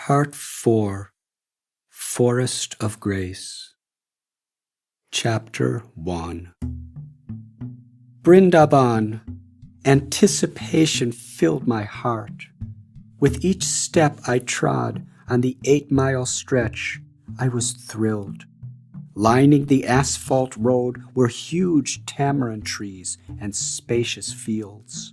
Part 4, Forest of Grace. Chapter 1. Vrindavan. Anticipation filled my heart. With each step I trod on the 8-mile stretch, I was thrilled. Lining the asphalt road were huge tamarind trees and spacious fields.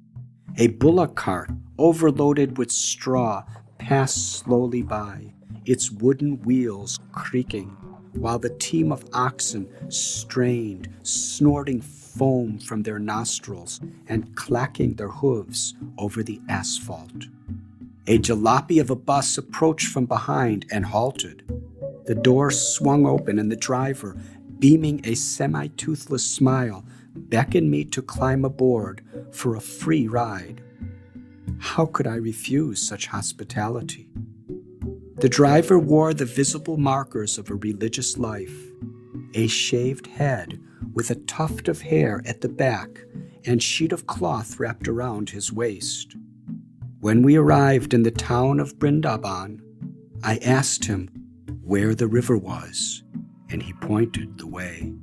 A bullock cart, overloaded with straw, passed slowly by, its wooden wheels creaking, while the team of oxen strained, snorting foam from their nostrils and clacking their hooves over the asphalt. A jalopy of a bus approached from behind and halted. The door swung open and the driver, beaming a semi-toothless smile, beckoned me to climb aboard for a free ride. How could I refuse such hospitality? The driver wore the visible markers of a religious life, a shaved head with a tuft of hair at the back and sheet of cloth wrapped around his waist. When we arrived in the town of Vrindavan, I asked him where the river was, and he pointed the way.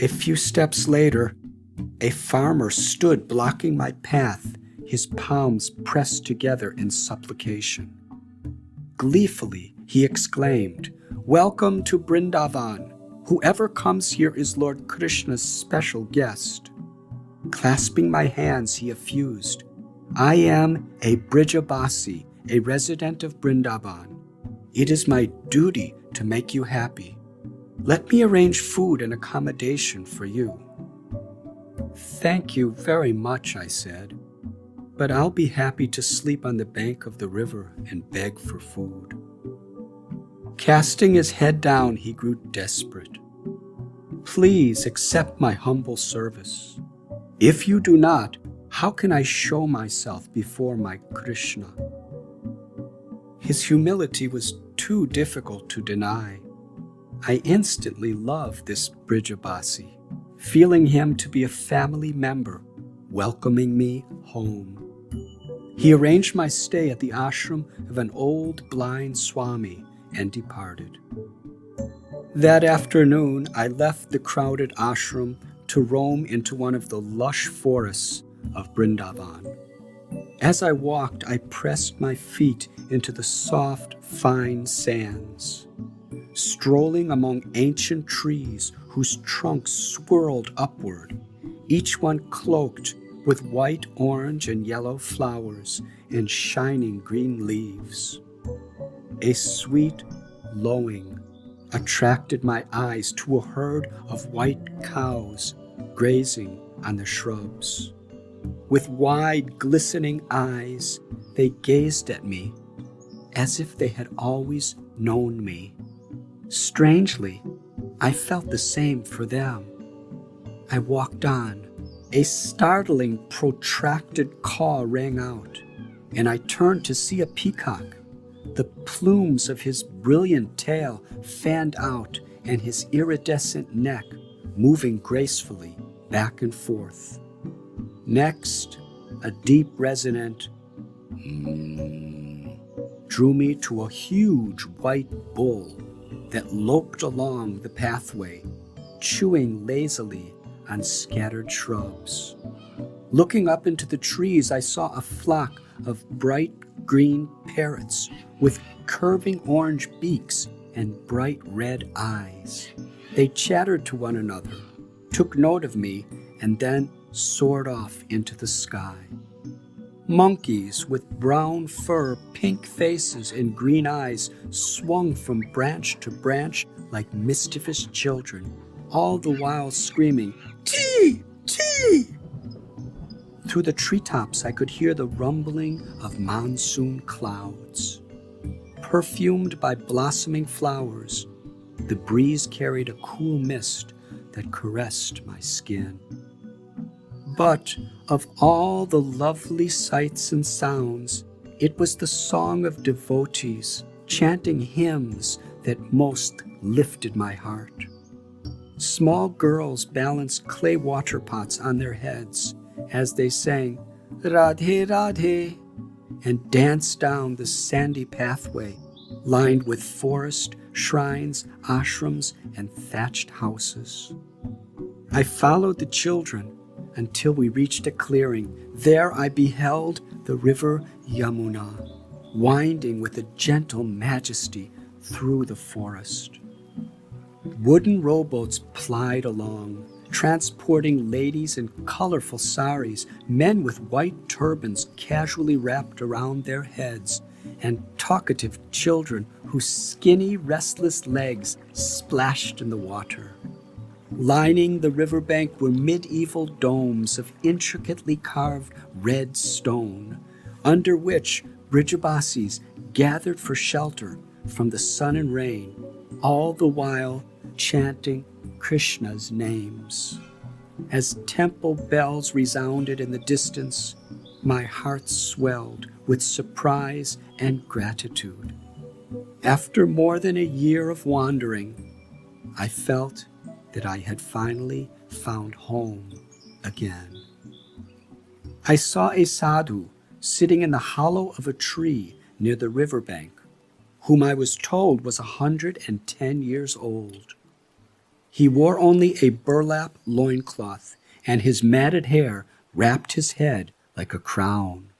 A few steps later, a farmer stood blocking my path, his palms pressed together in supplication. Gleefully, he exclaimed, "Welcome to Vrindavan. Whoever comes here is Lord Krishna's special guest." Clasping my hands, he effused, "I am a Brijabasi, a resident of Vrindavan. It is my duty to make you happy. Let me arrange food and accommodation for you." "Thank you very much," I said, "but I'll be happy to sleep on the bank of the river and beg for food." Casting his head down, he grew desperate. "Please accept my humble service. If you do not, how can I show myself before my Krishna?" His humility was too difficult to deny. I instantly loved this Brijabasi, feeling him to be a family member, welcoming me home. He arranged my stay at the ashram of an old blind Swami and departed. That afternoon, I left the crowded ashram to roam into one of the lush forests of Vrindavan. As I walked, I pressed my feet into the soft, fine sands. Strolling among ancient trees whose trunks swirled upward, each one cloaked with white, orange, and yellow flowers and shining green leaves. A sweet lowing attracted my eyes to a herd of white cows grazing on the shrubs. With wide, glistening eyes, they gazed at me as if they had always known me. Strangely, I felt the same for them. I walked on. A startling, protracted caw rang out, and I turned to see a peacock. The plumes of his brilliant tail fanned out and his iridescent neck moving gracefully back and forth. Next, a deep, resonant drew me to a huge white bull that loped along the pathway, chewing lazily on scattered shrubs. Looking up into the trees, I saw a flock of bright green parrots with curving orange beaks and bright red eyes. They chattered to one another, took note of me, and then soared off into the sky. Monkeys with brown fur, pink faces, and green eyes swung from branch to branch like mischievous children, all the while screaming, "Tea! Tea!" Through the treetops, I could hear the rumbling of monsoon clouds. Perfumed by blossoming flowers, the breeze carried a cool mist that caressed my skin. But of all the lovely sights and sounds, it was the song of devotees chanting hymns that most lifted my heart. Small girls balanced clay water pots on their heads as they sang, "Radhe Radhe," and danced down the sandy pathway lined with forest, shrines, ashrams, and thatched houses. I followed the children until we reached a clearing. There I beheld the river Yamuna, winding with a gentle majesty through the forest. Wooden rowboats plied along, transporting ladies in colorful saris, men with white turbans casually wrapped around their heads, and talkative children whose skinny, restless legs splashed in the water. Lining the riverbank were medieval domes of intricately carved red stone, under which Brijabasis gathered for shelter from the sun and rain, all the while chanting Krishna's names. As temple bells resounded in the distance, my heart swelled with surprise and gratitude. After more than a year of wandering, I felt that I had finally found home again. I saw a sadhu sitting in the hollow of a tree near the riverbank, whom I was told was 110 years old. He wore only a burlap loincloth, and his matted hair wrapped his head like a crown.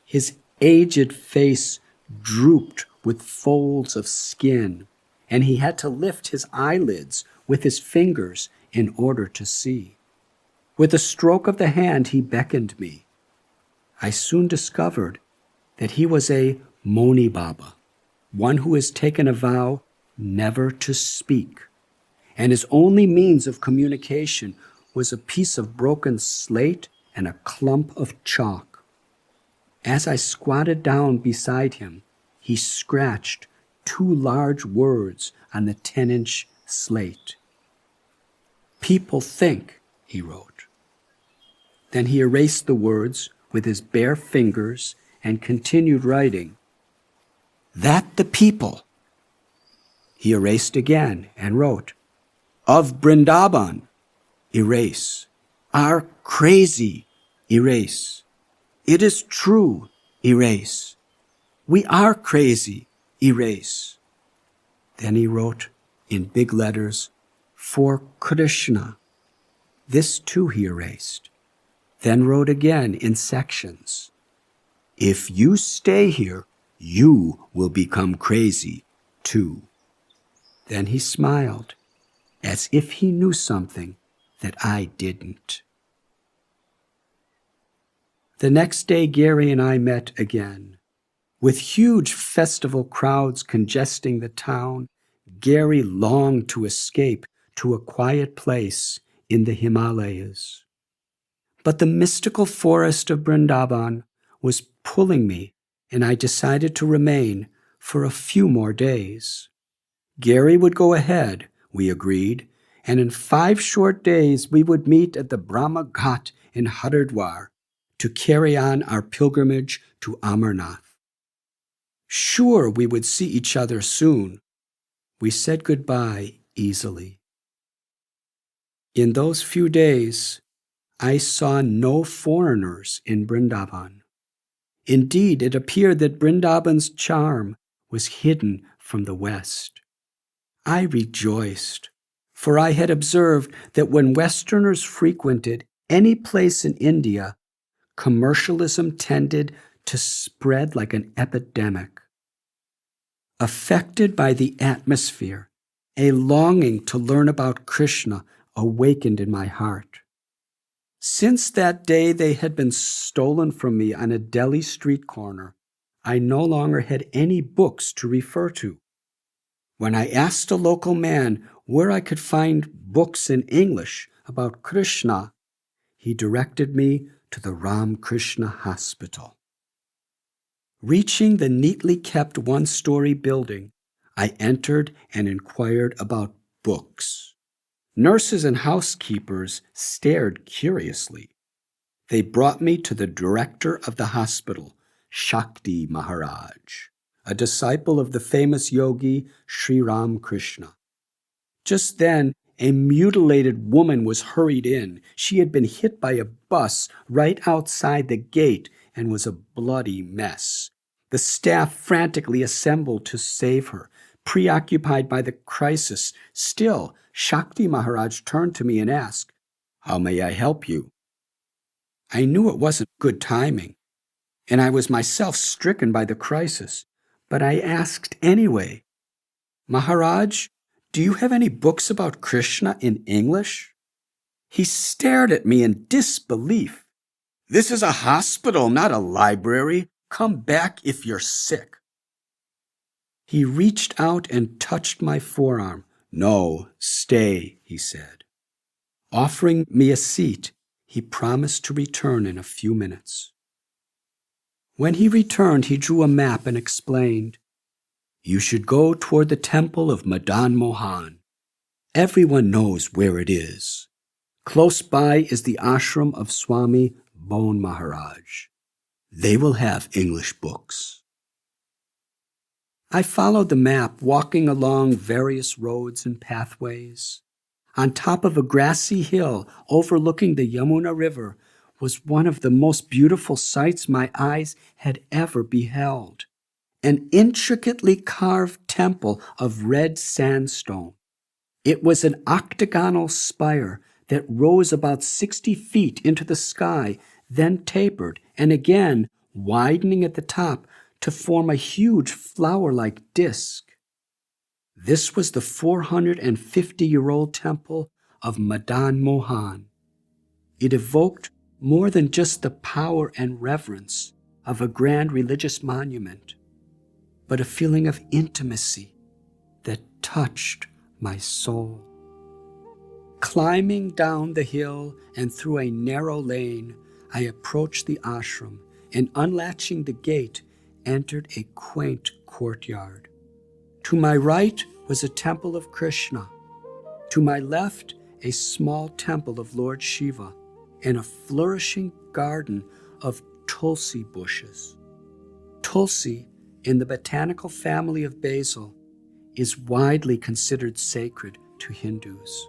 His aged face drooped with folds of skin, and he had to lift his eyelids with his fingers in order to see. With a stroke of the hand, he beckoned me. I soon discovered that he was a Moni Baba, one who has taken a vow never to speak, and his only means of communication was a piece of broken slate and a clump of chalk. As I squatted down beside him, he scratched 2 large words on the 10-inch slate. "People think," he wrote. Then he erased the words with his bare fingers and continued writing, "That the people." He erased again and wrote, "Of Vrindavan," erase. "Are crazy," erase. "It is true," erase. "We are crazy," erase. Then he wrote in big letters, "For Krishna." This too he erased. Then wrote again in sections, "If you stay here, you will become crazy too." Then he smiled, as if he knew something that I didn't. The next day, Gary and I met again. With huge festival crowds congesting the town, Gary longed to escape to a quiet place in the Himalayas. But the mystical forest of Vrindavan was pulling me, and I decided to remain for a few more days. Gary would go ahead, we agreed, and in 5 short days we would meet at the Brahma Ghat in Haridwar to carry on our pilgrimage to Amarnath. Sure, we would see each other soon. We said goodbye easily. In those few days, I saw no foreigners in Vrindavan. Indeed, it appeared that Vrindavan's charm was hidden from the West. I rejoiced, for I had observed that when Westerners frequented any place in India, commercialism tended to spread like an epidemic. Affected by the atmosphere, a longing to learn about Krishna awakened in my heart. Since that day they had been stolen from me on a Delhi street corner, I no longer had any books to refer to. When I asked a local man where I could find books in English about Krishna, he directed me to the Ram Krishna Hospital. Reaching the neatly kept 1-story building, I entered and inquired about books. Nurses and housekeepers stared curiously. They brought me to the director of the hospital, Shakti Maharaj, a disciple of the famous yogi Sri Ram Krishna. Just then, a mutilated woman was hurried in. She had been hit by a bus right outside the gate and was a bloody mess. The staff frantically assembled to save her. Preoccupied by the crisis, still, Shakti Maharaj turned to me and asked, "How may I help you?" I knew it wasn't good timing, and I was myself stricken by the crisis, but I asked anyway, "Maharaj, do you have any books about Krishna in English?" He stared at me in disbelief. "This is a hospital, not a library. Come back if you're sick." He reached out and touched my forearm. "No, stay," he said. Offering me a seat, he promised to return in a few minutes. When he returned, he drew a map and explained, "You should go toward the temple of Madan Mohan. Everyone knows where it is. Close by is the ashram of Swami Bon Maharaj. They will have English books." I followed the map, walking along various roads and pathways. On top of a grassy hill overlooking the Yamuna River was one of the most beautiful sights my eyes had ever beheld. An intricately carved temple of red sandstone. It was an octagonal spire that rose about 60 feet into the sky, then tapered, and again widening at the top to form a huge flower-like disc. This was the 450-year-old temple of Madan Mohan. It evoked more than just the power and reverence of a grand religious monument, but a feeling of intimacy that touched my soul. Climbing down the hill and through a narrow lane, I approached the ashram and, unlatching the gate, entered a quaint courtyard. To my right was a temple of Krishna. To my left, a small temple of Lord Shiva and a flourishing garden of tulsi bushes. Tulsi, in the botanical family of basil, is widely considered sacred to Hindus.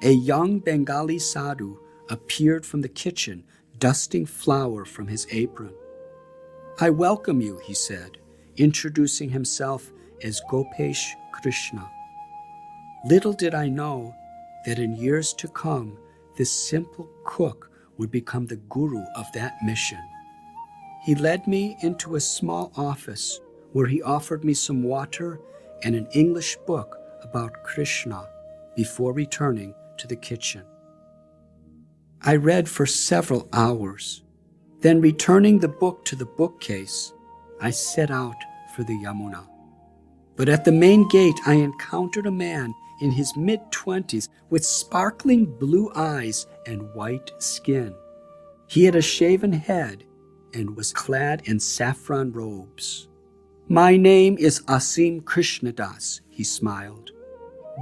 A young Bengali sadhu appeared from the kitchen, dusting flour from his apron. "I welcome you," he said, introducing himself as Gopesh Krishna. Little did I know that in years to come, this simple cook would become the guru of that mission. He led me into a small office where he offered me some water and an English book about Krishna before returning to the kitchen. I read for several hours. Then, returning the book to the bookcase, I set out for the Yamuna. But at the main gate, I encountered a man in his mid-20s with sparkling blue eyes and white skin. He had a shaven head and was clad in saffron robes. "My name is Asim Krishnadas," he smiled.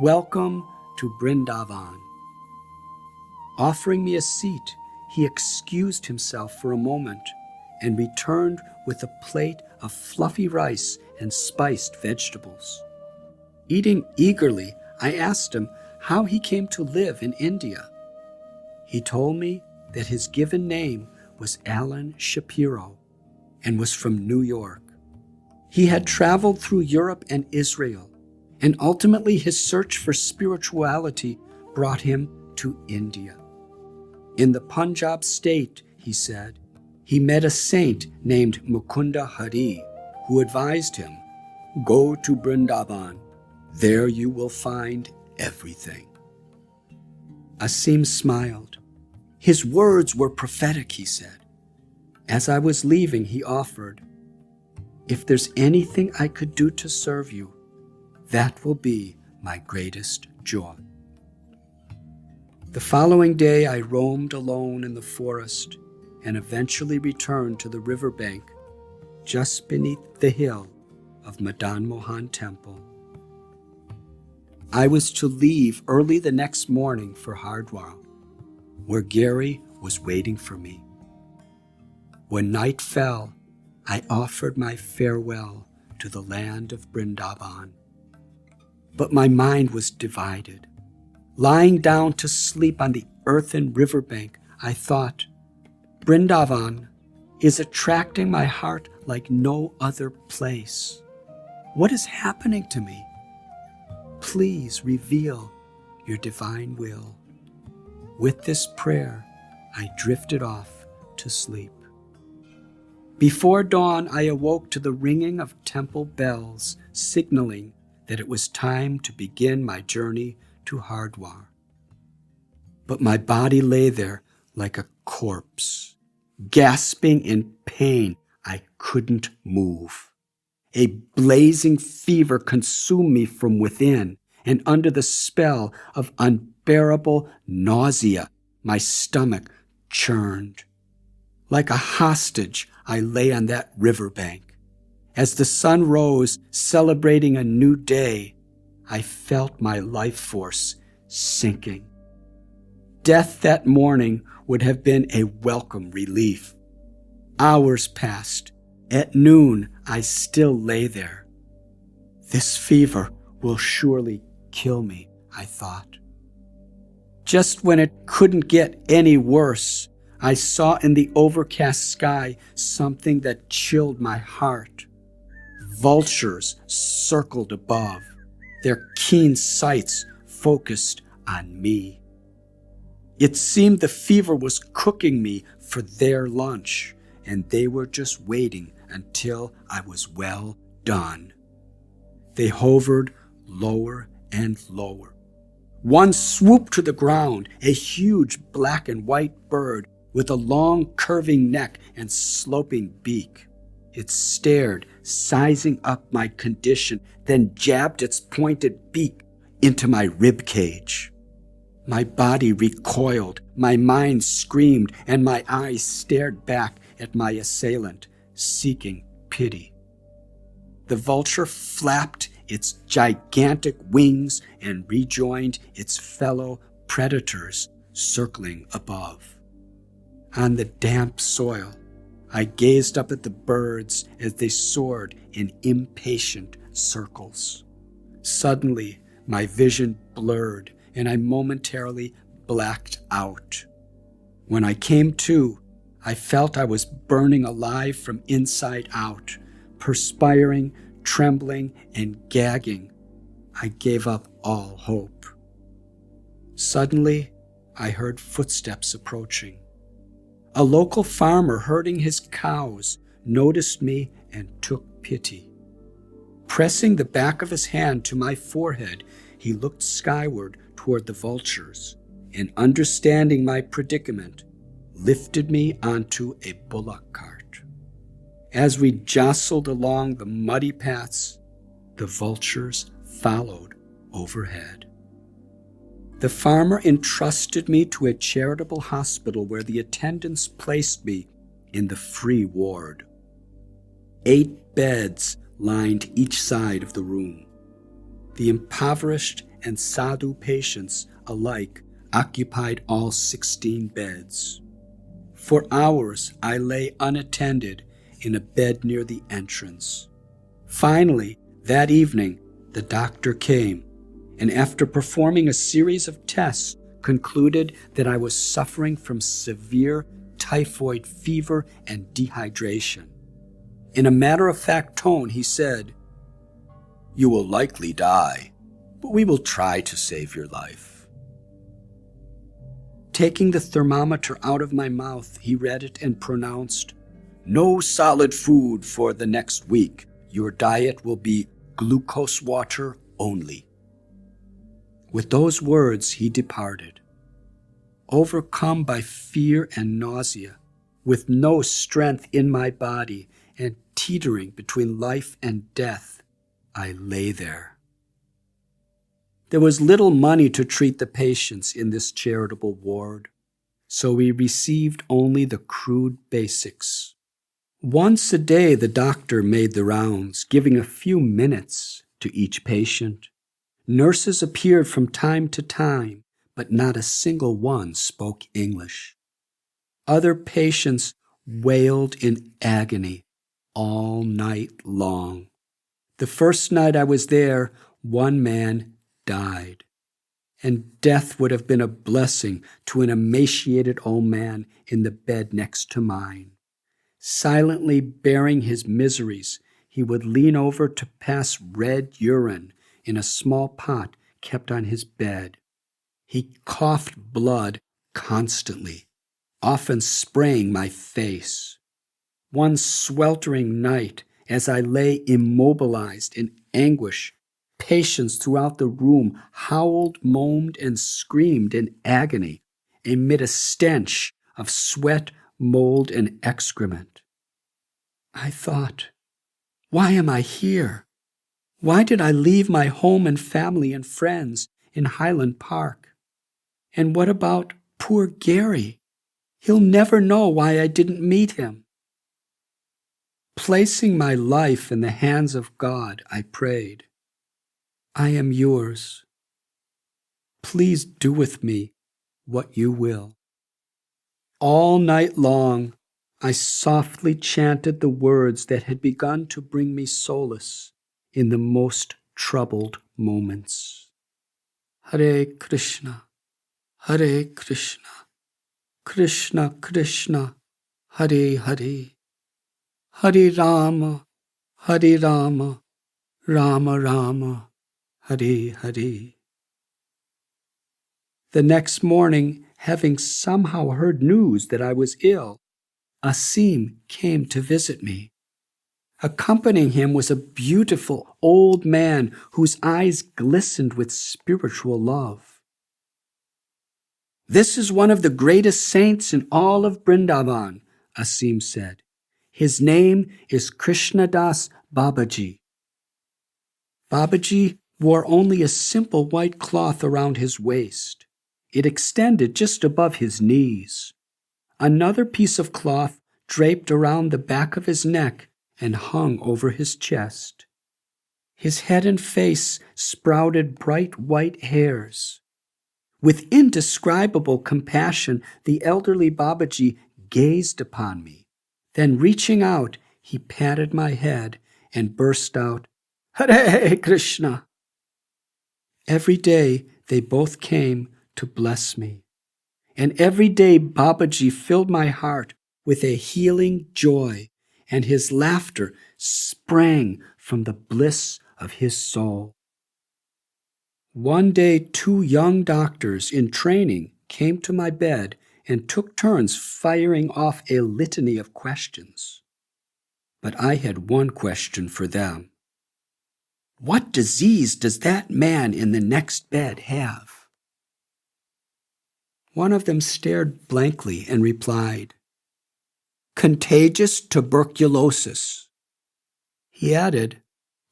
"Welcome to Vrindavan." Offering me a seat, he excused himself for a moment and returned with a plate of fluffy rice and spiced vegetables. Eating eagerly, I asked him how he came to live in India. He told me that his given name was Alan Shapiro and was from New York. He had traveled through Europe and Israel, and ultimately his search for spirituality brought him to India. In the Punjab state, he said, he met a saint named Mukunda Hare, who advised him, "Go to Vrindavan. There you will find everything." Asim smiled. His words were prophetic, he said. As I was leaving, he offered, "If there's anything I could do to serve you, that will be my greatest joy." The following day, I roamed alone in the forest and eventually returned to the riverbank just beneath the hill of Madan Mohan Temple. I was to leave early the next morning for Hardwar, where Gary was waiting for me. When night fell, I offered my farewell to the land of Vrindavan. But my mind was divided. Lying down to sleep on the earthen riverbank, I thought, Vrindavan, is attracting my heart like no other place. What is happening to me? Please reveal your divine will. With this prayer, I drifted off to sleep. Before dawn, I awoke to the ringing of temple bells, signaling that it was time to begin my journey to Hardwar. But my body lay there like a corpse. Gasping in pain, I couldn't move. A blazing fever consumed me from within, and under the spell of unbearable nausea, my stomach churned. Like a hostage, I lay on that riverbank. As the sun rose, celebrating a new day, I felt my life force sinking. Death that morning would have been a welcome relief. Hours passed. At noon, I still lay there. This fever will surely kill me, I thought. Just when it couldn't get any worse, I saw in the overcast sky something that chilled my heart. Vultures circled above, their keen sights focused on me. It seemed the fever was cooking me for their lunch, and they were just waiting until I was well done. They hovered lower and lower. One swooped to the ground, a huge black and white bird with a long curving neck and sloping beak. It stared, sizing up my condition, then jabbed its pointed beak into my rib cage. My body recoiled, my mind screamed, and my eyes stared back at my assailant, seeking pity. The vulture flapped its gigantic wings and rejoined its fellow predators circling above. On the damp soil, I gazed up at the birds as they soared in impatient circles. Suddenly, my vision blurred, and I momentarily blacked out. When I came to, I felt I was burning alive from inside out, perspiring, trembling, and gagging. I gave up all hope. Suddenly, I heard footsteps approaching. A local farmer herding his cows noticed me and took pity. Pressing the back of his hand to my forehead, he looked skyward toward the vultures, and understanding my predicament, lifted me onto a bullock cart. As we jostled along the muddy paths, the vultures followed overhead. The farmer entrusted me to a charitable hospital where the attendants placed me in the free ward. 8 beds lined each side of the room. The impoverished and sadhu patients alike occupied all 16 beds. For hours, I lay unattended in a bed near the entrance. Finally, that evening, the doctor came, and after performing a series of tests, concluded that I was suffering from severe typhoid fever and dehydration. In a matter-of-fact tone, he said, "You will likely die, but we will try to save your life." Taking the thermometer out of my mouth, he read it and pronounced, "No solid food for the next week. Your diet will be glucose water only." With those words, he departed. Overcome by fear and nausea, with no strength in my body, and teetering between life and death, I lay there. There was little money to treat the patients in this charitable ward, so we received only the crude basics. Once a day, the doctor made the rounds, giving a few minutes to each patient. Nurses appeared from time to time, but not a single one spoke English. Other patients wailed in agony all night long. The first night I was there, one man died, and death would have been a blessing to an emaciated old man in the bed next to mine. Silently bearing his miseries, he would lean over to pass red urine in a small pot kept on his bed. He coughed blood constantly, often spraying my face. One sweltering night, as I lay immobilized in anguish, patients throughout the room howled, moaned, and screamed in agony amid a stench of sweat, mold, and excrement. I thought, why am I here? Why did I leave my home and family and friends in Highland Park? And what about poor Gary? He'll never know why I didn't meet him. Placing my life in the hands of God, I prayed, I am yours. Please do with me what you will. All night long, I softly chanted the words that had begun to bring me solace in the most troubled moments. Hare Krishna, Hare Krishna, Krishna Krishna, Hare Hare, Hare Rama, Rama Rama, Hare Hare. The next morning, having somehow heard news that I was ill, Asim came to visit me. Accompanying him was a beautiful old man whose eyes glistened with spiritual love. This is one of the greatest saints in all of Vrindavan, Asim said. His name is Krishnadas Babaji. Babaji wore only a simple white cloth around his waist. It extended just above his knees. Another piece of cloth draped around the back of his neck and hung over his chest. His head and face sprouted bright white hairs. With indescribable compassion, the elderly Babaji gazed upon me. Then reaching out, he patted my head and burst out, Hare Krishna. Every day they both came to bless me. And every day Babaji filled my heart with a healing joy, and his laughter sprang from the bliss of his soul. One day, 2 young doctors in training came to my bed and took turns firing off a litany of questions. But I had one question for them. What disease does that man in the next bed have? One of them stared blankly and replied, Contagious tuberculosis. He added,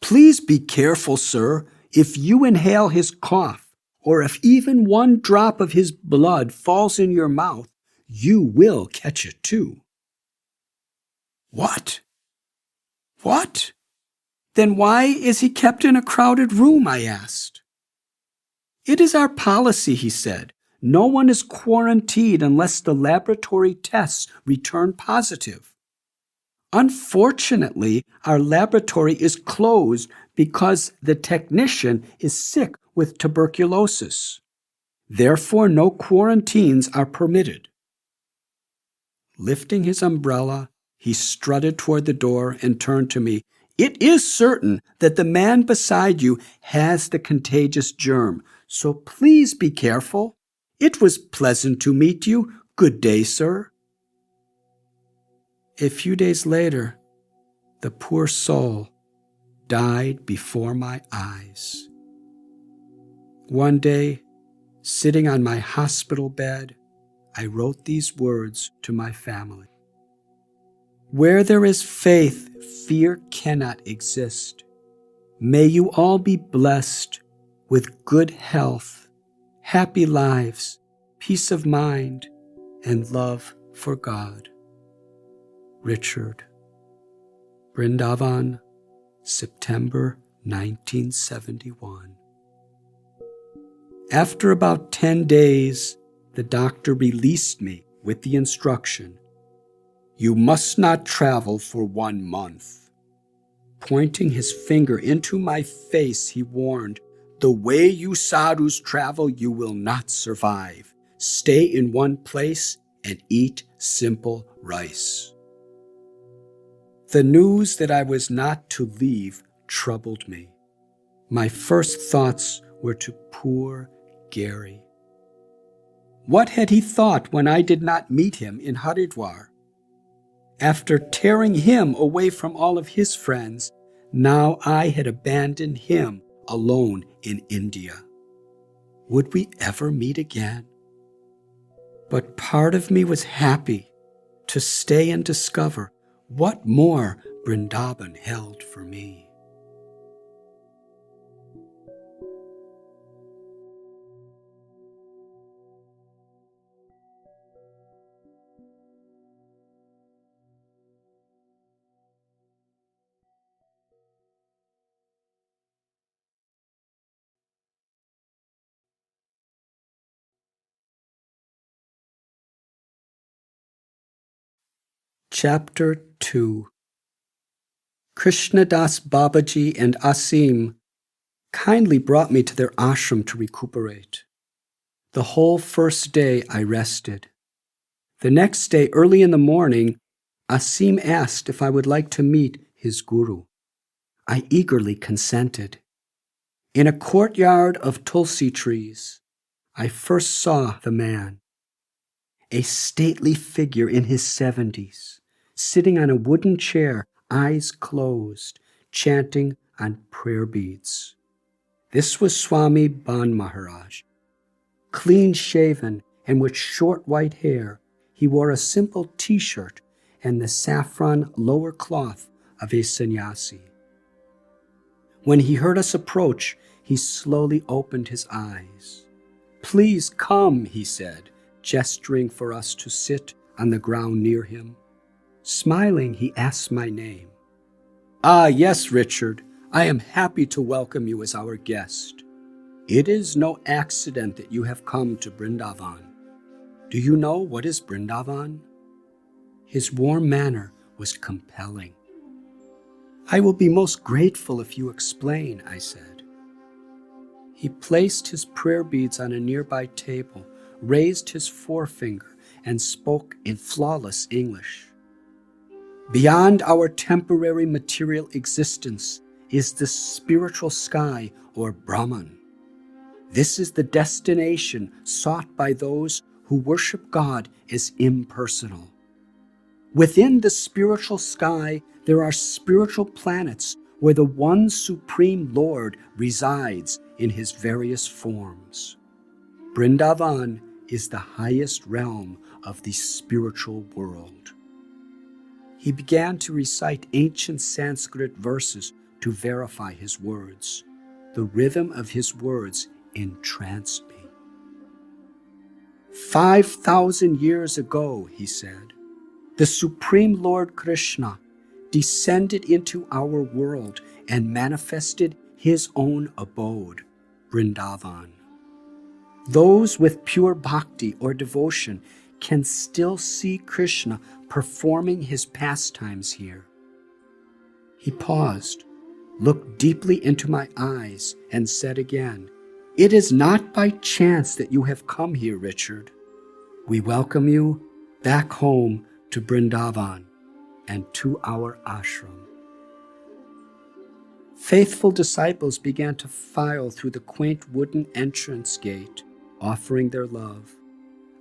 Please be careful, sir. If you inhale his cough, or if even one drop of his blood falls in your mouth, you will catch it too. What? What? Then why is he kept in a crowded room? I asked. It is our policy, he said. No one is quarantined unless the laboratory tests return positive. Unfortunately, our laboratory is closed because the technician is sick with tuberculosis. Therefore, no quarantines are permitted. Lifting his umbrella, he strutted toward the door and turned to me. It is certain that the man beside you has the contagious germ, so please be careful. It was pleasant to meet you. Good day, sir. A few days later, the poor soul died before my eyes. One day, sitting on my hospital bed, I wrote these words to my family. Where there is faith, fear cannot exist. May you all be blessed with good health, happy lives, peace of mind, and love for God. Richard. Vrindavan, September 1971. After about 10 days, the doctor released me with the instruction, You must not travel for 1 month. Pointing his finger into my face, he warned, The way you sadhus travel, you will not survive. Stay in one place and eat simple rice. The news that I was not to leave troubled me. My first thoughts were to poor Gary. What had he thought when I did not meet him in Haridwar? After tearing him away from all of his friends, now I had abandoned him alone in India. Would we ever meet again? But part of me was happy to stay and discover what more Vrindavan held for me. Chapter 2. Krishnadas Babaji and Asim kindly brought me to their ashram to recuperate. The whole first day I rested. The next day, early in the morning, Asim asked if I would like to meet his guru. I eagerly consented. In a courtyard of tulsi trees, I first saw the man, a stately figure in his 70s, sitting on a wooden chair, eyes closed, chanting on prayer beads. This was Swami Ban Maharaj. Clean-shaven and with short white hair, he wore a simple t-shirt and the saffron lower cloth of a sannyasi. When he heard us approach, he slowly opened his eyes. "Please come," he said, gesturing for us to sit on the ground near him. Smiling, he asked my name. "Ah, yes, Richard, I am happy to welcome you as our guest. It is no accident that you have come to Vrindavan. Do you know what is Vrindavan?" His warm manner was compelling. "I will be most grateful if you explain," I said. He placed his prayer beads on a nearby table, raised his forefinger, and spoke in flawless English. "Beyond our temporary material existence is the spiritual sky, or Brahman. This is the destination sought by those who worship God as impersonal. Within the spiritual sky, there are spiritual planets where the one Supreme Lord resides in his various forms. Vrindavan is the highest realm of the spiritual world." He began to recite ancient Sanskrit verses to verify his words. The rhythm of his words entranced me. 5,000 years ago, he said, the Supreme Lord Krishna descended into our world and manifested his own abode, Vrindavan. Those with pure bhakti or devotion can still see Krishna performing his pastimes here. He paused, looked deeply into my eyes, and said again, "It is not by chance that you have come here, Richard. We welcome you back home to Vrindavan and to our ashram." Faithful disciples began to file through the quaint wooden entrance gate, offering their love.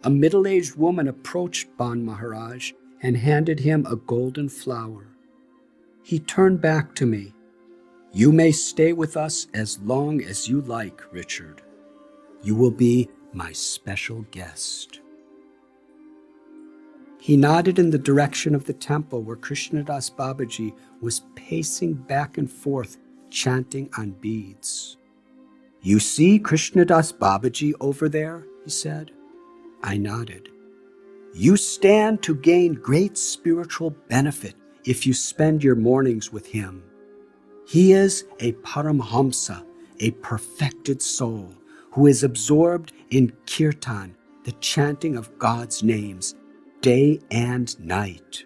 A middle-aged woman approached Ban Maharaj and handed him a golden flower. He turned back to me. "You may stay with us as long as you like, Richard. You will be my special guest." He nodded in the direction of the temple where Krishnadas Babaji was pacing back and forth, chanting on beads. "You see Krishnadas Babaji over there?" he said. I nodded. "You stand to gain great spiritual benefit if you spend your mornings with him. He is a Paramhamsa, a perfected soul, who is absorbed in kirtan, the chanting of God's names, day and night."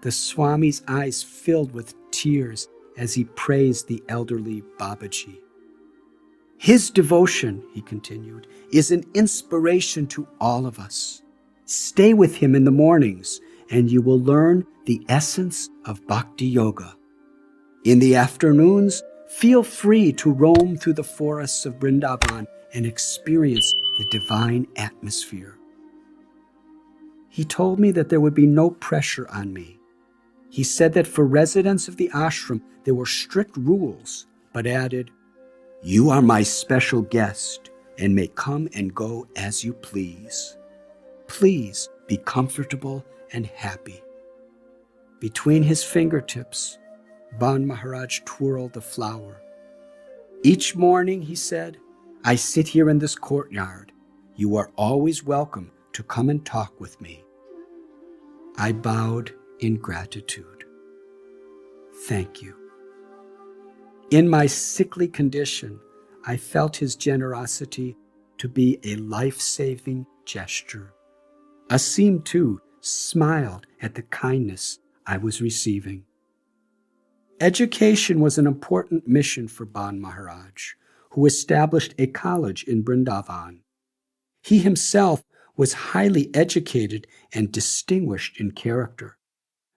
The Swami's eyes filled with tears as he praised the elderly Babaji. "His devotion," he continued, "is an inspiration to all of us. Stay with him in the mornings, and you will learn the essence of Bhakti Yoga. In the afternoons, feel free to roam through the forests of Vrindavan and experience the divine atmosphere. He told me that there would be no pressure on me. He said that for residents of the ashram, there were strict rules, but added, "You are my special guest and may come and go as you please. Please be comfortable and happy." Between his fingertips, Ban Maharaj twirled the flower. "Each morning," he said, "I sit here in this courtyard. You are always welcome to come and talk with me." I bowed in gratitude. Thank you. In my sickly condition, I felt his generosity to be a life-saving gesture. Asim, too, smiled at the kindness I was receiving. Education was an important mission for Ban Maharaj, who established a college in Vrindavan. He himself was highly educated and distinguished in character,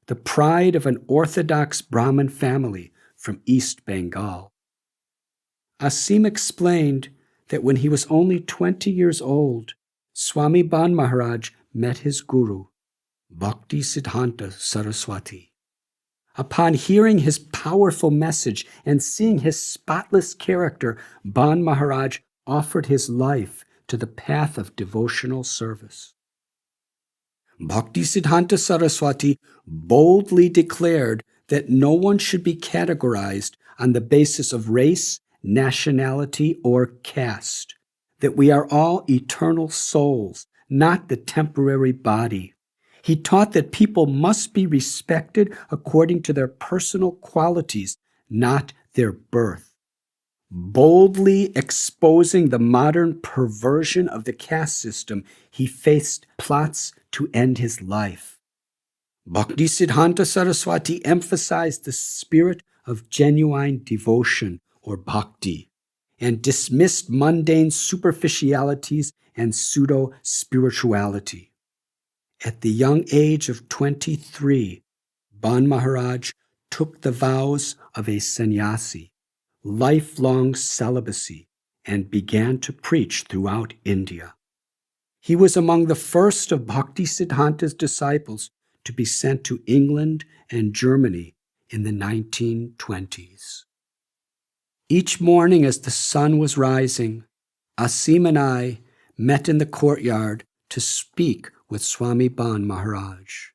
the pride of an orthodox Brahmin family from East Bengal. Asim explained that when he was only 20 years old, Swami Ban Maharaj met his guru, Bhakti Siddhanta Saraswati. Upon hearing his powerful message and seeing his spotless character, Ban Maharaj offered his life to the path of devotional service. Bhakti Siddhanta Saraswati boldly declared that no one should be categorized on the basis of race, nationality, or caste, that we are all eternal souls, not the temporary body. He taught that people must be respected according to their personal qualities, not their birth. Boldly exposing the modern perversion of the caste system, he faced plots to end his life. Bhakti Siddhanta Saraswati emphasized the spirit of genuine devotion, or bhakti, and dismissed mundane superficialities and pseudo-spirituality. At the young age of 23, Ban Maharaj took the vows of a sannyasi, lifelong celibacy, and began to preach throughout India. He was among the first of Bhakti Siddhanta's disciples to be sent to England and Germany in the 1920s. Each morning as the sun was rising, Asim and I met in the courtyard to speak with Swami Ban Maharaj.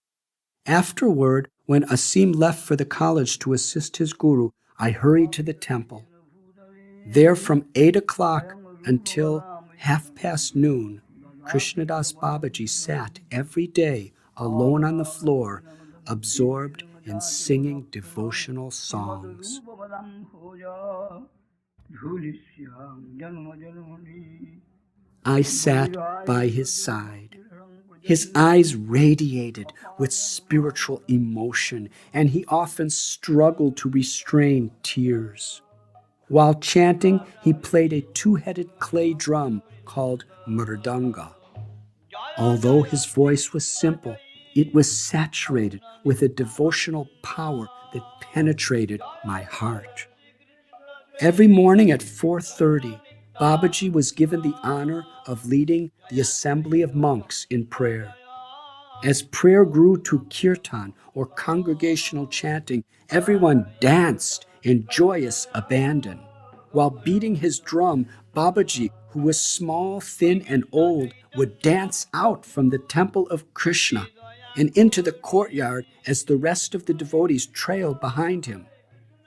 Afterward, when Asim left for the college to assist his guru, I hurried to the temple. There from 8 o'clock until noon, Krishnadas Babaji sat every day alone on the floor, absorbed in singing devotional songs. I sat by his side. His eyes radiated with spiritual emotion, and he often struggled to restrain tears. While chanting, he played a two-headed clay drum called mridanga. Although his voice was simple, it was saturated with a devotional power that penetrated my heart. Every morning at 4:30, Babaji was given the honor of leading the assembly of monks in prayer. As prayer grew to kirtan, or congregational chanting, everyone danced in joyous abandon. While beating his drum, Babaji, who was small, thin, and old, would dance out from the temple of Krishna and into the courtyard as the rest of the devotees trailed behind him.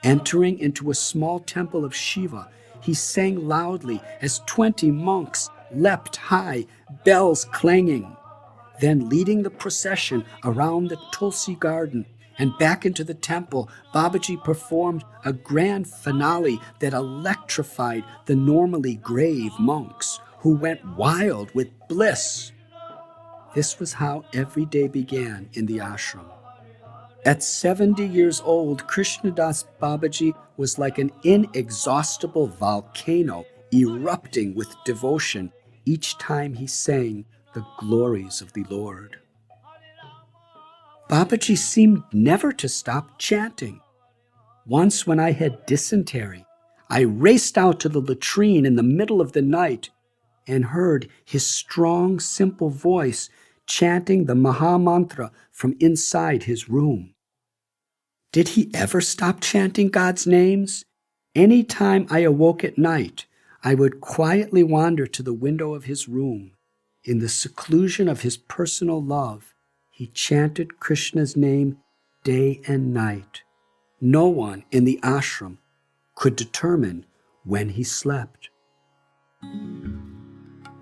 Entering into a small temple of Shiva, he sang loudly as 20 monks leapt high, bells clanging. Then, leading the procession around the Tulsi garden and back into the temple, Babaji performed a grand finale that electrified the normally grave monks, who went wild with bliss. This was how every day began in the ashram. At 70 years old, Krishnadas Babaji was like an inexhaustible volcano erupting with devotion each time he sang the glories of the Lord. Babaji seemed never to stop chanting. Once when I had dysentery, I raced out to the latrine in the middle of the night and heard his strong, simple voice chanting the Maha Mantra from inside his room. Did he ever stop chanting God's names? Any time I awoke at night, I would quietly wander to the window of his room. In the seclusion of his personal love, he chanted Krishna's name day and night. No one in the ashram could determine when he slept.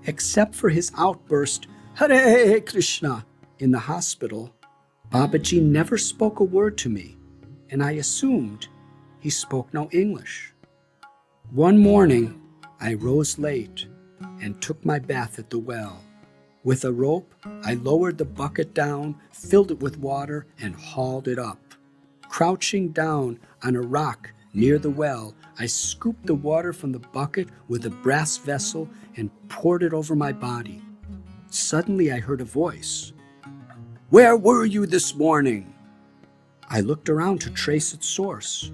Except for his outburst, Hare Krishna, in the hospital, Babaji never spoke a word to me, and I assumed he spoke no English. One morning, I rose late and took my bath at the well. With a rope, I lowered the bucket down, filled it with water, and hauled it up. Crouching down on a rock near the well, I scooped the water from the bucket with a brass vessel and poured it over my body. Suddenly I heard a voice. "Where were you this morning?" I looked around to trace its source,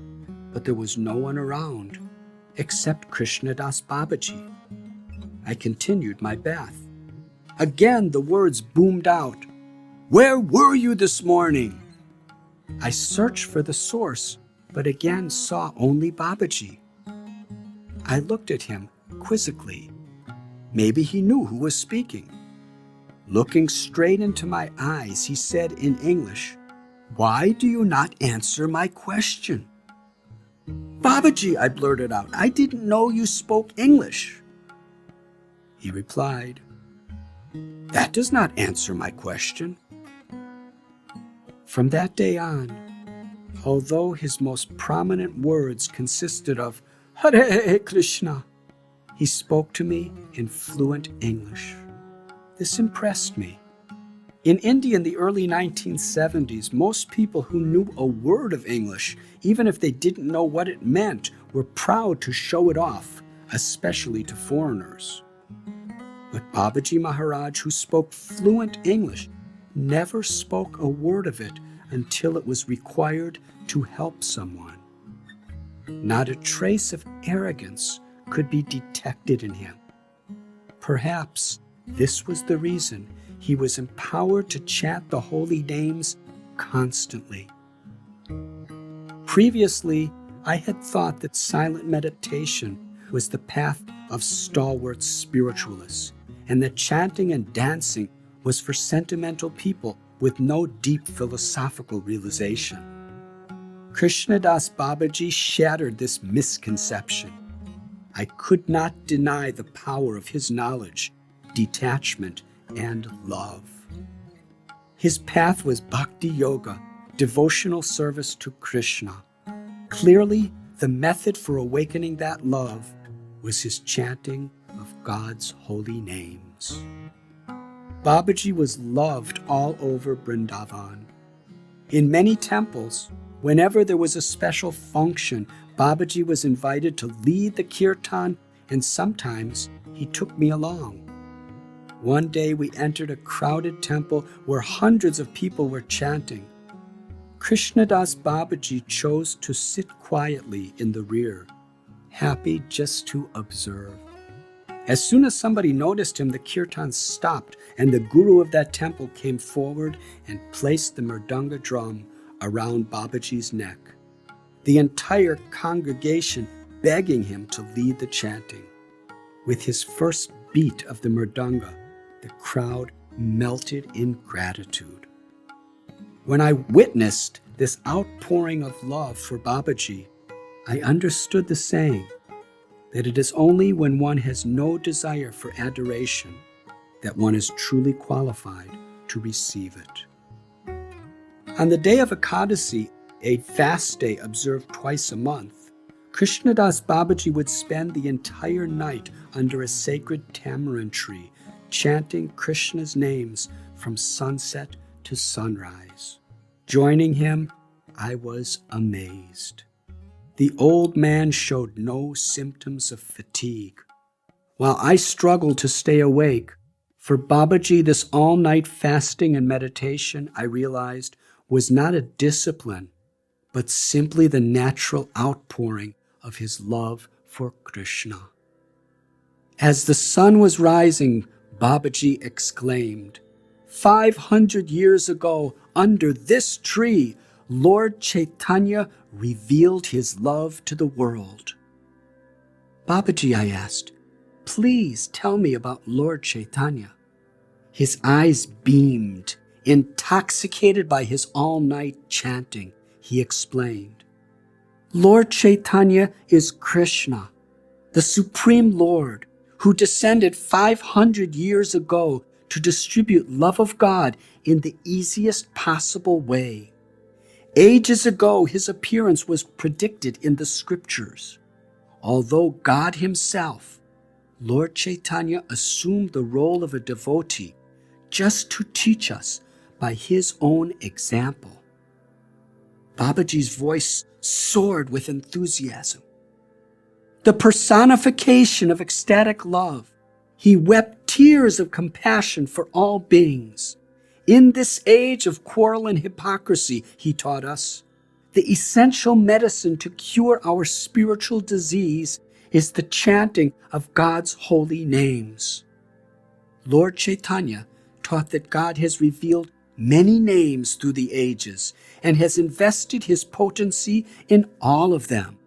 but there was no one around except Krishnadas Babaji. I continued my bath. Again the words boomed out. "Where were you this morning?" I searched for the source, but again saw only Babaji. I looked at him quizzically. Maybe he knew who was speaking. Looking straight into my eyes, he said in English, "Why do you not answer my question?" "Babaji," I blurted out, "I didn't know you spoke English." He replied, "That does not answer my question." From that day on, although his most prominent words consisted of Hare Krishna, he spoke to me in fluent English. This impressed me. In India in the early 1970s, most people who knew a word of English, even if they didn't know what it meant, were proud to show it off, especially to foreigners. But Babaji Maharaj, who spoke fluent English, never spoke a word of it until it was required to help someone. Not a trace of arrogance could be detected in him. Perhaps this was the reason he was empowered to chant the holy names constantly. Previously, I had thought that silent meditation was the path of stalwart spiritualists, and that chanting and dancing was for sentimental people with no deep philosophical realization. Krishnadas Babaji shattered this misconception. I could not deny the power of his knowledge, detachment, and love. His path was bhakti yoga, devotional service to Krishna. Clearly, the method for awakening that love was his chanting of God's holy names. Babaji was loved all over Vrindavan. In many temples, whenever there was a special function, Babaji was invited to lead the kirtan, and sometimes he took me along. One day we entered a crowded temple where hundreds of people were chanting. Krishnadas Babaji chose to sit quietly in the rear, happy just to observe. As soon as somebody noticed him, the kirtan stopped, and the guru of that temple came forward and placed the mridanga drum around Babaji's neck, the entire congregation begging him to lead the chanting. With his first beat of the mridanga, the crowd melted in gratitude. When I witnessed this outpouring of love for Babaji, I understood the saying that it is only when one has no desire for adoration that one is truly qualified to receive it. On the day of Ekadasi, a fast day observed twice a month, Krishnadas Babaji would spend the entire night under a sacred tamarind tree, chanting Krishna's names from sunset to sunrise. Joining him, I was amazed. The old man showed no symptoms of fatigue. While I struggled to stay awake, for Babaji this all-night fasting and meditation, I realized, was not a discipline, but simply the natural outpouring of his love for Krishna. As the sun was rising, Babaji exclaimed, 500 years ago, under this tree, Lord Chaitanya revealed his love to the world. Babaji, I asked, please tell me about Lord Chaitanya. His eyes beamed. Intoxicated by his all-night chanting, he explained, Lord Chaitanya is Krishna, the Supreme Lord, who descended 500 years ago to distribute love of God in the easiest possible way. Ages ago, his appearance was predicted in the scriptures. Although God himself, Lord Chaitanya assumed the role of a devotee just to teach us by his own example. Babaji's voice soared with enthusiasm. The personification of ecstatic love, he wept tears of compassion for all beings. In this age of quarrel and hypocrisy, he taught us, the essential medicine to cure our spiritual disease is the chanting of God's holy names. Lord Chaitanya taught that God has revealed many names through the ages and has invested his potency in all of them.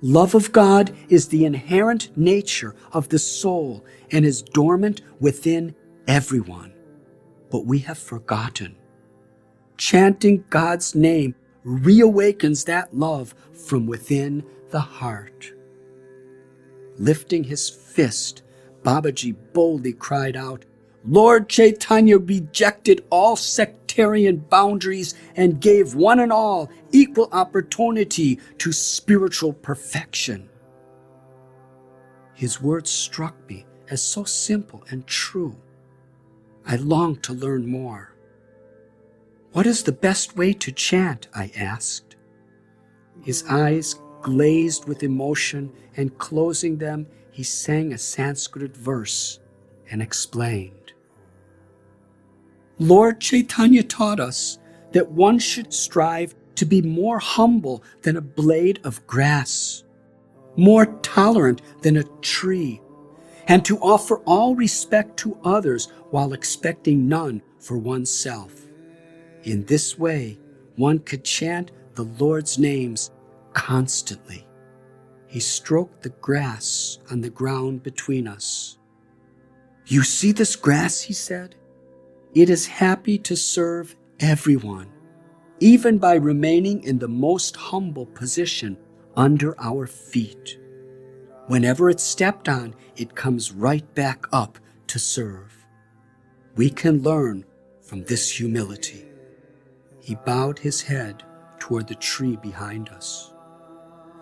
Love of God is the inherent nature of the soul and is dormant within everyone. But we have forgotten. Chanting God's name reawakens that love from within the heart. Lifting his fist, Babaji boldly cried out, Lord Chaitanya rejected all sectarian boundaries and gave one and all equal opportunity to spiritual perfection. His words struck me as so simple and true. I longed to learn more. What is the best way to chant? I asked. His eyes glazed with emotion, and closing them, he sang a Sanskrit verse and explained. Lord Chaitanya taught us that one should strive to be more humble than a blade of grass, more tolerant than a tree, and to offer all respect to others while expecting none for oneself. In this way, one could chant the Lord's names constantly. He stroked the grass on the ground between us. You see this grass, he said? It is happy to serve everyone, even by remaining in the most humble position under our feet. Whenever it's stepped on, it comes right back up to serve. We can learn from this humility. He bowed his head toward the tree behind us.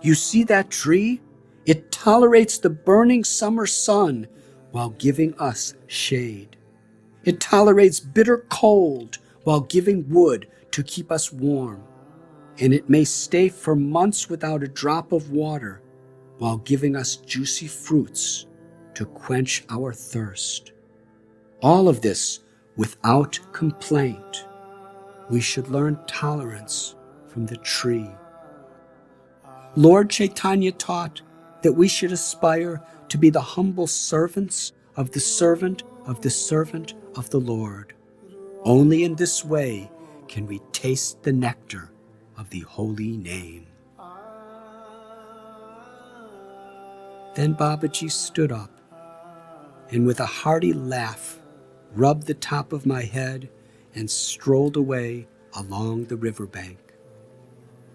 You see that tree? It tolerates the burning summer sun while giving us shade. It tolerates bitter cold while giving wood to keep us warm. And it may stay for months without a drop of water while giving us juicy fruits to quench our thirst. All of this without complaint. We should learn tolerance from the tree. Lord Chaitanya taught that we should aspire to be the humble servants of the servant of the servant of the Lord. Only in this way can we taste the nectar of the holy name. Then Babaji stood up and with a hearty laugh rubbed the top of my head and strolled away along the riverbank.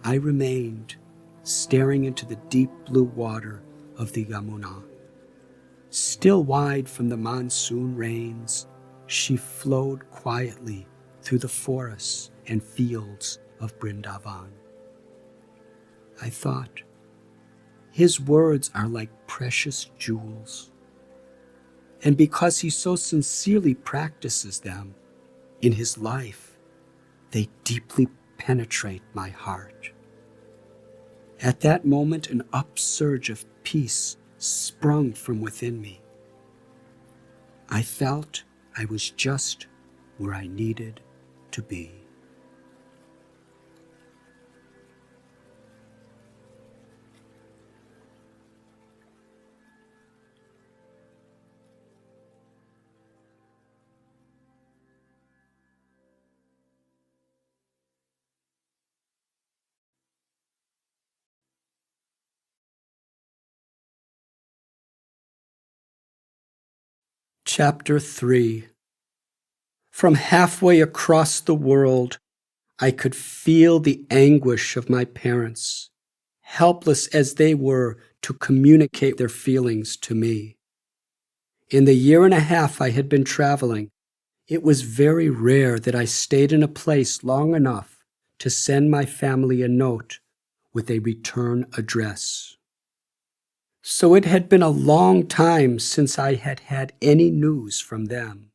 I remained staring into the deep blue water of the Yamuna. Still wide from the monsoon rains, she flowed quietly through the forests and fields of Vrindavan. I thought, his words are like precious jewels. And because he so sincerely practices them in his life, they deeply penetrate my heart. At that moment, an upsurge of peace sprung from within me. I felt I was just where I needed to be. Chapter 3. From halfway across the world, I could feel the anguish of my parents, helpless as they were to communicate their feelings to me. In the 1.5 years I had been traveling, it was very rare that I stayed in a place long enough to send my family a note with a return address. So it had been a long time since I had had any news from them.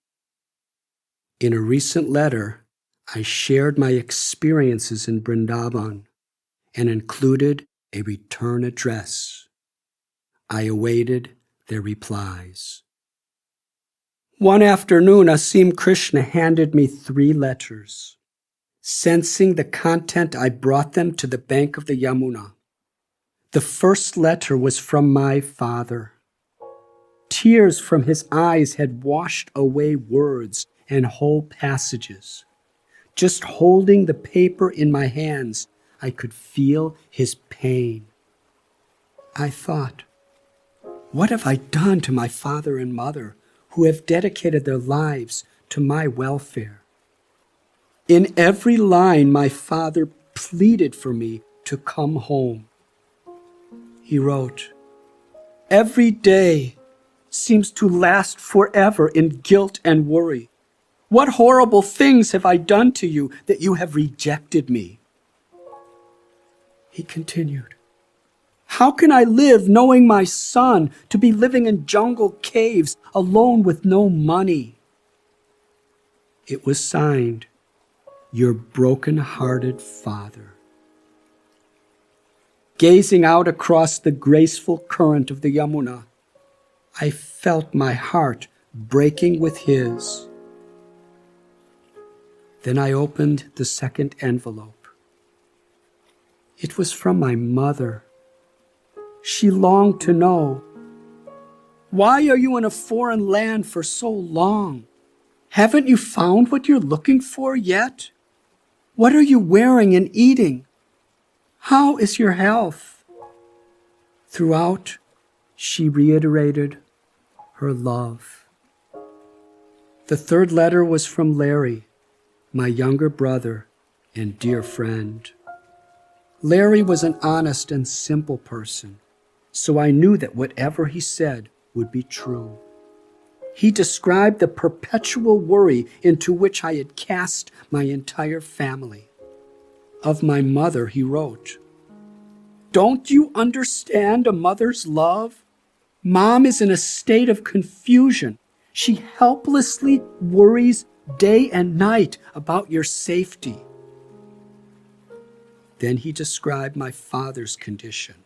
In a recent letter, I shared my experiences in Vrindavan and included a return address. I awaited their replies. One afternoon, Asim Krishna handed me 3 letters. Sensing the content, I brought them to the bank of the Yamuna. The first letter was from my father. Tears from his eyes had washed away words and whole passages. Just holding the paper in my hands, I could feel his pain. I thought, what have I done to my father and mother, who have dedicated their lives to my welfare? In every line, my father pleaded for me to come home. He wrote, "Every day seems to last forever in guilt and worry. What horrible things have I done to you that you have rejected me?" He continued, "How can I live knowing my son to be living in jungle caves alone with no money?" It was signed, "Your broken-hearted father." Gazing out across the graceful current of the Yamuna, I felt my heart breaking with his. Then I opened the second envelope. It was from my mother. She longed to know, "Why are you in a foreign land for so long? Haven't you found what you're looking for yet? What are you wearing and eating? How is your health?" Throughout, she reiterated her love. The third letter was from Larry, my younger brother and dear friend. Larry was an honest and simple person, so I knew that whatever he said would be true. He described the perpetual worry into which I had cast my entire family. Of my mother, he wrote, "Don't you understand a mother's love? Mom is in a state of confusion. She helplessly worries day and night about your safety." Then he described my father's condition.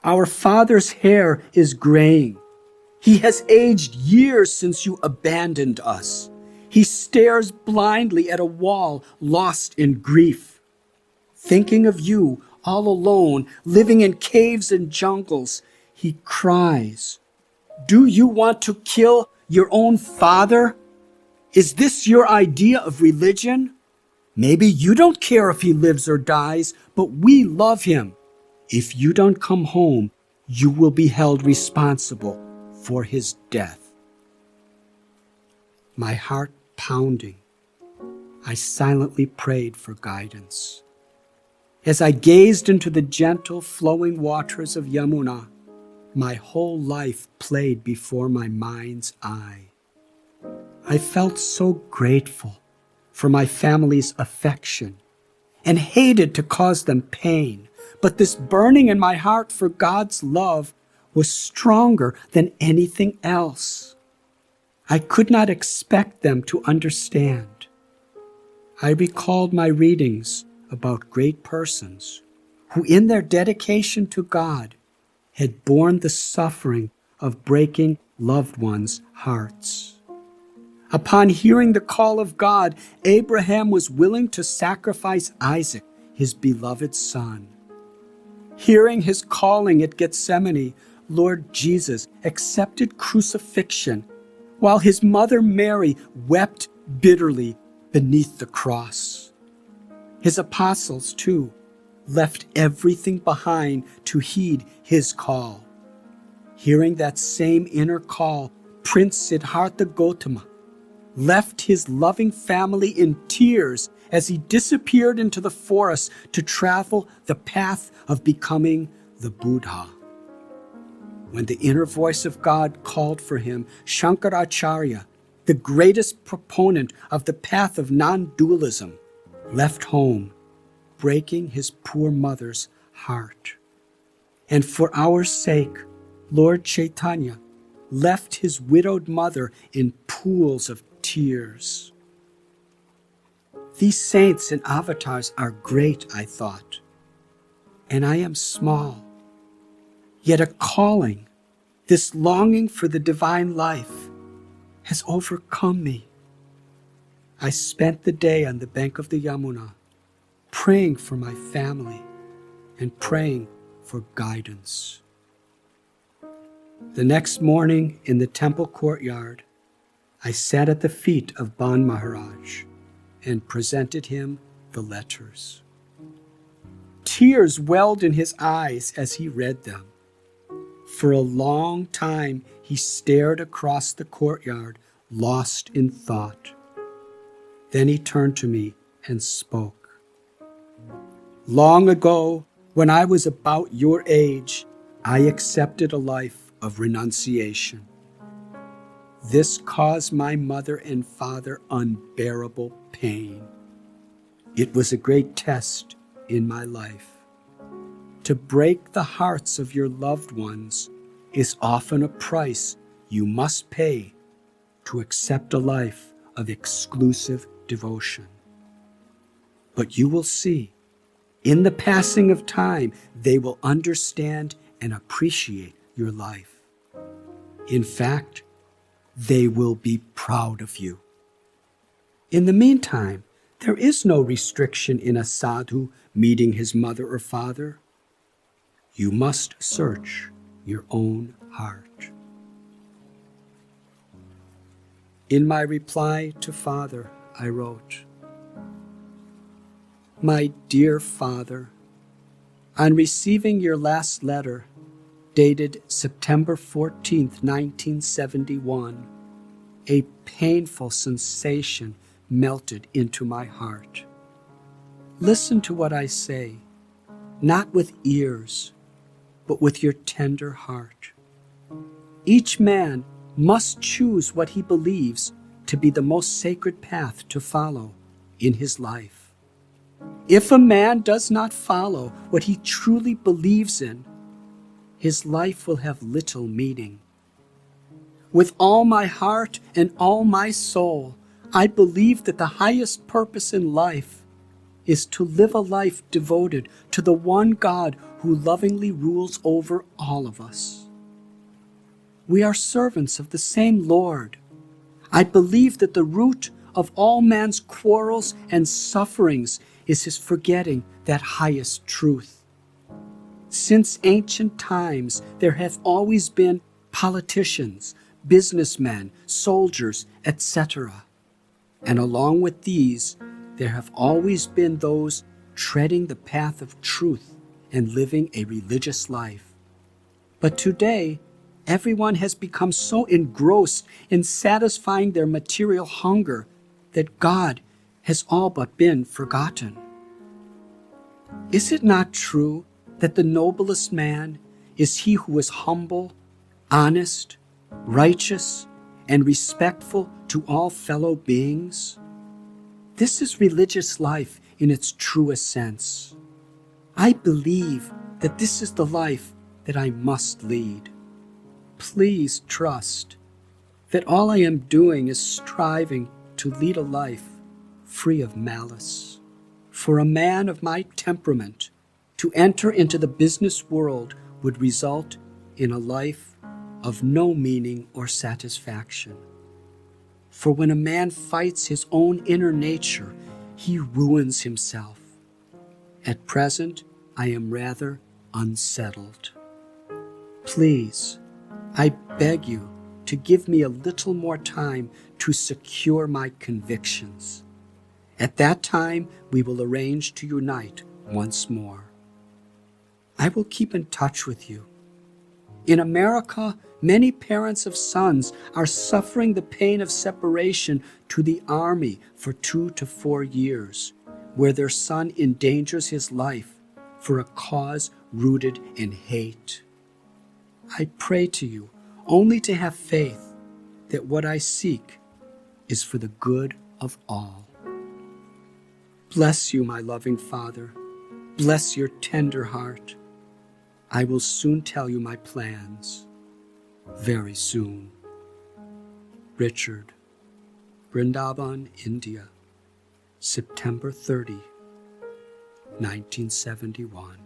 "Our father's hair is graying. He has aged years since you abandoned us. He stares blindly at a wall, lost in grief. Thinking of you, all alone, living in caves and jungles, he cries, 'Do you want to kill your own father? Is this your idea of religion? Maybe you don't care if he lives or dies, but we love him. If you don't come home, you will be held responsible for his death.'" My heart pounding, I silently prayed for guidance. As I gazed into the gentle flowing waters of Yamuna, my whole life played before my mind's eye. I felt so grateful for my family's affection and hated to cause them pain, but this burning in my heart for God's love was stronger than anything else. I could not expect them to understand. I recalled my readings about great persons who, in their dedication to God, had borne the suffering of breaking loved ones' hearts. Upon hearing the call of God, Abraham was willing to sacrifice Isaac, his beloved son. Hearing his calling at Gethsemane, Lord Jesus accepted crucifixion, while his mother Mary wept bitterly beneath the cross. His apostles, too, left everything behind to heed his call. Hearing that same inner call Prince Siddhartha Gautama left his loving family in tears as he disappeared into the forest to travel the path of becoming the Buddha. When the inner voice of God called for him, Shankaracharya, the greatest proponent of the path of non-dualism, left home, breaking his poor mother's heart. And for our sake, Lord Chaitanya left his widowed mother in pools of tears. These saints and avatars are great, I thought, and I am small. Yet a calling, this longing for the divine life, has overcome me. I spent the day on the bank of the Yamuna, praying for my family and praying for guidance. The next morning in the temple courtyard, I sat at the feet of Ban Maharaj and presented him the letters. Tears welled in his eyes as he read them. For a long time, he stared across the courtyard, lost in thought. Then he turned to me and spoke. Long ago, when I was about your age, I accepted a life of renunciation. This caused my mother and father unbearable pain. It was a great test in my life. To break the hearts of your loved ones is often a price you must pay to accept a life of exclusive devotion. But you will see, in the passing of time, they will understand and appreciate your life. In fact, they will be proud of you. In the meantime, there is no restriction in a sadhu meeting his mother or father. You must search your own heart. In my reply to Father, I wrote, My dear Father, on receiving your last letter, dated September 14th, 1971, a painful sensation melted into my heart. Listen to what I say, not with ears, but with your tender heart. Each man must choose what he believes to be the most sacred path to follow in his life. If a man does not follow what he truly believes in, his life will have little meaning. With all my heart and all my soul, I believe that the highest purpose in life is to live a life devoted to the one God who lovingly rules over all of us. We are servants of the same Lord. I believe that the root of all man's quarrels and sufferings is his forgetting that highest truth. Since ancient times, there have always been politicians, businessmen, soldiers, etc. And along with these, there have always been those treading the path of truth and living a religious life. But today, everyone has become so engrossed in satisfying their material hunger that God has all but been forgotten. Is it not true that the noblest man is he who is humble, honest, righteous, and respectful to all fellow beings? This is religious life in its truest sense. I believe that this is the life that I must lead. Please trust that all I am doing is striving to lead a life free of malice. For a man of my temperament, to enter into the business world would result in a life of no meaning or satisfaction. For when a man fights his own inner nature, he ruins himself. At present, I am rather unsettled. Please, I beg you to give me a little more time to secure my convictions. At that time, we will arrange to unite once more. I will keep in touch with you. In America, many parents of sons are suffering the pain of separation to the army for 2 to 4 years, where their son endangers his life for a cause rooted in hate. I pray to you only to have faith that what I seek is for the good of all. Bless you, my loving Father. Bless your tender heart. I will soon tell you my plans. Very soon. Richard, Vrindavan, India, September 30, 1971.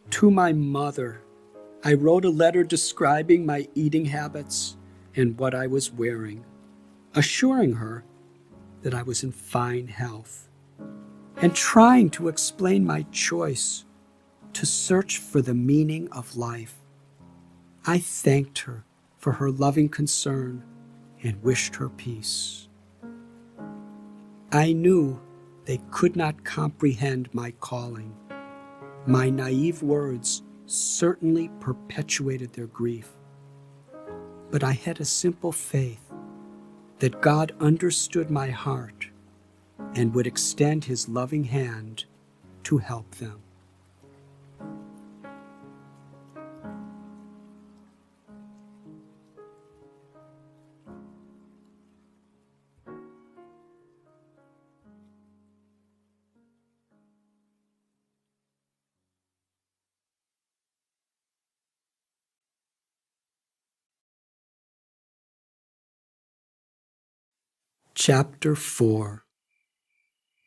To my mother, I wrote a letter describing my eating habits and what I was wearing, assuring her that I was in fine health, and trying to explain my choice to search for the meaning of life. I thanked her for her loving concern and wished her peace. I knew they could not comprehend my calling. My naive words certainly perpetuated their grief. But I had a simple faith that God understood my heart and would extend his loving hand to help them. Chapter 4.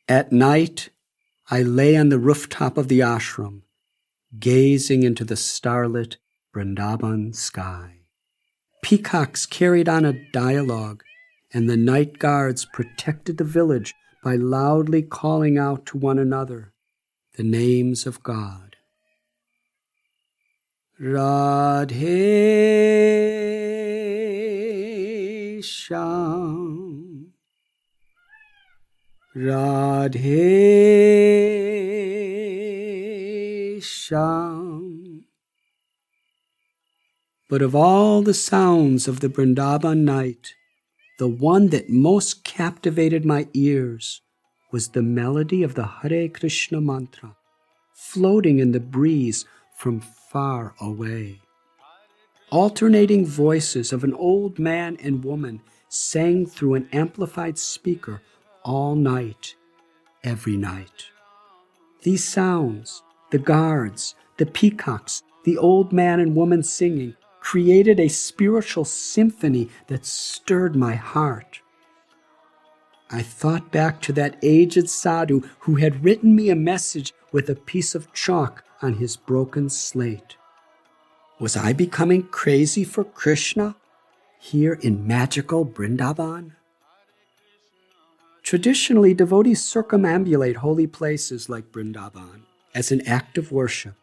At night, I lay on the rooftop of the ashram, gazing into the starlit Vrindavan sky. Peacocks carried on a dialogue, and the night guards protected the village by loudly calling out to one another the names of God. Radhe Shyam, Radhe Shyam. But of all the sounds of the Vrindavan night, the one that most captivated my ears was the melody of the Hare Krishna mantra, floating in the breeze from far away. Alternating voices of an old man and woman sang through an amplified speaker all night, every night. These sounds, the guards, the peacocks, the old man and woman singing, created a spiritual symphony that stirred my heart. I thought back to that aged sadhu who had written me a message with a piece of chalk on his broken slate. Was I becoming crazy for Krishna here in magical Vrindavan? Traditionally, devotees circumambulate holy places like Vrindavan as an act of worship.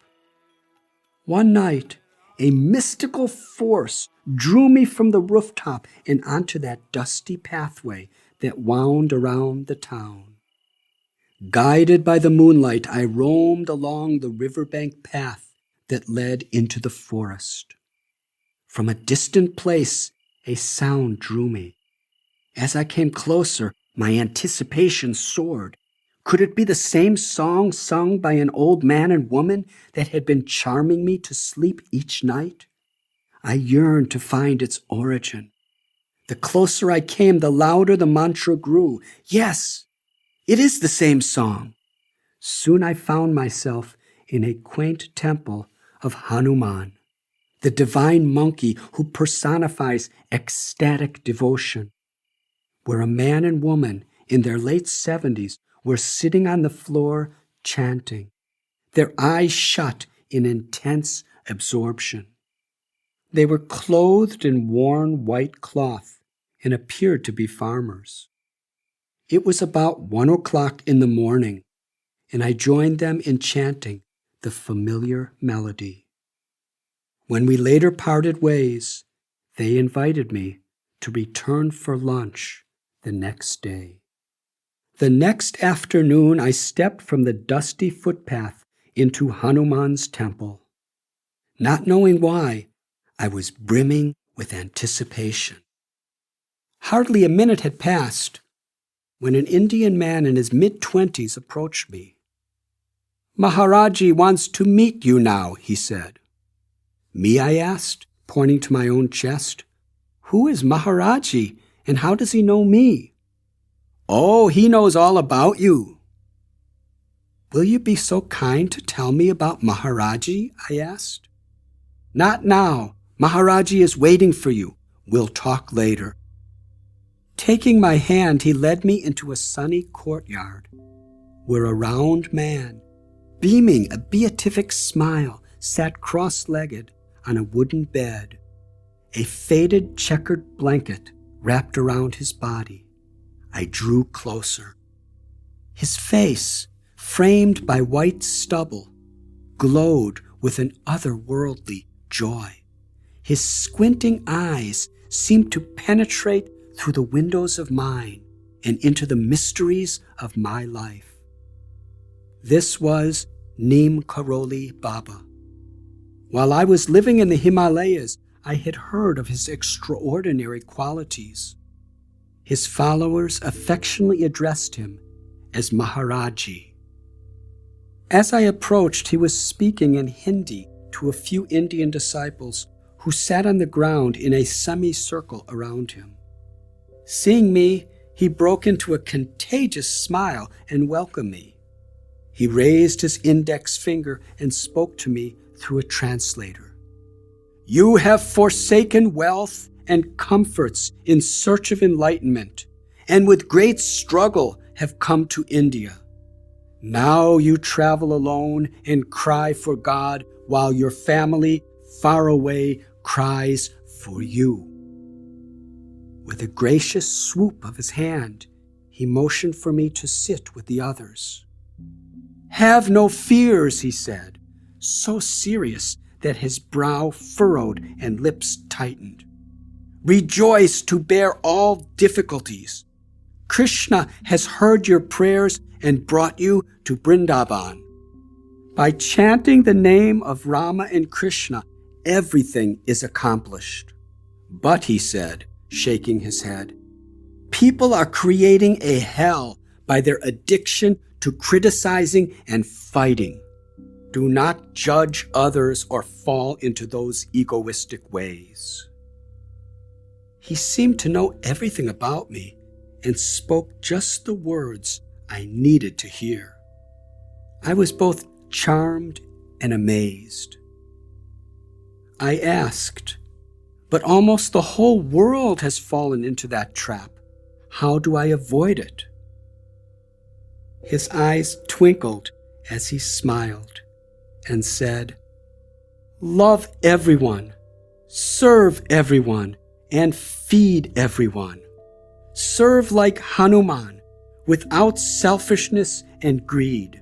One night, a mystical force drew me from the rooftop and onto that dusty pathway that wound around the town. Guided by the moonlight, I roamed along the riverbank path that led into the forest. From a distant place, a sound drew me. As I came closer, my anticipation soared. Could it be the same song sung by an old man and woman that had been charming me to sleep each night? I yearned to find its origin. The closer I came, the louder the mantra grew. Yes, it is the same song. Soon I found myself in a quaint temple of Hanuman, the divine monkey who personifies ecstatic devotion, where a man and woman in their late 70s were sitting on the floor chanting, their eyes shut in intense absorption. They were clothed in worn white cloth and appeared to be farmers. It was about 1 o'clock in the morning, and I joined them in chanting the familiar melody. When we later parted ways, they invited me to return for lunch the next day. The next afternoon, I stepped from the dusty footpath into Hanuman's temple. Not knowing why, I was brimming with anticipation. Hardly a minute had passed when an Indian man in his mid-20s approached me. "Maharaji wants to meet you now," he said. "Me?" I asked, pointing to my own chest. "Who is Maharaji, and how does he know me?" "Oh, he knows all about you." "Will you be so kind to tell me about Maharaji?" I asked. "Not now. Maharaji is waiting for you. We'll talk later." Taking my hand, he led me into a sunny courtyard, where a round man, beaming a beatific smile, sat cross-legged on a wooden bed, a faded checkered blanket wrapped around his body. I drew closer. His face, framed by white stubble, glowed with an otherworldly joy. His squinting eyes seemed to penetrate through the windows of mine and into the mysteries of my life. This was Neem Karoli Baba. While I was living in the Himalayas, I had heard of his extraordinary qualities. His followers affectionately addressed him as Maharaji. As I approached, he was speaking in Hindi to a few Indian disciples who sat on the ground in a semicircle around him. Seeing me, he broke into a contagious smile and welcomed me. He raised his index finger and spoke to me through a translator. "You have forsaken wealth and comforts in search of enlightenment, and with great struggle have come to India. Now you travel alone and cry for God while your family far away cries for you." With a gracious swoop of his hand, he motioned for me to sit with the others. "Have no fears," he said, so serious that his brow furrowed and lips tightened. "Rejoice to bear all difficulties. Krishna has heard your prayers and brought you to Vrindavan. By chanting the name of Rama and Krishna, everything is accomplished." "But," he said, shaking his head, "people are creating a hell by their addiction to criticizing and fighting. Do not judge others or fall into those egoistic ways." He seemed to know everything about me and spoke just the words I needed to hear. I was both charmed and amazed. I asked, "But almost the whole world has fallen into that trap. How do I avoid it?" His eyes twinkled as he smiled and said, "Love everyone, serve everyone, and feed everyone. Serve like Hanuman, without selfishness and greed.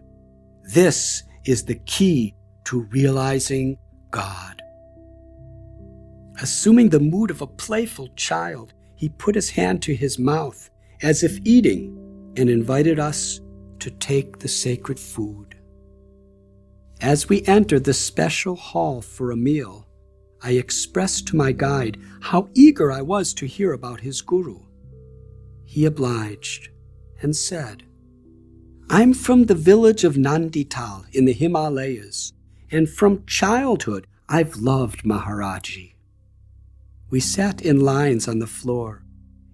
This is the key to realizing God." Assuming the mood of a playful child, he put his hand to his mouth as if eating and invited us to take the sacred food. As we entered the special hall for a meal, I expressed to my guide how eager I was to hear about his guru. He obliged and said, "I'm from the village of Nandital in the Himalayas, and from childhood I've loved Maharaji." We sat in lines on the floor.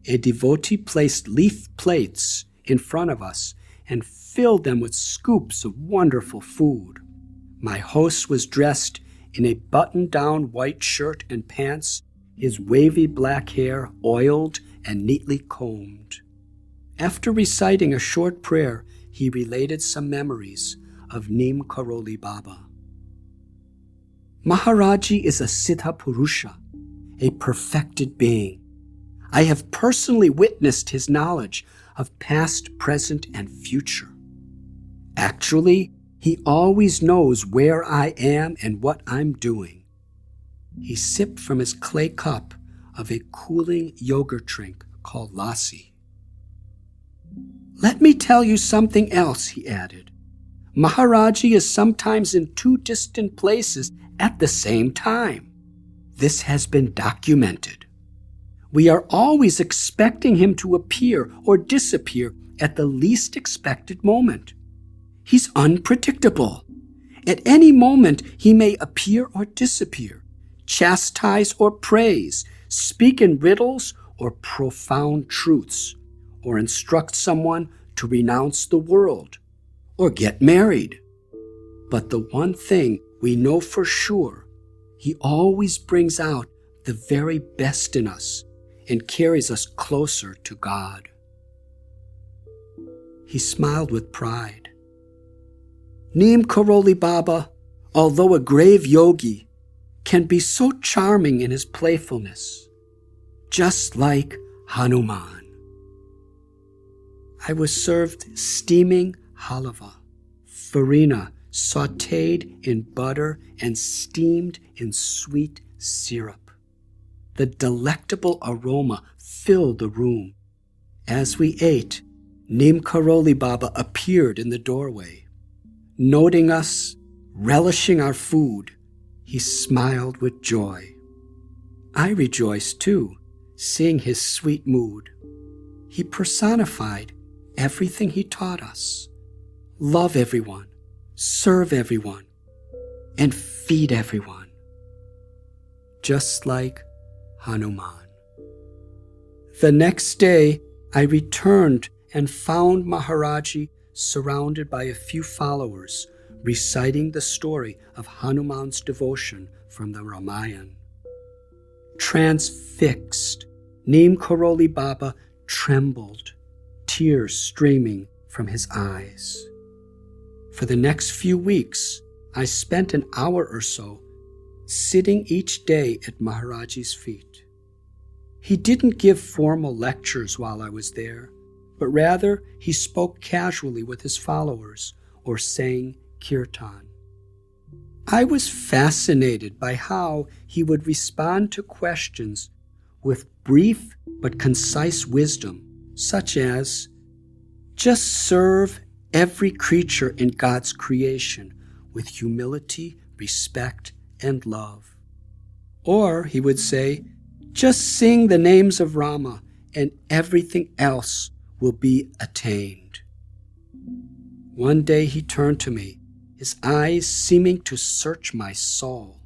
A devotee placed leaf plates in front of us and filled them with scoops of wonderful food. My host was dressed in a button-down white shirt and pants, his wavy black hair oiled and neatly combed. After reciting a short prayer, he related some memories of Neem Karoli Baba. "Maharaji is a Siddha Purusha, a perfected being. I have personally witnessed his knowledge of past, present, and future. Actually, he always knows where I am and what I'm doing." He sipped from his clay cup of a cooling yogurt drink called lassi. "Let me tell you something else," he added. "Maharaji is sometimes in two distant places at the same time. This has been documented. We are always expecting him to appear or disappear at the least expected moment. He's unpredictable. At any moment, he may appear or disappear, chastise or praise, speak in riddles or profound truths, or instruct someone to renounce the world, or get married. But the one thing we know for sure, he always brings out the very best in us and carries us closer to God. He smiled with pride. Neem Karoli Baba, although a grave yogi, can be so charming in his playfulness, just like Hanuman. I was served steaming halava, farina sautéed in butter and steamed in sweet syrup. The delectable aroma filled the room. As we ate, Neem Karoli Baba appeared in the doorway. Noting us, relishing our food, he smiled with joy. I rejoiced too, seeing his sweet mood. He personified everything he taught us. Love everyone, serve everyone, and feed everyone. Just like Hanuman. The next day, I returned and found Maharaji surrounded by a few followers, reciting the story of Hanuman's devotion from the Ramayana. Transfixed, Neem Karoli Baba trembled, tears streaming from his eyes. For the next few weeks, I spent an hour or so sitting each day at Maharaji's feet. He didn't give formal lectures while I was there, but rather he spoke casually with his followers or sang kirtan. I was fascinated by how he would respond to questions with brief but concise wisdom, such as, just serve every creature in God's creation with humility, respect, and love. Or he would say, just sing the names of Rama and everything else will be attained. One day he turned to me, his eyes seeming to search my soul.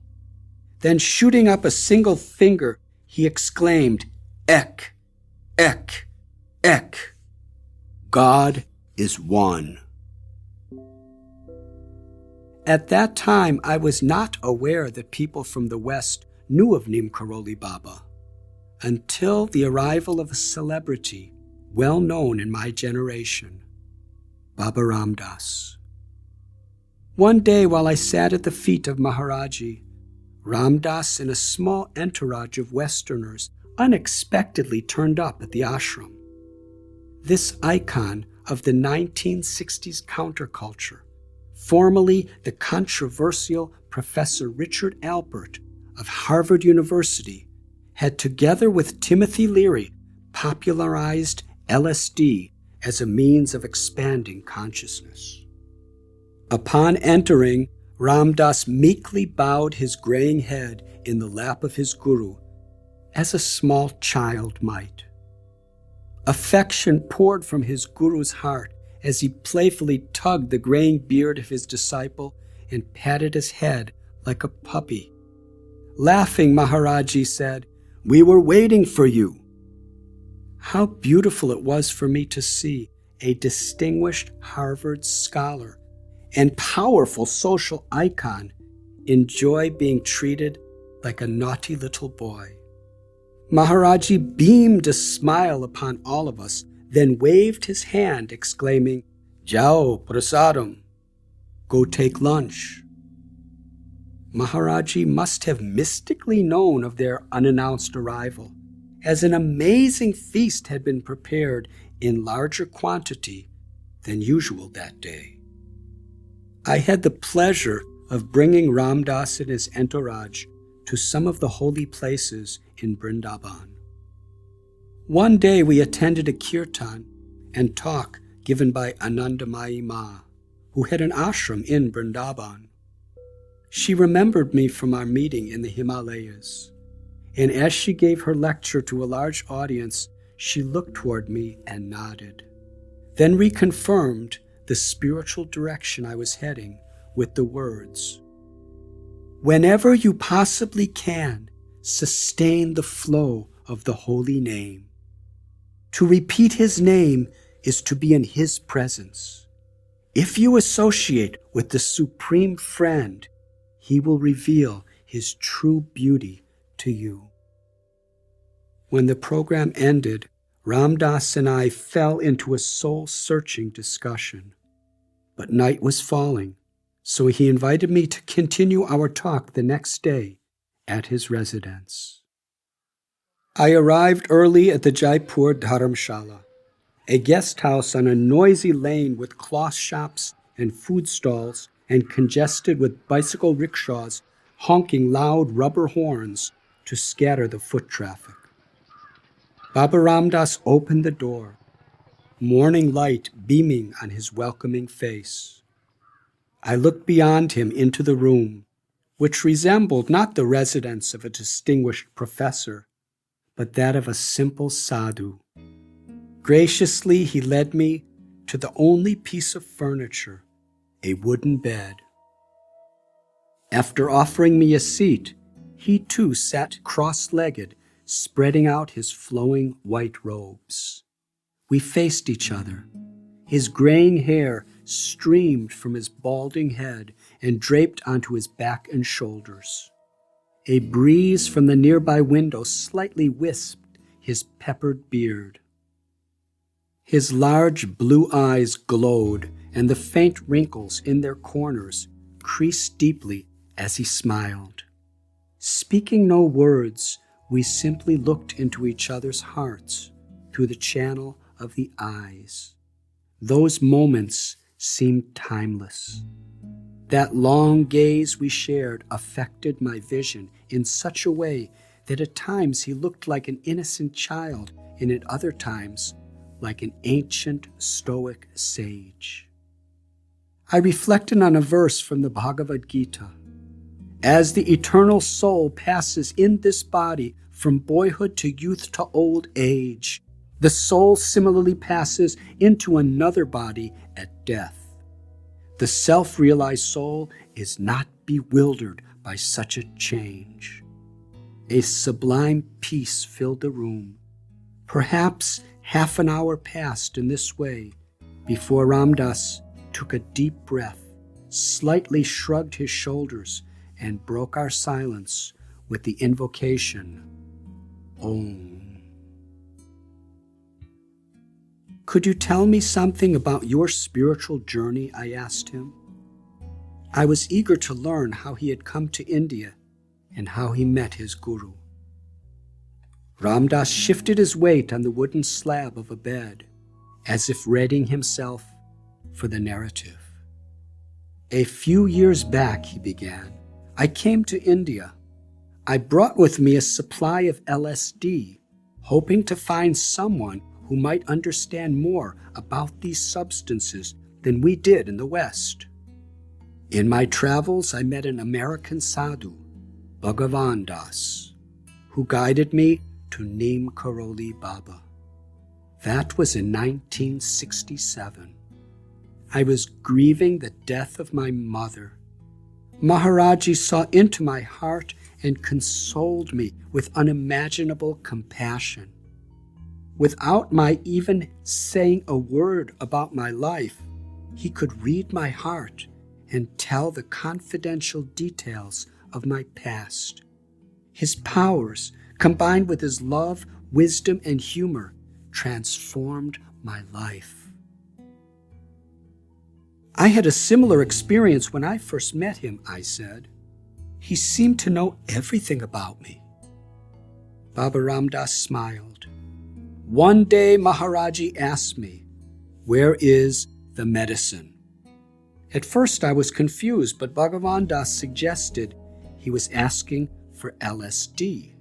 Then shooting up a single finger, he exclaimed, Ek, Ek, Ek. God is one. At that time, I was not aware that people from the West knew of Neem Karoli Baba until the arrival of a celebrity well known in my generation, Baba Ram Das. One day while I sat at the feet of Maharaji, Ram Das and a small entourage of Westerners unexpectedly turned up at the ashram. This icon of the 1960s counterculture, formerly the controversial Professor Richard Alpert of Harvard University, had together with Timothy Leary popularized LSD as a means of expanding consciousness. Upon entering, Ram Das meekly bowed his graying head in the lap of his guru, as a small child might. Affection poured from his guru's heart as he playfully tugged the graying beard of his disciple and patted his head like a puppy. Laughing, Maharaji said, "We were waiting for you." How beautiful it was for me to see a distinguished Harvard scholar and powerful social icon enjoy being treated like a naughty little boy. Maharaji beamed a smile upon all of us, then waved his hand, exclaiming, "Jao prasadam, go take lunch." Maharaji must have mystically known of their unannounced arrival, as an amazing feast had been prepared in larger quantity than usual that day. I had the pleasure of bringing Ram Das and his entourage to some of the holy places in Vrindavan. One day we attended a kirtan and talk given by Anandamayi Ma, who had an ashram in Vrindavan. She remembered me from our meeting in the Himalayas, and as she gave her lecture to a large audience, she looked toward me and nodded, then reconfirmed the spiritual direction I was heading with the words, "Whenever you possibly can, sustain the flow of the holy name. To repeat his name is to be in his presence. If you associate with the Supreme Friend, he will reveal his true beauty to you." When the program ended, Ram Dass and I fell into a soul-searching discussion. But night was falling, so he invited me to continue our talk the next day at his residence. I arrived early at the Jaipur Dharamshala, a guest house on a noisy lane with cloth shops and food stalls and congested with bicycle rickshaws honking loud rubber horns to scatter the foot traffic. Baba Ram Dass opened the door, morning light beaming on his welcoming face. I looked beyond him into the room, which resembled not the residence of a distinguished professor, but that of a simple sadhu. Graciously, he led me to the only piece of furniture, a wooden bed. After offering me a seat, he too sat cross-legged, spreading out his flowing white robes. We faced each other. His graying hair streamed from his balding head and draped onto his back and shoulders. A breeze from the nearby window slightly wisped his peppered beard. His large blue eyes glowed, and the faint wrinkles in their corners creased deeply as he smiled. Speaking no words, we simply looked into each other's hearts through the channel of the eyes. Those moments seemed timeless. That long gaze we shared affected my vision in such a way that at times he looked like an innocent child and at other times like an ancient stoic sage. I reflected on a verse from the Bhagavad Gita. As the eternal soul passes in this body from boyhood to youth to old age, the soul similarly passes into another body at death. The self-realized soul is not bewildered by such a change. A sublime peace filled the room. Perhaps half an hour passed in this way before Ram Dass took a deep breath, slightly shrugged his shoulders, and broke our silence with the invocation, Om. "Could you tell me something about your spiritual journey?" I asked him. I was eager to learn how he had come to India and how he met his guru. Ram Dass shifted his weight on the wooden slab of a bed, as if readying himself for the narrative. "A few years back," he began, "I came to India. I brought with me a supply of LSD, hoping to find someone who might understand more about these substances than we did in the West. In my travels, I met an American sadhu, Bhagavan Das, who guided me to Neem Karoli Baba. That was in 1967. I was grieving the death of my mother. Maharaji saw into my heart and consoled me with unimaginable compassion. Without my even saying a word about my life, he could read my heart and tell the confidential details of my past. His powers, combined with his love, wisdom, and humor, transformed my life. I had a similar experience when I first met him," I said. "He seemed to know everything about me." Baba Ram Dass smiled. "One day Maharaji asked me, 'Where is the medicine?' At first I was confused, but Bhagavan Das suggested he was asking for LSD.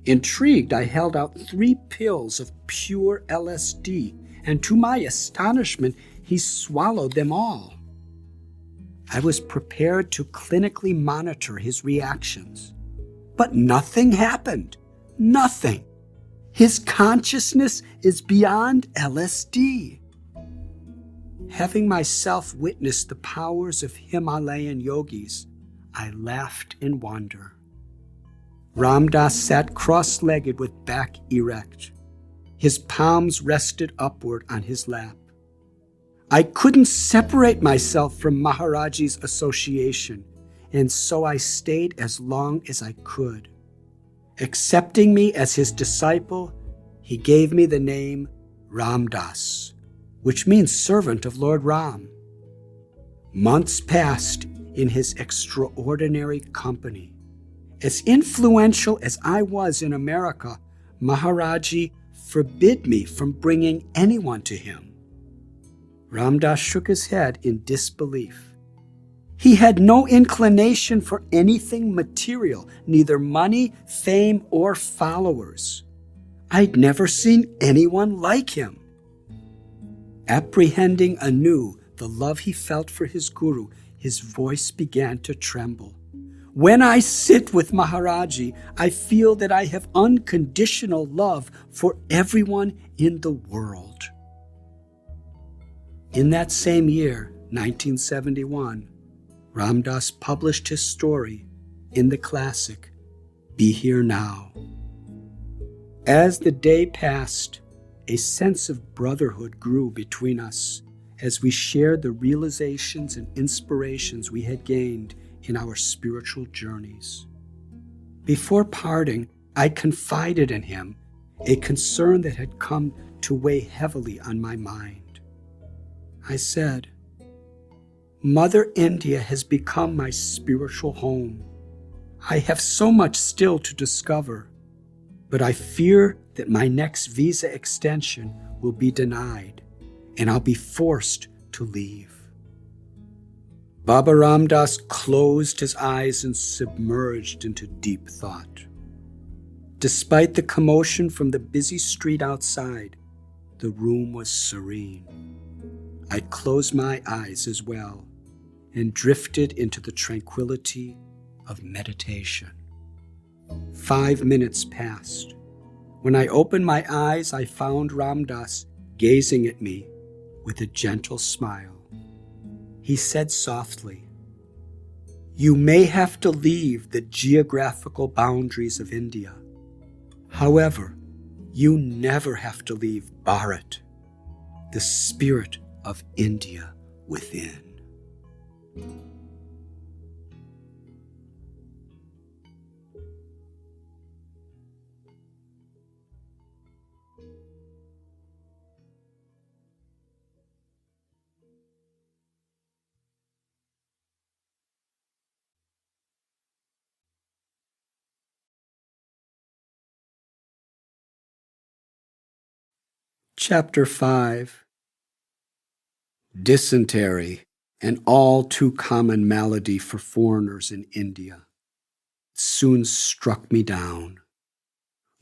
Intrigued, I held out 3 pills of pure LSD, and to my astonishment, he swallowed them all. I was prepared to clinically monitor his reactions. But nothing happened. Nothing. His consciousness is beyond LSD. Having myself witnessed the powers of Himalayan yogis, I laughed in wonder. Ram Dass sat cross-legged with back erect. His palms rested upward on his lap. I couldn't separate myself from Maharaji's association, and so I stayed as long as I could. Accepting me as his disciple, he gave me the name Ram Dass, which means servant of Lord Ram. Months passed in his extraordinary company. As influential as I was in America, Maharaji forbid me from bringing anyone to him. Ram Dass shook his head in disbelief. He had no inclination for anything material, neither money, fame, or followers. I'd never seen anyone like him. Apprehending anew the love he felt for his guru, his voice began to tremble. When I sit with Maharaji, I feel that I have unconditional love for everyone in the world. In that same year, 1971, Ram Dass published his story in the classic, Be Here Now. As the day passed, a sense of brotherhood grew between us as we shared the realizations and inspirations we had gained in our spiritual journeys. Before parting, I confided in him a concern that had come to weigh heavily on my mind. I said, Mother India has become my spiritual home. I have so much still to discover, but I fear that my next visa extension will be denied, and I'll be forced to leave. Baba Ram Dass closed his eyes and submerged into deep thought. Despite the commotion from the busy street outside, the room was serene. I closed my eyes as well and drifted into the tranquility of meditation. 5 minutes passed. When I opened my eyes, I found Ram Dass gazing at me with a gentle smile. He said softly, You may have to leave the geographical boundaries of India. However, you never have to leave Bharat, the spirit of India within. Chapter 5. Dysentery, an all too common malady for foreigners in India, soon struck me down.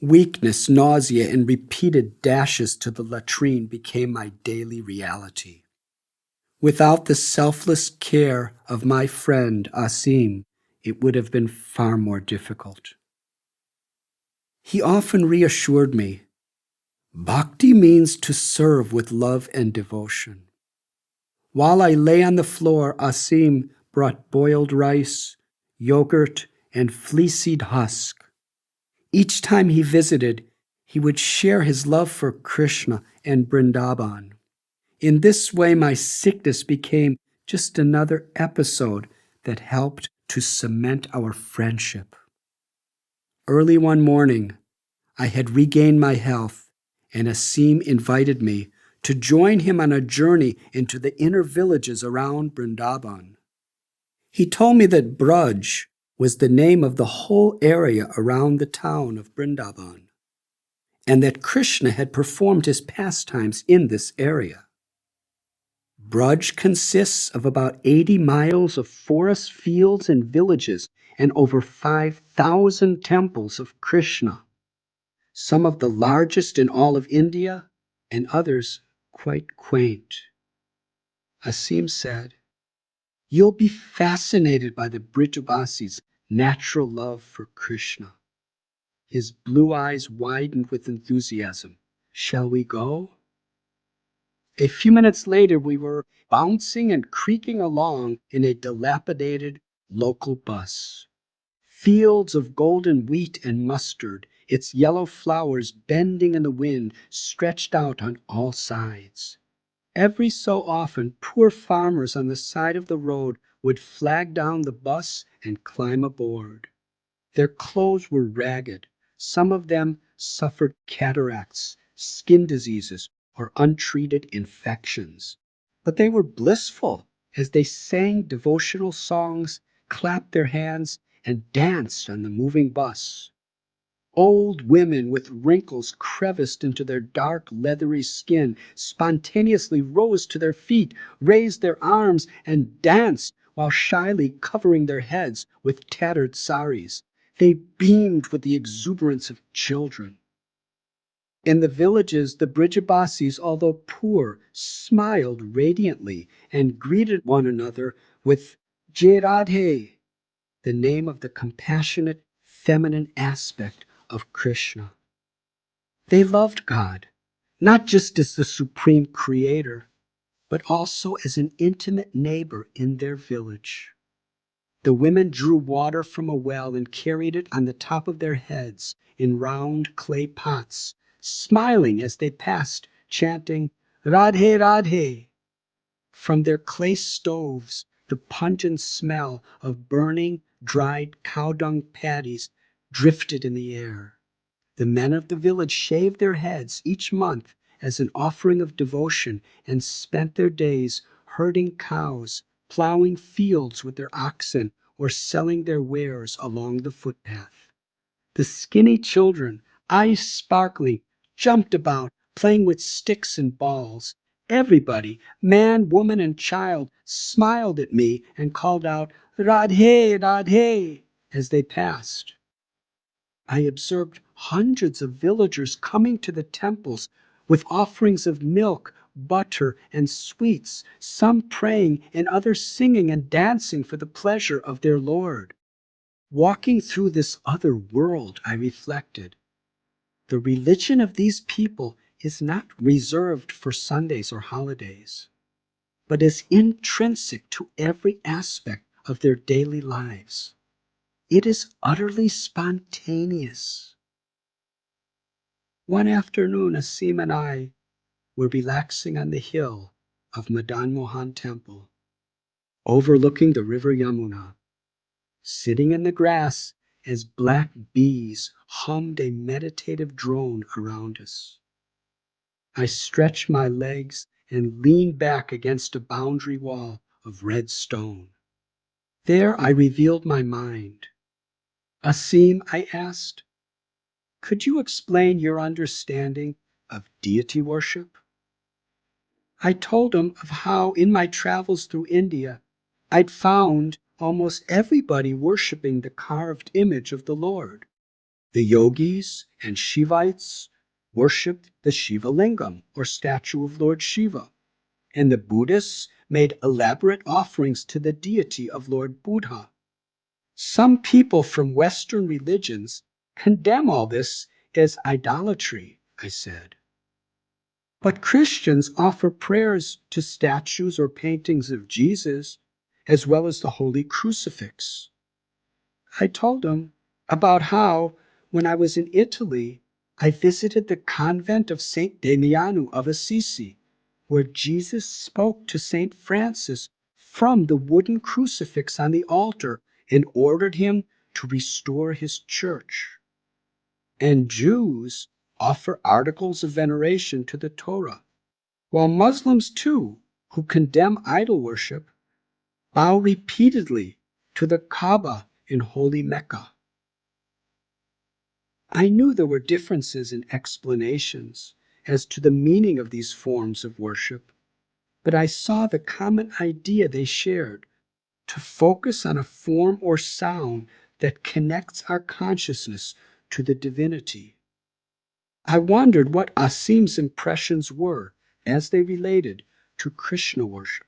Weakness, nausea, and repeated dashes to the latrine became my daily reality. Without the selfless care of my friend Asim, it would have been far more difficult. He often reassured me, Bhakti means to serve with love and devotion. While I lay on the floor, Asim brought boiled rice, yogurt, and fleeceed husk. Each time he visited, he would share his love for Krishna and Vrindavan. In this way, my sickness became just another episode that helped to cement our friendship. Early one morning, I had regained my health, and Asim invited me to join him on a journey into the inner villages around Vrindavan. He told me that Braj was the name of the whole area around the town of Vrindavan, and that Krishna had performed his pastimes in this area. Braj consists of about 80 miles of forest, fields, and villages, and over 5,000 temples of Krishna, some of the largest in all of India, and others quite quaint. Asim said, You'll be fascinated by the Brijavasi's natural love for Krishna. His blue eyes widened with enthusiasm. Shall we go? A few minutes later, we were bouncing and creaking along in a dilapidated local bus. Fields of golden wheat and mustard, its yellow flowers bending in the wind, stretched out on all sides. Every so often, poor farmers on the side of the road would flag down the bus and climb aboard. Their clothes were ragged. Some of them suffered cataracts, skin diseases, or untreated infections. But they were blissful as they sang devotional songs, clapped their hands, and danced on the moving bus. Old women with wrinkles creviced into their dark, leathery skin spontaneously rose to their feet, raised their arms, and danced while shyly covering their heads with tattered saris. They beamed with the exuberance of children. In the villages, the Brijabasis, although poor, smiled radiantly and greeted one another with Jai Radhe, the name of the compassionate, feminine aspect of Krishna. They loved God, not just as the supreme creator, but also as an intimate neighbor in their village. The women drew water from a well and carried it on the top of their heads in round clay pots, smiling as they passed, chanting, Radhe Radhe. From their clay stoves, the pungent smell of burning, dried cow dung patties drifted in the air. The men of the village shaved their heads each month as an offering of devotion and spent their days herding cows, plowing fields with their oxen, or selling their wares along the footpath. The skinny children, eyes sparkling, jumped about, playing with sticks and balls. Everybody, man, woman, and child, smiled at me and called out, Radhe, Radhe, as they passed. I observed hundreds of villagers coming to the temples with offerings of milk, butter, and sweets, some praying and others singing and dancing for the pleasure of their Lord. Walking through this other world, I reflected, the religion of these people is not reserved for Sundays or holidays, but is intrinsic to every aspect of their daily lives. It is utterly spontaneous. One afternoon, Asim and I were relaxing on the hill of Madan Mohan Temple, overlooking the river Yamuna, sitting in the grass as black bees hummed a meditative drone around us. I stretched my legs and leaned back against a boundary wall of red stone. There I revealed my mind. Asim, I asked, could you explain your understanding of deity worship? I told him of how in my travels through India, I'd found almost everybody worshiping the carved image of the Lord. The yogis and Shivites worshipped the Shiva Lingam, or statue of Lord Shiva, and the Buddhists made elaborate offerings to the deity of Lord Buddha. Some people from Western religions condemn all this as idolatry, I said. But Christians offer prayers to statues or paintings of Jesus, as well as the Holy Crucifix. I told him about how, when I was in Italy, I visited the convent of St. Damiano of Assisi, where Jesus spoke to St. Francis from the wooden crucifix on the altar and ordered him to restore his church. And Jews offer articles of veneration to the Torah, while Muslims too, who condemn idol worship, bow repeatedly to the Kaaba in holy Mecca. I knew there were differences in explanations as to the meaning of these forms of worship, but I saw the common idea they shared, to focus on a form or sound that connects our consciousness to the divinity. I wondered what Asim's impressions were as they related to Krishna worship.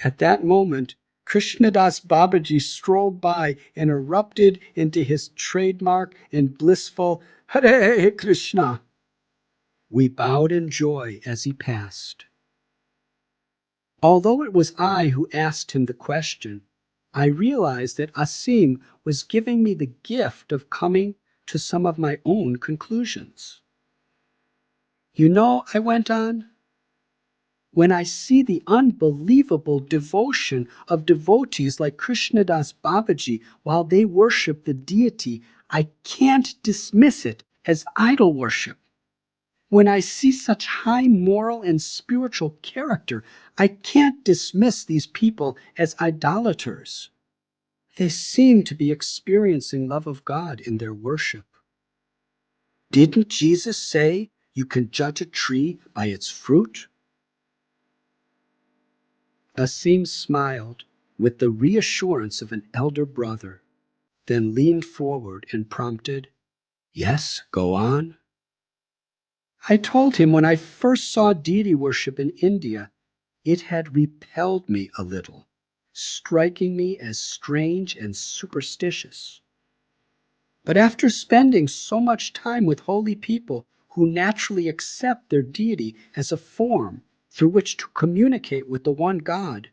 At that moment, Krishnadas Babaji strolled by and erupted into his trademark and blissful Hare Krishna. We bowed in joy as he passed. Although it was I who asked him the question, I realized that Asim was giving me the gift of coming to some of my own conclusions. You know, I went on, when I see the unbelievable devotion of devotees like Krishnadas Babaji while they worship the deity, I can't dismiss it as idol worship. When I see such high moral and spiritual character, I can't dismiss these people as idolaters. They seem to be experiencing love of God in their worship. Didn't Jesus say you can judge a tree by its fruit? Asim smiled with the reassurance of an elder brother, then leaned forward and prompted, "Yes, go on." I told him when I first saw deity worship in India, it had repelled me a little, striking me as strange and superstitious. But after spending so much time with holy people who naturally accept their deity as a form through which to communicate with the one God,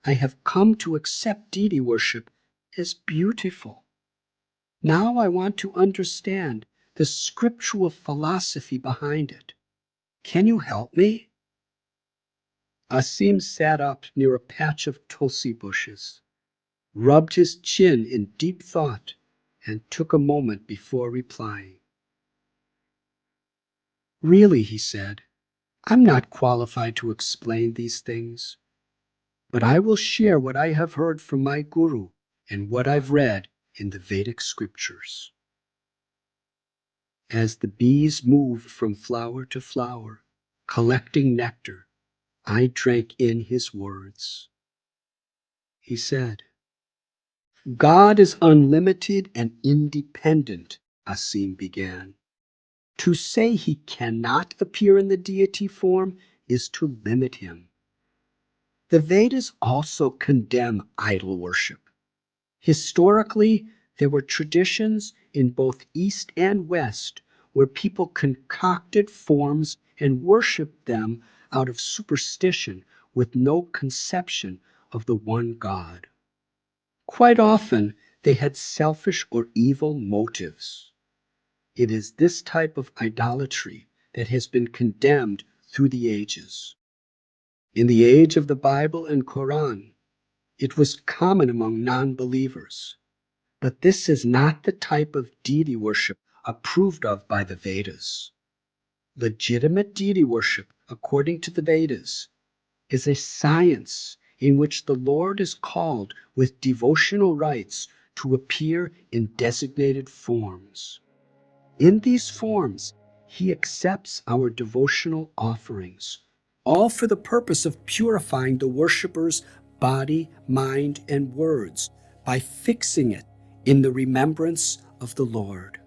I have come to accept deity worship as beautiful. Now I want to understand the scriptural philosophy behind it. Can you help me? Asim sat up near a patch of tulsi bushes, rubbed his chin in deep thought, and took a moment before replying. Really, he said, I'm not qualified to explain these things, but I will share what I have heard from my guru and what I've read in the Vedic scriptures. As the bees moved from flower to flower, collecting nectar, I drank in his words. He said, God is unlimited and independent, Asim began. To say he cannot appear in the deity form is to limit him. The Vedas also condemn idol worship. Historically, there were traditions in both East and West where people concocted forms and worshipped them out of superstition with no conception of the one God. Quite often, they had selfish or evil motives. It is this type of idolatry that has been condemned through the ages. In the age of the Bible and Quran, it was common among non-believers. But this is not the type of deity worship approved of by the Vedas. Legitimate deity worship, according to the Vedas, is a science in which the Lord is called with devotional rites to appear in designated forms. In these forms, he accepts our devotional offerings, all for the purpose of purifying the worshipper's body, mind, and words by fixing it in the remembrance of the Lord.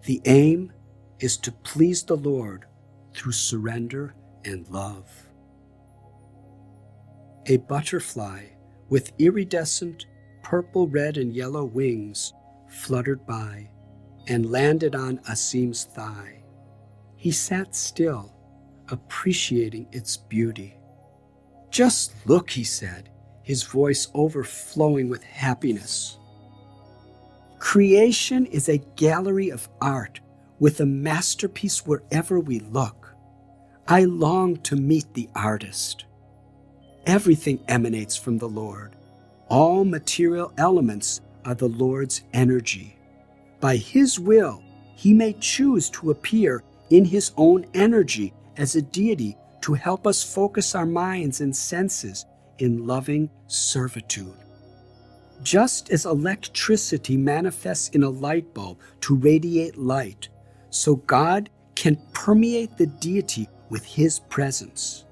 The aim is to please the Lord through surrender and love. A butterfly with iridescent purple, red, and yellow wings fluttered by and landed on Asim's thigh. He sat still, appreciating its beauty. Just look, he said, his voice overflowing with happiness. Creation is a gallery of art with a masterpiece wherever we look. I long to meet the artist. Everything emanates from the Lord. All material elements are the Lord's energy. By His will, He may choose to appear in His own energy as a deity to help us focus our minds and senses in loving servitude. Just as electricity manifests in a light bulb to radiate light, so God can permeate the deity with His presence.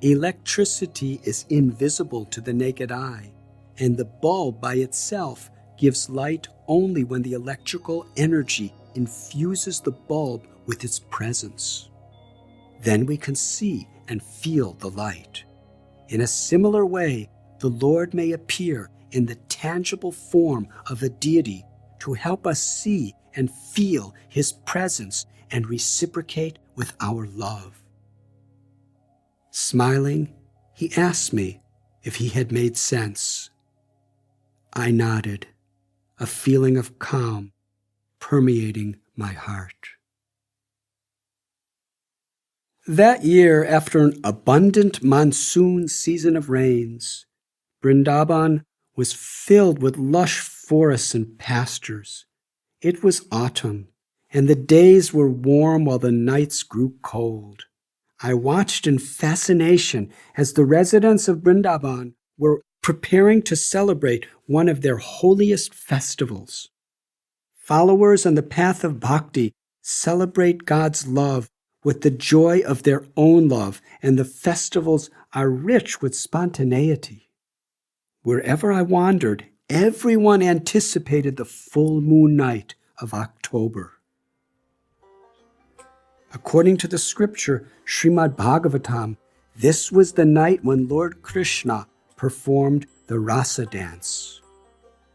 Electricity is invisible to the naked eye, and the bulb by itself gives light only when the electrical energy infuses the bulb with its presence. Then we can see and feel the light. In a similar way, the Lord may appear in the tangible form of a deity to help us see and feel His presence and reciprocate with our love. Smiling, he asked me if he had made sense. I nodded, a feeling of calm permeating my heart. That year, after an abundant monsoon season of rains, Vrindavan was filled with lush forests and pastures. It was autumn, and the days were warm while the nights grew cold. I watched in fascination as the residents of Vrindavan were preparing to celebrate one of their holiest festivals. Followers on the path of bhakti celebrate God's love with the joy of their own love, and the festivals are rich with spontaneity. Wherever I wandered, everyone anticipated the full moon night of October. According to the scripture, Srimad Bhagavatam, this was the night when Lord Krishna performed the rasa dance.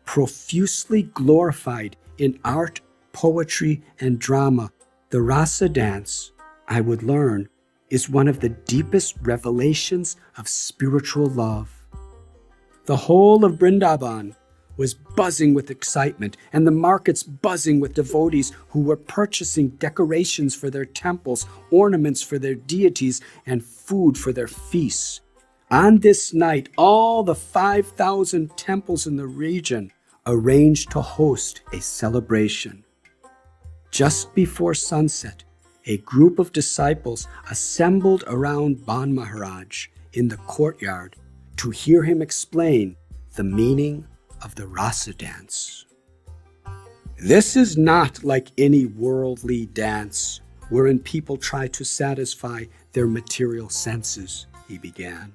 Profusely glorified in art, poetry, and drama, the rasa dance, I would learn, is one of the deepest revelations of spiritual love. The whole of Vrindavan was buzzing with excitement, and the markets buzzing with devotees who were purchasing decorations for their temples, ornaments for their deities, and food for their feasts. On this night, all the 5,000 temples in the region arranged to host a celebration. Just before sunset, a group of disciples assembled around Ban Maharaj in the courtyard to hear him explain the meaning of the rasa dance. This is not like any worldly dance wherein people try to satisfy their material senses, he began.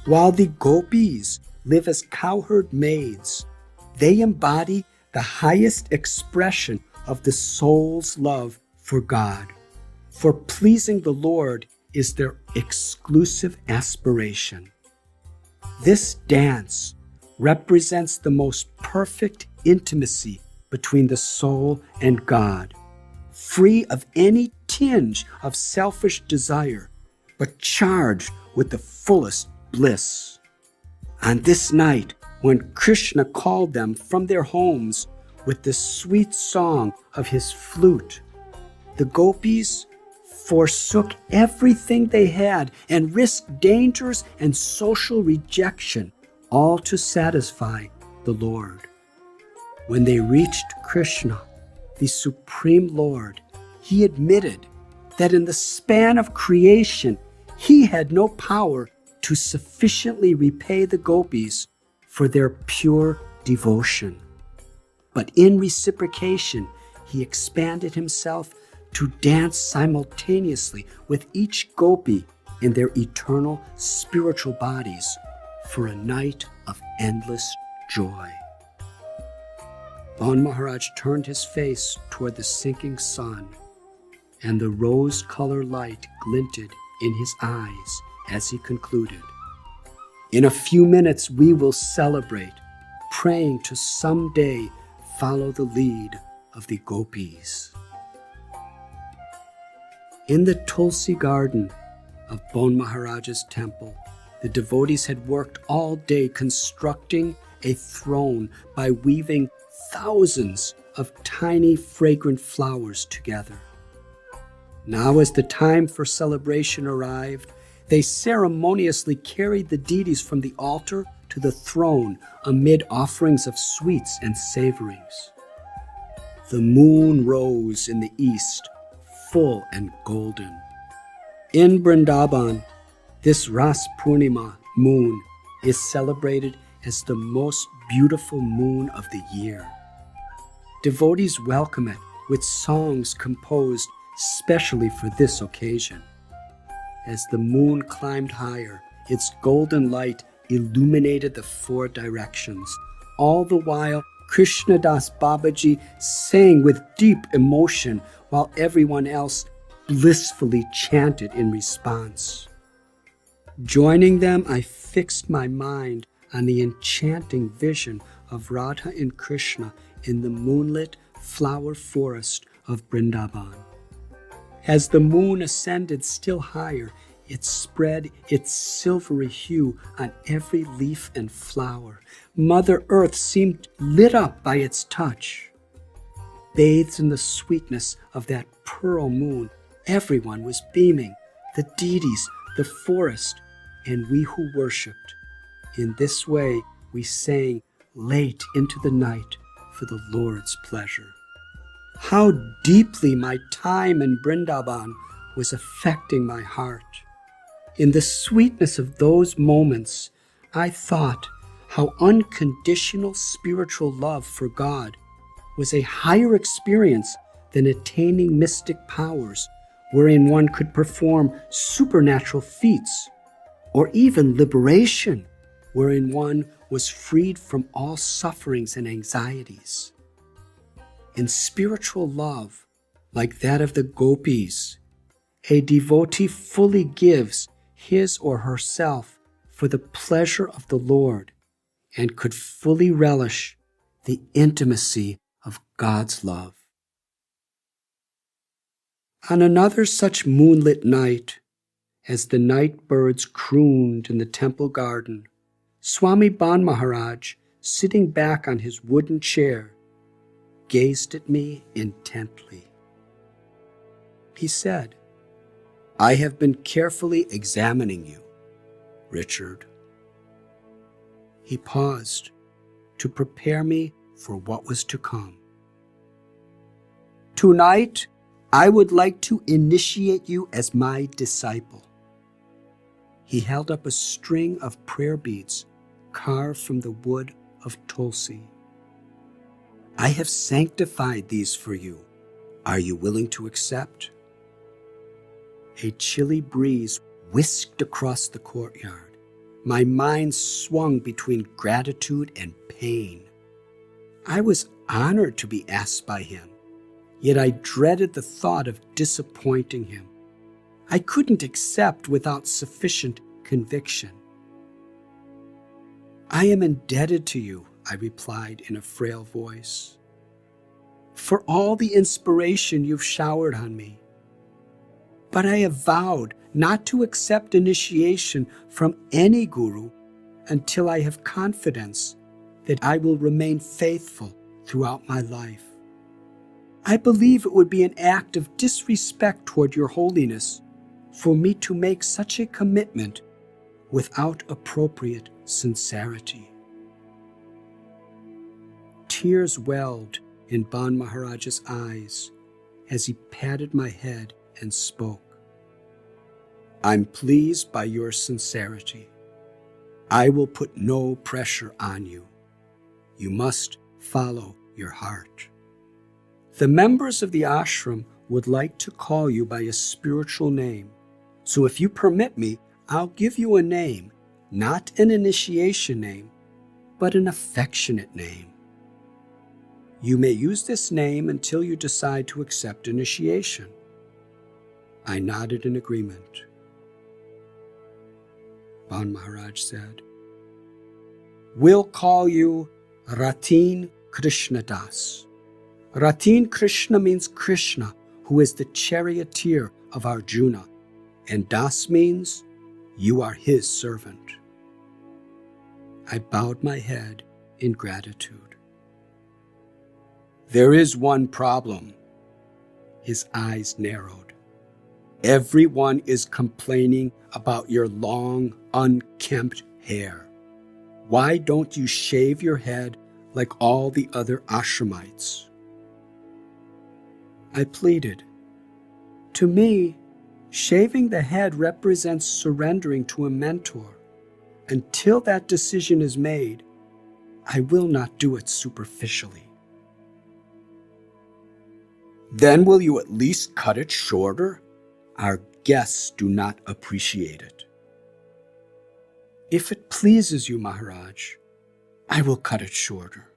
While the gopis live as cowherd maids, they embody the highest expression of the soul's love for God. For pleasing the Lord is their exclusive aspiration. This dance represents the most perfect intimacy between the soul and God, free of any tinge of selfish desire, but charged with the fullest bliss. On this night, when Krishna called them from their homes with the sweet song of his flute, the gopis forsook everything they had and risked dangers and social rejection, all to satisfy the Lord. When they reached Krishna, the Supreme Lord, he admitted that in the span of creation, he had no power to sufficiently repay the gopis for their pure devotion. But in reciprocation, he expanded himself to dance simultaneously with each gopi in their eternal spiritual bodies for a night of endless joy. Ban Maharaj turned his face toward the sinking sun, and the rose-colored light glinted in his eyes as he concluded, "In a few minutes we will celebrate, praying to someday follow the lead of the gopis." In the Tulsi garden of Ban Maharaj's temple, the devotees had worked all day constructing a throne by weaving thousands of tiny fragrant flowers together. Now, as the time for celebration arrived, they ceremoniously carried the deities from the altar to the throne amid offerings of sweets and savorings. The moon rose in the east, full and golden. In Vrindavan, this Ras Purnima moon is celebrated as the most beautiful moon of the year. Devotees welcome it with songs composed specially for this occasion. As the moon climbed higher, its golden light illuminated the four directions. All the while, Krishnadas Babaji sang with deep emotion while everyone else blissfully chanted in response. Joining them, I fixed my mind on the enchanting vision of Radha and Krishna in the moonlit flower forest of Vrindavan. As the moon ascended still higher, it spread its silvery hue on every leaf and flower. Mother Earth seemed lit up by its touch. Bathed in the sweetness of that pearl moon, everyone was beaming, the deities, the forest, and we who worshipped. In this way, we sang late into the night for the Lord's pleasure. How deeply my time in Vrindavan was affecting my heart. In the sweetness of those moments, I thought how unconditional spiritual love for God was a higher experience than attaining mystic powers, wherein one could perform supernatural feats, or even liberation, wherein one was freed from all sufferings and anxieties. In spiritual love, like that of the gopis, a devotee fully gives his or herself for the pleasure of the Lord and could fully relish the intimacy of God's love. On another such moonlit night, as the night birds crooned in the temple garden, Swami Ban Maharaj, sitting back on his wooden chair, gazed at me intently. He said, "I have been carefully examining you, Richard." He paused to prepare me for what was to come. "Tonight, I would like to initiate you as my disciple." He held up a string of prayer beads carved from the wood of tulsi. "I have sanctified these for you. Are you willing to accept?" A chilly breeze whisked across the courtyard. My mind swung between gratitude and pain. I was honored to be asked by him, yet I dreaded the thought of disappointing him. I couldn't accept without sufficient conviction. "I am indebted to you," I replied in a frail voice, "for all the inspiration you've showered on me. But I have vowed not to accept initiation from any guru until I have confidence that I will remain faithful throughout my life. I believe it would be an act of disrespect toward your holiness for me to make such a commitment without appropriate sincerity." Tears welled in Ban Maharaj's eyes as he patted my head and spoke. "I'm pleased by your sincerity. I will put no pressure on you. You must follow your heart. The members of the ashram would like to call you by a spiritual name, so if you permit me, I'll give you a name, not an initiation name, but an affectionate name. You may use this name until you decide to accept initiation." I nodded in agreement. Ban Maharaj said, "We'll call you Ratin Krishnadas. Ratin Krishna means Krishna, who is the charioteer of Arjuna, and Das means you are his servant." I bowed my head in gratitude. "There is one problem." His eyes narrowed. "Everyone is complaining about your long, unkempt hair. Why don't you shave your head like all the other ashramites?" I pleaded. "To me, shaving the head represents surrendering to a mentor. Until that decision is made, I will not do it superficially." "Then will you at least cut it shorter? Our guests do not appreciate it." "If it pleases you, Maharaj, I will cut it shorter."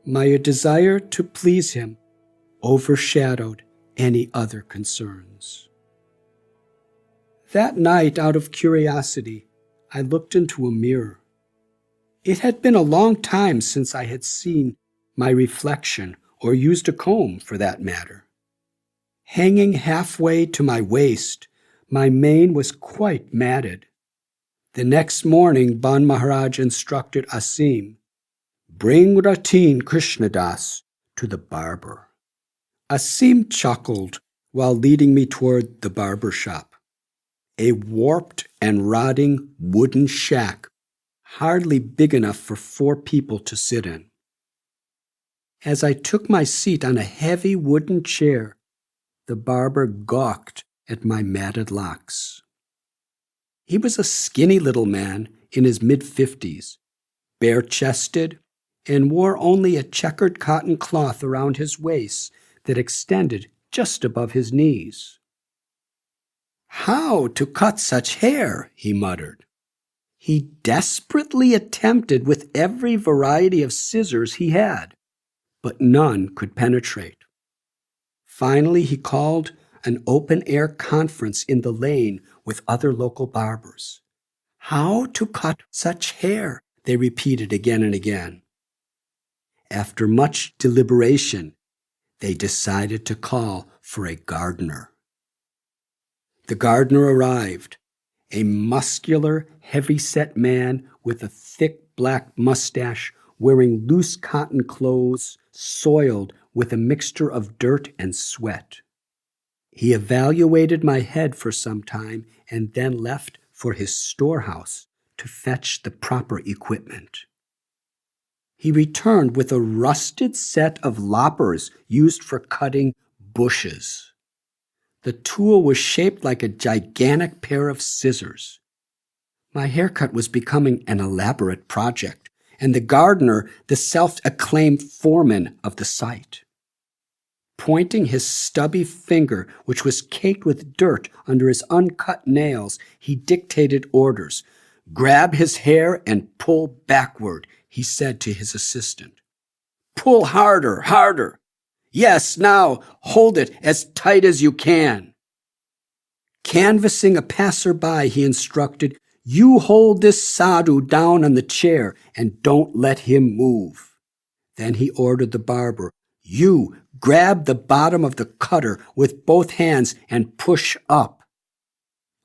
My desire to please him overshadowed any other concerns. That night, out of curiosity, I looked into a mirror. It had been a long time since I had seen my reflection, or used a comb for that matter. Hanging halfway to my waist, my mane was quite matted. The next morning, Ban Maharaj instructed Asim, "Bring Ratin Krishnadas to the barber." Asim chuckled while leading me toward the barber shop, a warped and rotting wooden shack, hardly big enough for 4 people to sit in. As I took my seat on a heavy wooden chair, the barber gawked at my matted locks. He was a skinny little man in his mid-50s, bare-chested, and wore only a checkered cotton cloth around his waist that extended just above his knees. "How to cut such hair?" he muttered. He desperately attempted with every variety of scissors he had, but none could penetrate. Finally, he called an open-air conference in the lane with other local barbers. "How to cut such hair?" they repeated again and again. After much deliberation, they decided to call for a gardener. The gardener arrived, a muscular, heavy-set man with a thick black mustache, wearing loose cotton clothes soiled with a mixture of dirt and sweat. He evaluated my head for some time and then left for his storehouse to fetch the proper equipment. He returned with a rusted set of loppers used for cutting bushes. The tool was shaped like a gigantic pair of scissors. My haircut was becoming an elaborate project, and the gardener, the self-acclaimed foreman of the site. Pointing his stubby finger, which was caked with dirt under his uncut nails, he dictated orders. "Grab his hair and pull backward," he said to his assistant. "Pull harder, harder. Yes, now hold it as tight as you can." Canvassing a passerby, he instructed, "You hold this sadhu down on the chair and don't let him move." Then he ordered the barber, "You grab the bottom of the cutter with both hands and push up.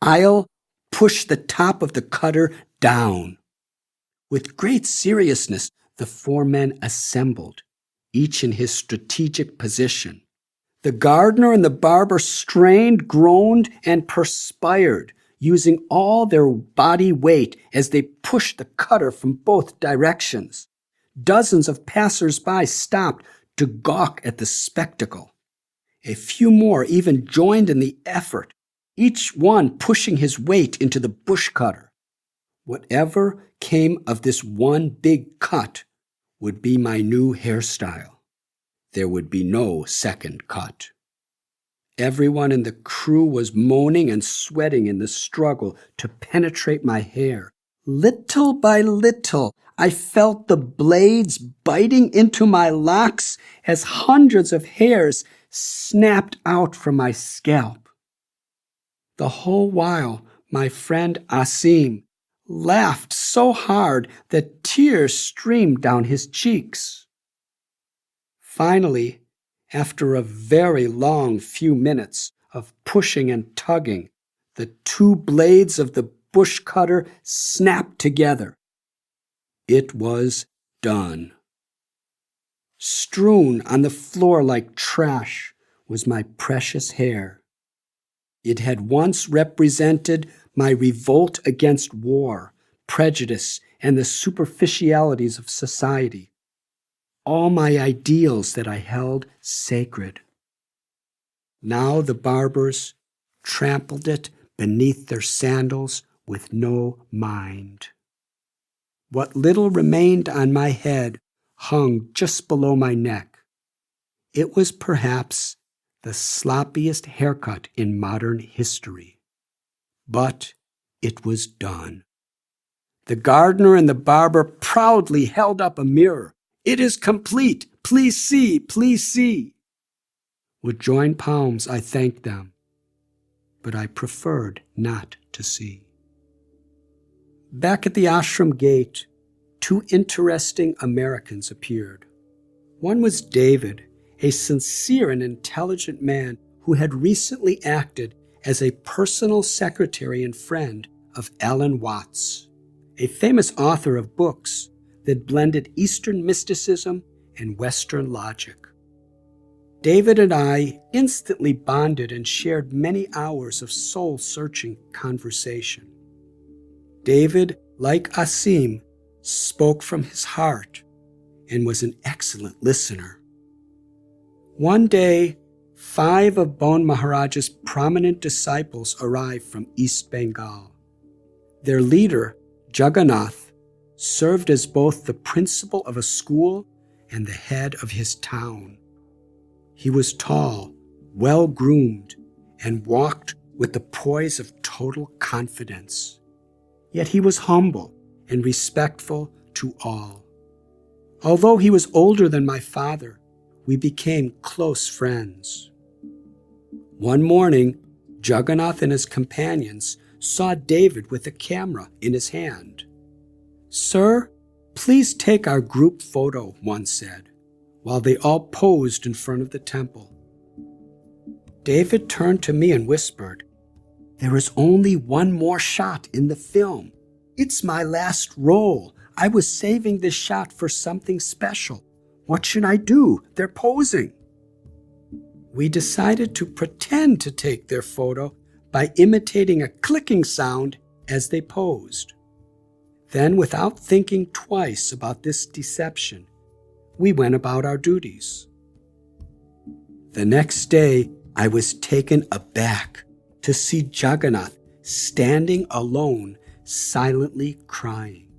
I'll push the top of the cutter down." With great seriousness, the 4 men assembled, each in his strategic position. The gardener and the barber strained, groaned, and perspired, using all their body weight as they pushed the cutter from both directions. Dozens of passers-by stopped to gawk at the spectacle. A few more even joined in the effort, each one pushing his weight into the bush cutter. Whatever came of this one big cut would be my new hairstyle. There would be no second cut. Everyone in the crew was moaning and sweating in the struggle to penetrate my hair. Little by little, I felt the blades biting into my locks as hundreds of hairs snapped out from my scalp. The whole while, my friend Asim laughed so hard that tears streamed down his cheeks. Finally, after a very long few minutes of pushing and tugging, the 2 blades of the bush cutter snapped together. It was done. Strewn on the floor like trash was my precious hair. It had once represented my revolt against war, prejudice, and the superficialities of society. All my ideals that I held sacred. Now the barbers trampled it beneath their sandals with no mind. What little remained on my head hung just below my neck. It was perhaps the sloppiest haircut in modern history. But it was done. The gardener and the barber proudly held up a mirror. "It is complete. Please see, please see." With joined palms, I thanked them. but I preferred not to see. Back at the ashram gate, two interesting Americans appeared. One was David, a sincere and intelligent man who had recently acted as a personal secretary and friend of Alan Watts, a famous author of books that blended Eastern mysticism and Western logic. David and I instantly bonded and shared many hours of soul-searching conversation. David, like Asim, spoke from his heart and was an excellent listener. One day, 5 of Bon Maharaj's prominent disciples arrived from East Bengal. Their leader, Jagannath, served as both the principal of a school and the head of his town. He was tall, well-groomed, and walked with the poise of total confidence. Yet he was humble and respectful to all. Although he was older than my father, we became close friends. One morning, Jagannath and his companions saw David with a camera in his hand. "Sir, please take our group photo," one said, while they all posed in front of the temple. David turned to me and whispered, "There is only one more shot in the film. It's my last role. I was saving this shot for something special. What should I do? They're posing." We decided to pretend to take their photo by imitating a clicking sound as they posed. Then, without thinking twice about this deception, we went about our duties. The next day, I was taken aback to see Jagannath standing alone, silently crying.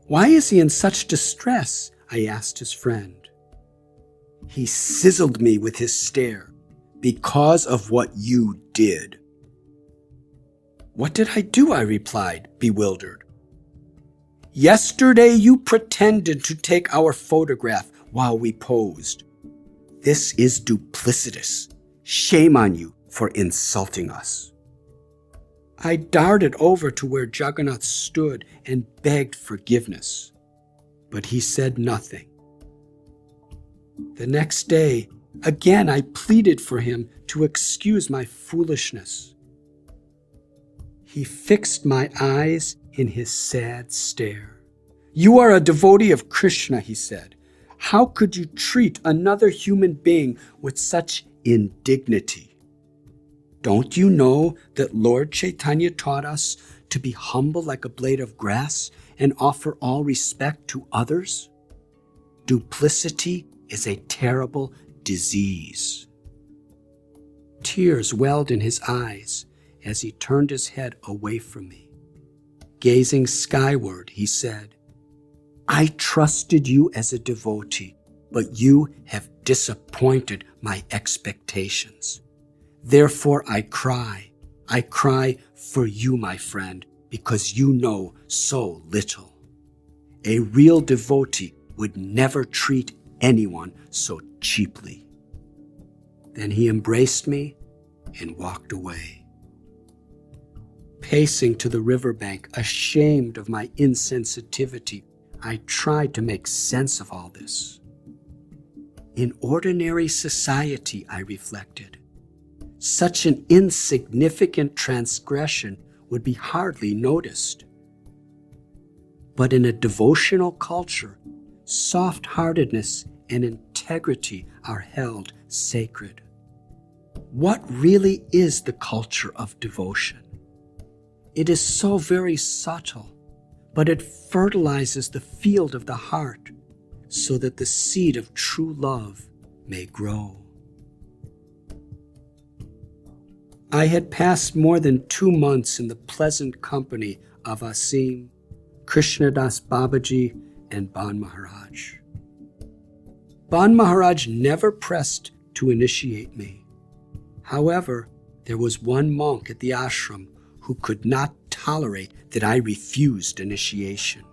"Why is he in such distress?" I asked his friend. "He sizzled me with his stare, because of what you did." "What did I do?" I replied, bewildered. "Yesterday you pretended to take our photograph while we posed. This is duplicitous. Shame on you for insulting us." I darted over to where Jagannath stood and begged forgiveness, but he said nothing. The next day, again I pleaded for him to excuse my foolishness. He fixed my eyes in his sad stare. "You are a devotee of Krishna," he said. "How could you treat another human being with such indignity? Don't you know that Lord Chaitanya taught us to be humble like a blade of grass and offer all respect to others? Duplicity is a terrible disease." Tears welled in his eyes as he turned his head away from me. Gazing skyward, he said, "I trusted you as a devotee, but you have disappointed my expectations. Therefore I cry. I cry for you, my friend, because you know so little. A real devotee would never treat anyone so cheaply." Then he embraced me and walked away. Pacing to the riverbank, ashamed of my insensitivity, I tried to make sense of all this. In ordinary society, I reflected, such an insignificant transgression would be hardly noticed. But in a devotional culture, soft-heartedness and integrity are held sacred. What really is the culture of devotion? It is so very subtle, but it fertilizes the field of the heart so that the seed of true love may grow. I had passed more than 2 months in the pleasant company of Asim, Krishnadas Babaji, and Bon Maharaj. Bon Maharaj never pressed to initiate me. However, there was one monk at the ashram who could not tolerate that I refused initiation.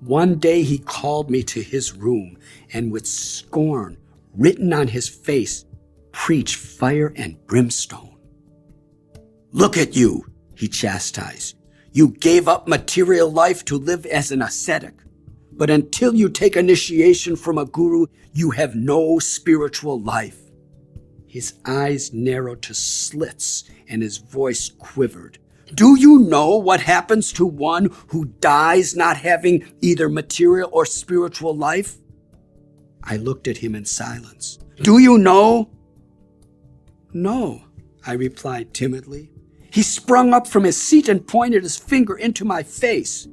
One day he called me to his room and with scorn written on his face, preached fire and brimstone. Look at you, he chastised. You gave up material life to live as an ascetic. But until you take initiation from a guru, you have no spiritual life. His eyes narrowed to slits and his voice quivered. Do you know what happens to one who dies not having either material or spiritual life? I looked at him in silence. Do you know? No, I replied timidly. He sprung up from his seat and pointed his finger into my face.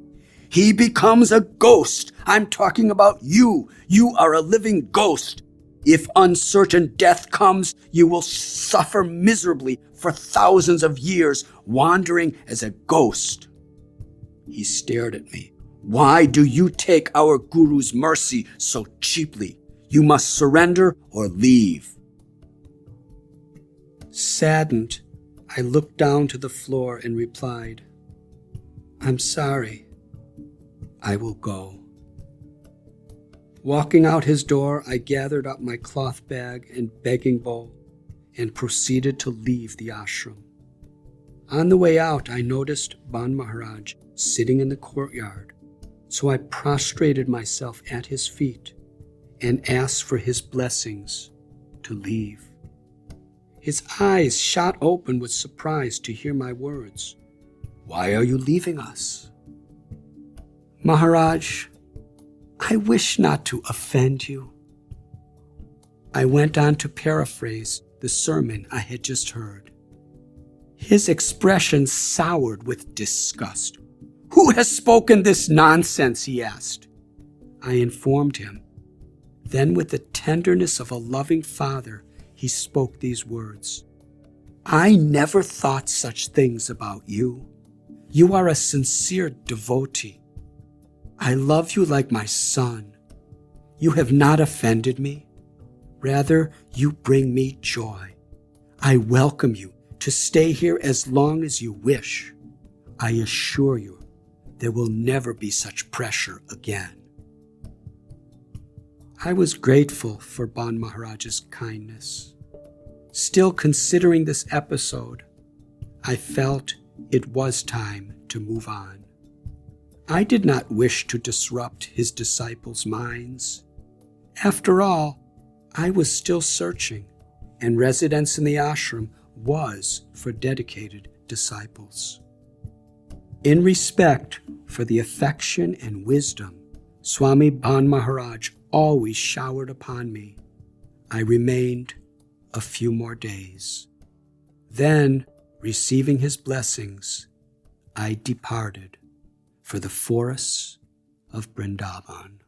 He becomes a ghost. I'm talking about you. You are a living ghost. If uncertain death comes, you will suffer miserably for thousands of years, wandering as a ghost. He stared at me. Why do you take our Guru's mercy so cheaply? You must surrender or leave. Saddened, I looked down to the floor and replied, I'm sorry. I will go. Walking out his door, I gathered up my cloth bag and begging bowl and proceeded to leave the ashram. On the way out, I noticed Ban Maharaj sitting in the courtyard, so I prostrated myself at his feet and asked for his blessings to leave. His eyes shot open with surprise to hear my words. Why are you leaving us? Maharaj, I wish not to offend you. I went on to paraphrase the sermon I had just heard. His expression soured with disgust. Who has spoken this nonsense? He asked. I informed him. Then with the tenderness of a loving father, he spoke these words. I never thought such things about you. You are a sincere devotee. I love you like my son. You have not offended me. Rather, you bring me joy. I welcome you to stay here as long as you wish. I assure you, there will never be such pressure again. I was grateful for Ban Maharaj's kindness. Still considering this episode, I felt it was time to move on. I did not wish to disrupt his disciples' minds. After all, I was still searching, and residence in the ashram was for dedicated disciples. In respect for the affection and wisdom Swami Ban Maharaj always showered upon me, I remained a few more days. Then, receiving his blessings, I departed for the forests of Vrindavan.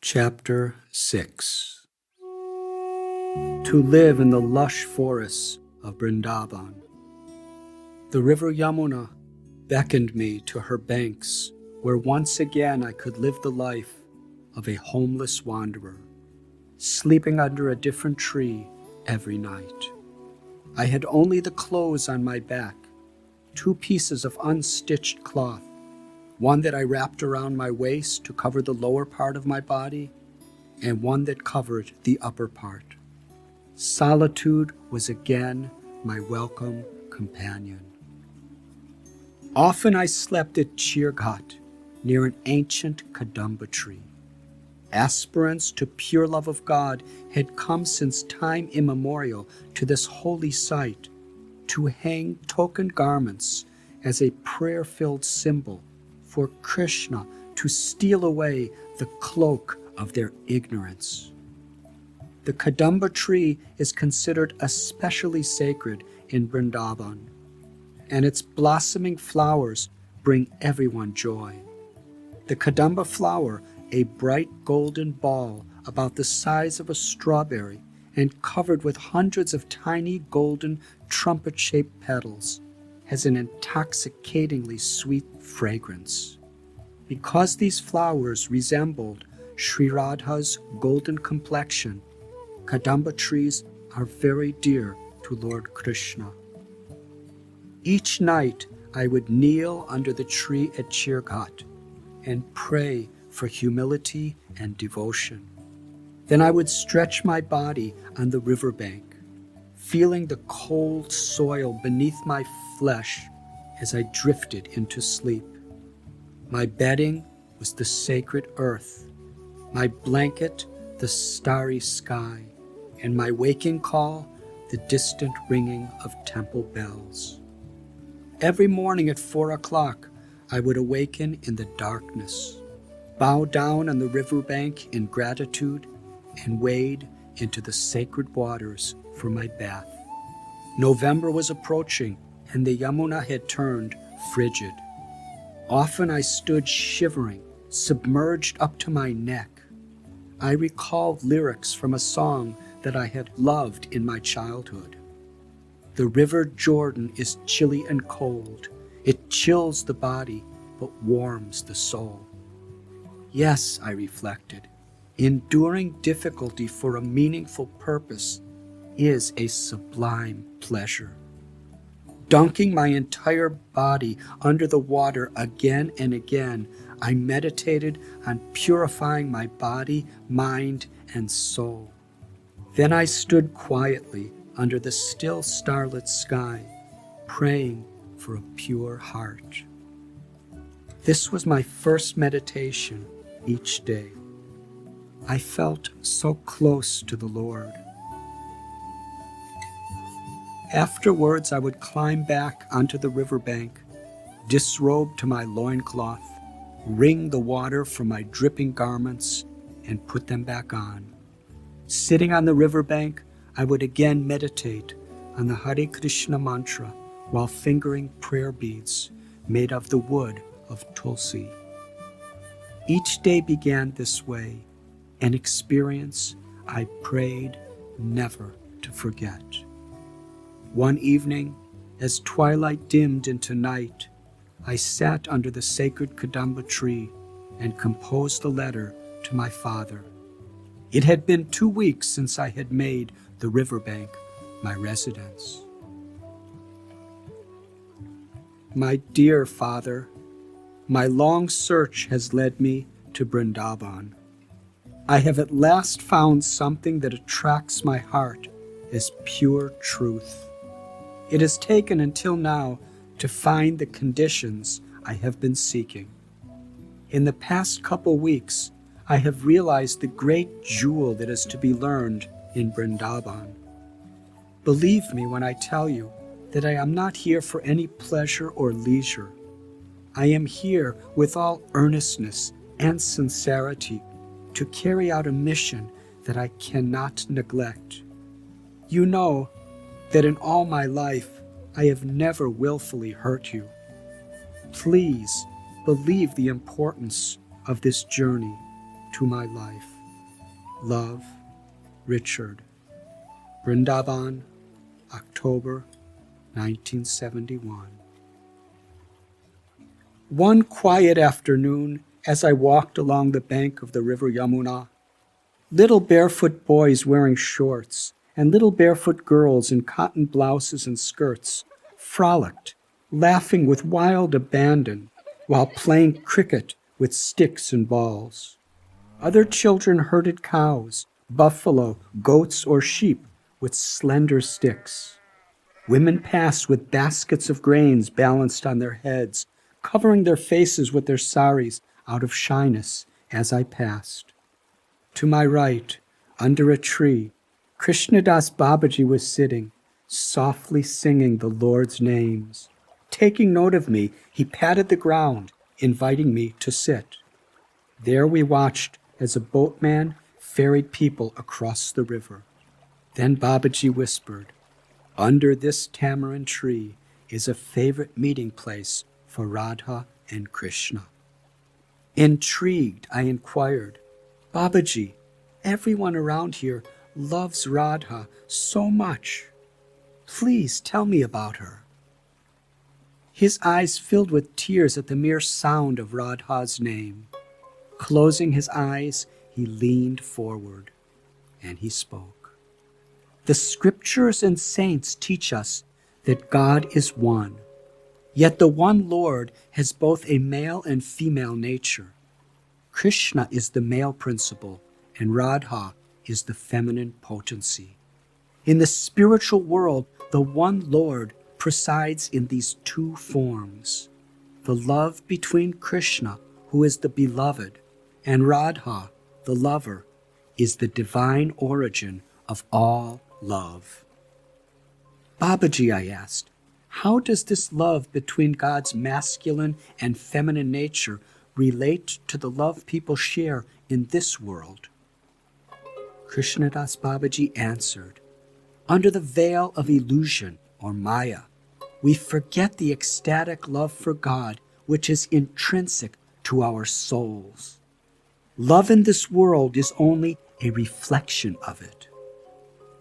Chapter 6. To live in the lush forests of Vrindavan. The river Yamuna beckoned me to her banks, where once again I could live the life of a homeless wanderer, sleeping under a different tree every night. I had only the clothes on my back, 2 pieces of unstitched cloth, one that I wrapped around my waist to cover the lower part of my body, and one that covered the upper part. Solitude was again my welcome companion. Often I slept at Chirghat, near an ancient Kadamba tree. Aspirants to pure love of God had come since time immemorial to this holy site to hang token garments as a prayer-filled symbol for Krishna to steal away the cloak of their ignorance. The Kadamba tree is considered especially sacred in Vrindavan, and its blossoming flowers bring everyone joy. The Kadamba flower, a bright golden ball about the size of a strawberry and covered with hundreds of tiny golden trumpet-shaped petals, has an intoxicatingly sweet fragrance. Because these flowers resembled Sri Radha's golden complexion, Kadamba trees are very dear to Lord Krishna. Each night, I would kneel under the tree at Chirghat and pray for humility and devotion. Then I would stretch my body on the riverbank, feeling the cold soil beneath my flesh as I drifted into sleep. My bedding was the sacred earth, my blanket the starry sky, and my waking call the distant ringing of temple bells. Every morning at 4 o'clock, I would awaken in the darkness, bow down on the riverbank in gratitude, and wade into the sacred waters for my bath. November was approaching, and the Yamuna had turned frigid. Often I stood shivering, submerged up to my neck. I recalled lyrics from a song that I had loved in my childhood. The river Jordan is chilly and cold. It chills the body, but warms the soul. Yes, I reflected, enduring difficulty for a meaningful purpose is a sublime pleasure. Dunking my entire body under the water again and again, I meditated on purifying my body, mind, and soul. Then I stood quietly under the still starlit sky, praying for a pure heart. This was my first meditation each day. I felt so close to the Lord. Afterwards, I would climb back onto the riverbank, disrobe to my loincloth, wring the water from my dripping garments, and put them back on. Sitting on the riverbank, I would again meditate on the Hare Krishna mantra while fingering prayer beads made of the wood of tulsi. Each day began this way, an experience I prayed never to forget. One evening, as twilight dimmed into night, I sat under the sacred Kadamba tree and composed a letter to my father. It had been 2 weeks since I had made the riverbank my residence. My dear Father, my long search has led me to Vrindavan. I have at last found something that attracts my heart as pure truth. It has taken until now to find the conditions I have been seeking. In the past couple weeks, I have realized the great jewel that is to be learned in Vrindavan. Believe me when I tell you that I am not here for any pleasure or leisure. I am here with all earnestness and sincerity to carry out a mission that I cannot neglect. You know that in all my life I have never willfully hurt you. Please believe the importance of this journey to my life. Love, Richard. Vrindavan, October 1971. One quiet afternoon, as I walked along the bank of the river Yamuna, little barefoot boys wearing shorts and little barefoot girls in cotton blouses and skirts frolicked, laughing with wild abandon while playing cricket with sticks and balls. Other children herded cows, buffalo, goats, or sheep with slender sticks. Women passed with baskets of grains balanced on their heads, covering their faces with their saris out of shyness as I passed. To my right, under a tree, Krishnadas Babaji was sitting, softly singing the Lord's names. Taking note of me, he patted the ground, inviting me to sit. There we watched as a boatman ferried people across the river. Then Babaji whispered, "Under this tamarind tree is a favorite meeting place for Radha and Krishna." Intrigued, I inquired, "Babaji, everyone around here loves Radha so much. Please tell me about her." His eyes filled with tears at the mere sound of Radha's name. Closing his eyes, he leaned forward and he spoke. "The scriptures and saints teach us that God is one. Yet the one Lord has both a male and female nature. Krishna is the male principle, and Radha is the feminine potency. In the spiritual world, the one Lord presides in these two forms. The love between Krishna, who is the beloved, and Radha, the lover, is the divine origin of all love. Babaji, I asked, how does this love between God's masculine and feminine nature relate to the love people share in this world? Krishnadas Babaji answered, under the veil of illusion, or Maya, we forget the ecstatic love for God which is intrinsic to our souls. Love in this world is only a reflection of it.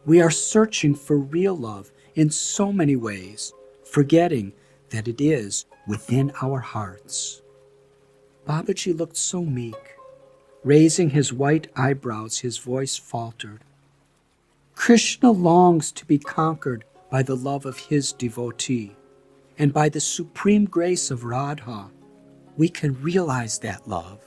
We are searching for real love in so many ways, forgetting that it is within our hearts. Babaji looked so meek. Raising his white eyebrows, his voice faltered. Krishna longs to be conquered by the love of his devotee, and by the supreme grace of Radha, we can realize that love.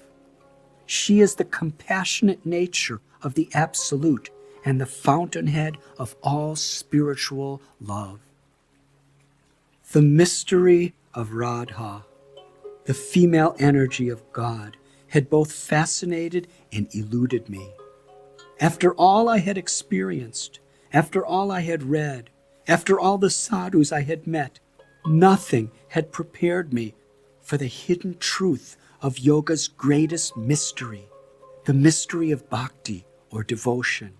She is the compassionate nature of the Absolute and the fountainhead of all spiritual love. The mystery of Radha, the female energy of God, had both fascinated and eluded me. After all I had experienced, after all I had read, after all the sadhus I had met, nothing had prepared me for the hidden truth of yoga's greatest mystery, the mystery of bhakti or devotion.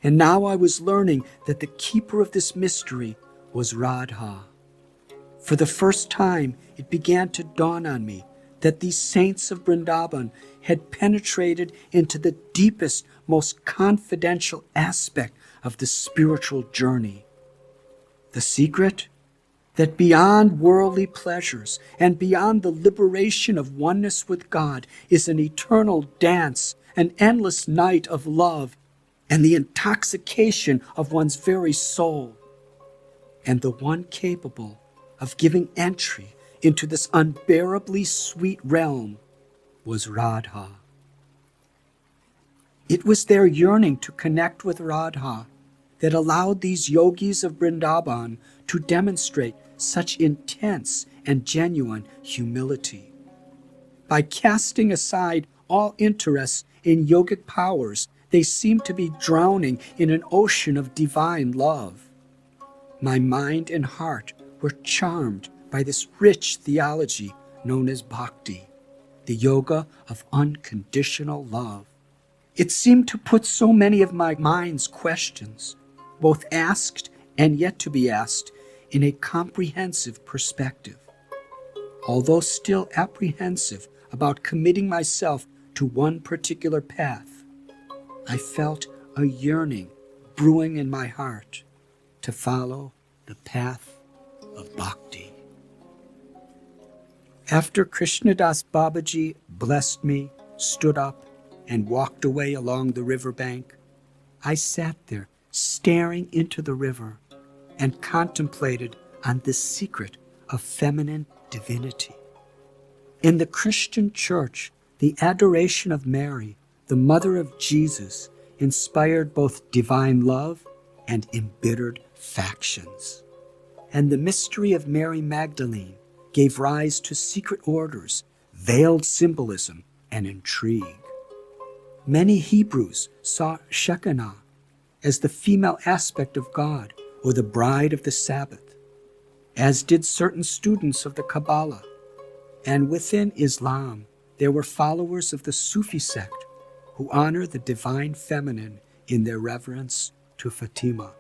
And now I was learning that the keeper of this mystery was Radha. For the first time, it began to dawn on me that these saints of Vrindavan had penetrated into the deepest, most confidential aspect of the spiritual journey. The secret? That beyond worldly pleasures and beyond the liberation of oneness with God is an eternal dance, an endless night of love, and the intoxication of one's very soul. And the one capable of giving entry into this unbearably sweet realm was Radha. It was their yearning to connect with Radha that allowed these yogis of Vrindavan to demonstrate such intense and genuine humility. By casting aside all interest in yogic powers, they seemed to be drowning in an ocean of divine love. My mind and heart were charmed by this rich theology known as bhakti, the yoga of unconditional love. It seemed to put so many of my mind's questions, both asked and yet to be asked, in a comprehensive perspective. Although still apprehensive about committing myself to one particular path, I felt a yearning brewing in my heart to follow the path of bhakti. After Krishnadas Babaji blessed me, stood up, and walked away along the riverbank, I sat there staring into the river and contemplated on the secret of feminine divinity. In the Christian church, the adoration of Mary, the mother of Jesus, inspired both divine love and embittered factions. And the mystery of Mary Magdalene gave rise to secret orders, veiled symbolism, and intrigue. Many Hebrews saw Shekinah as the female aspect of God or the bride of the Sabbath, as did certain students of the Kabbalah. And within Islam, there were followers of the Sufi sect who honor the divine feminine in their reverence to Fatima.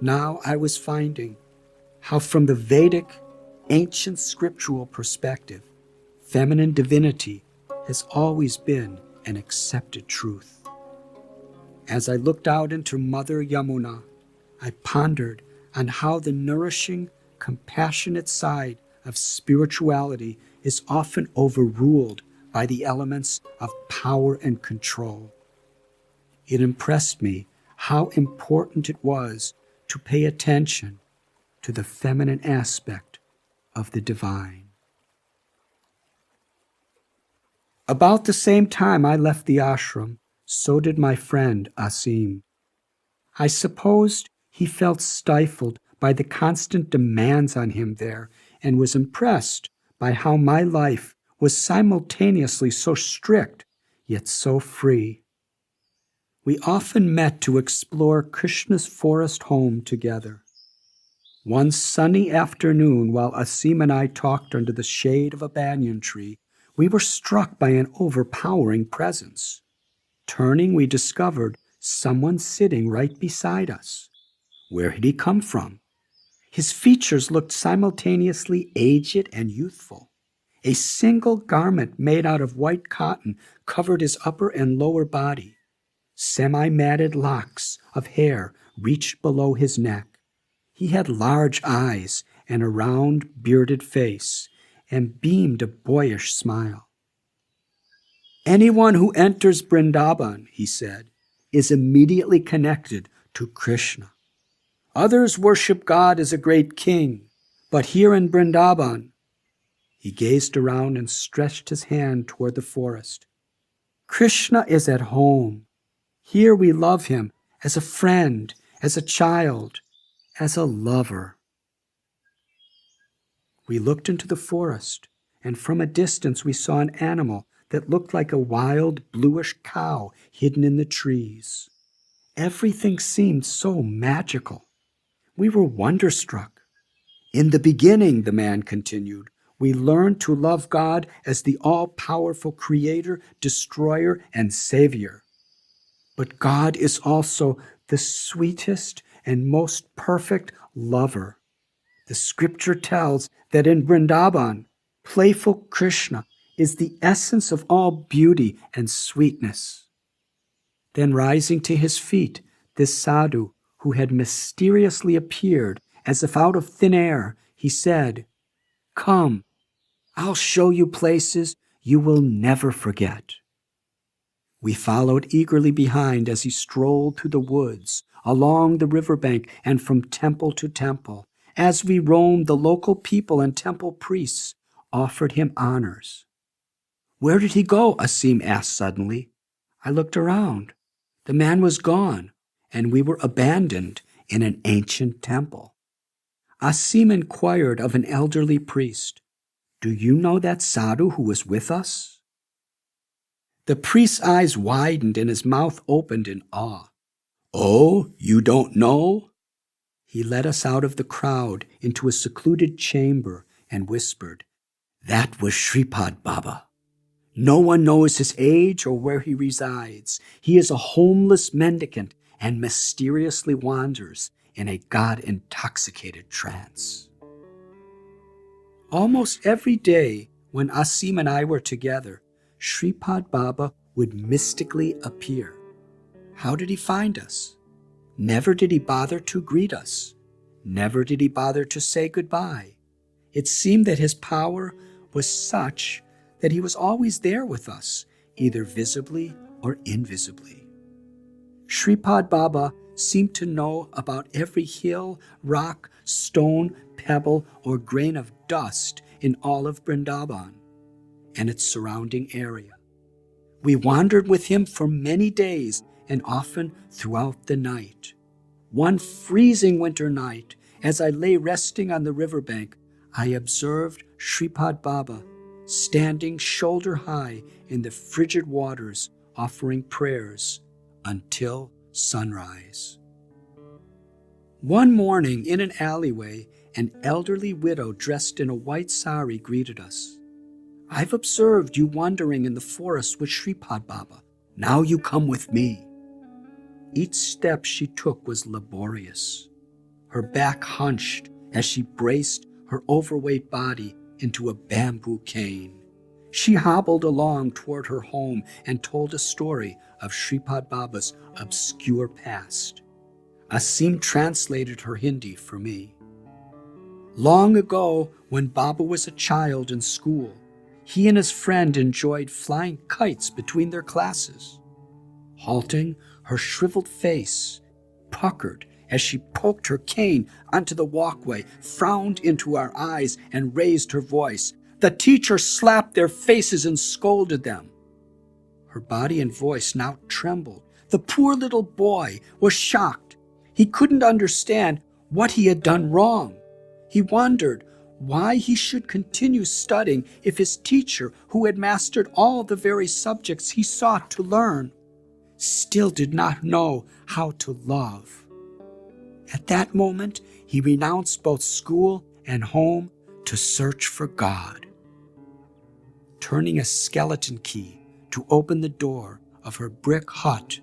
Now I was finding how from the Vedic, ancient scriptural perspective, feminine divinity has always been an accepted truth. As I looked out into Mother Yamuna, I pondered on how the nourishing, compassionate side of spirituality is often overruled by the elements of power and control. It impressed me how important it was to pay attention to the feminine aspect of the divine. About the same time I left the ashram, so did my friend Asim. I supposed he felt stifled by the constant demands on him there and was impressed by how my life was simultaneously so strict yet so free. We often met to explore Krishna's forest home together. One sunny afternoon, while Asim and I talked under the shade of a banyan tree, we were struck by an overpowering presence. Turning, we discovered someone sitting right beside us. Where had he come from? His features looked simultaneously aged and youthful. A single garment made out of white cotton covered his upper and lower body. Semi-matted locks of hair reached below his neck. He had large eyes and a round, bearded face, and beamed a boyish smile. Anyone who enters Vrindavan, he said, is immediately connected to Krishna. Others worship God as a great king, but here in Vrindavan, he gazed around and stretched his hand toward the forest. Krishna is at home. Here we love him as a friend, as a child, as a lover. We looked into the forest, and from a distance we saw an animal that looked like a wild bluish cow hidden in the trees. Everything seemed so magical. We were wonderstruck. In the beginning, the man continued, we learned to love God as the all-powerful creator, destroyer, and savior. But God is also the sweetest and most perfect lover. The scripture tells that in Vrindavan, playful Krishna is the essence of all beauty and sweetness. Then rising to his feet, this sadhu, who had mysteriously appeared as if out of thin air, he said, "Come, I'll show you places you will never forget." We followed eagerly behind as he strolled through the woods, along the riverbank, and from temple to temple. As we roamed, the local people and temple priests offered him honors. Where did he go? Asim asked suddenly. I looked around. The man was gone, and we were abandoned in an ancient temple. Asim inquired of an elderly priest, "Do you know that sadhu who was with us?" The priest's eyes widened and his mouth opened in awe. "Oh, you don't know?" He led us out of the crowd into a secluded chamber and whispered, "That was Sripad Baba. No one knows his age or where he resides. He is a homeless mendicant and mysteriously wanders in a God-intoxicated trance." Almost every day when Asim and I were together, Sripad Baba would mystically appear. How did he find us? Never did he bother to greet us. Never did he bother to say goodbye. It seemed that his power was such that he was always there with us, either visibly or invisibly. Sripad Baba seemed to know about every hill, rock, stone, pebble, or grain of dust in all of Vrindavan and its surrounding area. We wandered with him for many days and often throughout the night. One freezing winter night, as I lay resting on the riverbank, I observed Sripad Baba standing shoulder high in the frigid waters, offering prayers until sunrise. One morning in an alleyway, an elderly widow dressed in a white sari greeted us. "I've observed you wandering in the forest with Sripad Baba. Now you come with me." Each step she took was laborious. Her back hunched as she braced her overweight body into a bamboo cane. She hobbled along toward her home and told a story of Sripad Baba's obscure past. Asim translated her Hindi for me. Long ago, when Baba was a child in school, he and his friend enjoyed flying kites between their classes. Halting, her shriveled face puckered as she poked her cane onto the walkway, frowned into our eyes, and raised her voice. The teacher slapped their faces and scolded them. Her body and voice now trembled. The poor little boy was shocked. He couldn't understand what he had done wrong. He wondered why he should continue studying if his teacher, who had mastered all the very subjects he sought to learn, still did not know how to love. At that moment, he renounced both school and home to search for God. Turning a skeleton key to open the door of her brick hut,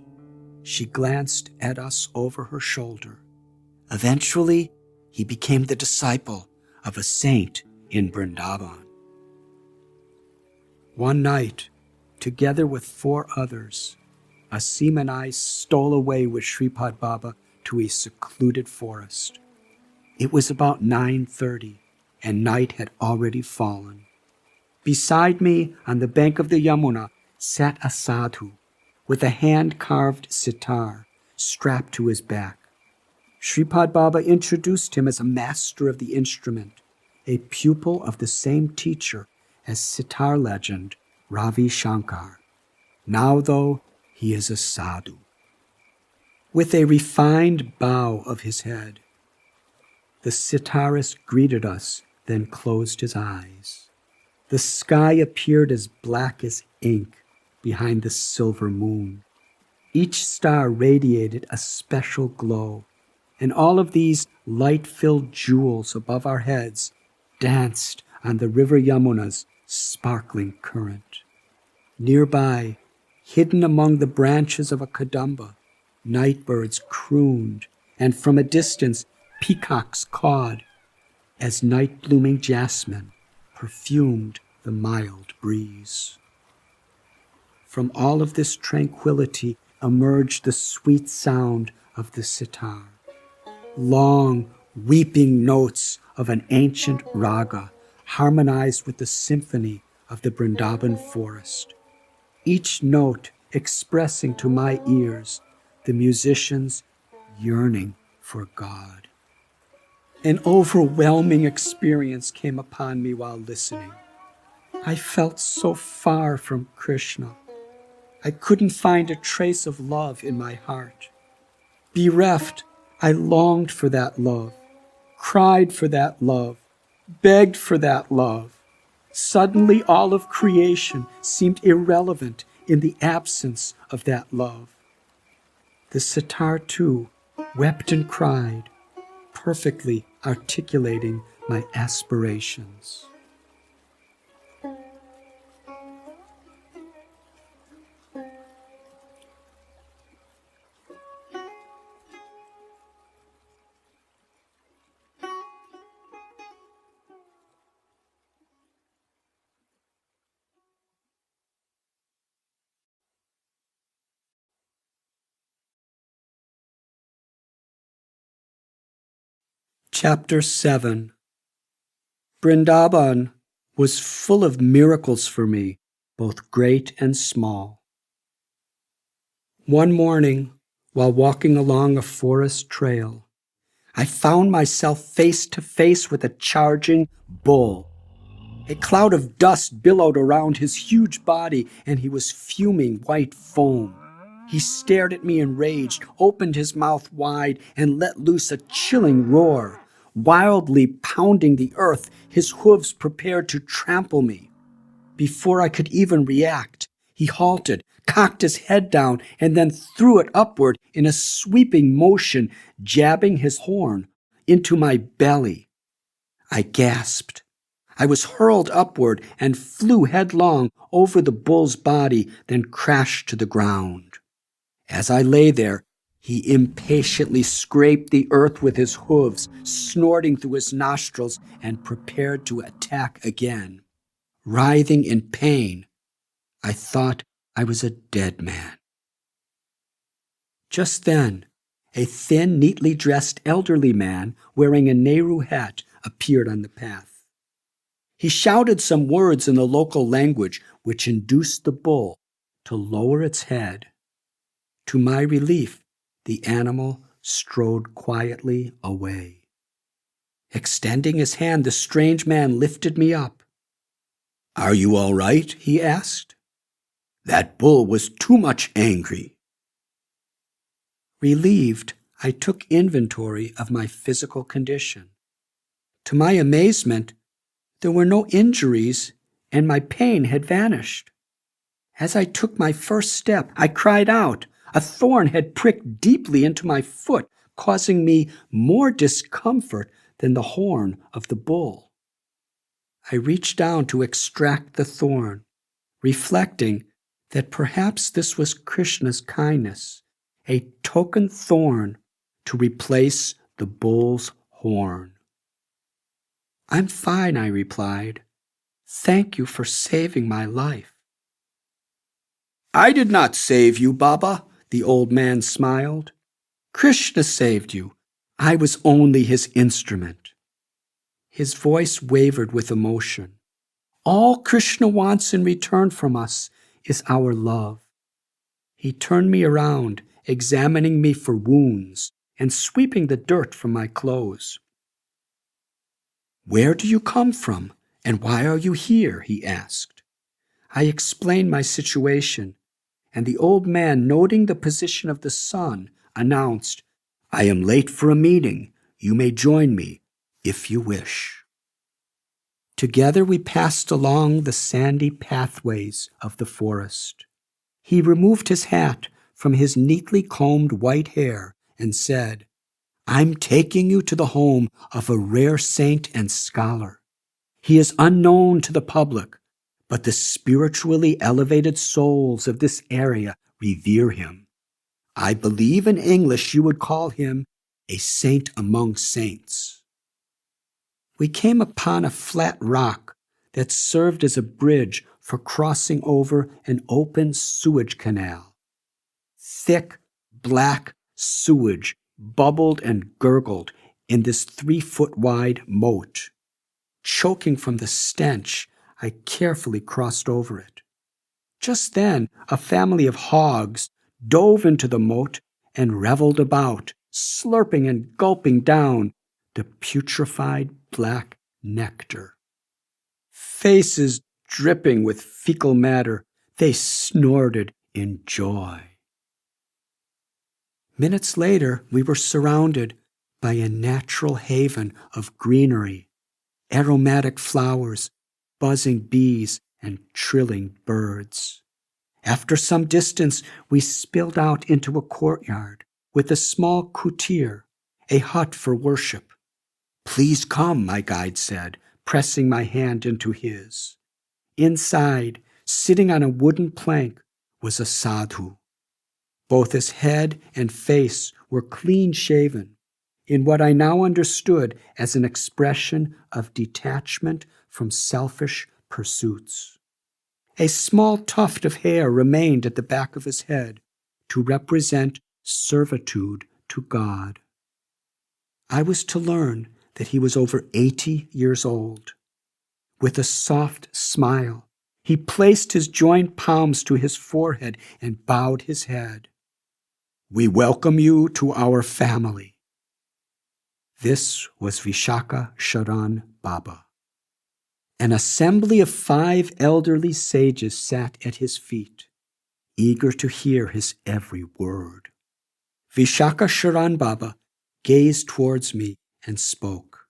she glanced at us over her shoulder. Eventually, he became the disciple of a saint in Vrindavan. One night, together with 4 others, Asim and I stole away with Sripad Baba to a secluded forest. It was about 9:30, and night had already fallen. Beside me, on the bank of the Yamuna, sat a sadhu with a hand-carved sitar strapped to his back. Sripad Baba introduced him as a master of the instrument, a pupil of the same teacher as sitar legend Ravi Shankar. Now, though, he is a sadhu. With a refined bow of his head, the sitarist greeted us, then closed his eyes. The sky appeared as black as ink behind the silver moon. Each star radiated a special glow, and all of these light-filled jewels above our heads danced on the river Yamuna's sparkling current. Nearby, hidden among the branches of a kadamba, night birds crooned, and from a distance peacocks cawed, as night-blooming jasmine perfumed the mild breeze. From all of this tranquility emerged the sweet sound of the sitar. Long, weeping notes of an ancient raga harmonized with the symphony of the Vrindavan forest, each note expressing to my ears the musician's yearning for God. An overwhelming experience came upon me while listening. I felt so far from Krishna. I couldn't find a trace of love in my heart. Bereft, I longed for that love, cried for that love, begged for that love. Suddenly, all of creation seemed irrelevant in the absence of that love. The sitar, too, wept and cried, perfectly articulating my aspirations. Chapter 7. Vrindavan was full of miracles for me, both great and small. One morning, while walking along a forest trail, I found myself face to face with a charging bull. A cloud of dust billowed around his huge body, and he was fuming white foam. He stared at me enraged, opened his mouth wide, and let loose a chilling roar. Wildly pounding the earth, his hooves prepared to trample me. Before I could even react, he halted, cocked his head down, and then threw it upward in a sweeping motion, jabbing his horn into my belly. I gasped. I was hurled upward and flew headlong over the bull's body, then crashed to the ground. As I lay there, he impatiently scraped the earth with his hooves, snorting through his nostrils, and prepared to attack again. Writhing in pain, I thought I was a dead man. Just then, a thin, neatly dressed elderly man wearing a Nehru hat appeared on the path. He shouted some words in the local language, which induced the bull to lower its head. To my relief, the animal strode quietly away. Extending his hand, the strange man lifted me up. "Are you all right?" he asked. "That bull was too much angry." Relieved, I took inventory of my physical condition. To my amazement, there were no injuries and my pain had vanished. As I took my first step, I cried out. A thorn had pricked deeply into my foot, causing me more discomfort than the horn of the bull. I reached down to extract the thorn, reflecting that perhaps this was Krishna's kindness, a token thorn to replace the bull's horn. "I'm fine," I replied. "Thank you for saving my life." "I did not save you, Baba," the old man smiled. "Krishna saved you. I was only his instrument." His voice wavered with emotion. "All Krishna wants in return from us is our love." He turned me around, examining me for wounds and sweeping the dirt from my clothes. "Where do you come from, and why are you here?" he asked. I explained my situation, and the old man, noting the position of the sun, announced, "I am late for a meeting. You may join me if you wish." Together we passed along the sandy pathways of the forest. He removed his hat from his neatly combed white hair and said, "I'm taking you to the home of a rare saint and scholar. He is unknown to the public, but the spiritually elevated souls of this area revere him. I believe in English you would call him a saint among saints." We came upon a flat rock that served as a bridge for crossing over an open sewage canal. Thick, black sewage bubbled and gurgled in this 3-foot-wide moat. Choking from the stench, I carefully crossed over it. Just then, a family of hogs dove into the moat and reveled about, slurping and gulping down the putrefied black nectar. Faces dripping with fecal matter, they snorted in joy. Minutes later, we were surrounded by a natural haven of greenery, aromatic flowers, buzzing bees, and trilling birds. After some distance, we spilled out into a courtyard with a small kutir, a hut for worship. "Please come," my guide said, pressing my hand into his. Inside, sitting on a wooden plank, was a sadhu. Both his head and face were clean-shaven, in what I now understood as an expression of detachment from selfish pursuits. A small tuft of hair remained at the back of his head to represent servitude to God. I was to learn that he was over 80 years old. With a soft smile, he placed his joined palms to his forehead and bowed his head. "We welcome you to our family." This was Vishaka Sharan Baba. An assembly of 5 elderly sages sat at his feet, eager to hear his every word. Vishaka Sharan Baba gazed towards me and spoke.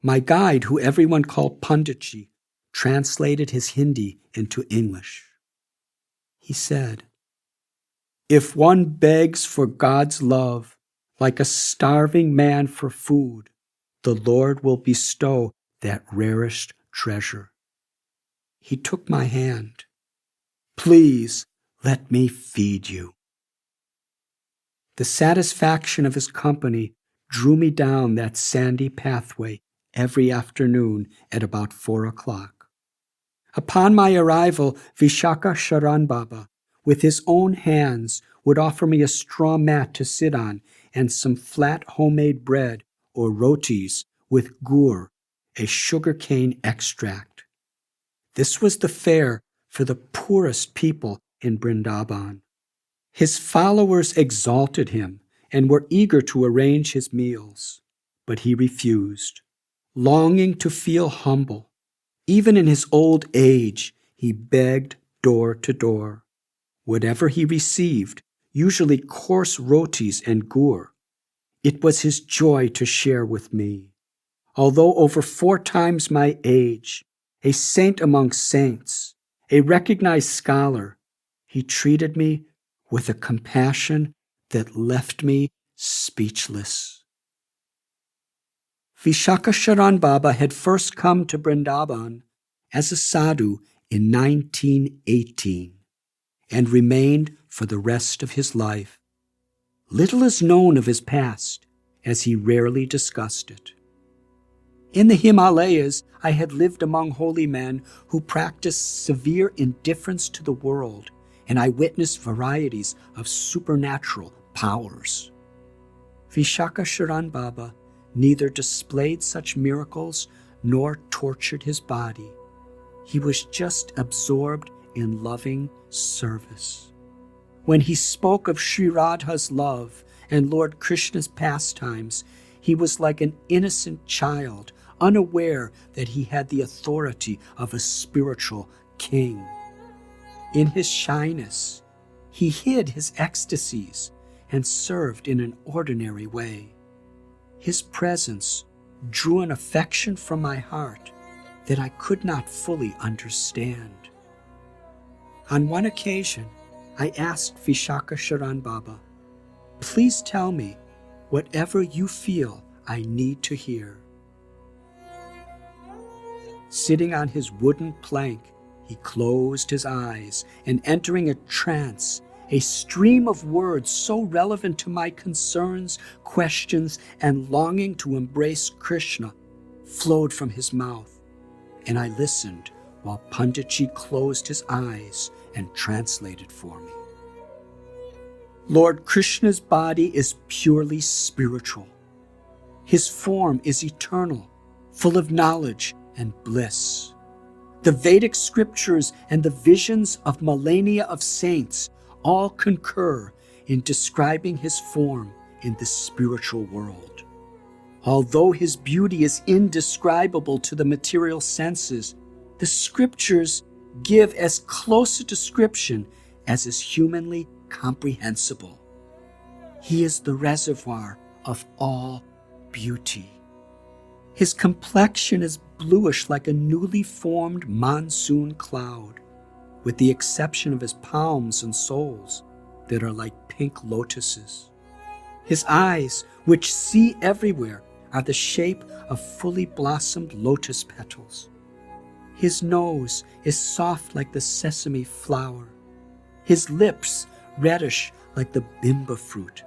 My guide, who everyone called Panditji, translated his Hindi into English. He said, "If one begs for God's love, like a starving man for food, the Lord will bestow that rarest treasure." He took my hand. "Please let me feed you." The satisfaction of his company drew me down that sandy pathway every afternoon at about 4 o'clock. Upon my arrival, Vishaka Sharan Baba, with his own hands, would offer me a straw mat to sit on and some flat homemade bread or rotis with gur, a sugarcane extract. This was the fare for the poorest people in Vrindavan. His followers exalted him and were eager to arrange his meals, but he refused. Longing to feel humble, even in his old age, he begged door to door. Whatever he received, usually coarse rotis and gur, it was his joy to share with me. Although over 4 times my age, a saint among saints, a recognized scholar, he treated me with a compassion that left me speechless. Vishakasharan Baba had first come to Vrindavan as a sadhu in 1918 and remained for the rest of his life. Little is known of his past, as he rarely discussed it. In the Himalayas, I had lived among holy men who practiced severe indifference to the world, and I witnessed varieties of supernatural powers. Vishakasharan Baba neither displayed such miracles nor tortured his body. He was just absorbed in loving service. When he spoke of Sri Radha's love and Lord Krishna's pastimes, he was like an innocent child, unaware that he had the authority of a spiritual king. In his shyness, he hid his ecstasies and served in an ordinary way. His presence drew an affection from my heart that I could not fully understand. On one occasion, I asked Vishakasharan Baba, "Please tell me whatever you feel I need to hear." Sitting on his wooden plank, he closed his eyes, and entering a trance, a stream of words so relevant to my concerns, questions, and longing to embrace Krishna flowed from his mouth, and I listened while Panditji closed his eyes and translated for me. Lord Krishna's body is purely spiritual. His form is eternal, full of knowledge and bliss. The Vedic scriptures and the visions of millennia of saints all concur in describing his form in the spiritual world. Although his beauty is indescribable to the material senses, the scriptures give as close a description as is humanly comprehensible. He is the reservoir of all beauty. His complexion is bluish like a newly formed monsoon cloud, with the exception of his palms and soles that are like pink lotuses. His eyes, which see everywhere, are the shape of fully blossomed lotus petals. His nose is soft like the sesame flower, his lips reddish like the bimba fruit,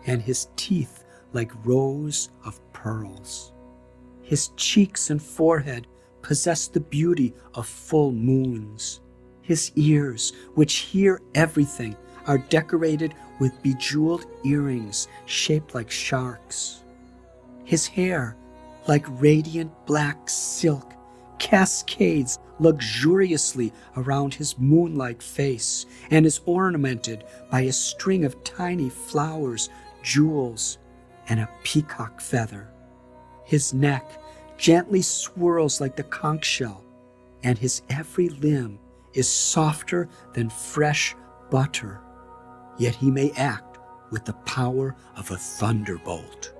and his teeth like rows of pearls. His cheeks and forehead possess the beauty of full moons. His ears, which hear everything, are decorated with bejeweled earrings shaped like sharks. His hair, like radiant black silk, cascades luxuriously around his moon-like face and is ornamented by a string of tiny flowers, jewels, and a peacock feather. His neck gently swirls like the conch shell, and his every limb is softer than fresh butter, yet he may act with the power of a thunderbolt.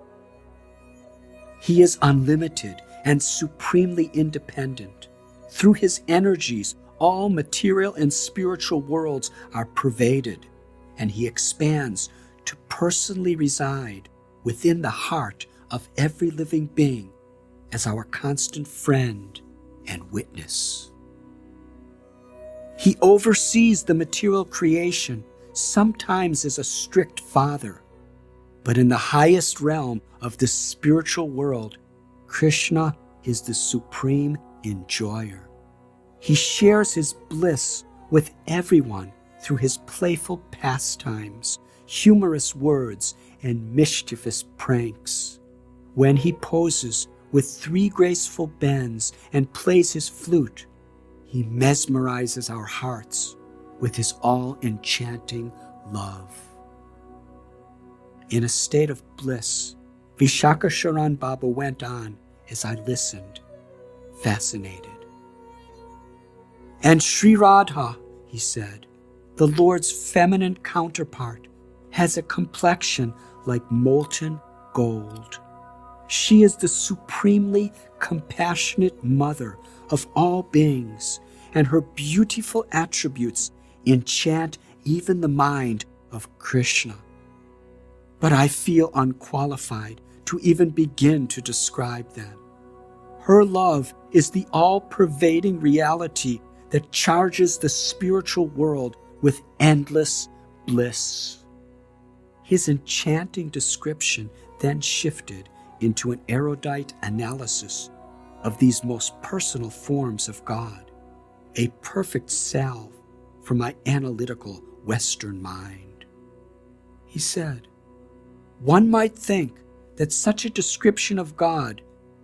He is unlimited and supremely independent. Through his energies, all material and spiritual worlds are pervaded, and he expands to personally reside within the heart of every living being as our constant friend and witness. He oversees the material creation, sometimes as a strict father, but in the highest realm of the spiritual world, Krishna is the supreme enjoyer. He shares his bliss with everyone through his playful pastimes, humorous words, and mischievous pranks. When he poses with 3 graceful bends and plays his flute, he mesmerizes our hearts with his all-enchanting love. In a state of bliss, Vishakasharan Baba went on as I listened, fascinated. And Sri Radha, he said, the Lord's feminine counterpart, has a complexion like molten gold. She is the supremely compassionate mother of all beings, and her beautiful attributes enchant even the mind of Krishna. But I feel unqualified to even begin to describe them. Her love is the all-pervading reality that charges the spiritual world with endless bliss. His enchanting description then shifted into an erudite analysis of these most personal forms of God, a perfect salve for my analytical Western mind. He said, one might think that such a description of God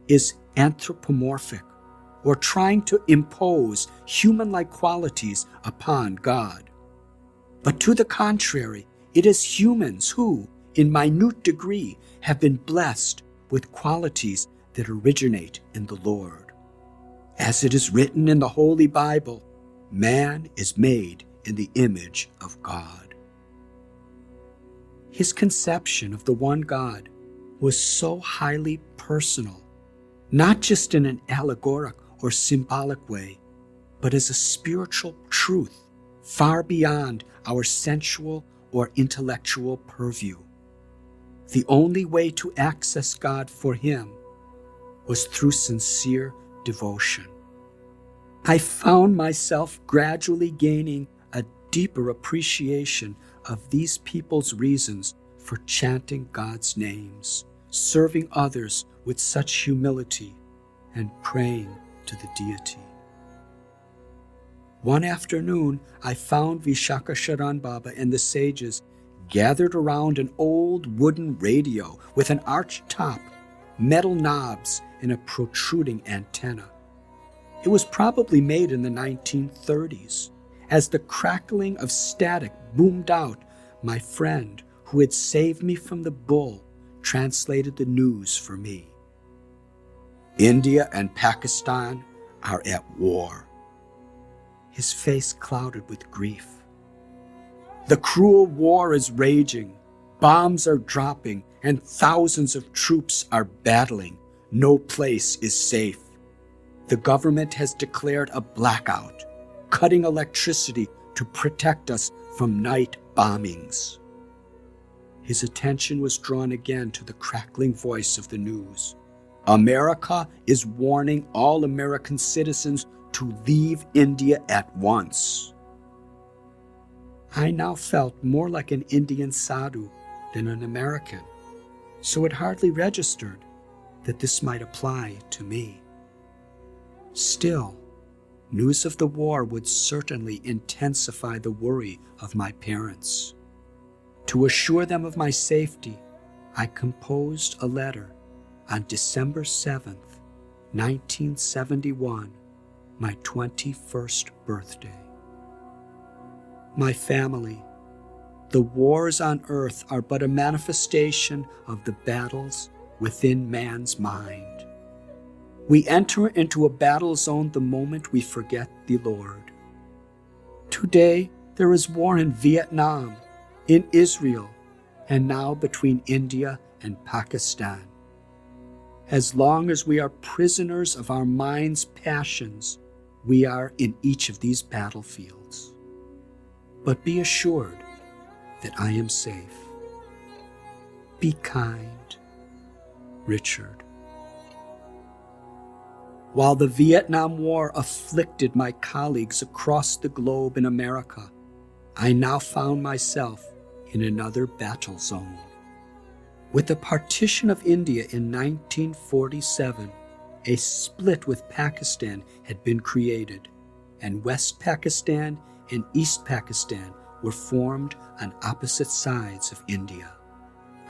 is anthropomorphic or trying to impose human-like qualities upon God. But to the contrary, it is humans who, in minute degree, have been blessed with qualities that originate in the Lord. As it is written in the Holy Bible, man is made in the image of God. His conception of the one God was so highly personal, not just in an allegoric or symbolic way, but as a spiritual truth far beyond our sensual or intellectual purview. The only way to access God for him was through sincere devotion. I found myself gradually gaining a deeper appreciation of these people's reasons for chanting God's names, serving others with such humility, and praying to the deity. One afternoon, I found Vishakasharan Baba and the sages gathered around an old wooden radio with an arched top, metal knobs, and a protruding antenna. It was probably made in the 1930s. As the crackling of static boomed out, my friend, who had saved me from the bull, translated the news for me. India and Pakistan are at war. His face clouded with grief. The cruel war is raging. Bombs are dropping, and thousands of troops are battling. No place is safe. The government has declared a blackout, cutting electricity to protect us from night bombings. His attention was drawn again to the crackling voice of the news. America is warning all American citizens to leave India at once. I now felt more like an Indian sadhu than an American, so it hardly registered that this might apply to me. Still, news of the war would certainly intensify the worry of my parents. To assure them of my safety, I composed a letter on December 7th, 1971, my 21st birthday. My family, the wars on earth are but a manifestation of the battles within man's mind. We enter into a battle zone the moment we forget the Lord. Today, there is war in Vietnam, in Israel, and now between India and Pakistan. As long as we are prisoners of our mind's passions, we are in each of these battlefields. But be assured that I am safe. Be kind, Richard. While the Vietnam War afflicted my colleagues across the globe in America, I now found myself in another battle zone. With the partition of India in 1947, a split with Pakistan had been created, and West Pakistan and East Pakistan were formed on opposite sides of India.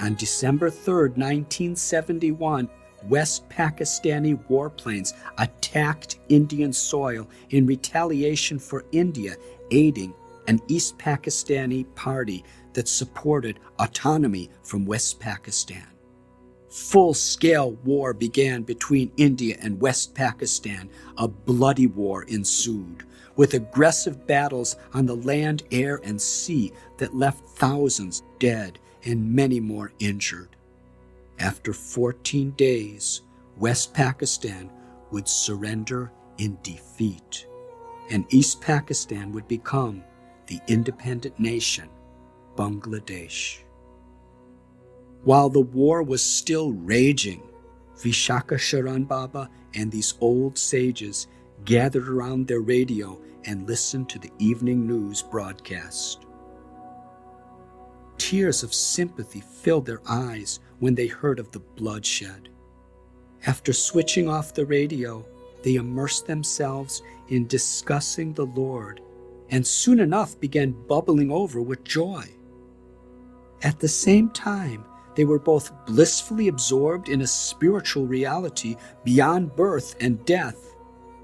On December 3, 1971, West Pakistani warplanes attacked Indian soil in retaliation for India aiding an East Pakistani party that supported autonomy from West Pakistan. Full-scale war began between India and West Pakistan. A bloody war ensued, with aggressive battles on the land, air, and sea that left thousands dead and many more injured. After 14 days, West Pakistan would surrender in defeat, and East Pakistan would become the independent nation, Bangladesh. While the war was still raging, Vishaka Sharan Baba and these old sages gathered around their radio and listened to the evening news broadcast. Tears of sympathy filled their eyes when they heard of the bloodshed. After switching off the radio, they immersed themselves in discussing the Lord, and soon enough began bubbling over with joy. At the same time, they were both blissfully absorbed in a spiritual reality beyond birth and death,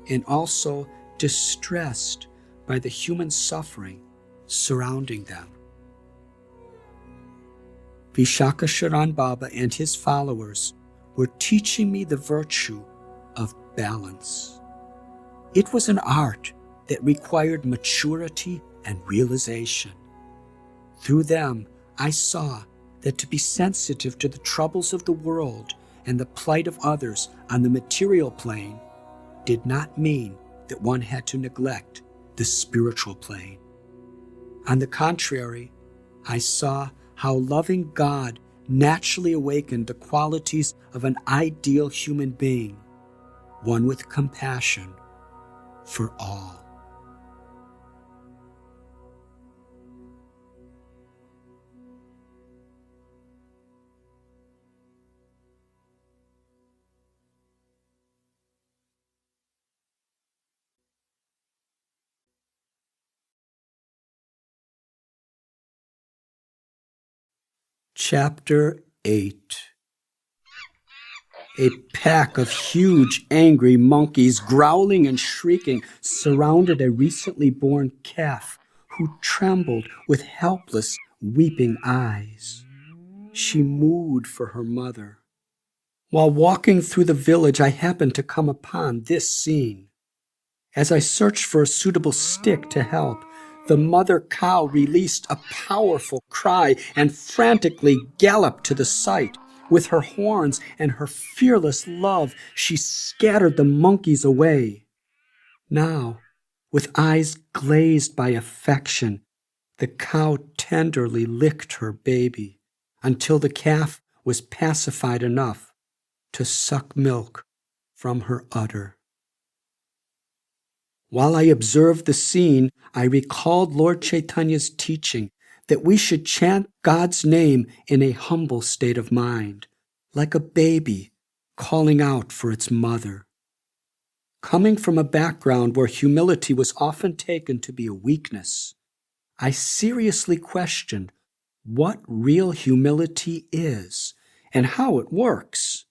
and also distressed by the human suffering surrounding them. Vishaka Sharan Baba and his followers were teaching me the virtue of balance. It was an art that required maturity and realization. Through them, I saw that to be sensitive to the troubles of the world and the plight of others on the material plane did not mean that one had to neglect the spiritual plane. On the contrary, I saw how loving God naturally awakened the qualities of an ideal human being, one with compassion for all. Chapter 8. A pack of huge, angry monkeys, growling and shrieking, surrounded a recently born calf who trembled with helpless, weeping eyes. She mooed for her mother. While walking through the village, I happened to come upon this scene. As I searched for a suitable stick to help, the mother cow released a powerful cry and frantically galloped to the site. With her horns and her fearless love, she scattered the monkeys away. Now, with eyes glazed by affection, the cow tenderly licked her baby until the calf was pacified enough to suck milk from her udder. While I observed the scene, I recalled Lord Chaitanya's teaching that we should chant God's name in a humble state of mind, like a baby calling out for its mother. Coming from a background where humility was often taken to be a weakness, I seriously questioned what real humility is and how it works,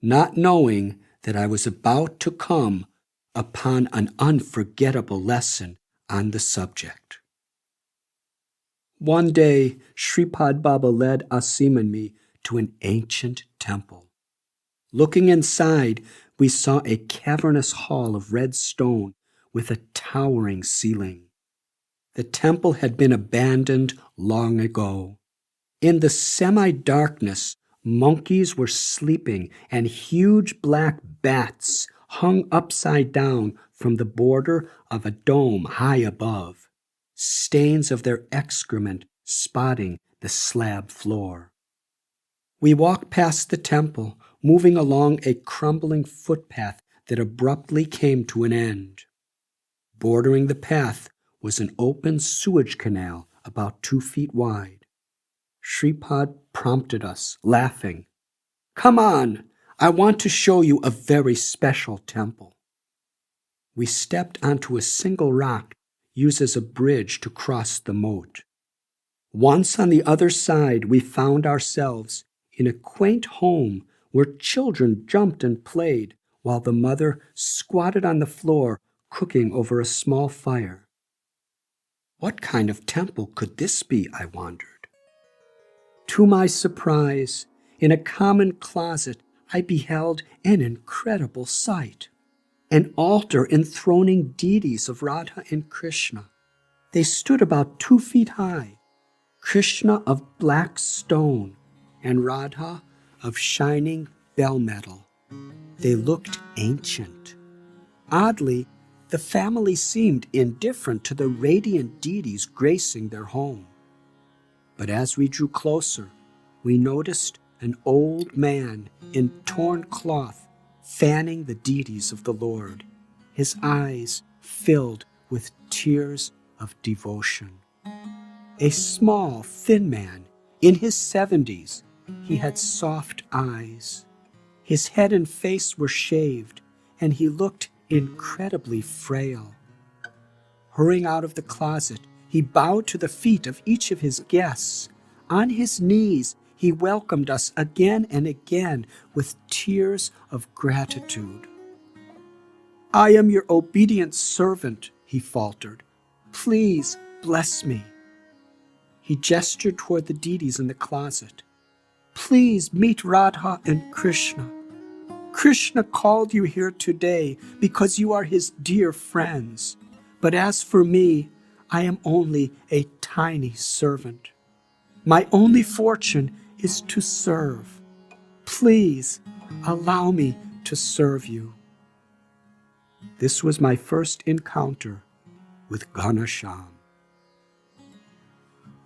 not knowing that I was about to come upon an unforgettable lesson on the subject. One day, Sripad Baba led Asim and me to an ancient temple. Looking inside, we saw a cavernous hall of red stone with a towering ceiling. The temple had been abandoned long ago. In the semi-darkness, monkeys were sleeping, and huge black bats hung upside down from the border of a dome high above, stains of their excrement spotting the slab floor. We walked past the temple, moving along a crumbling footpath that abruptly came to an end. Bordering the path was an open sewage canal about 2 feet wide. Sripad prompted us, laughing. "Come on, I want to show you a very special temple." We stepped onto a single rock used as a bridge to cross the moat. Once on the other side, we found ourselves in a quaint home where children jumped and played while the mother squatted on the floor cooking over a small fire. What kind of temple could this be, I wondered. To my surprise, in a common closet, I beheld an incredible sight. An altar enthroning deities of Radha and Krishna. They stood about 2 feet high, Krishna of black stone and Radha of shining bell metal. They looked ancient. Oddly, the family seemed indifferent to the radiant deities gracing their home. But as we drew closer, we noticed an old man in torn cloth fanning the deities of the Lord, his eyes filled with tears of devotion. A small, thin man, in his 70s, he had soft eyes. His head and face were shaved, and he looked incredibly frail. Hurrying out of the closet, he bowed to the feet of each of his guests. On his knees, he welcomed us again and again with tears of gratitude. "I am your obedient servant," he faltered. "Please bless me." He gestured toward the deities in the closet. "Please meet Radha and Krishna. Krishna called you here today because you are his dear friends. But as for me, I am only a tiny servant. My only fortune is to serve. Please allow me to serve you." This was my first encounter with Ghanasham.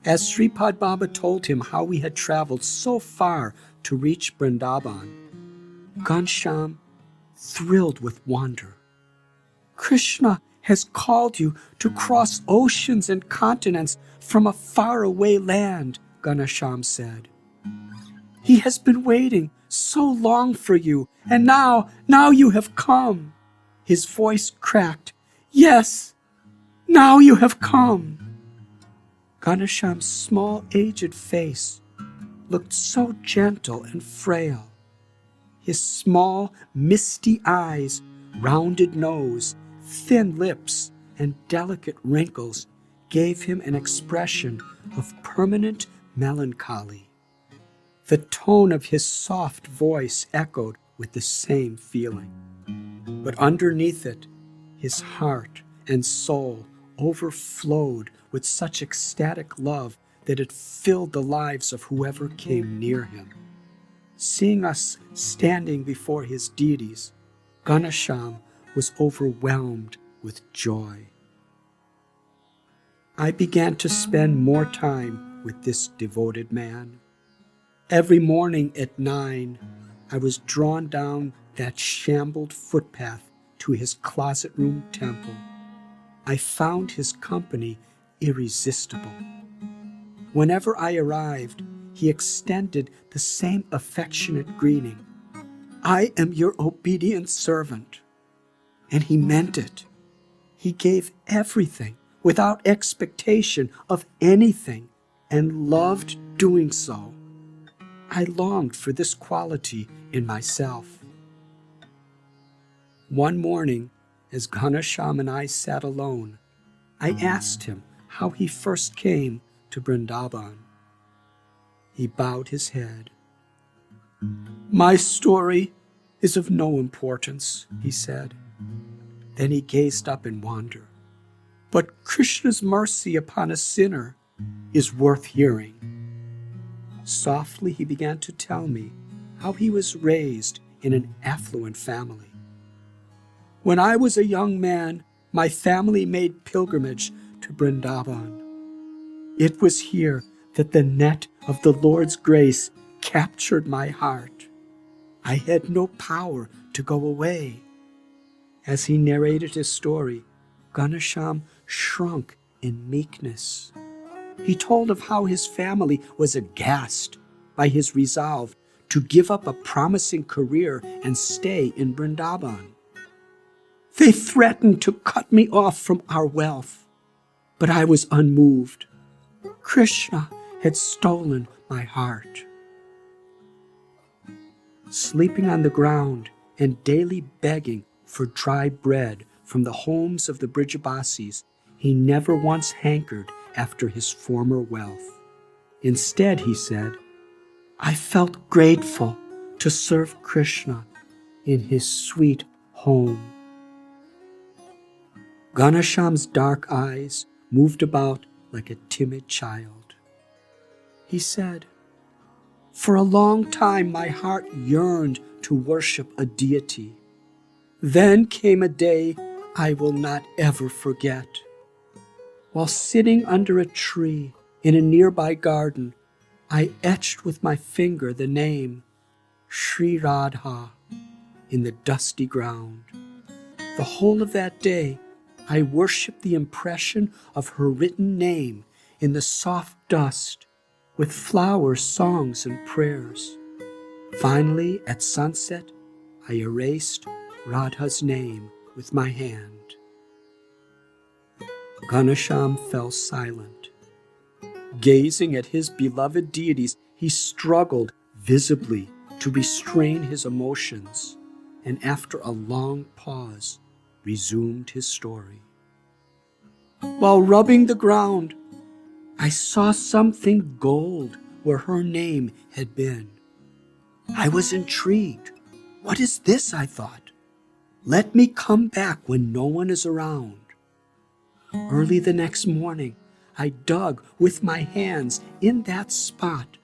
As Sripad Baba told him how we had traveled so far to reach Vrindavan, Ghanasham thrilled with wonder. "Krishna has called you to cross oceans and continents from a faraway land," Ghanasham said. "He has been waiting so long for you, and now you have come." His voice cracked. "Yes, now you have come." Ghanasham's small, aged face looked so gentle and frail. His small, misty eyes, rounded nose, thin lips, and delicate wrinkles gave him an expression of permanent melancholy. The tone of his soft voice echoed with the same feeling. But underneath it, his heart and soul overflowed with such ecstatic love that it filled the lives of whoever came near him. Seeing us standing before his deities, Ghanasham was overwhelmed with joy. I began to spend more time with this devoted man. Every morning at 9, I was drawn down that shambled footpath to his closet room temple. I found his company irresistible. Whenever I arrived, he extended the same affectionate greeting. "I am your obedient servant." And he meant it. He gave everything without expectation of anything and loved doing so. I longed for this quality in myself. One morning, as Ghanasham and I sat alone, I asked him how he first came to Vrindavan. He bowed his head. "My story is of no importance," he said. Then he gazed up in wonder. "But Krishna's mercy upon a sinner is worth hearing." Softly he began to tell me how he was raised in an affluent family. "When I was a young man, my family made pilgrimage to Vrindavan. It was here that the net of the Lord's grace captured my heart. I had no power to go away." As he narrated his story, Ghanasham shrunk in meekness. He told of how his family was aghast by his resolve to give up a promising career and stay in Vrindavan. "They threatened to cut me off from our wealth, but I was unmoved. Krishna had stolen my heart." Sleeping on the ground and daily begging for dry bread from the homes of the Brijabasis, he never once hankered after his former wealth. Instead, he said, I felt grateful to serve Krishna in his sweet home. Ghanshyam's dark eyes moved about like a timid child. He said, "For a long time my heart yearned to worship a deity. Then came a day I will not ever forget. While sitting under a tree in a nearby garden, I etched with my finger the name Sri Radha in the dusty ground. The whole of that day, I worshipped the impression of her written name in the soft dust with flowers, songs, and prayers. Finally, at sunset, I erased Radha's name with my hand." Ghanshyam fell silent. Gazing at his beloved deities, he struggled visibly to restrain his emotions, and after a long pause, resumed his story. "While rubbing the ground, I saw something gold where her name had been. I was intrigued. What is this, I thought. Let me come back when no one is around. Early the next morning, I dug with my hands in that spot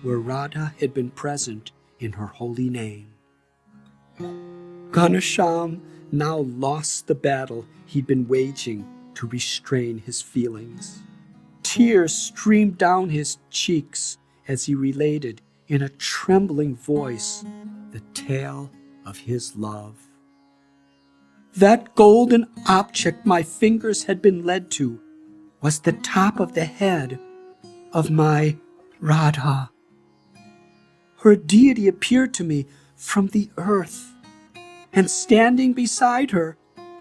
where Radha had been present in her holy name." Ghanshyam now lost the battle he'd been waging to restrain his feelings. Tears streamed down his cheeks as he related in a trembling voice the tale of his love. "That golden object my fingers had been led to was the top of the head of my Radha. Her deity appeared to me from the earth, and standing beside her,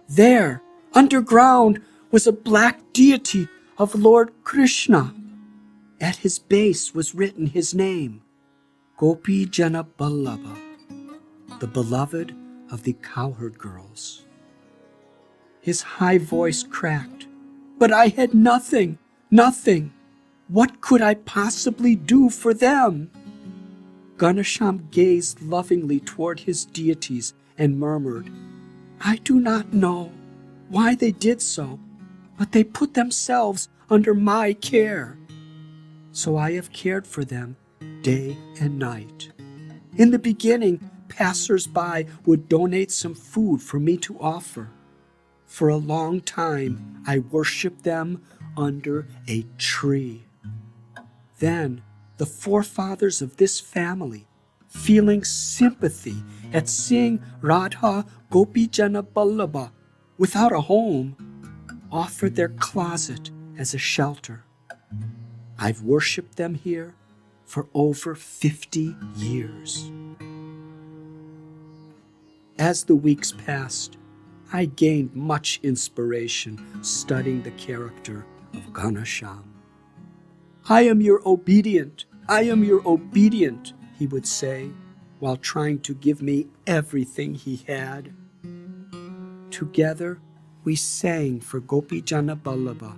there, underground, was a black deity of Lord Krishna. At his base was written his name, Gopi Jana Ballabha, the beloved of the cowherd girls." His high voice cracked. "But I had nothing. What could I possibly do for them?" Ghanshyam gazed lovingly toward his deities and murmured, "I do not know why they did so, but they put themselves under my care. So I have cared for them day and night. In the beginning, passers-by would donate some food for me to offer. For a long time, I worshipped them under a tree. Then, the forefathers of this family, feeling sympathy at seeing Radha Gopi Jana Ballabha without a home, offered their closet as a shelter. I've worshipped them here for over 50 years. As the weeks passed, I gained much inspiration studying the character of Ghanshyam. I am your obedient, he would say, while trying to give me everything he had. Together, we sang for Gopi Jana Ballabha,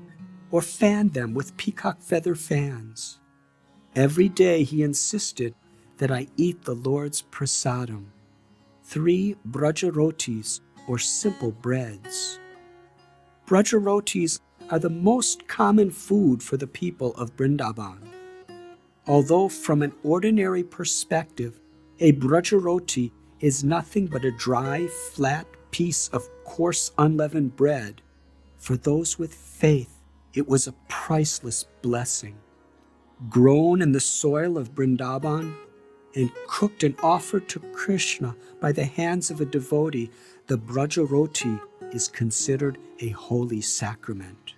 or fanned them with peacock feather fans. Every day he insisted that I eat the Lord's prasadam, 3 braja rotis, or simple breads. Braja rotis are the most common food for the people of Vrindavan. Although from an ordinary perspective, a braja roti is nothing but a dry, flat piece of coarse, unleavened bread, for those with faith, it was a priceless blessing. Grown in the soil of Vrindavan and cooked and offered to Krishna by the hands of a devotee, the braja roti is considered a holy sacrament.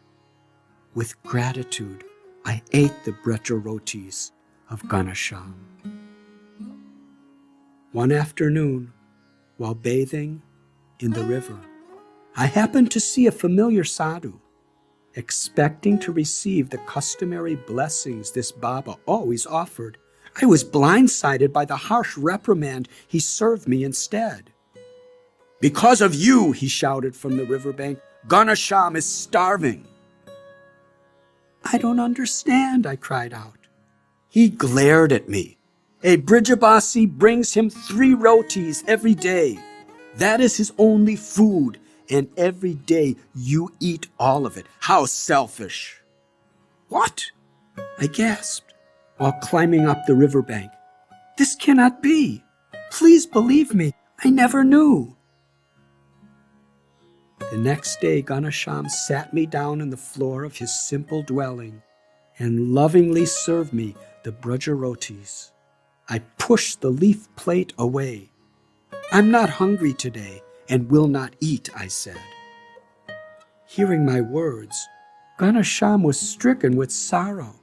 With gratitude, I ate the braja rotis of Ghanshyam. One afternoon, while bathing in the river, I happened to see a familiar sadhu. Expecting to receive the customary blessings this Baba always offered, I was blindsided by the harsh reprimand he served me instead. "Because of you," he shouted from the riverbank, "Ghanshyam is starving." "I don't understand," I cried out. He glared at me. A Brijabasi brings him 3 rotis every day. That is his only food, and every day you eat all of it. How selfish!" "What?" I gasped, while climbing up the riverbank. "This cannot be. Please believe me, I never knew." The next day, Ganesham sat me down on the floor of his simple dwelling and lovingly served me the Braja rotis. I pushed the leaf plate away. "I'm not hungry today and will not eat," I said. Hearing my words, Ganesham was stricken with sorrow.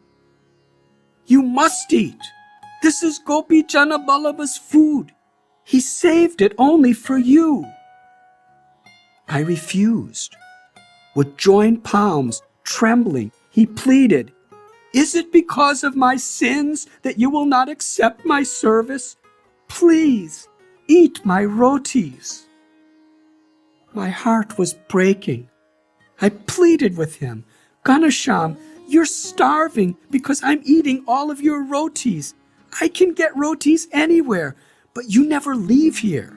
"You must eat. This is Gopi Jana Ballabha's food. He saved it only for you." I refused. With joined palms, trembling, he pleaded, "Is it because of my sins that you will not accept my service? Please, eat my rotis." My heart was breaking. I pleaded with him, "Ganesham, you're starving because I'm eating all of your rotis. I can get rotis anywhere, but you never leave here."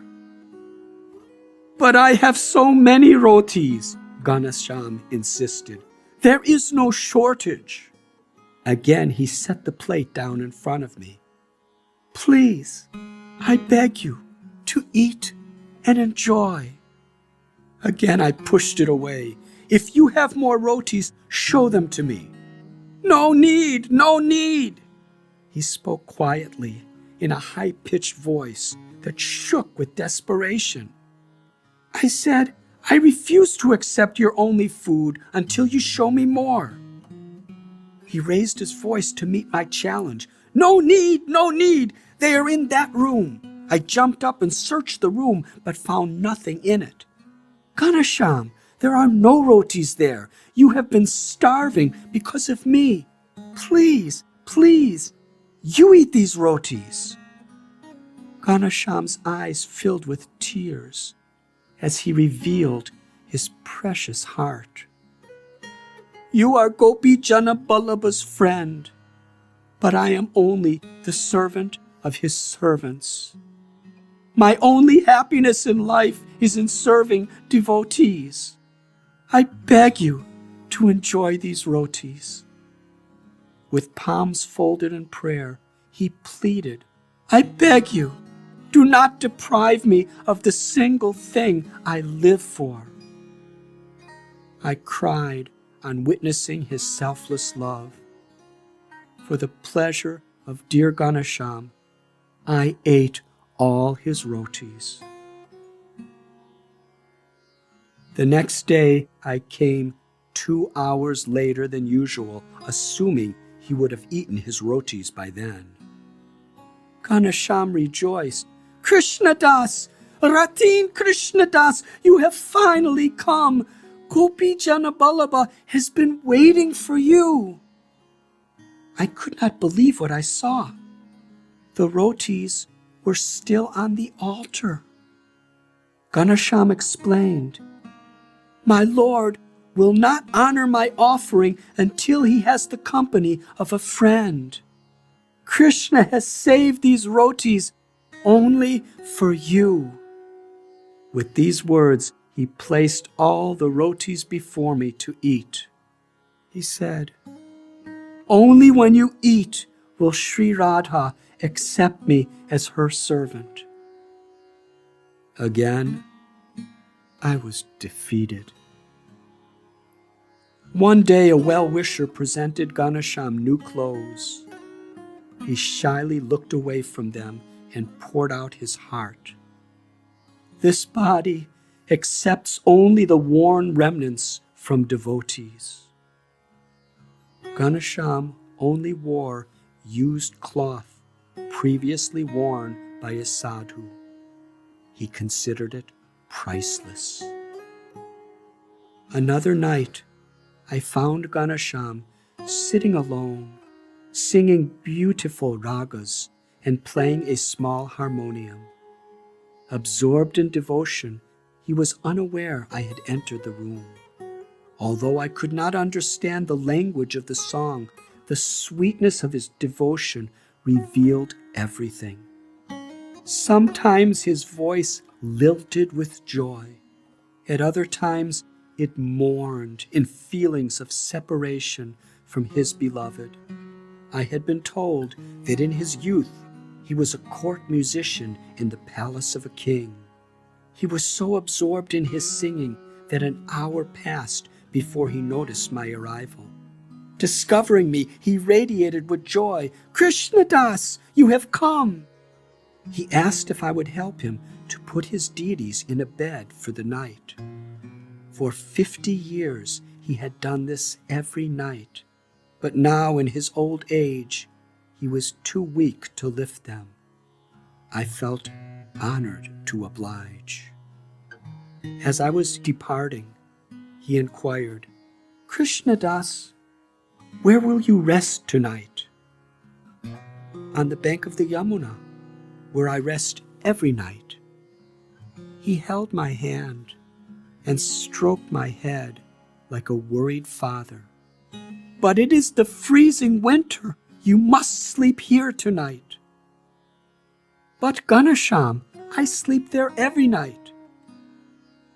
"But I have so many rotis," Ganesham insisted. "There is no shortage." Again, he set the plate down in front of me. "Please, I beg you to eat and enjoy." Again, I pushed it away. "If you have more rotis, show them to me." "No need, no need." He spoke quietly in a high-pitched voice that shook with desperation. I said, "I refuse to accept your only food until you show me more." He raised his voice to meet my challenge. "No need, no need. They are in that room." I jumped up and searched the room, but found nothing in it. "Ganesham, there are no rotis there. You have been starving because of me. Please, please, you eat these rotis." Ganesham's eyes filled with tears as he revealed his precious heart. "You are Gopi Jana Ballabha's friend, but I am only the servant of his servants. My only happiness in life is in serving devotees. I beg you to enjoy these rotis." With palms folded in prayer, he pleaded, "I beg you, do not deprive me of the single thing I live for." I cried on witnessing his selfless love. For the pleasure of dear Ganesham, I ate all his rotis. The next day I came 2 hours later than usual, assuming he would have eaten his rotis by then. Ganesham rejoiced. "Krishna Das, Ratin Krishna Das, you have finally come. Gopi Jana Ballabha has been waiting for you." I could not believe what I saw. The rotis were still on the altar. Ganesham explained, "My lord will not honor my offering until he has the company of a friend. Krishna has saved these rotis only for you." With these words, he placed all the rotis before me to eat. He said, "Only when you eat will Sri Radha accept me as her servant." Again, I was defeated. One day, a well-wisher presented Ganesham new clothes. He shyly looked away from them and poured out his heart. "This body accepts only the worn remnants from devotees." Ganesham only wore used cloth previously worn by a sadhu. He considered it priceless. Another night, I found Ganesham sitting alone, singing beautiful ragas and playing a small harmonium. Absorbed in devotion, he was unaware I had entered the room. Although I could not understand the language of the song, the sweetness of his devotion revealed everything. Sometimes his voice lilted with joy. At other times, it mourned in feelings of separation from his beloved. I had been told that in his youth he was a court musician in the palace of a king. He was so absorbed in his singing that an hour passed before he noticed my arrival. Discovering me, he radiated with joy. "Krishna Das, you have come!" He asked if I would help him to put his deities in a bed for the night. For 50 years he had done this every night, but now in his old age he was too weak to lift them. I felt honored to oblige. As I was departing, he inquired, "Krishna Das, where will you rest tonight?" "On the bank of the Yamuna, where I rest every night." He held my hand and stroked my head like a worried father. "But it is the freezing winter. You must sleep here tonight." "But Ganesham, I sleep there every night."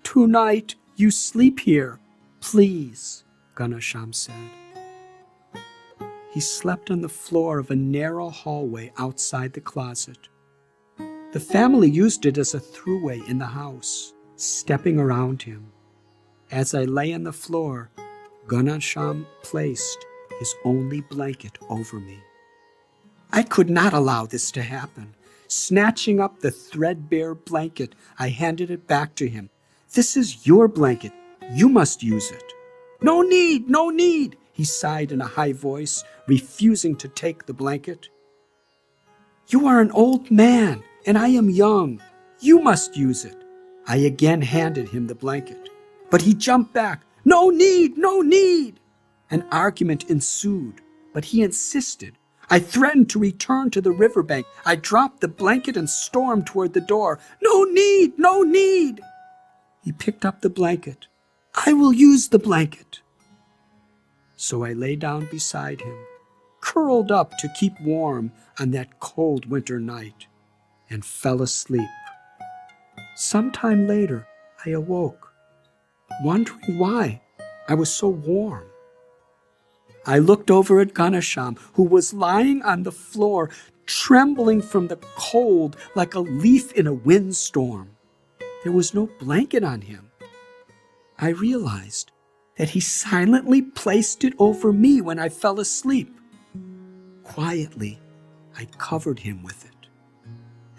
"Tonight you sleep here, please," Ganesham said. He slept on the floor of a narrow hallway outside the closet. The family used it as a throughway in the house, stepping around him. As I lay on the floor, Ganesham placed his only blanket over me. I could not allow this to happen. Snatching up the threadbare blanket, I handed it back to him. "This is your blanket. You must use it." "No need, no need," he sighed in a high voice, refusing to take the blanket. "You are an old man, and I am young. You must use it." I again handed him the blanket, but he jumped back. "No need, no need." An argument ensued, but he insisted. I threatened to return to the riverbank. I dropped the blanket and stormed toward the door. "No need, no need." He picked up the blanket. "I will use the blanket." So I lay down beside him, curled up to keep warm on that cold winter night, and fell asleep. Sometime later, I awoke, wondering why I was so warm. I looked over at Ganesham, who was lying on the floor, trembling from the cold like a leaf in a windstorm. There was no blanket on him. I realized that he silently placed it over me when I fell asleep. Quietly, I covered him with it.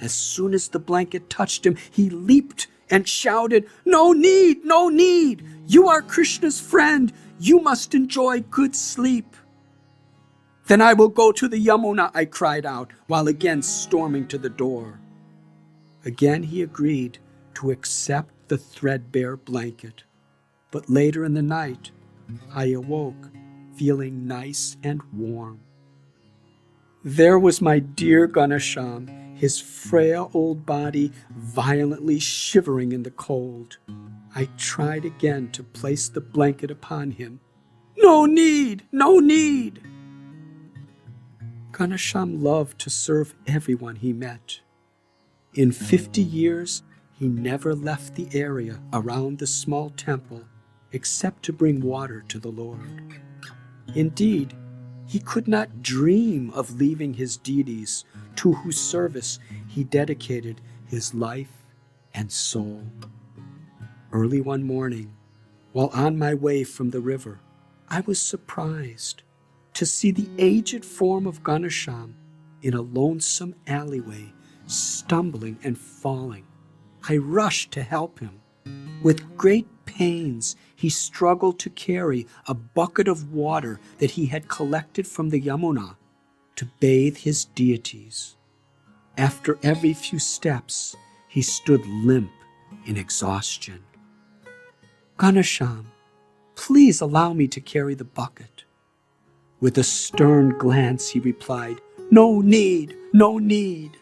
As soon as the blanket touched him, he leaped and shouted, "No need, no need! You are Krishna's friend. You must enjoy good sleep." "Then I will go to the Yamuna," I cried out, while again storming to the door. Again he agreed to accept the threadbare blanket. But later in the night, I awoke feeling nice and warm. There was my dear Ganesham, his frail old body violently shivering in the cold. I tried again to place the blanket upon him. "No need, no need." Ganesham loved to serve everyone he met. In 50 years, he never left the area around the small temple except to bring water to the Lord. Indeed, he could not dream of leaving his deities, to whose service he dedicated his life and soul. Early one morning, while on my way from the river, I was surprised to see the aged form of Ganesham in a lonesome alleyway, stumbling and falling. I rushed to help him. With great pains, he struggled to carry a bucket of water that he had collected from the Yamuna to bathe his deities. After every few steps, he stood limp in exhaustion. "Ganesham, please allow me to carry the bucket." With a stern glance, he replied, "No need, no need."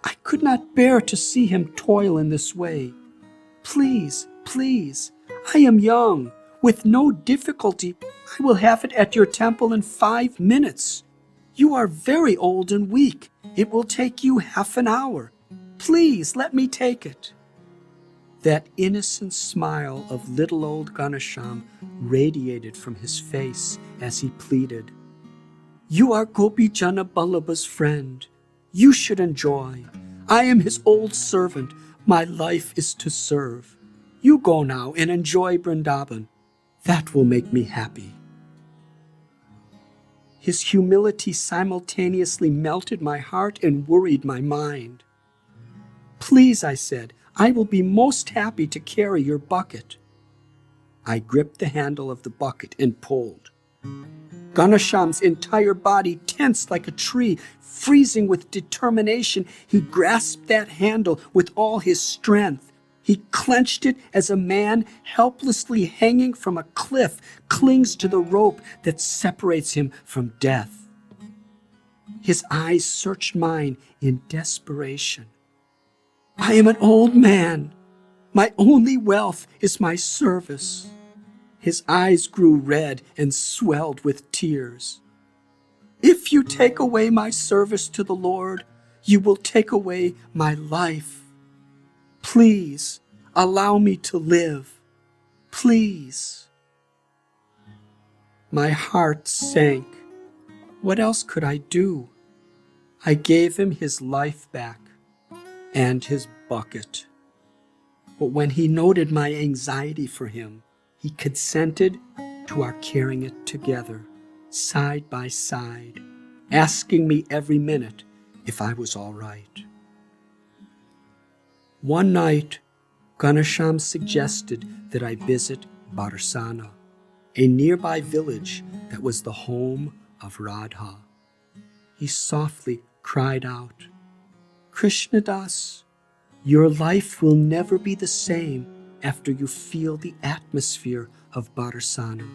I could not bear to see him toil in this way. "Please, please, I am young. With no difficulty, I will have it at your temple in 5 minutes. You are very old and weak. It will take you half an hour. Please let me take it." That innocent smile of little old Ganesham radiated from his face as he pleaded, "You are Gopi Jana Ballabha's friend. You should enjoy. I am his old servant. My life is to serve. You go now and enjoy Vrindavan. That will make me happy." His humility simultaneously melted my heart and worried my mind. "Please," I said, "I will be most happy to carry your bucket." I gripped the handle of the bucket and pulled. Ganesham's entire body tensed like a tree. Freezing with determination, he grasped that handle with all his strength. He clenched it as a man helplessly hanging from a cliff clings to the rope that separates him from death. His eyes searched mine in desperation. "I am an old man. My only wealth is my service." His eyes grew red and swelled with tears. "If you take away my service to the Lord, you will take away my life. Please, allow me to live. Please." My heart sank. What else could I do? I gave him his life back and his bucket. But when he noted my anxiety for him, he consented to our carrying it together, side by side, asking me every minute if I was all right. One night, Ganesham suggested that I visit Barsana, a nearby village that was the home of Radha. He softly cried out, "Krishnadas, your life will never be the same after you feel the atmosphere of Barsana."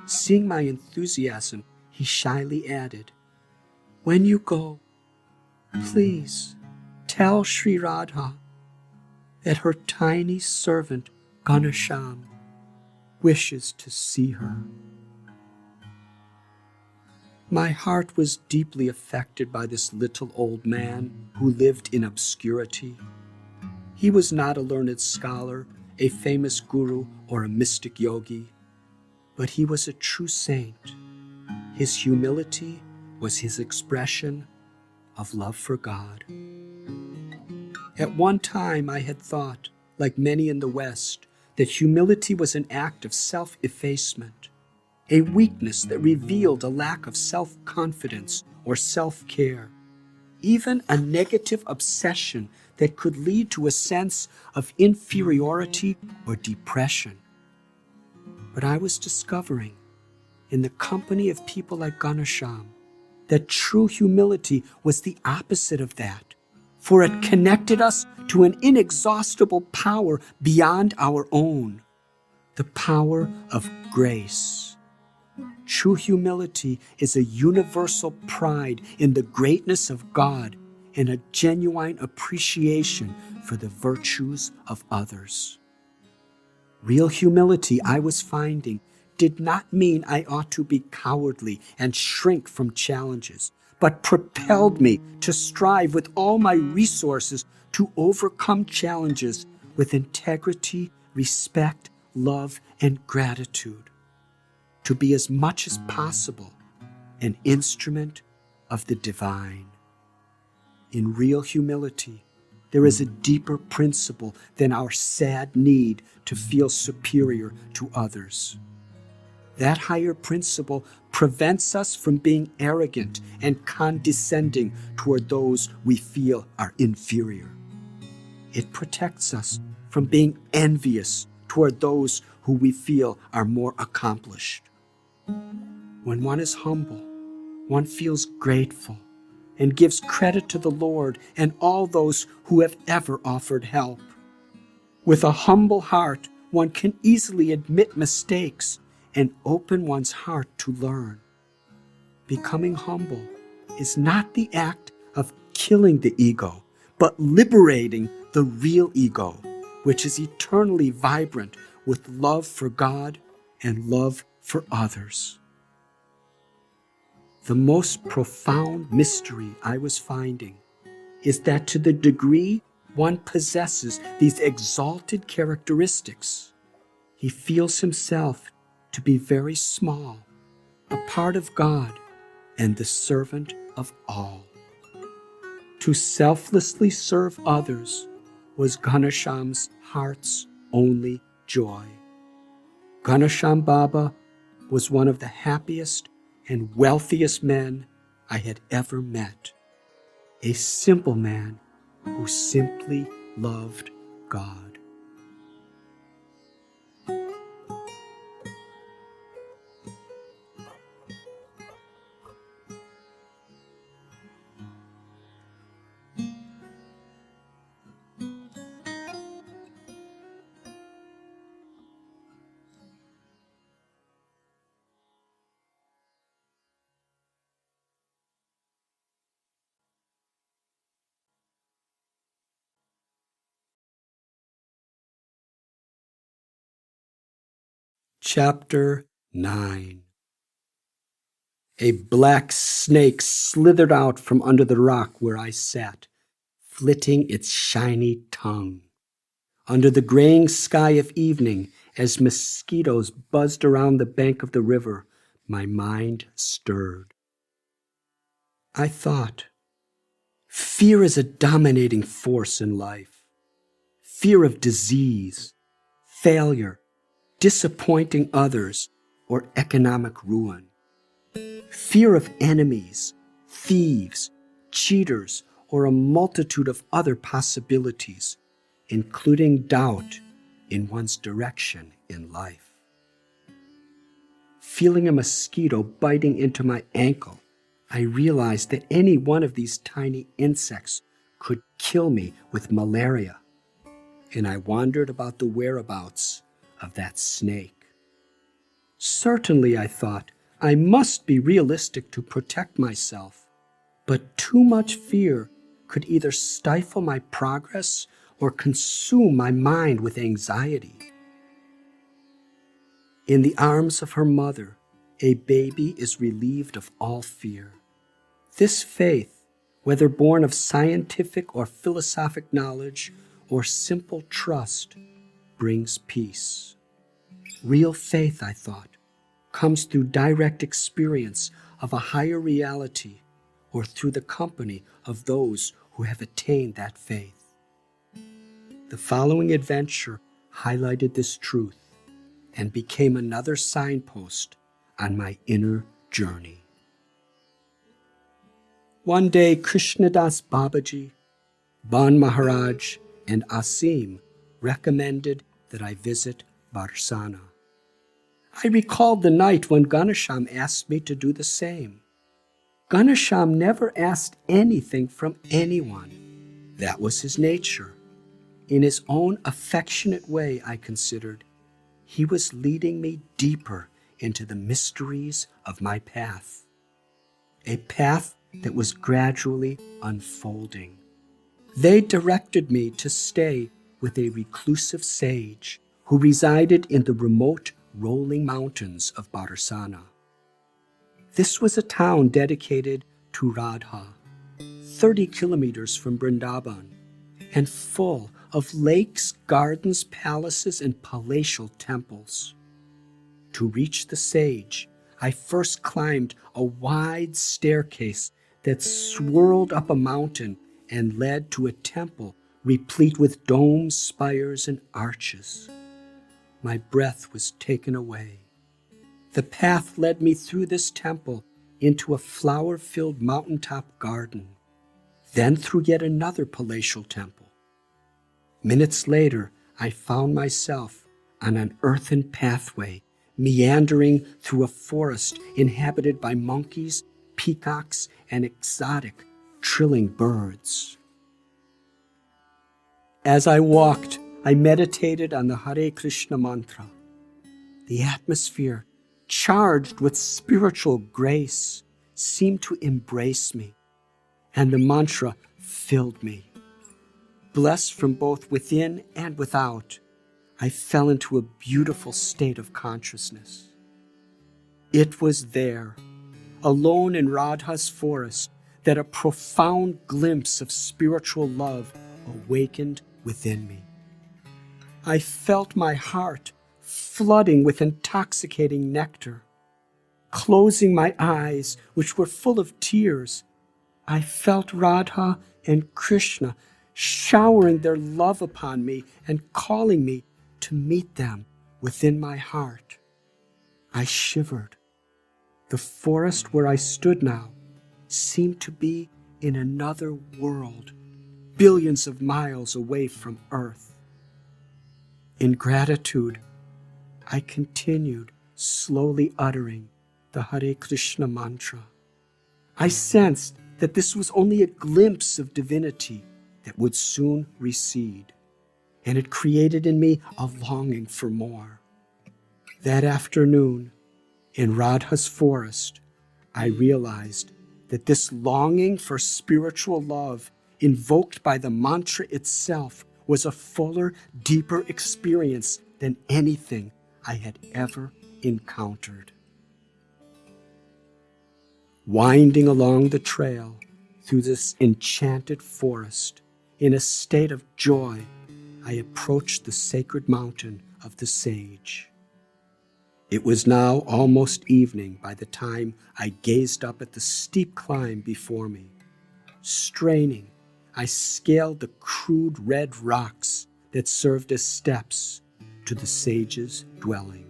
Seeing my enthusiasm, he shyly added, "When you go, please tell Sri Radha that her tiny servant Ganesham wishes to see her." My heart was deeply affected by this little old man who lived in obscurity. He was not a learned scholar, a famous guru, or a mystic yogi, but he was a true saint. His humility was his expression of love for God. At one time I had thought, like many in the West, that humility was an act of self-effacement, a weakness that revealed a lack of self-confidence or self-care, even a negative obsession that could lead to a sense of inferiority or depression. But I was discovering, in the company of people like Ganesham, that true humility was the opposite of that, for it connected us to an inexhaustible power beyond our own, the power of grace. True humility is a universal pride in the greatness of God and a genuine appreciation for the virtues of others. Real humility, I was finding, did not mean I ought to be cowardly and shrink from challenges, but propelled me to strive with all my resources to overcome challenges with integrity, respect, love, and gratitude, to be as much as possible an instrument of the divine. In real humility, there is a deeper principle than our sad need to feel superior to others. That higher principle prevents us from being arrogant and condescending toward those we feel are inferior. It protects us from being envious toward those who we feel are more accomplished. When one is humble, one feels grateful and gives credit to the Lord and all those who have ever offered help. With a humble heart, one can easily admit mistakes and open one's heart to learn. Becoming humble is not the act of killing the ego, but liberating the real ego, which is eternally vibrant with love for God and love for others. The most profound mystery I was finding is that to the degree one possesses these exalted characteristics, he feels himself to be very small, a part of God and the servant of all. To selflessly serve others was Ghanshyam's heart's only joy. Ghanshyam Baba was one of the happiest and wealthiest men I had ever met. A simple man who simply loved God. Chapter 9. A black snake slithered out from under the rock where I sat, flitting its shiny tongue. Under the graying sky of evening, as mosquitoes buzzed around the bank of the river, my mind stirred. I thought, fear is a dominating force in life. Fear of disease, failure, disappointing others, or economic ruin. Fear of enemies, thieves, cheaters, or a multitude of other possibilities, including doubt in one's direction in life. Feeling a mosquito biting into my ankle, I realized that any one of these tiny insects could kill me with malaria, and I wondered about the whereabouts of that snake. Certainly, I thought, I must be realistic to protect myself, but too much fear could either stifle my progress or consume my mind with anxiety. In the arms of her mother, a baby is relieved of all fear. This faith, whether born of scientific or philosophic knowledge or simple trust, brings peace. Real faith, I thought, comes through direct experience of a higher reality or through the company of those who have attained that faith. The following adventure highlighted this truth and became another signpost on my inner journey. One day, Krishnadas Babaji, Ban Maharaj, and Asim recommended that I visit Barsana. I recalled the night when Ghanshyam asked me to do the same. Ghanshyam never asked anything from anyone. That was his nature. In his own affectionate way, I considered, he was leading me deeper into the mysteries of my path. A path that was gradually unfolding. They directed me to stay with a reclusive sage who resided in the remote rolling mountains of Barsana. This was a town dedicated to Radha, 30 kilometers from Vrindavan, and full of lakes, gardens, palaces, and palatial temples. To reach the sage, I first climbed a wide staircase that swirled up a mountain and led to a temple replete with domes, spires, and arches. My breath was taken away. The path led me through this temple into a flower-filled mountaintop garden, then through yet another palatial temple. Minutes later, I found myself on an earthen pathway meandering through a forest inhabited by monkeys, peacocks, and exotic trilling birds. As I walked, I meditated on the Hare Krishna mantra. The atmosphere, charged with spiritual grace, seemed to embrace me, and the mantra filled me. Blessed from both within and without, I fell into a beautiful state of consciousness. It was there, alone in Radha's forest, that a profound glimpse of spiritual love awakened within me. I felt my heart flooding with intoxicating nectar. Closing my eyes, which were full of tears, I felt Radha and Krishna showering their love upon me and calling me to meet them within my heart. I shivered. The forest where I stood now seemed to be in another world, billions of miles away from Earth. In gratitude, I continued slowly uttering the Hare Krishna mantra. I sensed that this was only a glimpse of divinity that would soon recede, and it created in me a longing for more. That afternoon, in Radha's forest, I realized that this longing for spiritual love, invoked by the mantra itself, was a fuller, deeper experience than anything I had ever encountered. Winding along the trail through this enchanted forest, in a state of joy, I approached the sacred mountain of the sage. It was now almost evening by the time I gazed up at the steep climb before me. Straining, I scaled the crude red rocks that served as steps to the sage's dwelling.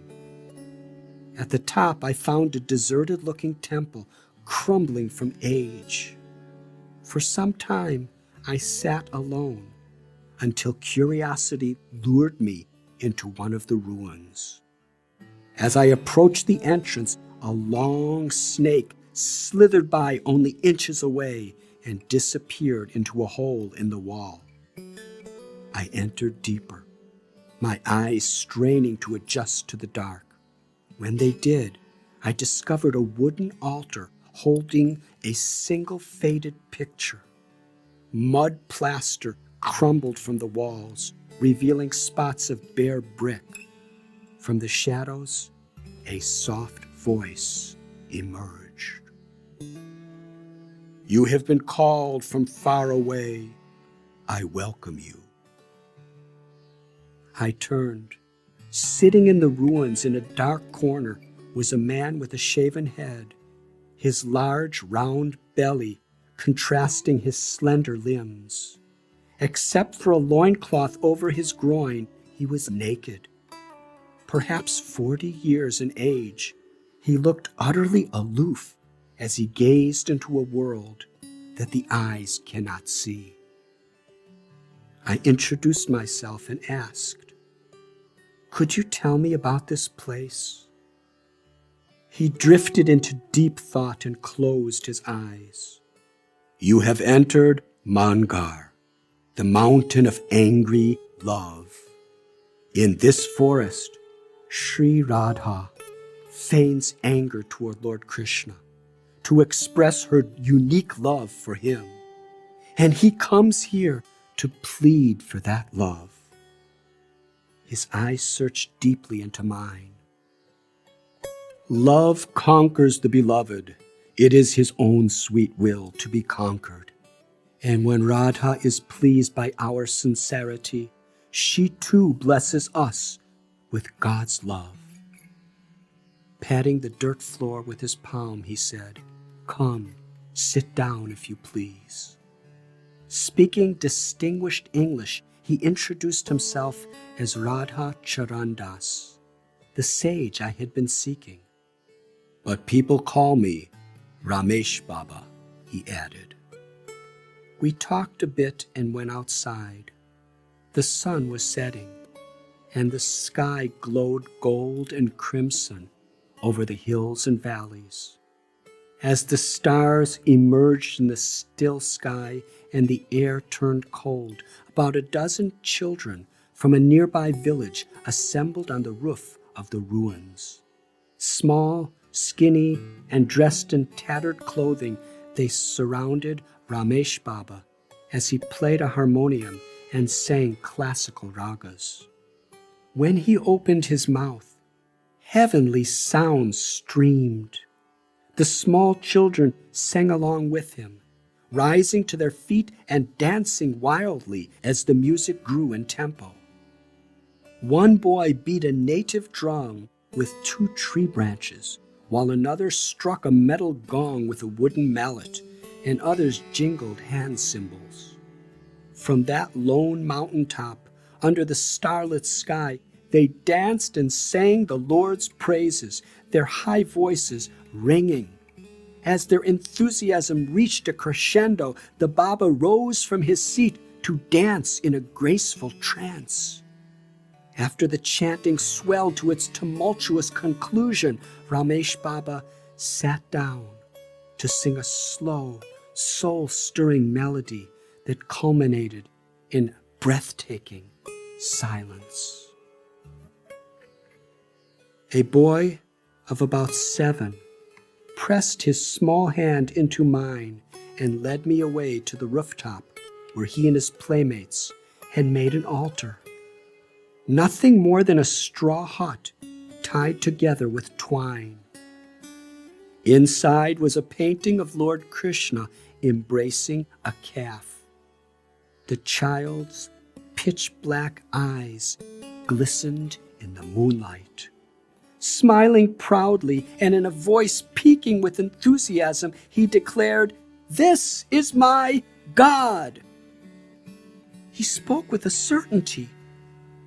At the top, I found a deserted-looking temple crumbling from age. For some time, I sat alone until curiosity lured me into one of the ruins. As I approached the entrance, a long snake slithered by only inches away and disappeared into a hole in the wall. I entered deeper, my eyes straining to adjust to the dark. When they did, I discovered a wooden altar holding a single faded picture. Mud plaster crumbled from the walls, revealing spots of bare brick. From the shadows, a soft voice emerged. "You have been called from far away. I welcome you." I turned. Sitting in the ruins in a dark corner was a man with a shaven head, his large, round belly contrasting his slender limbs. Except for a loincloth over his groin, he was naked. Perhaps 40 years in age, he looked utterly aloof as he gazed into a world that the eyes cannot see. I introduced myself and asked, "Could you tell me about this place?" He drifted into deep thought and closed his eyes. "You have entered Mangar, the mountain of angry love. In this forest, Sri Radha feigns anger toward Lord Krishna to express her unique love for him, and he comes here to plead for that love." His eyes searched deeply into mine. "Love conquers the beloved. It is his own sweet will to be conquered. And when Radha is pleased by our sincerity, she too blesses us with God's love." Patting the dirt floor with his palm, he said, "Come, sit down if you please." Speaking distinguished English, he introduced himself as Radha Charandas, the sage I had been seeking. "But people call me Ramesh Baba," he added. We talked a bit and went outside. The sun was setting, and the sky glowed gold and crimson over the hills and valleys. As the stars emerged in the still sky and the air turned cold, about a dozen children from a nearby village assembled on the roof of the ruins. Small, skinny, and dressed in tattered clothing, they surrounded Ramesh Baba as he played a harmonium and sang classical ragas. When he opened his mouth, heavenly sounds streamed. The small children sang along with him, rising to their feet and dancing wildly as the music grew in tempo. One boy beat a native drum with 2 tree branches, while another struck a metal gong with a wooden mallet, and others jingled hand cymbals. From that lone mountaintop, under the starlit sky, they danced and sang the Lord's praises, their high voices ringing. As their enthusiasm reached a crescendo, the Baba rose from his seat to dance in a graceful trance. After the chanting swelled to its tumultuous conclusion, Ramesh Baba sat down to sing a slow, soul-stirring melody that culminated in breathtaking silence. A boy of about 7 pressed his small hand into mine and led me away to the rooftop where he and his playmates had made an altar. Nothing more than a straw hut tied together with twine. Inside was a painting of Lord Krishna embracing a calf. The child's pitch-black eyes glistened in the moonlight. Smiling proudly and in a voice peaking with enthusiasm, he declared, "This is my God." He spoke with a certainty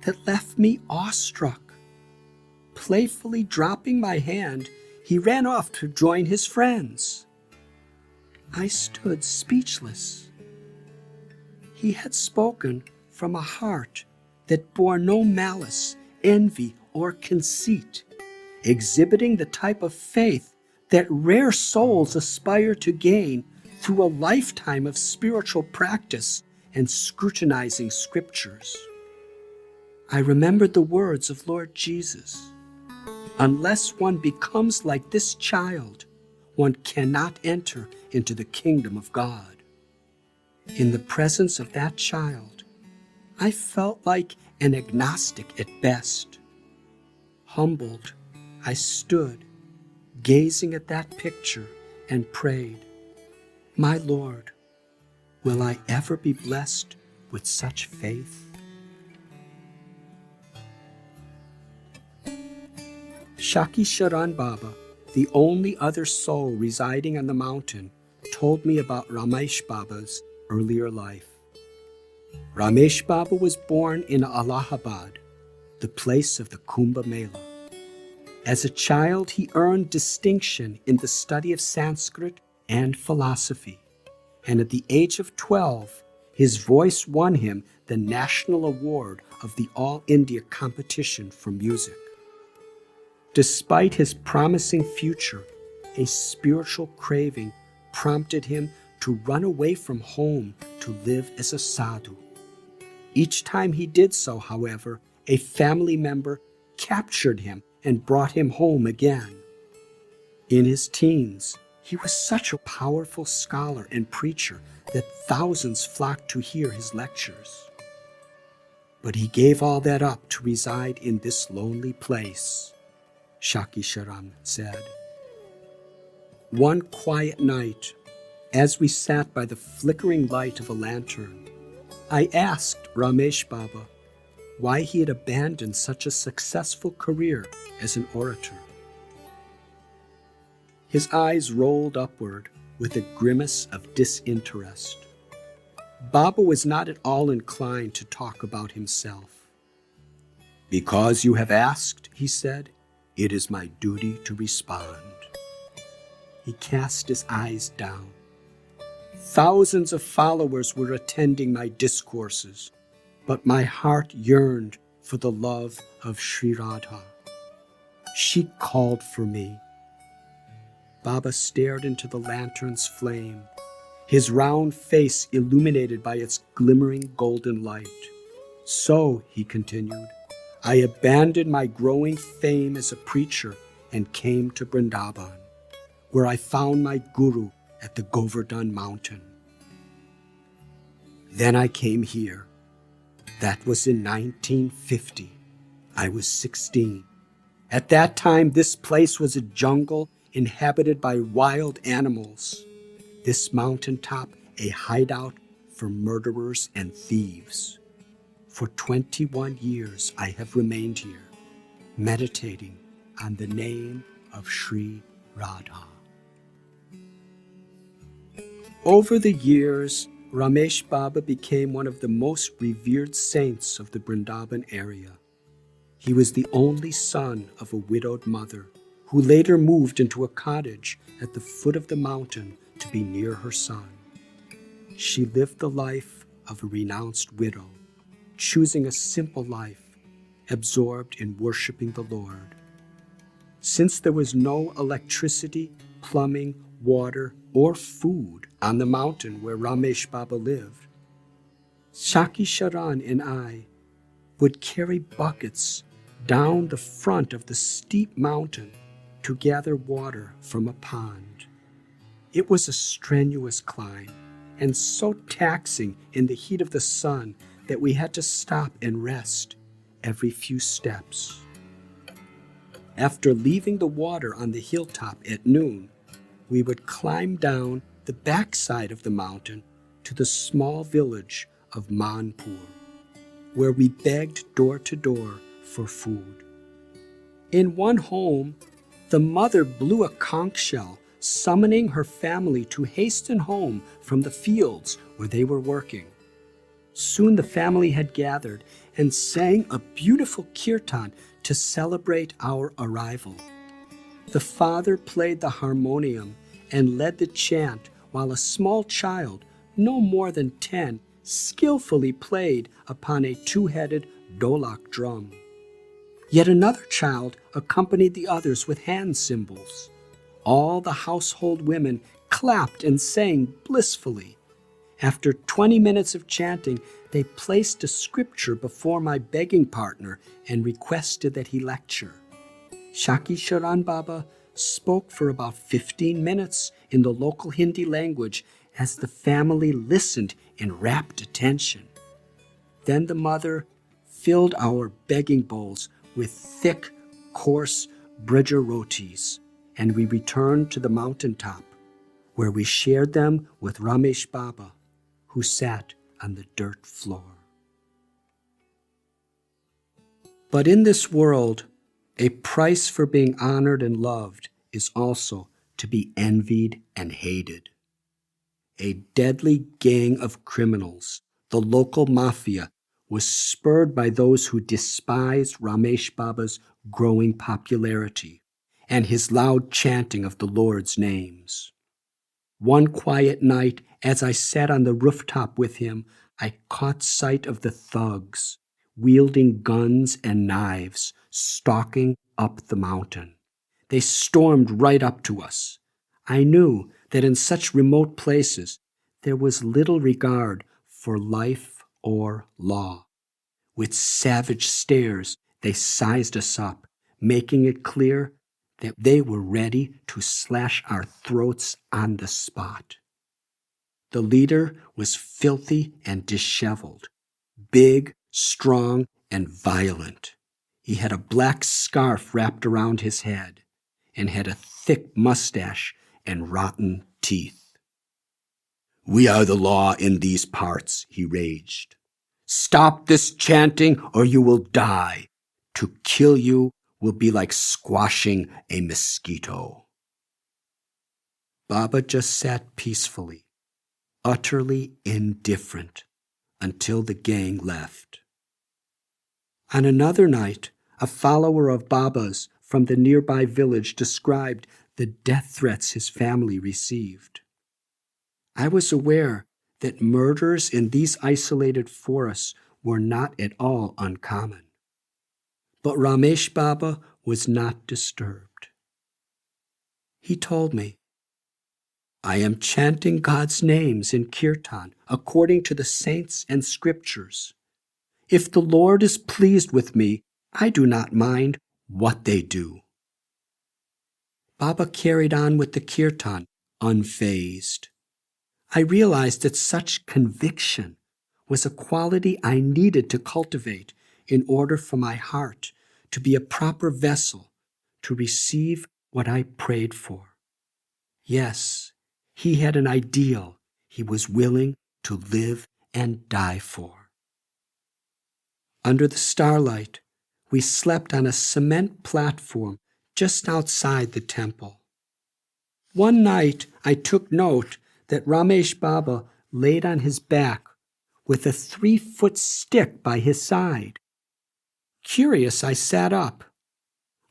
that left me awestruck. Playfully dropping my hand, he ran off to join his friends. I stood speechless. He had spoken from a heart that bore no malice, envy, or conceit, exhibiting the type of faith that rare souls aspire to gain through a lifetime of spiritual practice and scrutinizing scriptures. I remembered the words of Lord Jesus. Unless one becomes like this child, one cannot enter into the kingdom of God. In the presence of that child, I felt like an agnostic at best. Humbled, I stood, gazing at that picture, and prayed, "My Lord, will I ever be blessed with such faith?" Shaki Sharan Baba, the only other soul residing on the mountain, told me about Ramesh Baba's earlier life. Ramesh Baba was born in Allahabad, the place of the Kumbh Mela. As a child, he earned distinction in the study of Sanskrit and philosophy, and at the age of 12, his voice won him the National Award of the All India Competition for Music. Despite his promising future, a spiritual craving prompted him to run away from home to live as a sadhu. Each time he did so, however, a family member captured him and brought him home again. In his teens, he was such a powerful scholar and preacher that thousands flocked to hear his lectures. But he gave all that up to reside in this lonely place, Shaki Sharam said. One quiet night, as we sat by the flickering light of a lantern, I asked Ramesh Baba why he had abandoned such a successful career as an orator. His eyes rolled upward with a grimace of disinterest. Baba was not at all inclined to talk about himself. "Because you have asked," he said, "it is my duty to respond." He cast his eyes down. Thousands of followers were attending my discourses, but my heart yearned for the love of Sri Radha. She called for me. Baba stared into the lantern's flame, his round face illuminated by its glimmering golden light. "So," he continued, "I abandoned my growing fame as a preacher and came to Vrindavan, where I found my guru at the Govardhan mountain. Then I came here. That was in 1950. I was 16. At that time, this place was a jungle inhabited by wild animals. This mountaintop a hideout for murderers and thieves. For 21 years I have remained here, meditating on the name of Sri Radha. Over the years, Ramesh Baba became one of the most revered saints of the Vrindavan area. He was the only son of a widowed mother who later moved into a cottage at the foot of the mountain to be near her son. She lived the life of a renounced widow, choosing a simple life, absorbed in worshiping the Lord. Since there was no electricity, plumbing, water, or food on the mountain where Ramesh Baba lived, Shaki Sharan and I would carry buckets down the front of the steep mountain to gather water from a pond. It was a strenuous climb and so taxing in the heat of the sun that we had to stop and rest every few steps. After leaving the water on the hilltop at noon, we would climb down the backside of the mountain to the small village of Manpur, where we begged door to door for food. In one home, the mother blew a conch shell, summoning her family to hasten home from the fields where they were working. Soon the family had gathered and sang a beautiful kirtan to celebrate our arrival. The father played the harmonium and led the chant while a small child, no more than 10, skillfully played upon a two-headed dolak drum. Yet another child accompanied the others with hand cymbals. All the household women clapped and sang blissfully. After 20 minutes of chanting, they placed a scripture before my begging partner and requested that he lecture. Shaki Sharan Baba spoke for about 15 minutes in the local Hindi language as the family listened in rapt attention. Then the mother filled our begging bowls with thick, coarse Braja rotis, and we returned to the mountaintop, where we shared them with Ramesh Baba, who sat on the dirt floor. But in this world, a price for being honored and loved is also to be envied and hated. A deadly gang of criminals, the local mafia, was spurred by those who despised Ramesh Baba's growing popularity and his loud chanting of the Lord's names. One quiet night, as I sat on the rooftop with him, I caught sight of the thugs, wielding guns and knives, stalking up the mountain. They stormed right up to us. I knew that in such remote places there was little regard for life or law. With savage stares, they sized us up, making it clear that they were ready to slash our throats on the spot. The leader was filthy and disheveled, big, strong, and violent. He had a black scarf wrapped around his head and had a thick mustache and rotten teeth. "We are the law in these parts," he raged. "Stop this chanting or you will die. To kill you will be like squashing a mosquito." Baba just sat peacefully, utterly indifferent, until the gang left. On another night, a follower of Baba's from the nearby village described the death threats his family received. I was aware that murders in these isolated forests were not at all uncommon. But Ramesh Baba was not disturbed. He told me, "I am chanting God's names in kirtan according to the saints and scriptures. If the Lord is pleased with me, I do not mind what they do." Baba carried on with the kirtan, unfazed. I realized that such conviction was a quality I needed to cultivate in order for my heart to be a proper vessel to receive what I prayed for. Yes, he had an ideal he was willing to live and die for. Under the starlight, we slept on a cement platform just outside the temple. One night I took note that Ramesh Baba laid on his back with a 3-foot stick by his side. Curious, I sat up.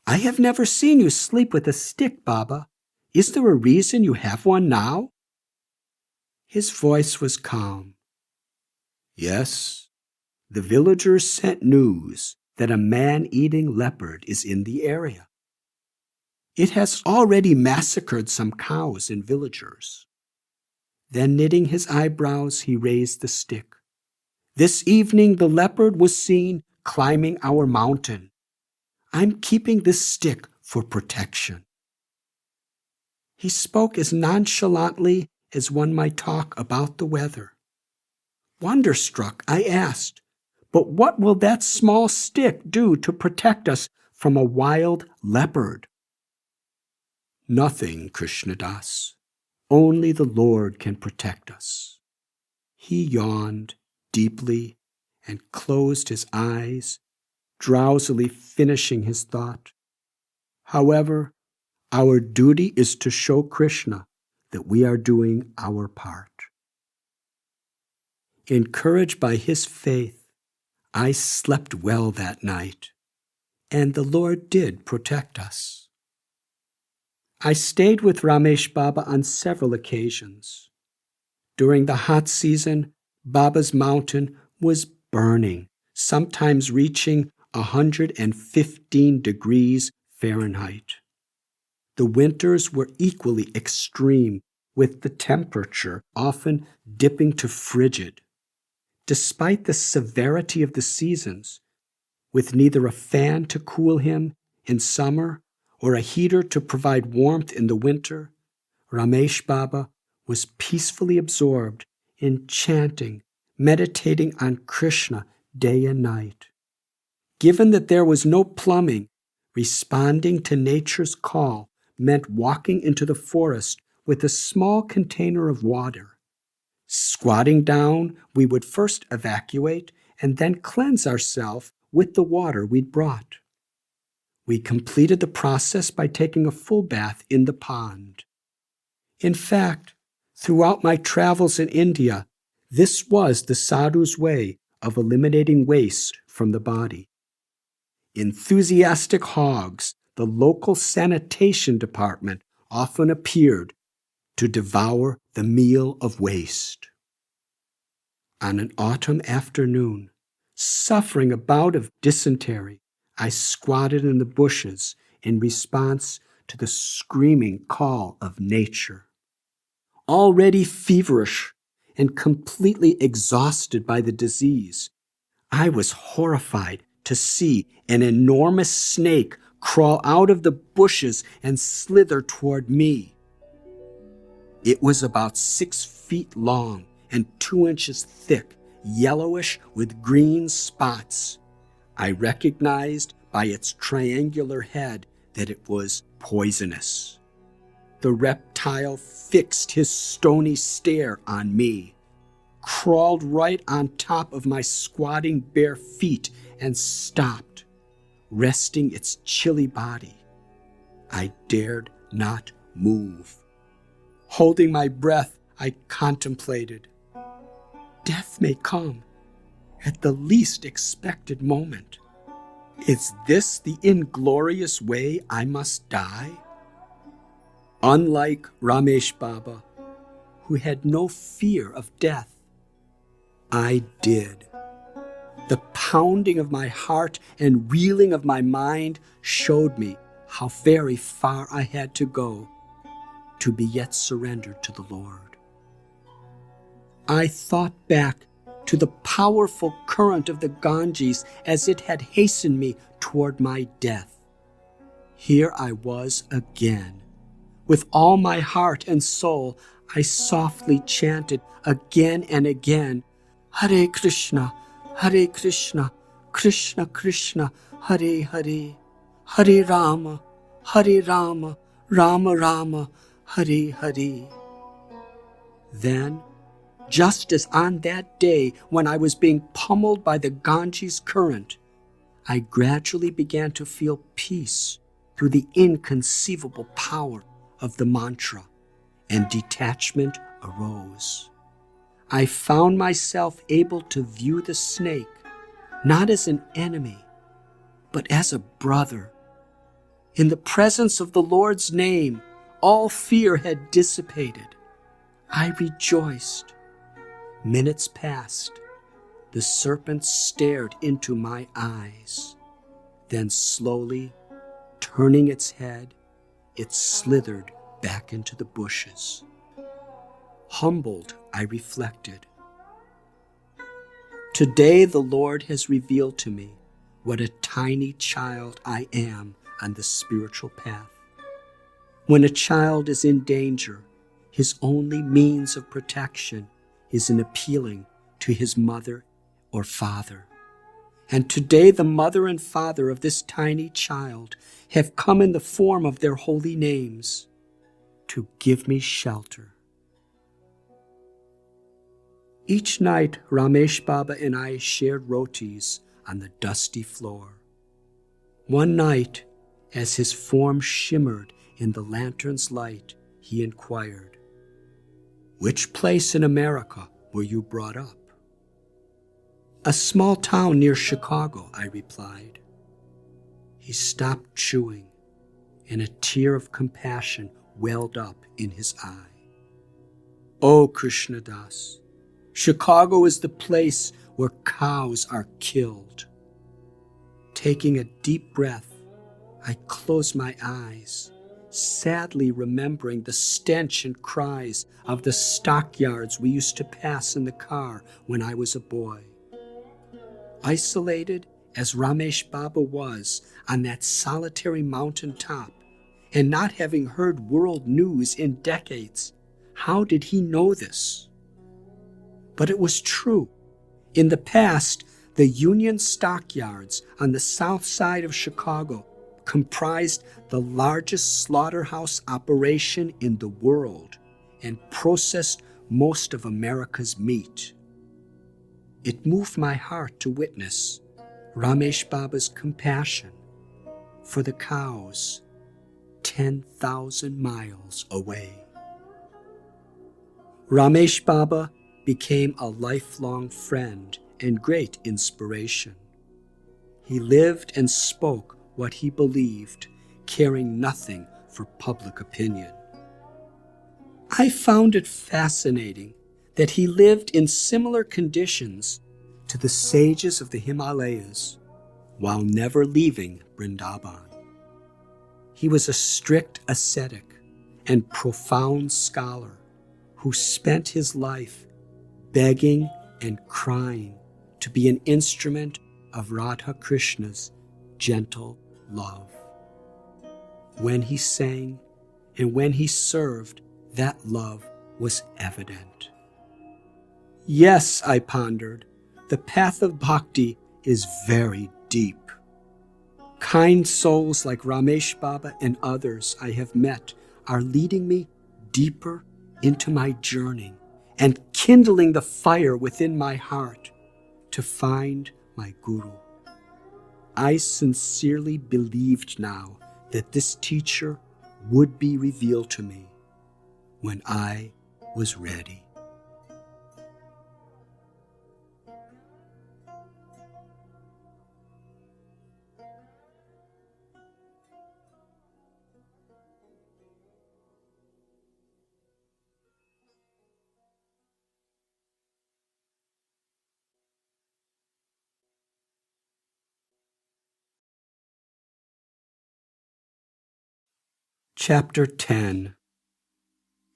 I have never seen you sleep with a stick, Baba. Is there a reason you have one now? His voice was calm. Yes, the villagers sent news that a man-eating leopard is in the area. It has already massacred some cows and villagers. Then, knitting his eyebrows, he raised the stick. This evening the leopard was seen climbing our mountain. I'm keeping this stick for protection. He spoke as nonchalantly as one might talk about the weather. Wonderstruck, I asked, but what will that small stick do to protect us from a wild leopard? Nothing, Krishnadas. Only the Lord can protect us. He yawned deeply and closed his eyes, drowsily finishing his thought. However, our duty is to show Krishna that we are doing our part. Encouraged by his faith, I slept well that night, and the Lord did protect us. I stayed with Ramesh Baba on several occasions. During the hot season, Baba's mountain was burning, sometimes reaching 115 degrees Fahrenheit. The winters were equally extreme, with the temperature often dipping to frigid. Despite the severity of the seasons, with neither a fan to cool him in summer or a heater to provide warmth in the winter, Ramesh Baba was peacefully absorbed in chanting, meditating on Krishna day and night. Given that there was no plumbing, responding to nature's call meant walking into the forest with a small container of water. Squatting down, we would first evacuate and then cleanse ourselves with the water we'd brought. We completed the process by taking a full bath in the pond. In fact, throughout my travels in India, this was the sadhu's way of eliminating waste from the body. Enthusiastic hogs, the local sanitation department, often appeared to devour the meal of waste. On an autumn afternoon, suffering a bout of dysentery, I squatted in the bushes in response to the screaming call of nature. Already feverish and completely exhausted by the disease, I was horrified to see an enormous snake crawl out of the bushes and slither toward me. It was about 6 feet long and 2 inches thick, yellowish with green spots. I recognized by its triangular head that it was poisonous. The reptile fixed his stony stare on me, crawled right on top of my squatting bare feet, and stopped, resting its chilly body. I dared not move. Holding my breath, I contemplated. Death may come at the least expected moment. Is this the inglorious way I must die? Unlike Ramesh Baba, who had no fear of death, I did. The pounding of my heart and reeling of my mind showed me how very far I had to go to be yet surrendered to the Lord. I thought back to the powerful current of the Ganges as it had hastened me toward my death. Here I was again. With all my heart and soul, I softly chanted again and again, Hare Krishna, Krishna Krishna, Hare Hare, Hare Rama, Rama Rama Rama, Hare Hare. Then, just as on that day when I was being pummeled by the Ganges current, I gradually began to feel peace through the inconceivable power of the mantra, and detachment arose. I found myself able to view the snake not as an enemy, but as a brother. In the presence of the Lord's name, all fear had dissipated. I rejoiced. Minutes passed. The serpent stared into my eyes. Then slowly, turning its head, it slithered back into the bushes. Humbled, I reflected. Today the Lord has revealed to me what a tiny child I am on the spiritual path. When a child is in danger, his only means of protection is in appealing to his mother or father. And today the mother and father of this tiny child have come in the form of their holy names to give me shelter. Each night, Ramesh Baba and I shared rotis on the dusty floor. One night, as his form shimmered in the lantern's light, he inquired, "Which place in America were you brought up?" "A small town near Chicago," I replied. He stopped chewing, and a tear of compassion welled up in his eye. "Oh, Krishnadas, Chicago is the place where cows are killed." Taking a deep breath, I closed my eyes, sadly remembering the stench and cries of the stockyards we used to pass in the car when I was a boy. Isolated as Ramesh Baba was on that solitary mountain top, and not having heard world news in decades, how did he know this? But it was true. In the past, the Union stockyards on the south side of Chicago comprised the largest slaughterhouse operation in the world and processed most of America's meat. It moved my heart to witness Ramesh Baba's compassion for the cows 10,000 miles away. Ramesh Baba became a lifelong friend and great inspiration. He lived and spoke what he believed, caring nothing for public opinion. I found it fascinating that he lived in similar conditions to the sages of the Himalayas while never leaving Vrindavan. He was a strict ascetic and profound scholar who spent his life begging and crying to be an instrument of Radha Krishna's gentle love. When he sang and when he served, that love was evident. Yes, I pondered, the path of bhakti is very deep. Kind souls like Ramesh Baba and others I have met are leading me deeper into my journey and kindling the fire within my heart to find my Guru. I sincerely believed now that this teacher would be revealed to me when I was ready. Chapter 10.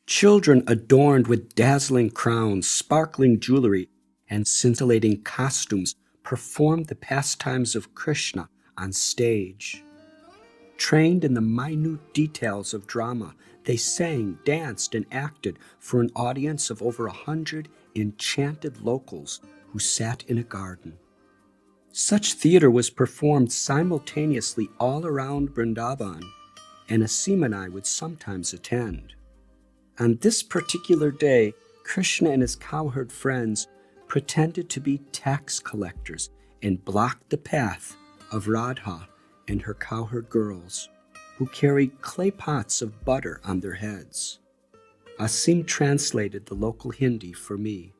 Children adorned with dazzling crowns, sparkling jewelry, and scintillating costumes performed the pastimes of Krishna on stage. Trained in the minute details of drama, they sang, danced, and acted for an audience of over 100 enchanted locals who sat in a garden. Such theater was performed simultaneously all around Vrindavan, and Asim and I would sometimes attend. On this particular day, Krishna and his cowherd friends pretended to be tax collectors and blocked the path of Radha and her cowherd girls, who carried clay pots of butter on their heads. Asim translated the local Hindi for me.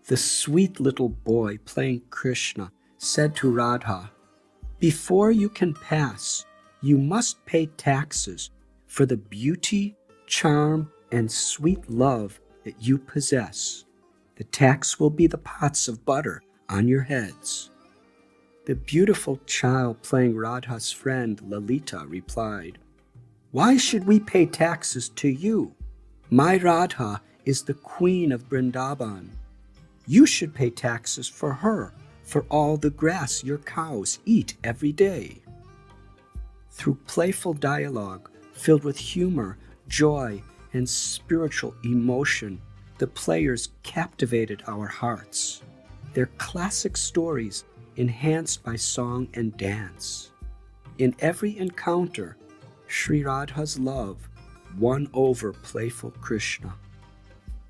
The sweet little boy playing Krishna said to Radha, "Before you can pass, you must pay taxes for the beauty, charm, and sweet love that you possess. The tax will be the pots of butter on your heads." The beautiful child playing Radha's friend Lalita replied, "Why should we pay taxes to you? My Radha is the queen of Vrindavan. You should pay taxes for her, for all the grass your cows eat every day." Through playful dialogue filled with humor, joy, and spiritual emotion, the players captivated our hearts. Their classic stories enhanced by song and dance. In every encounter, Sri Radha's love won over playful Krishna.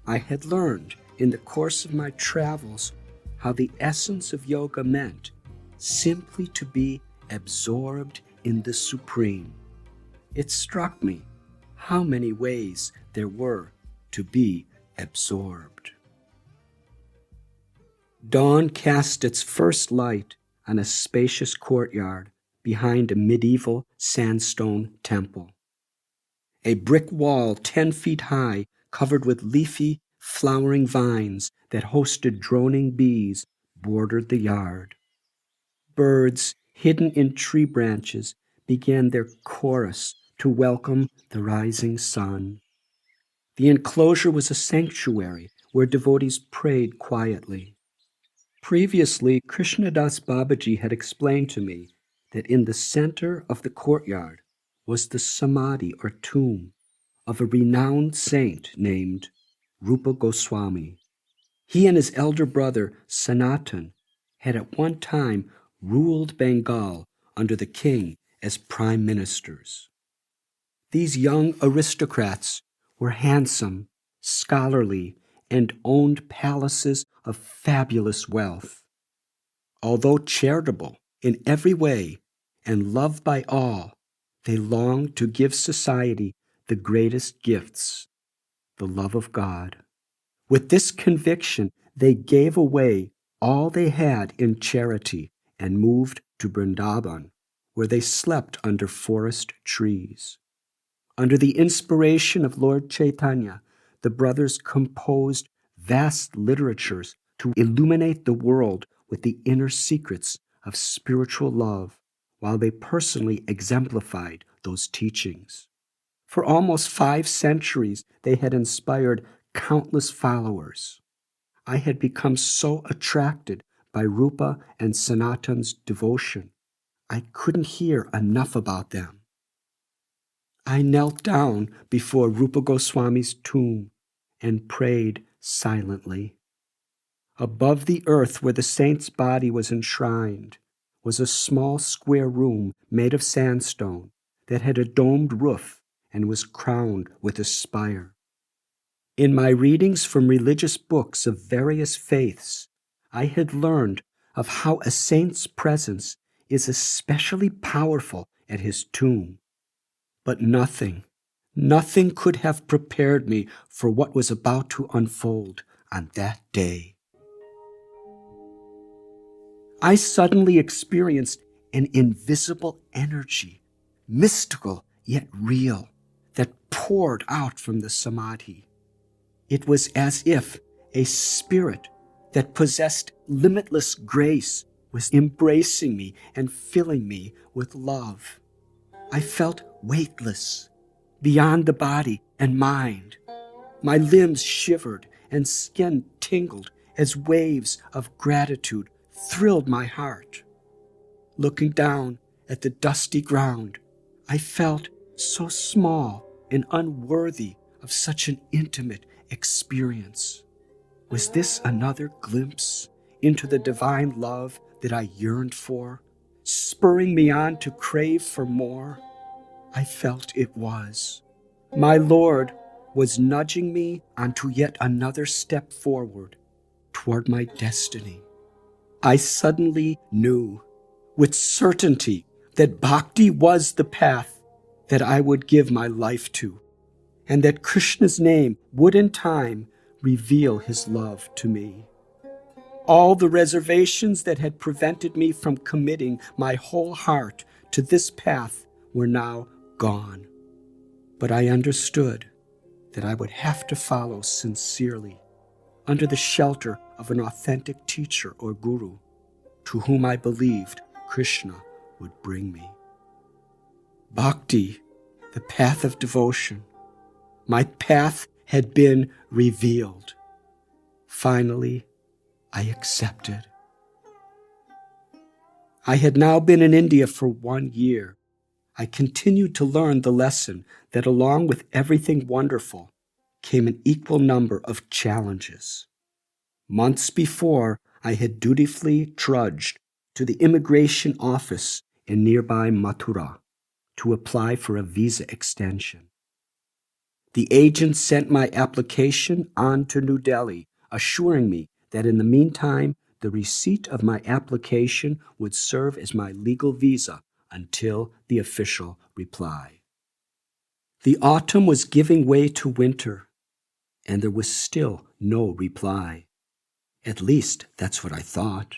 I had learned in the course of my travels how the essence of yoga meant simply to be absorbed in the Supreme. It struck me how many ways there were to be absorbed. Dawn cast its first light on a spacious courtyard behind a medieval sandstone temple. A brick wall 10 feet high, covered with leafy, flowering vines that hosted droning bees, bordered the yard. Birds, hidden in tree branches, began their chorus to welcome the rising sun. The enclosure was a sanctuary where devotees prayed quietly. Previously, Krishnadas Babaji had explained to me that in the center of the courtyard was the samadhi or tomb of a renowned saint named Rupa Goswami. He and his elder brother Sanatan had at one time ruled Bengal under the king as prime ministers. These young aristocrats were handsome, scholarly, and owned palaces of fabulous wealth. Although charitable in every way and loved by all, they longed to give society the greatest gifts, the love of God. With this conviction, they gave away all they had in charity and moved to Vrindavan, where they slept under forest trees. Under the inspiration of Lord Chaitanya, the brothers composed vast literatures to illuminate the world with the inner secrets of spiritual love, while they personally exemplified those teachings. For almost 5 centuries, they had inspired countless followers. I had become so attracted by Rupa and Sanatan's devotion, I couldn't hear enough about them. I knelt down before Rupa Goswami's tomb and prayed silently. Above the earth where the saint's body was enshrined was a small square room made of sandstone that had a domed roof and was crowned with a spire. In my readings from religious books of various faiths, I had learned of how a saint's presence is especially powerful at his tomb. But nothing could have prepared me for what was about to unfold on that day. I suddenly experienced an invisible energy, mystical yet real, that poured out from the samadhi. It was as if a spirit that possessed limitless grace was embracing me and filling me with love. I felt weightless, beyond the body and mind. My limbs shivered and skin tingled as waves of gratitude thrilled my heart. Looking down at the dusty ground, I felt so small and unworthy of such an intimate experience. Was this another glimpse into the divine love that I yearned for, spurring me on to crave for more? I felt it was. My Lord was nudging me onto yet another step forward toward my destiny. I suddenly knew with certainty that bhakti was the path that I would give my life to, and that Krishna's name would in time reveal his love to me. All the reservations that had prevented me from committing my whole heart to this path were now gone. But I understood that I would have to follow sincerely, under the shelter of an authentic teacher or guru, to whom I believed Krishna would bring me. Bhakti, the path of devotion, my path had been revealed. Finally, I accepted. I had now been in India for 1 year. I continued to learn the lesson that along with everything wonderful came an equal number of challenges. Months before, I had dutifully trudged to the immigration office in nearby Mathura to apply for a visa extension. The agent sent my application on to New Delhi, assuring me that in the meantime, the receipt of my application would serve as my legal visa until the official reply. The autumn was giving way to winter, and there was still no reply. At least, that's what I thought.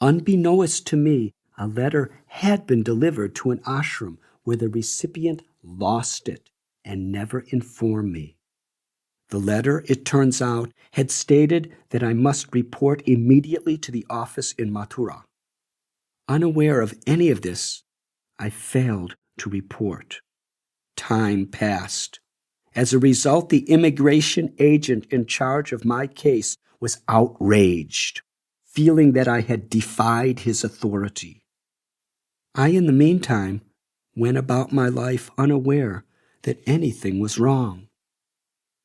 Unbeknownst to me, a letter had been delivered to an ashram where the recipient lost it and never informed me. The letter, it turns out, had stated that I must report immediately to the office in Mathura. Unaware of any of this, I failed to report. Time passed. As a result, the immigration agent in charge of my case was outraged, feeling that I had defied his authority. I, in the meantime, went about my life unaware that anything was wrong.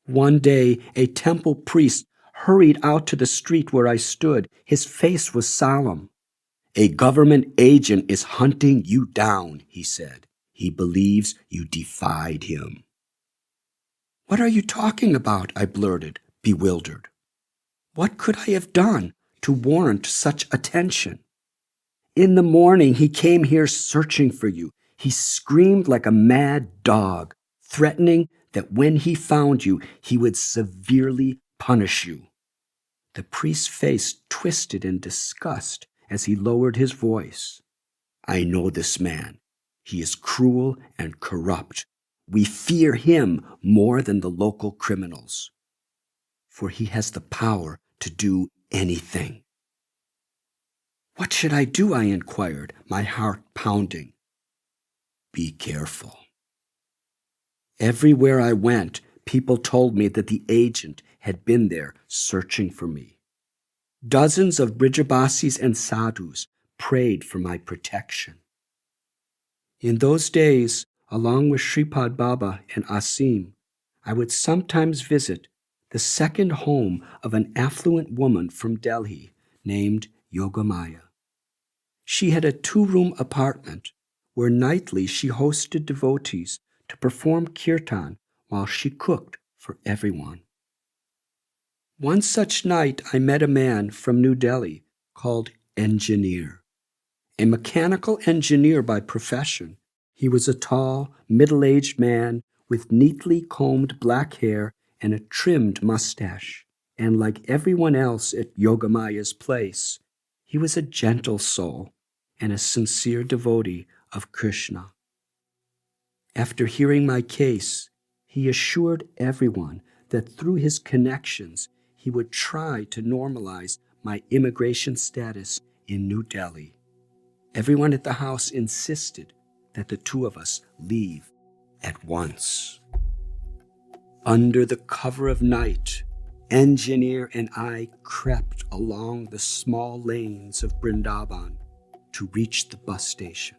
One day, a temple priest hurried out to the street where I stood. His face was solemn. "A government agent is hunting you down," he said. "He believes you defied him." "What are you talking about?" I blurted, bewildered. What could I have done to warrant such attention? "In the morning, he came here searching for you. He screamed like a mad dog, threatening that when he found you, he would severely punish you." The priest's face twisted in disgust as he lowered his voice. "I know this man. He is cruel and corrupt. We fear him more than the local criminals, for he has the power to do anything." "What should I do?" I inquired, my heart pounding. "Be careful." Everywhere I went, people told me that the agent had been there searching for me. Dozens of Brijabasis and sadhus prayed for my protection. In those days, along with Sripad Baba and Asim, I would sometimes visit the second home of an affluent woman from Delhi named Yogamaya. She had a 2-room apartment where nightly she hosted devotees to perform kirtan while she cooked for everyone. One such night, I met a man from New Delhi called Engineer. A mechanical engineer by profession, he was a tall, middle-aged man with neatly combed black hair and a trimmed mustache. And like everyone else at Yogamaya's place, he was a gentle soul and a sincere devotee of Krishna. After hearing my case, he assured everyone that through his connections, he would try to normalize my immigration status in New Delhi. Everyone at the house insisted that the two of us leave at once. Under the cover of night, Engineer and I crept along the small lanes of Vrindavan to reach the bus station.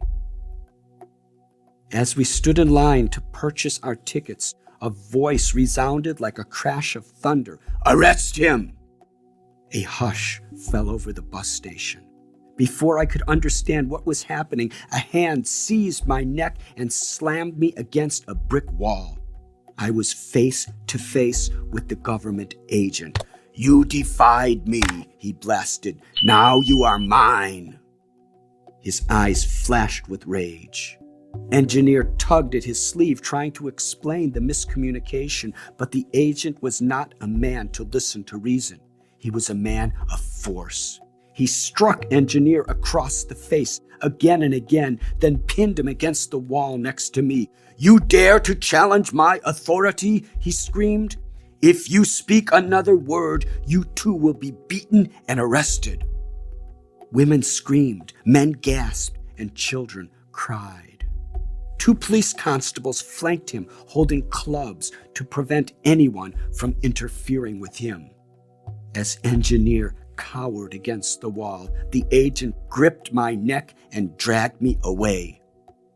As we stood in line to purchase our tickets, a voice resounded like a crash of thunder. "Arrest him!" A hush fell over the bus station. Before I could understand what was happening, a hand seized my neck and slammed me against a brick wall. I was face to face with the government agent. "You defied me," he blasted. "Now you are mine." His eyes flashed with rage. Engineer tugged at his sleeve, trying to explain the miscommunication, but the agent was not a man to listen to reason. He was a man of force. He struck Engineer across the face again and again, then pinned him against the wall next to me. "You dare to challenge my authority?" he screamed. "If you speak another word, you too will be beaten and arrested." Women screamed, men gasped, and children cried. 2 police constables flanked him, holding clubs to prevent anyone from interfering with him. As Engineer cowered against the wall, the agent gripped my neck and dragged me away.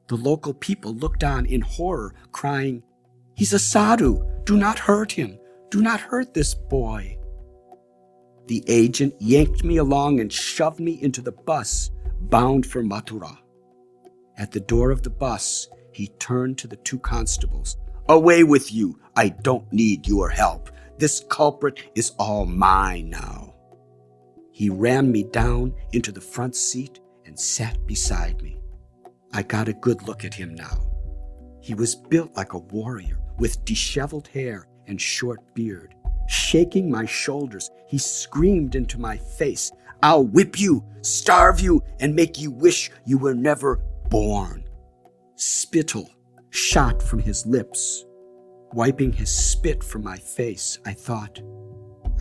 The local people looked on in horror, crying, "He's a sadhu! Do not hurt him! Do not hurt this boy!" The agent yanked me along and shoved me into the bus bound for Mathura. At the door of the bus, he turned to the 2 constables. "Away with you! I don't need your help. This culprit is all mine now." He rammed me down into the front seat and sat beside me. I got a good look at him now. He was built like a warrior, with disheveled hair and short beard. Shaking my shoulders, he screamed into my face, "I'll whip you, starve you, and make you wish you were never born." Spittle shot from his lips. Wiping his spit from my face, I thought,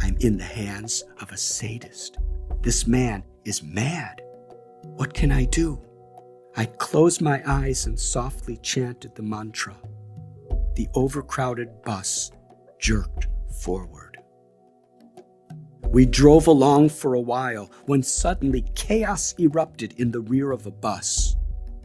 I'm in the hands of a sadist. This man is mad. What can I do? I closed my eyes and softly chanted the mantra. The overcrowded bus jerked forward. We drove along for a while when suddenly chaos erupted in the rear of a bus.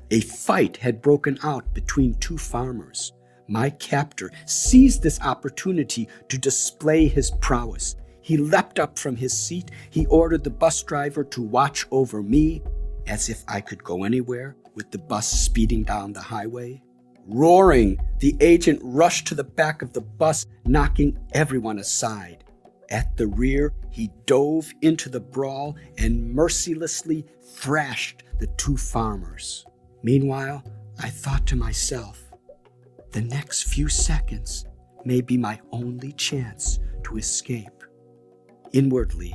A fight had broken out between 2 farmers. My captor seized this opportunity to display his prowess. He leapt up from his seat. He ordered the bus driver to watch over me, as if I could go anywhere with the bus speeding down the highway. Roaring, the agent rushed to the back of the bus, knocking everyone aside. At the rear, he dove into the brawl and mercilessly thrashed the 2 farmers. Meanwhile, I thought to myself, the next few seconds may be my only chance to escape. Inwardly,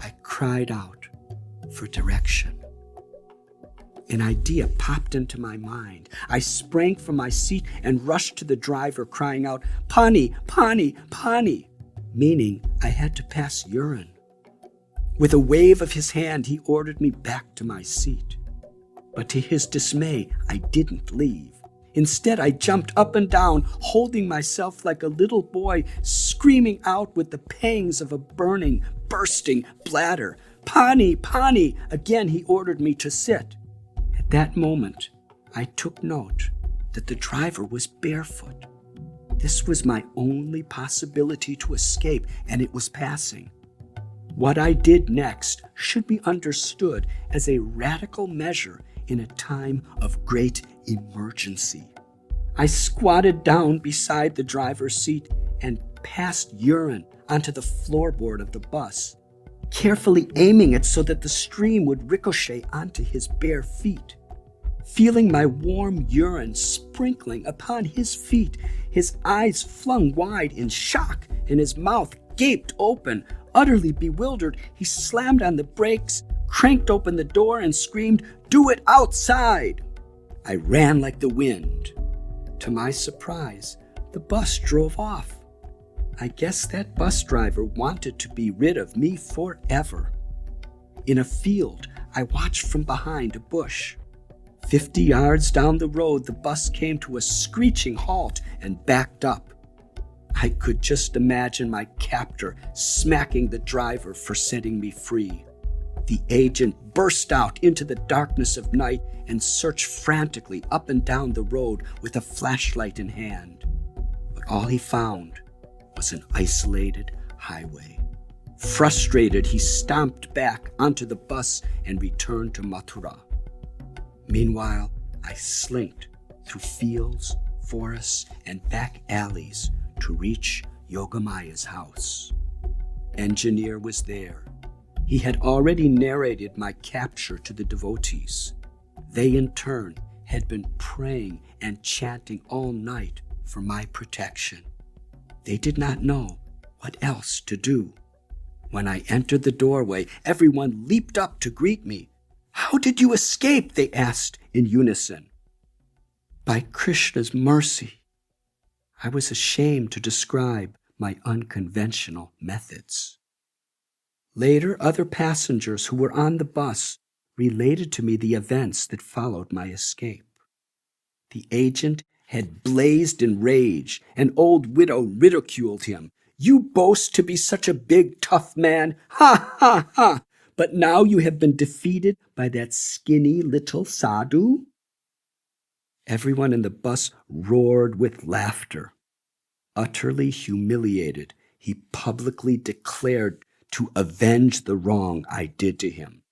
I cried out for direction. An idea popped into my mind. I sprang from my seat and rushed to the driver, crying out, "Pani, Pani, Pani," meaning I had to pass urine. With a wave of his hand, he ordered me back to my seat. But to his dismay, I didn't leave. Instead, I jumped up and down, holding myself like a little boy, screaming out with the pangs of a burning, bursting bladder. "Pani, Pani!" Again, he ordered me to sit. At that moment, I took note that the driver was barefoot. This was my only possibility to escape, and it was passing. What I did next should be understood as a radical measure in a time of great emergency. I squatted down beside the driver's seat and passed urine onto the floorboard of the bus, carefully aiming it so that the stream would ricochet onto his bare feet. Feeling my warm urine sprinkling upon his feet, his eyes flung wide in shock and his mouth gaped open. Utterly bewildered, he slammed on the brakes, cranked open the door, and screamed, "Do it outside!" I ran like the wind. To my surprise, the bus drove off. I guess that bus driver wanted to be rid of me forever. In a field, I watched from behind a bush. 50 yards down the road, the bus came to a screeching halt and backed up. I could just imagine my captor smacking the driver for setting me free. The agent burst out into the darkness of night and searched frantically up and down the road with a flashlight in hand. But all he found was an isolated highway. Frustrated, he stomped back onto the bus and returned to Mathura. Meanwhile, I slinked through fields, forests, and back alleys to reach Yogamaya's house. Engineer was there. He had already narrated my capture to the devotees. They, in turn, had been praying and chanting all night for my protection. They did not know what else to do. When I entered the doorway, everyone leaped up to greet me. "How did you escape?" they asked in unison. "By Krishna's mercy." I was ashamed to describe my unconventional methods. Later, other passengers who were on the bus related to me the events that followed my escape. The agent had blazed in rage. An old widow ridiculed him. "You boast to be such a big, tough man. Ha, ha, ha! But now you have been defeated by that skinny little sadhu?" Everyone in the bus roared with laughter. Utterly humiliated, he publicly declared to avenge the wrong I did to him.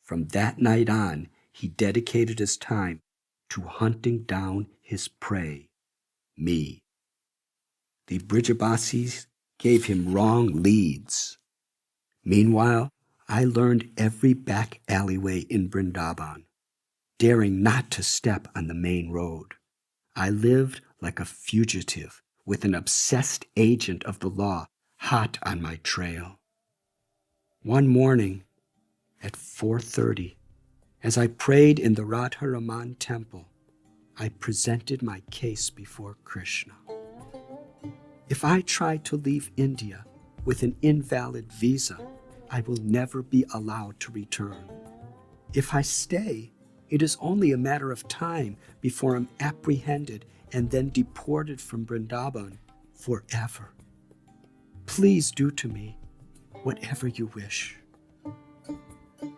From that night on, he dedicated his time to hunting down his prey, me. The Brijabasis gave him wrong leads. Meanwhile, I learned every back alleyway in Vrindavan, daring not to step on the main road. I lived like a fugitive, with an obsessed agent of the law hot on my trail. One morning at 4:30, as I prayed in the Radharaman temple, I presented my case before Krishna. If I try to leave India with an invalid visa, I will never be allowed to return. If I stay, it is only a matter of time before I'm apprehended and then deported from Vrindavan forever. Please do to me whatever you wish.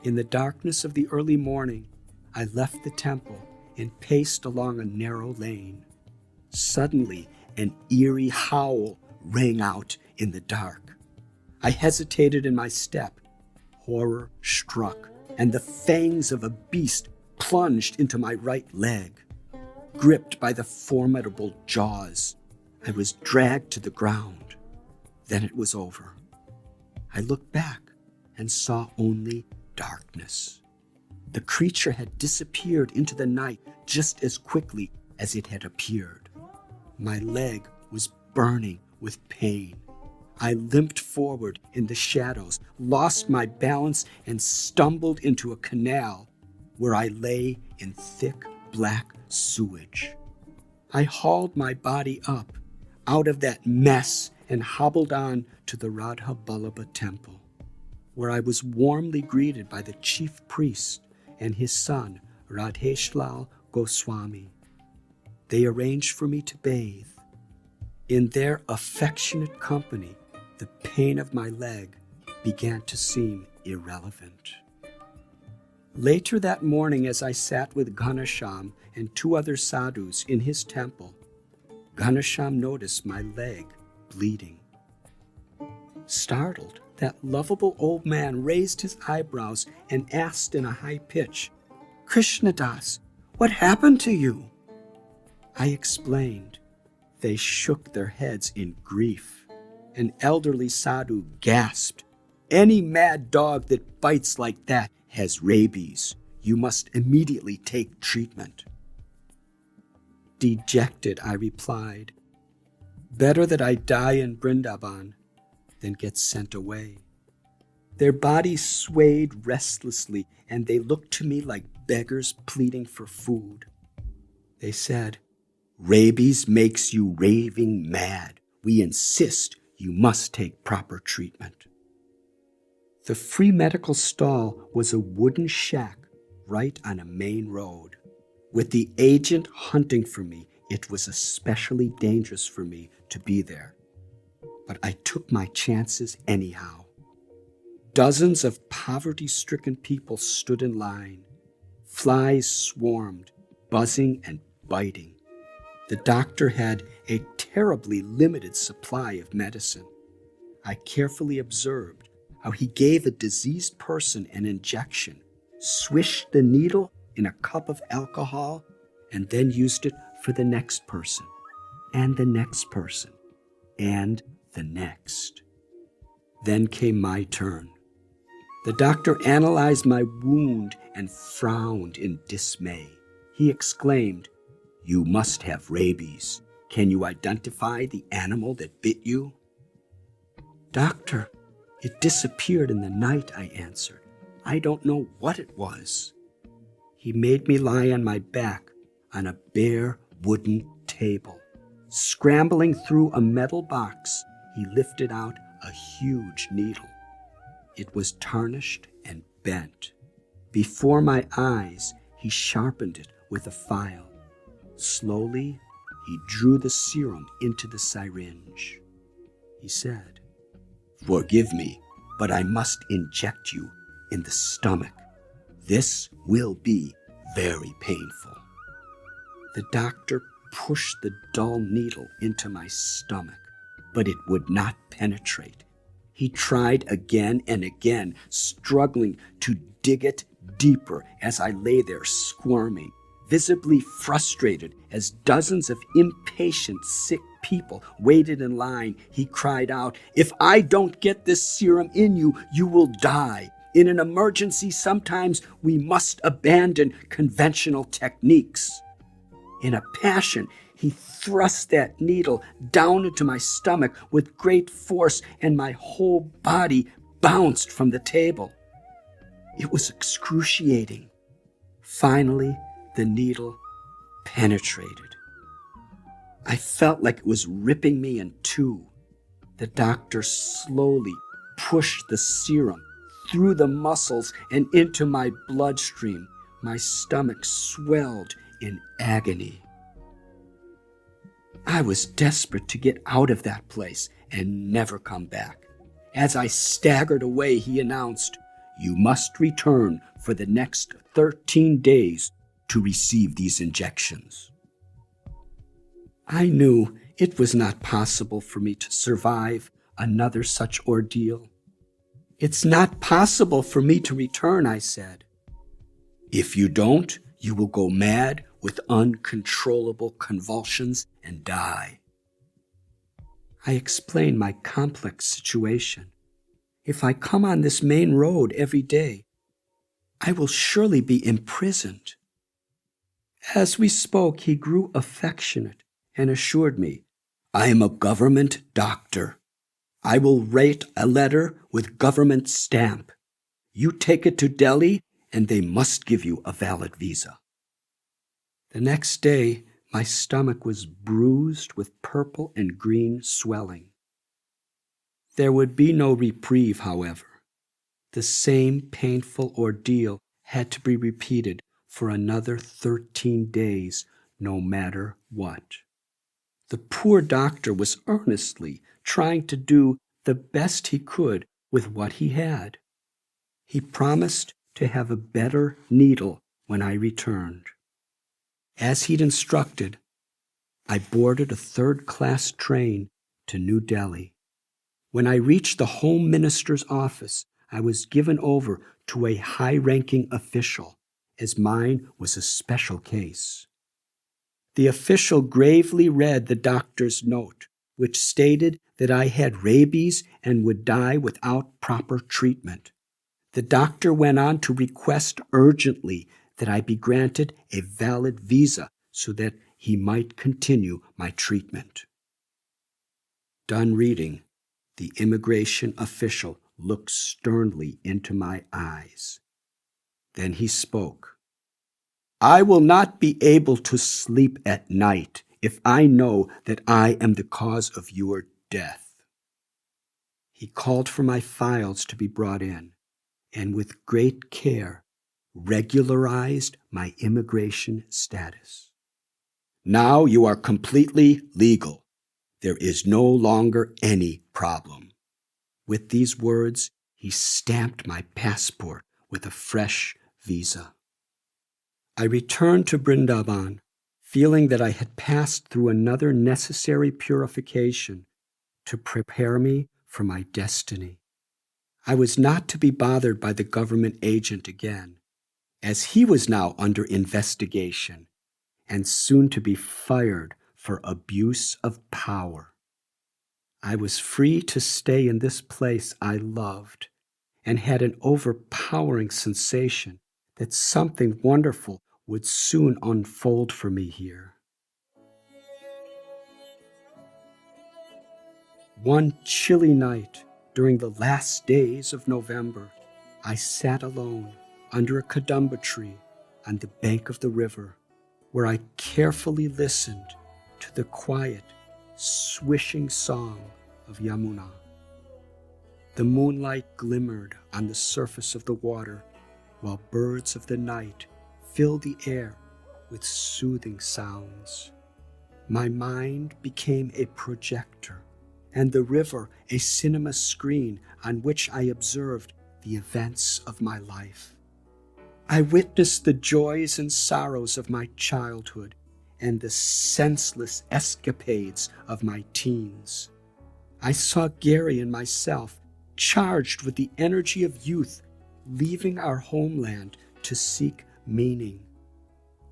In the darkness of the early morning, I left the temple and paced along a narrow lane. Suddenly, an eerie howl rang out in the dark. I hesitated in my step. Horror struck, and the fangs of a beast plunged into my right leg. Gripped by the formidable jaws, I was dragged to the ground. Then it was over. I looked back and saw only darkness. The creature had disappeared into the night just as quickly as it had appeared. My leg was burning with pain. I limped forward in the shadows, lost my balance, and stumbled into a canal where I lay in thick black sewage. I hauled my body up out of that mess and hobbled on to the Radha Vallabha temple, where I was warmly greeted by the chief priest and his son, Radheshlal Goswami. They arranged for me to bathe. In their affectionate company, the pain of my leg began to seem irrelevant. Later that morning, as I sat with Ghanasham and two other sadhus in his temple, Ghanasham noticed my leg bleeding. Startled, that lovable old man raised his eyebrows and asked in a high pitch, "Krishnadas, what happened to you?" I explained. They shook their heads in grief. An elderly sadhu gasped, "Any mad dog that bites like that has rabies. You must immediately take treatment." Dejected, I replied, "Better that I die in Vrindavan than get sent away." Their bodies swayed restlessly, and they looked to me like beggars pleading for food. They said, "Rabies makes you raving mad. We insist you must take proper treatment." The free medical stall was a wooden shack right on a main road. With the agent hunting for me, it was especially dangerous for me to be there. But I took my chances anyhow. Dozens of poverty-stricken people stood in line. Flies swarmed, buzzing and biting. The doctor had a terribly limited supply of medicine. I carefully observed how he gave a diseased person an injection, swished the needle in a cup of alcohol, and then used it for the next person, and the next person, and the next. Then came my turn. The doctor analyzed my wound and frowned in dismay. He exclaimed, "You must have rabies. Can you identify the animal that bit you?" "Doctor, it disappeared in the night," I answered. "I don't know what it was." He made me lie on my back on a bare wooden table. Scrambling through a metal box, he lifted out a huge needle. It was tarnished and bent. Before my eyes, he sharpened it with a file. Slowly, he drew the serum into the syringe. He said, "Forgive me, but I must inject you in the stomach. This will be very painful." The doctor pushed the dull needle into my stomach, but it would not penetrate. He tried again and again, struggling to dig it deeper as I lay there squirming. Visibly frustrated as dozens of impatient, sick people waited in line, he cried out, "If I don't get this serum in you, you will die. In an emergency, sometimes we must abandon conventional techniques." In a passion, he thrust that needle down into my stomach with great force, and my whole body bounced from the table. It was excruciating. Finally, the needle penetrated. I felt like it was ripping me in two. The doctor slowly pushed the serum through the muscles and into my bloodstream. My stomach swelled in agony. I was desperate to get out of that place and never come back. As I staggered away, he announced, "You must return for the next 13 days to receive these injections." I knew it was not possible for me to survive another such ordeal. "It's not possible for me to return," I said. "If you don't, you will go mad with uncontrollable convulsions and die." I explained my complex situation. "If I come on this main road every day, I will surely be imprisoned." As we spoke, he grew affectionate and assured me, "I am a government doctor. I will write a letter with government stamp. You take it to Delhi, and they must give you a valid visa." The next day, my stomach was bruised with purple and green swelling. There would be no reprieve, however. The same painful ordeal had to be repeated for another 13 days, no matter what. The poor doctor was earnestly trying to do the best he could with what he had. He promised to have a better needle when I returned. As he'd instructed, I boarded a third-class train to New Delhi. When I reached the Home Minister's office, I was given over to a high-ranking official, as mine was a special case. The official gravely read the doctor's note, which stated that I had rabies and would die without proper treatment. The doctor went on to request urgently that I be granted a valid visa so that he might continue my treatment. Done reading, the immigration official looked sternly into my eyes. Then he spoke. "I will not be able to sleep at night if I know that I am the cause of your death." He called for my files to be brought in, and with great care regularized my immigration status. "Now you are completely legal. There is no longer any problem." With these words, he stamped my passport with a fresh visa. I returned to Vrindavan, feeling that I had passed through another necessary purification to prepare me for my destiny. I was not to be bothered by the government agent again, as he was now under investigation and soon to be fired for abuse of power. I was free to stay in this place I loved and had an overpowering sensation that something wonderful would soon unfold for me here. One chilly night during the last days of November, I sat alone under a kadamba tree on the bank of the river, where I carefully listened to the quiet, swishing song of Yamuna. The moonlight glimmered on the surface of the water, while birds of the night filled the air with soothing sounds. My mind became a projector, and the river a cinema screen on which I observed the events of my life. I witnessed the joys and sorrows of my childhood and the senseless escapades of my teens. I saw Gary and myself, charged with the energy of youth, leaving our homeland to seek meaning.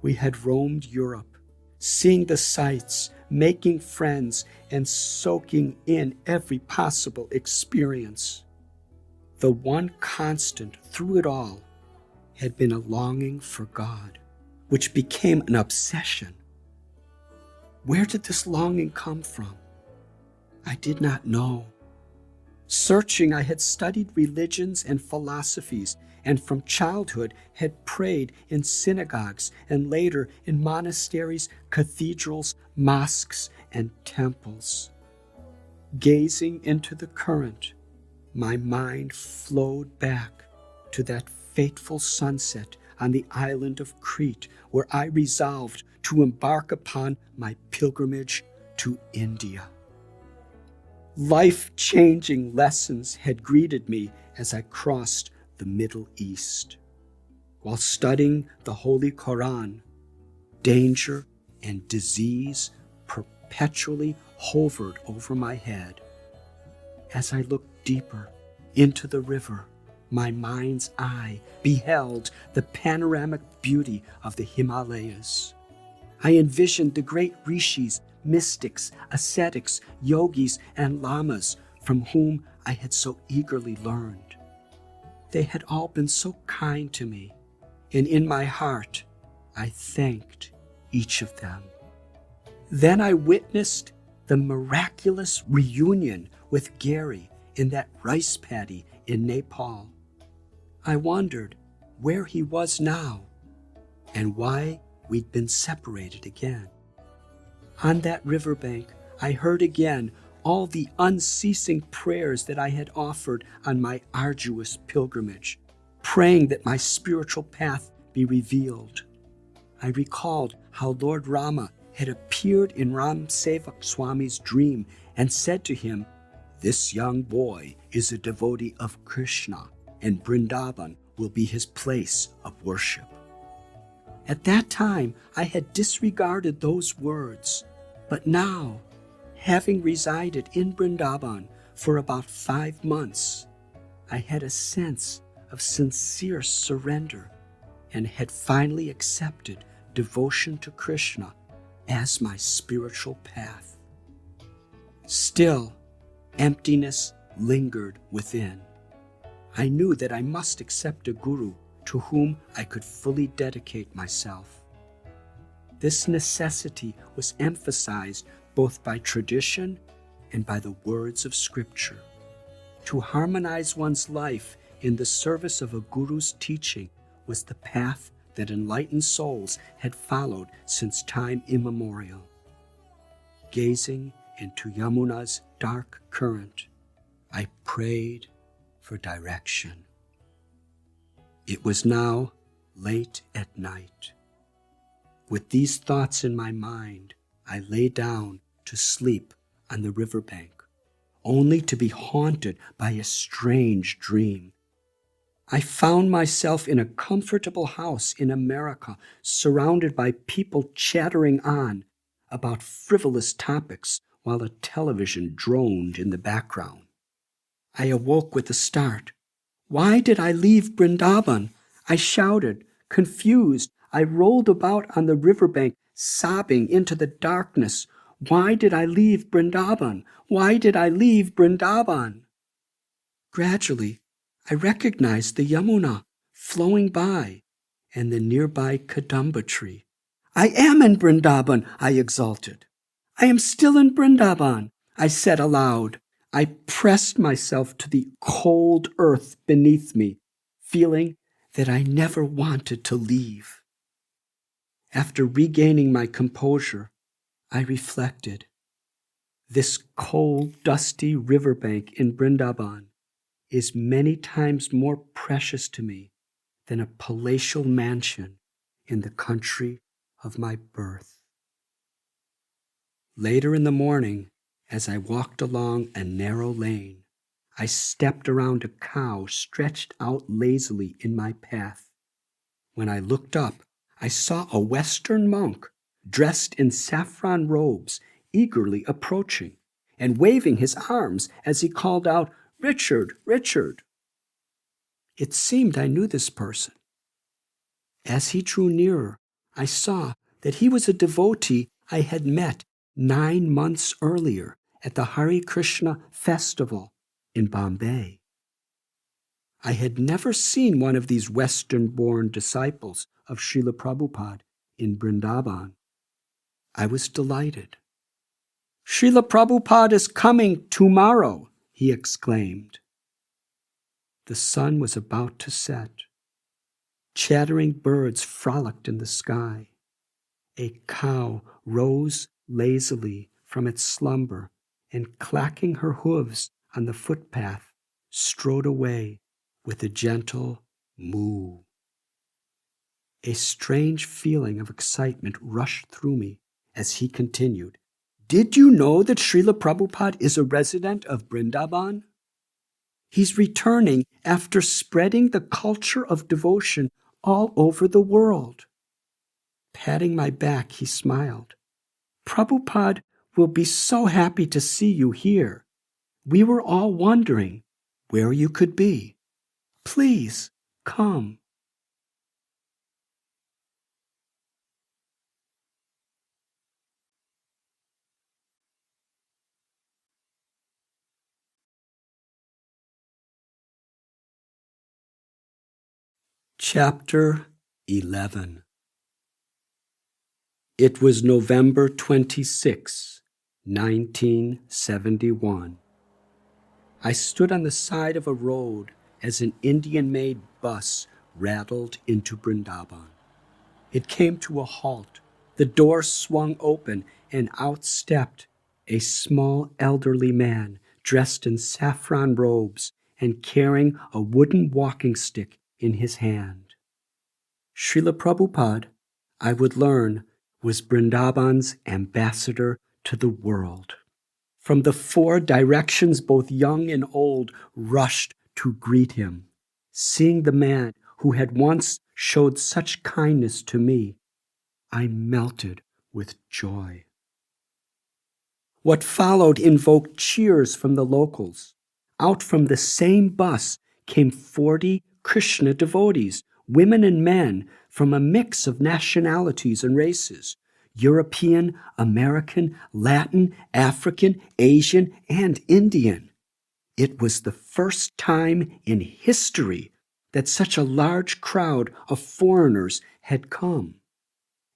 We had roamed Europe, seeing the sights, making friends, and soaking in every possible experience. The one constant through it all had been a longing for God, which became an obsession. Where did this longing come from? I did not know. Searching, I had studied religions and philosophies, and from childhood had prayed in synagogues and later in monasteries, cathedrals, mosques, and temples. Gazing into the current, my mind flowed back to that fateful sunset on the island of Crete, where I resolved to embark upon my pilgrimage to India. Life-changing lessons had greeted me as I crossed the Middle East. While studying the Holy Quran, danger and disease perpetually hovered over my head. As I looked deeper into the river, my mind's eye beheld the panoramic beauty of the Himalayas. I envisioned the great rishis, mystics, ascetics, yogis, and lamas from whom I had so eagerly learned. They had all been so kind to me, and in my heart I thanked each of them. Then I witnessed the miraculous reunion with Gary in that rice paddy in Nepal. I wondered where he was now and why we'd been separated again. On that riverbank, I heard again all the unceasing prayers that I had offered on my arduous pilgrimage, praying that my spiritual path be revealed. I recalled how Lord Rama had appeared in Ram Sevak Swami's dream and said to him, "This young boy is a devotee of Krishna, and Vrindavan will be his place of worship." At that time, I had disregarded those words, but now, having resided in Vrindavan for about 5 months, I had a sense of sincere surrender and had finally accepted devotion to Krishna as my spiritual path. Still, emptiness lingered within. I knew that I must accept a guru to whom I could fully dedicate myself. This necessity was emphasized both by tradition and by the words of Scripture. To harmonize one's life in the service of a guru's teaching was the path that enlightened souls had followed since time immemorial. Gazing into Yamuna's dark current, I prayed for direction. It was now late at night. With these thoughts in my mind, I lay down to sleep on the riverbank, only to be haunted by a strange dream. I found myself in a comfortable house in America, surrounded by people chattering on about frivolous topics while a television droned in the background. I awoke with a start, Why did I leave Vrindavan? I shouted, confused. I rolled about on the riverbank, sobbing into the darkness. Why did I leave Vrindavan? Why did I leave Vrindavan? Gradually, I recognized the Yamuna flowing by and the nearby Kadamba tree. I am in Vrindavan, I exulted. I am still in Vrindavan, I said aloud. I pressed myself to the cold earth beneath me, feeling that I never wanted to leave. After regaining my composure, I reflected. This cold, dusty riverbank in Vrindavan is many times more precious to me than a palatial mansion in the country of my birth. Later in the morning, as I walked along a narrow lane, I stepped around a cow stretched out lazily in my path. When I looked up, I saw a Western monk dressed in saffron robes eagerly approaching and waving his arms as he called out, "Richard, Richard." It seemed I knew this person. As he drew nearer, I saw that he was a devotee I had met 9 months earlier at the Hare Krishna festival in Bombay. I had never seen one of these Western-born disciples of Srila Prabhupada in Vrindavan. I was delighted. "Srila Prabhupada is coming tomorrow," he exclaimed. The sun was about to set. Chattering birds frolicked in the sky. A cow rose lazily from its slumber and, clacking her hooves on the footpath, strode away with a gentle moo. A strange feeling of excitement rushed through me as he continued, "Did you know that Srila Prabhupada is a resident of Vrindavan? He's returning after spreading the culture of devotion all over the world." Patting my back, he smiled. "Prabhupada will be so happy to see you here. We were all wondering where you could be. Please come." Chapter 11. It was November 26, 1971. I stood on the side of a road as an Indian-made bus rattled into Vrindavan. It came to a halt. The door swung open, and out stepped a small elderly man dressed in saffron robes and carrying a wooden walking stick in his hand. Srila Prabhupada, I would learn, was Vrindavan's ambassador to the world. From the 4 directions, both young and old rushed to greet him. Seeing the man who had once showed such kindness to me, I melted with joy. What followed invoked cheers from the locals. Out from the same bus came 40 Krishna devotees, women and men from a mix of nationalities and races: European, American, Latin, African, Asian, and Indian. It was the first time in history that such a large crowd of foreigners had come.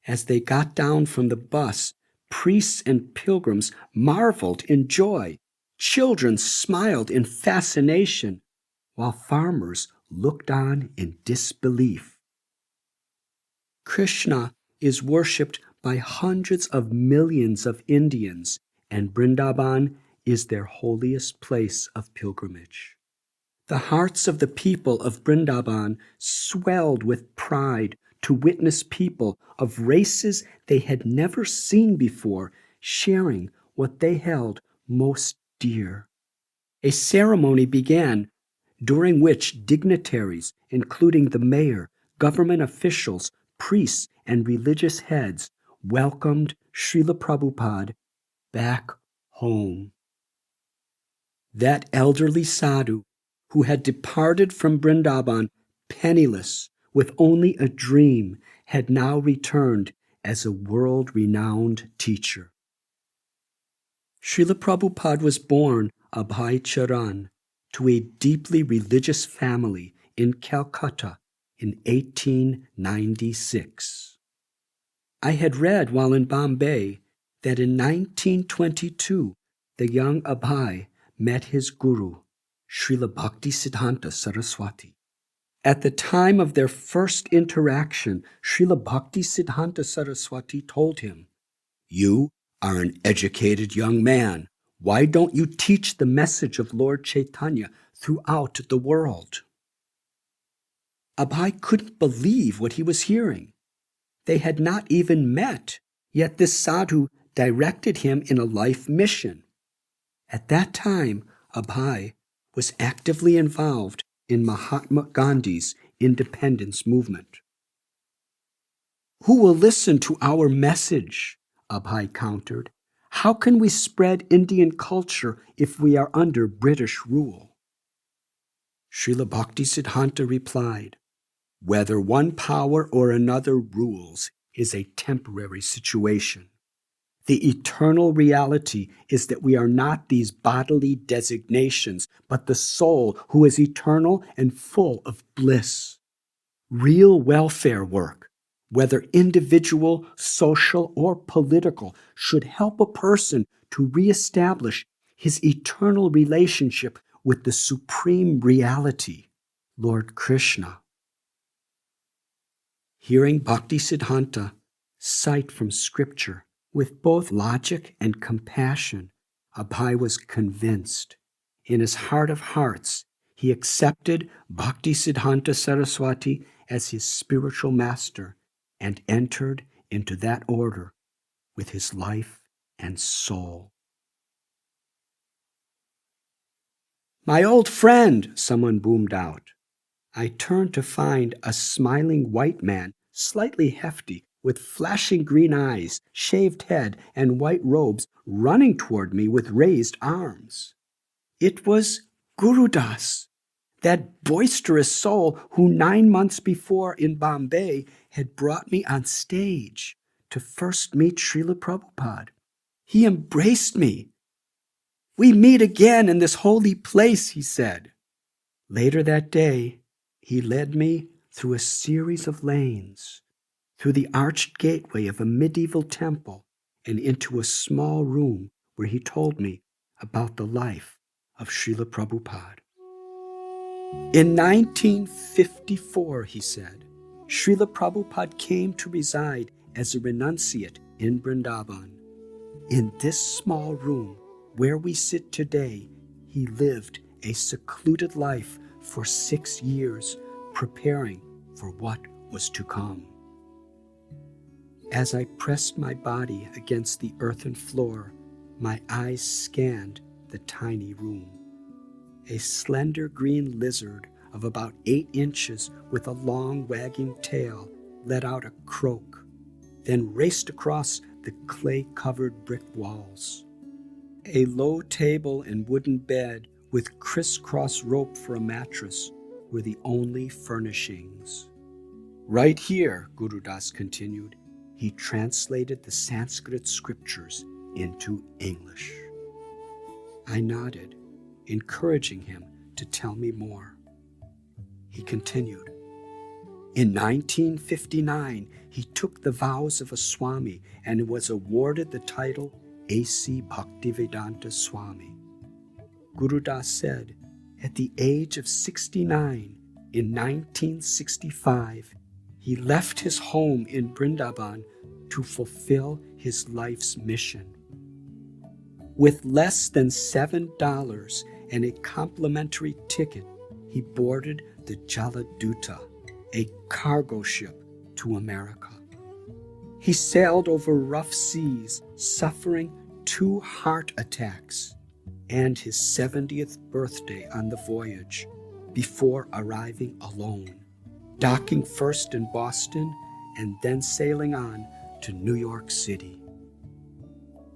As they got down from the bus, priests and pilgrims marveled in joy. Children smiled in fascination, while farmers looked on in disbelief. Krishna is worshipped by hundreds of millions of Indians, and Vrindavan is their holiest place of pilgrimage. The hearts of the people of Vrindavan swelled with pride to witness people of races they had never seen before sharing what they held most dear. A ceremony began during which dignitaries, including the mayor, government officials, priests, and religious heads, welcomed Srila Prabhupada back home. That elderly sadhu, who had departed from Vrindavan penniless with only a dream, had now returned as a world-renowned teacher. Srila Prabhupada was born Abhay Charan to a deeply religious family in Calcutta in 1896. I had read while in Bombay that in 1922 the young Abhay met his guru, Srila Bhaktisiddhanta Saraswati. At the time of their first interaction, Srila Bhaktisiddhanta Saraswati told him, "You are an educated young man. Why don't you teach the message of Lord Chaitanya throughout the world?" Abhay couldn't believe what he was hearing. They had not even met, yet this sadhu directed him in a life mission. At that time, Abhay was actively involved in Mahatma Gandhi's independence movement. "Who will listen to our message?" Abhay countered. "How can we spread Indian culture if we are under British rule?" Srila Bhaktisiddhanta replied, "Whether one power or another rules is a temporary situation. The eternal reality is that we are not these bodily designations, but the soul who is eternal and full of bliss. Real welfare work, whether individual, social, or political, should help a person to reestablish his eternal relationship with the supreme reality, Lord Krishna." Hearing Bhaktisiddhanta cite from scripture with both logic and compassion, Abhay was convinced. In his heart of hearts, he accepted Bhaktisiddhanta Saraswati as his spiritual master and entered into that order with his life and soul. "My old friend," someone boomed out. I turned to find a smiling white man, slightly hefty, with flashing green eyes, shaved head, and white robes, running toward me with raised arms. It was Guru Das, that boisterous soul who 9 months before in Bombay had brought me on stage to first meet Srila Prabhupada. He embraced me. "We meet again in this holy place," he said. Later that day, he led me through a series of lanes, through the arched gateway of a medieval temple, and into a small room where he told me about the life of Srila Prabhupada. In 1954, he said, Srila Prabhupada came to reside as a renunciate in Vrindavan. In this small room where we sit today, he lived a secluded life for 6 years, preparing for what was to come. As I pressed my body against the earthen floor, my eyes scanned the tiny room. A slender green lizard of about 8 inches with a long wagging tail let out a croak, then raced across the clay-covered brick walls. A low table and wooden bed with crisscross rope for a mattress were the only furnishings. Right here, Guru Das continued, he translated the Sanskrit scriptures into English. I nodded, encouraging him to tell me more. He continued, in 1959, he took the vows of a Swami and was awarded the title A.C. Bhaktivedanta Swami. Guru Das said, at the age of 69, in 1965, he left his home in Vrindavan to fulfill his life's mission. With less than $7 and a complimentary ticket, he boarded the Jaladuta, a cargo ship to America. He sailed over rough seas, suffering 2 heart attacks and his 70th birthday on the voyage before arriving alone, docking first in Boston and then sailing on to New York City.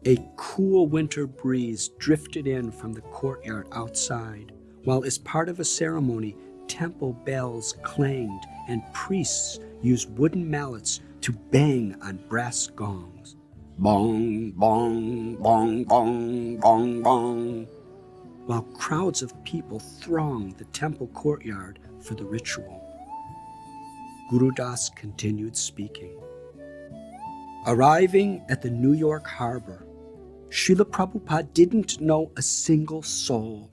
A cool winter breeze drifted in from the courtyard outside, while as part of a ceremony, temple bells clanged and priests used wooden mallets to bang on brass gongs. Bong, bong, bong, bong, bong, bong, while crowds of people thronged the temple courtyard for the ritual. Guru Das continued speaking. Arriving at the New York harbor, Srila Prabhupada didn't know a single soul.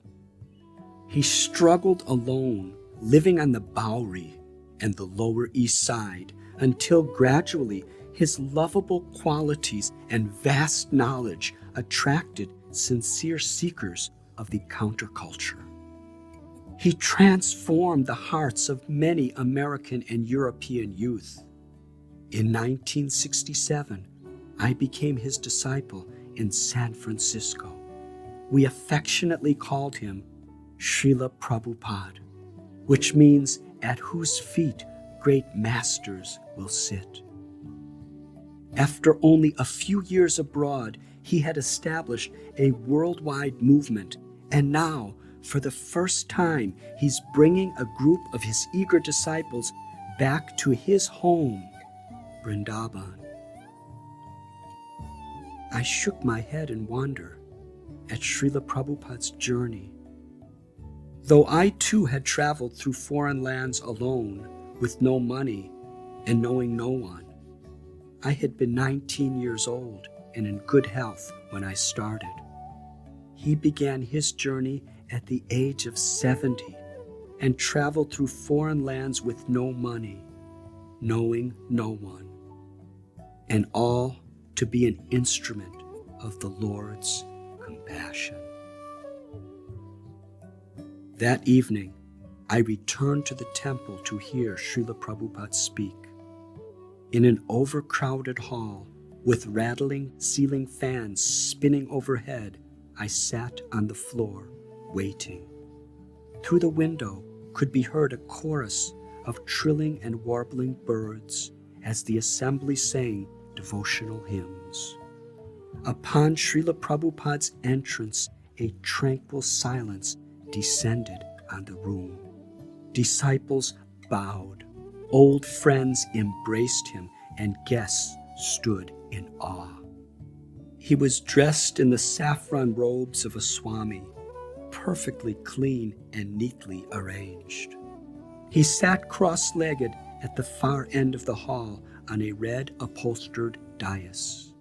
He struggled alone, living on the Bowery and the Lower East Side, until gradually his lovable qualities and vast knowledge attracted sincere seekers of the counterculture. He transformed the hearts of many American and European youth. In 1967, I became his disciple in San Francisco. We affectionately called him Srila Prabhupada, which means at whose feet great masters will sit. After only a few years abroad, he had established a worldwide movement, and now, for the first time, he's bringing a group of his eager disciples back to his home, Vrindavan. I shook my head in wonder at Srila Prabhupada's journey. Though I too had traveled through foreign lands alone, with no money and knowing no one, I had been 19 years old and in good health when I started. He began his journey at the age of 70 and traveled through foreign lands with no money, knowing no one, and all to be an instrument of the Lord's compassion. That evening, I returned to the temple to hear Srila Prabhupada speak. In an overcrowded hall, with rattling ceiling fans spinning overhead, I sat on the floor, waiting. Through the window could be heard a chorus of trilling and warbling birds as the assembly sang devotional hymns. Upon Srila Prabhupada's entrance, a tranquil silence descended on the room. Disciples bowed, old friends embraced him, and guests stood in awe. He was dressed in the saffron robes of a Swami, perfectly clean and neatly arranged. He sat cross-legged at the far end of the hall on a red upholstered dais.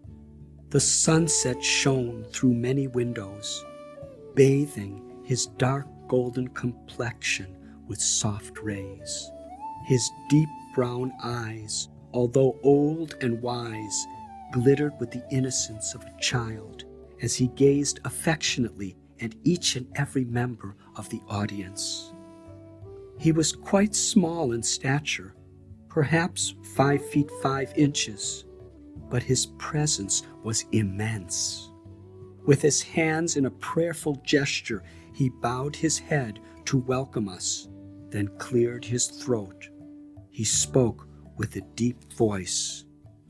The sunset shone through many windows, bathing his dark golden complexion with soft rays. His deep brown eyes, although old and wise, glittered with the innocence of a child as he gazed affectionately at each and every member of the audience. He was quite small in stature, perhaps 5 feet 5 inches, but his presence was immense. With his hands in a prayerful gesture, he bowed his head to welcome us, then cleared his throat. He spoke with a deep voice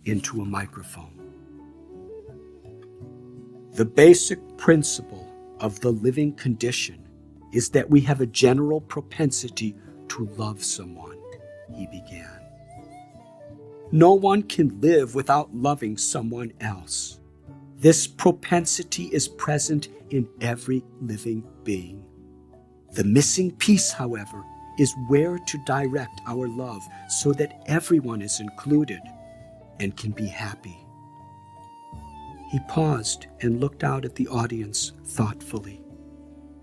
into a microphone. The basic principle of the living condition is that we have a general propensity to love someone, he began. No one can live without loving someone else. This propensity is present in every living being. The missing piece, however, is where to direct our love so that everyone is included and can be happy. He paused and looked out at the audience thoughtfully.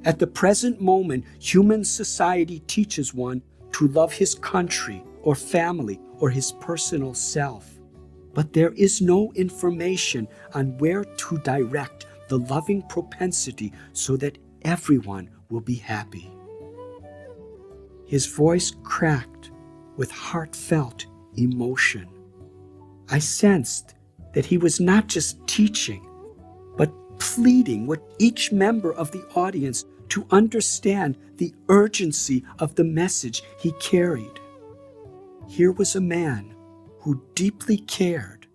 At the present moment, human society teaches one to love his country or family or his personal self. But there is no information on where to direct the loving propensity so that everyone will be happy. His voice cracked with heartfelt emotion. I sensed that he was not just teaching, but pleading with each member of the audience to understand the urgency of the message he carried. Here was a man who deeply cared,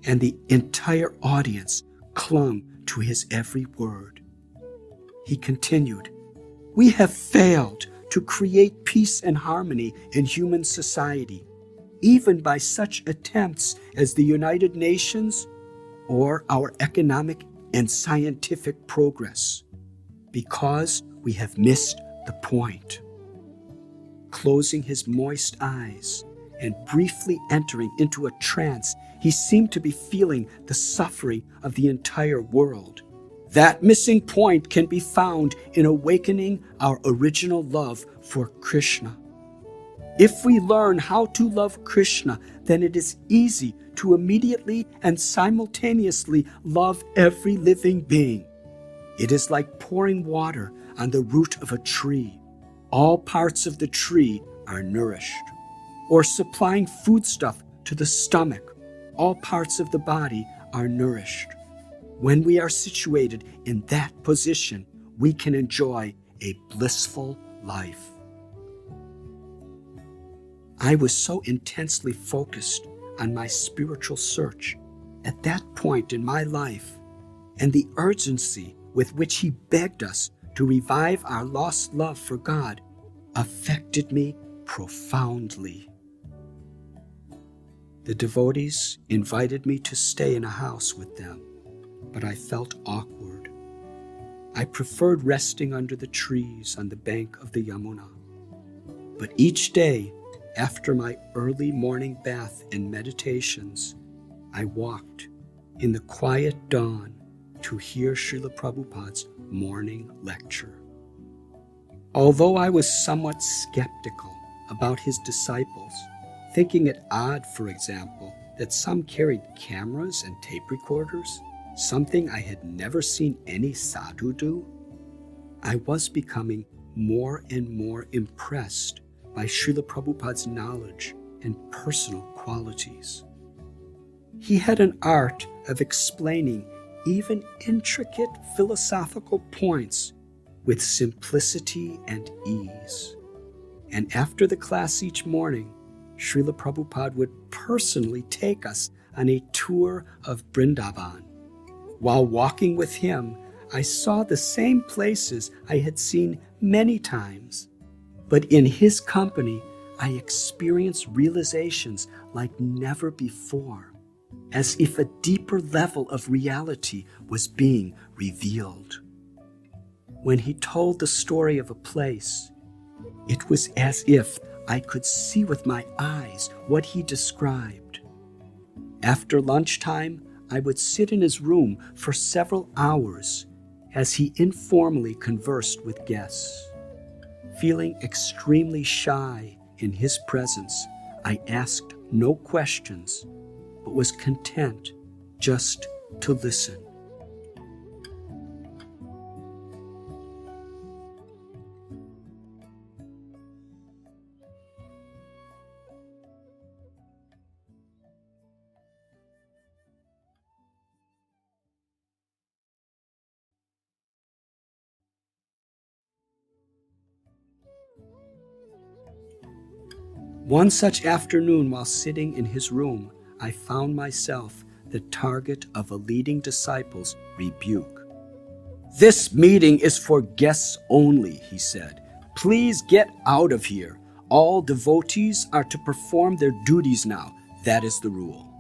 and the entire audience clung to his every word. He continued, We have failed to create peace and harmony in human society, even by such attempts as the United Nations or our economic and scientific progress, because we have missed the point. Closing his moist eyes and briefly entering into a trance, he seemed to be feeling the suffering of the entire world. That missing point can be found in awakening our original love for Krishna. If we learn how to love Krishna, then it is easy to immediately and simultaneously love every living being. It is like pouring water on the root of a tree. All parts of the tree are nourished. Or supplying foodstuff to the stomach. All parts of the body are nourished. When we are situated in that position, we can enjoy a blissful life. I was so intensely focused on my spiritual search at that point in my life, and the urgency with which he begged us to revive our lost love for God affected me profoundly. The devotees invited me to stay in a house with them, but I felt awkward. I preferred resting under the trees on the bank of the Yamuna. But each day, after my early morning bath and meditations, I walked in the quiet dawn to hear Srila Prabhupada's morning lecture. Although I was somewhat skeptical about his disciples, thinking it odd, for example, that some carried cameras and tape recorders, something I had never seen any sadhu do, I was becoming more and more impressed by Srila Prabhupada's knowledge and personal qualities. He had an art of explaining even intricate philosophical points with simplicity and ease. And after the class each morning, Srila Prabhupada would personally take us on a tour of Vrindavan. While walking with him, I saw the same places I had seen many times. But in his company, I experienced realizations like never before, as if a deeper level of reality was being revealed. When he told the story of a place, it was as if I could see with my eyes what he described. After lunchtime, I would sit in his room for several hours as he informally conversed with guests. Feeling extremely shy in his presence, I asked no questions, but was content just to listen. One such afternoon, while sitting in his room, I found myself the target of a leading disciple's rebuke. "This meeting is for guests only," he said. "Please get out of here. All devotees are to perform their duties now. That is the rule."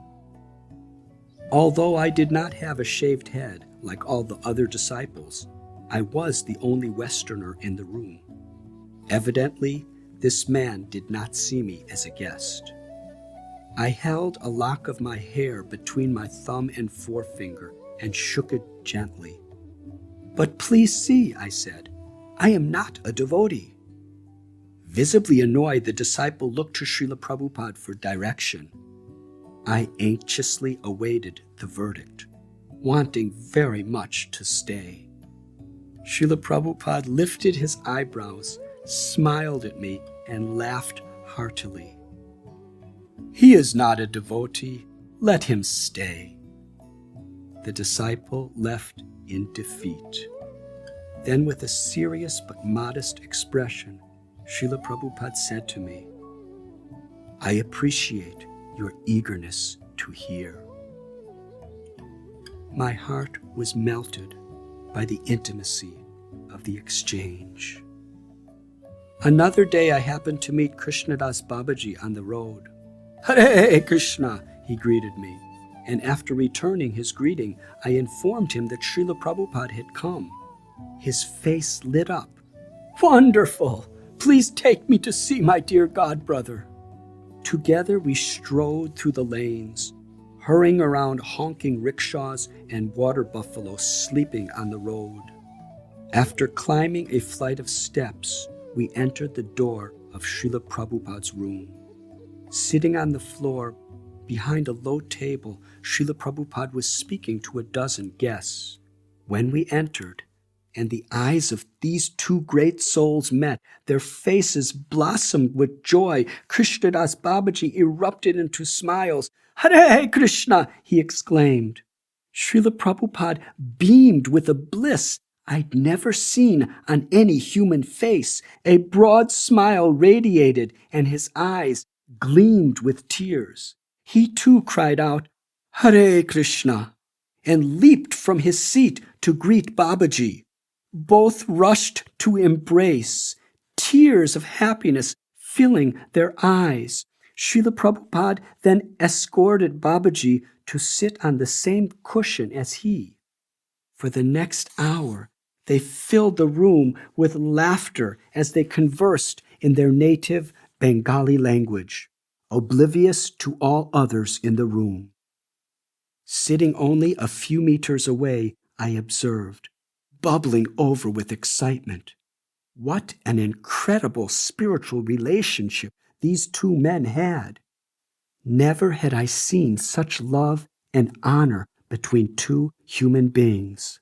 Although I did not have a shaved head like all the other disciples, I was the only Westerner in the room. Evidently, this man did not see me as a guest. I held a lock of my hair between my thumb and forefinger and shook it gently. "But please see," I said, "I am not a devotee." Visibly annoyed, the disciple looked to Srila Prabhupada for direction. I anxiously awaited the verdict, wanting very much to stay. Srila Prabhupada lifted his eyebrows, smiled at me, and laughed heartily. "He is not a devotee. Let him stay." The disciple left in defeat. Then, with a serious but modest expression, Srila Prabhupada said to me, "I appreciate your eagerness to hear." My heart was melted by the intimacy of the exchange. Another day I happened to meet Krishnadas Babaji on the road. Hare Krishna, he greeted me, and after returning his greeting, I informed him that Srila Prabhupada had come. His face lit up. Wonderful! Please take me to see my dear godbrother. Together we strode through the lanes, hurrying around honking rickshaws and water buffalo sleeping on the road. After climbing a flight of steps, we entered the door of Srila Prabhupada's room. Sitting on the floor, behind a low table, Srila Prabhupada was speaking to a dozen guests. When we entered, and the eyes of these two great souls met, their faces blossomed with joy. Krishnadas Babaji erupted into smiles. Hare Krishna, he exclaimed. Srila Prabhupada beamed with a bliss I'd never seen on any human face. A broad smile radiated, and his eyes gleamed with tears. He too cried out, Hare Krishna, and leaped from his seat to greet Babaji. Both rushed to embrace, tears of happiness filling their eyes. Srila Prabhupada then escorted Babaji to sit on the same cushion as he. For the next hour, they filled the room with laughter as they conversed in their native Bengali language, oblivious to all others in the room. Sitting only a few meters away, I observed, bubbling over with excitement. What an incredible spiritual relationship these two men had. Never had I seen such love and honor between two human beings.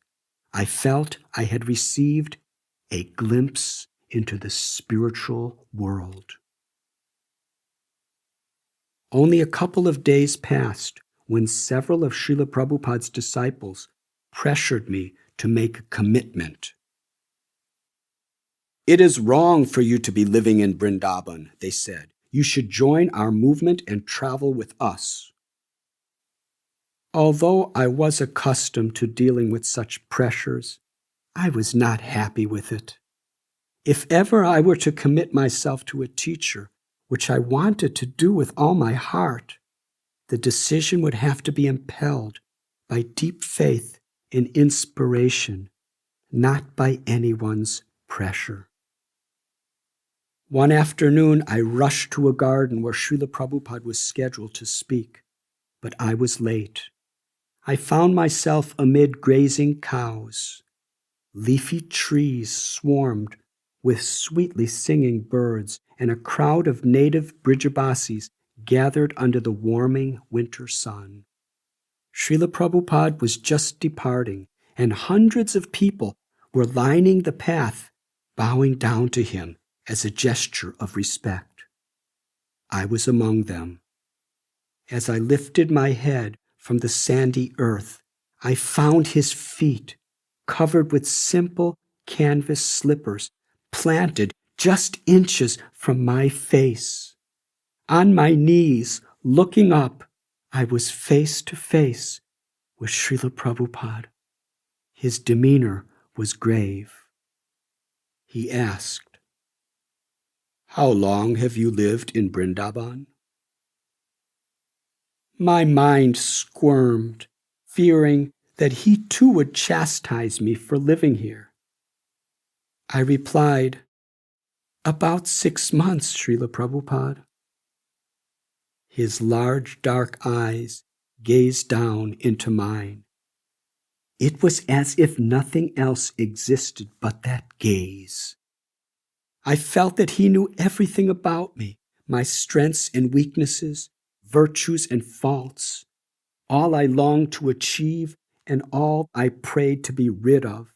I felt I had received a glimpse into the spiritual world. Only a couple of days passed when several of Srila Prabhupada's disciples pressured me to make a commitment. It is wrong for you to be living in Vrindavan, they said. You should join our movement and travel with us. Although I was accustomed to dealing with such pressures, I was not happy with it. If ever I were to commit myself to a teacher, which I wanted to do with all my heart, the decision would have to be impelled by deep faith and inspiration, not by anyone's pressure. One afternoon, I rushed to a garden where Srila Prabhupada was scheduled to speak, but I was late. I found myself amid grazing cows. Leafy trees swarmed with sweetly singing birds, and a crowd of native Brijabasis gathered under the warming winter sun. Srila Prabhupada was just departing, and hundreds of people were lining the path, bowing down to him as a gesture of respect. I was among them. As I lifted my head from the sandy earth, I found his feet covered with simple canvas slippers, planted just inches from my face. On my knees, looking up, I was face to face with Srila Prabhupada. His demeanor was grave. He asked, How long have you lived in Vrindavan? My mind squirmed, fearing that he too would chastise me for living here. I replied, About 6 months, Srila Prabhupada. His large dark eyes gazed down into mine. It was as if nothing else existed but that gaze. I felt that he knew everything about me, my strengths and weaknesses, virtues and faults, all I longed to achieve and all I prayed to be rid of.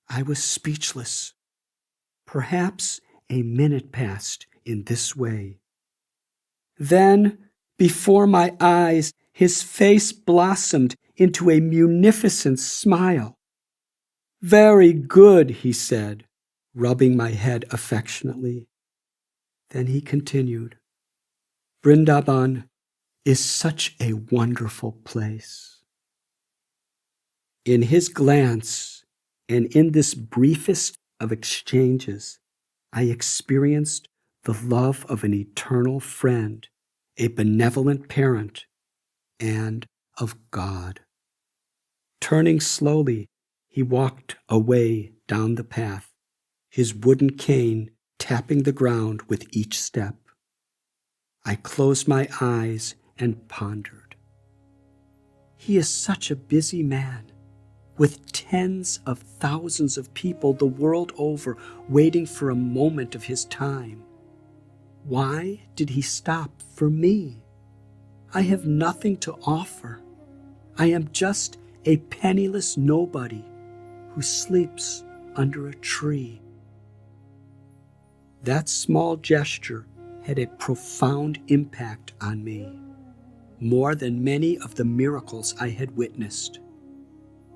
I was speechless. Perhaps a minute passed in this way. Then, before my eyes, his face blossomed into a munificent smile. Very good, he said, rubbing my head affectionately. Then he continued, Vrindavan is such a wonderful place. In his glance, and in this briefest of exchanges, I experienced the love of an eternal friend, a benevolent parent, and of God. Turning slowly, he walked away down the path, his wooden cane tapping the ground with each step. I closed my eyes and pondered. He is such a busy man, with tens of thousands of people the world over waiting for a moment of his time. Why did he stop for me? I have nothing to offer. I am just a penniless nobody who sleeps under a tree. That small gesture had a profound impact on me, more than many of the miracles I had witnessed.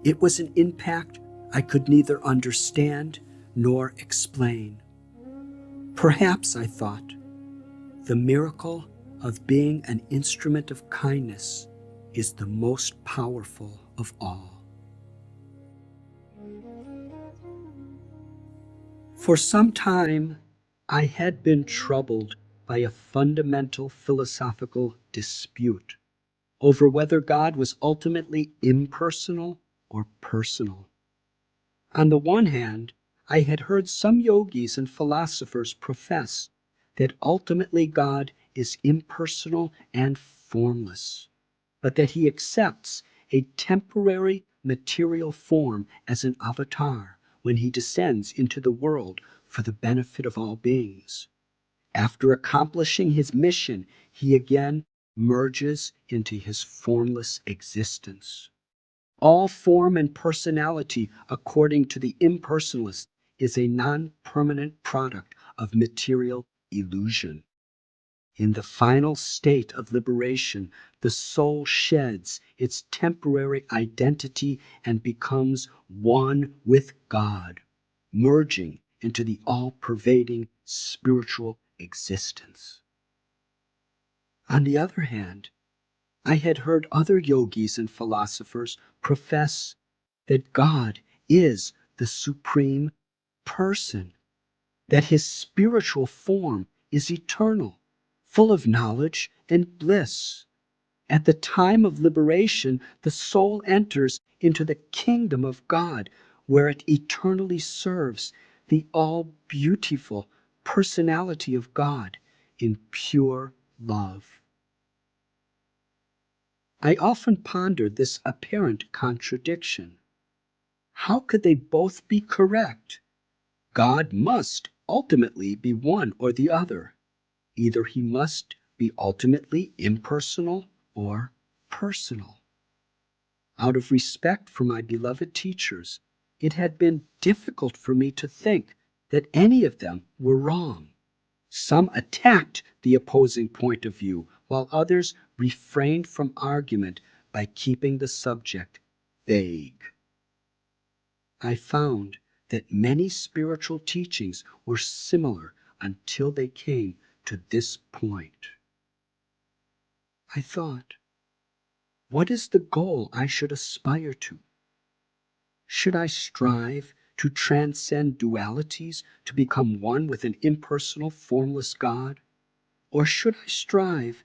It was an impact I could neither understand nor explain. Perhaps, I thought, the miracle of being an instrument of kindness is the most powerful of all. For some time, I had been troubled by a fundamental philosophical dispute over whether God was ultimately impersonal or personal. On the one hand, I had heard some yogis and philosophers profess that ultimately God is impersonal and formless, but that he accepts a temporary material form as an avatar when he descends into the world for the benefit of all beings. After accomplishing his mission, he again merges into his formless existence. All form and personality, according to the impersonalist, is a non-permanent product of material illusion. In the final state of liberation, the soul sheds its temporary identity and becomes one with God, merging into the all-pervading spiritual existence. On the other hand, I had heard other yogis and philosophers profess that God is the supreme person, that his spiritual form is eternal, full of knowledge and bliss. At the time of liberation, the soul enters into the kingdom of God, where it eternally serves the all-beautiful personality of God in pure love. I often pondered this apparent contradiction. How could they both be correct? God must ultimately be one or the other. Either he must be ultimately impersonal or personal. Out of respect for my beloved teachers, it had been difficult for me to think that any of them were wrong. Some attacked the opposing point of view, while others refrained from argument by keeping the subject vague. I found that many spiritual teachings were similar until they came to this point. I thought, what is the goal I should aspire to? Should I strive to transcend dualities, to become one with an impersonal, formless God? Or should I strive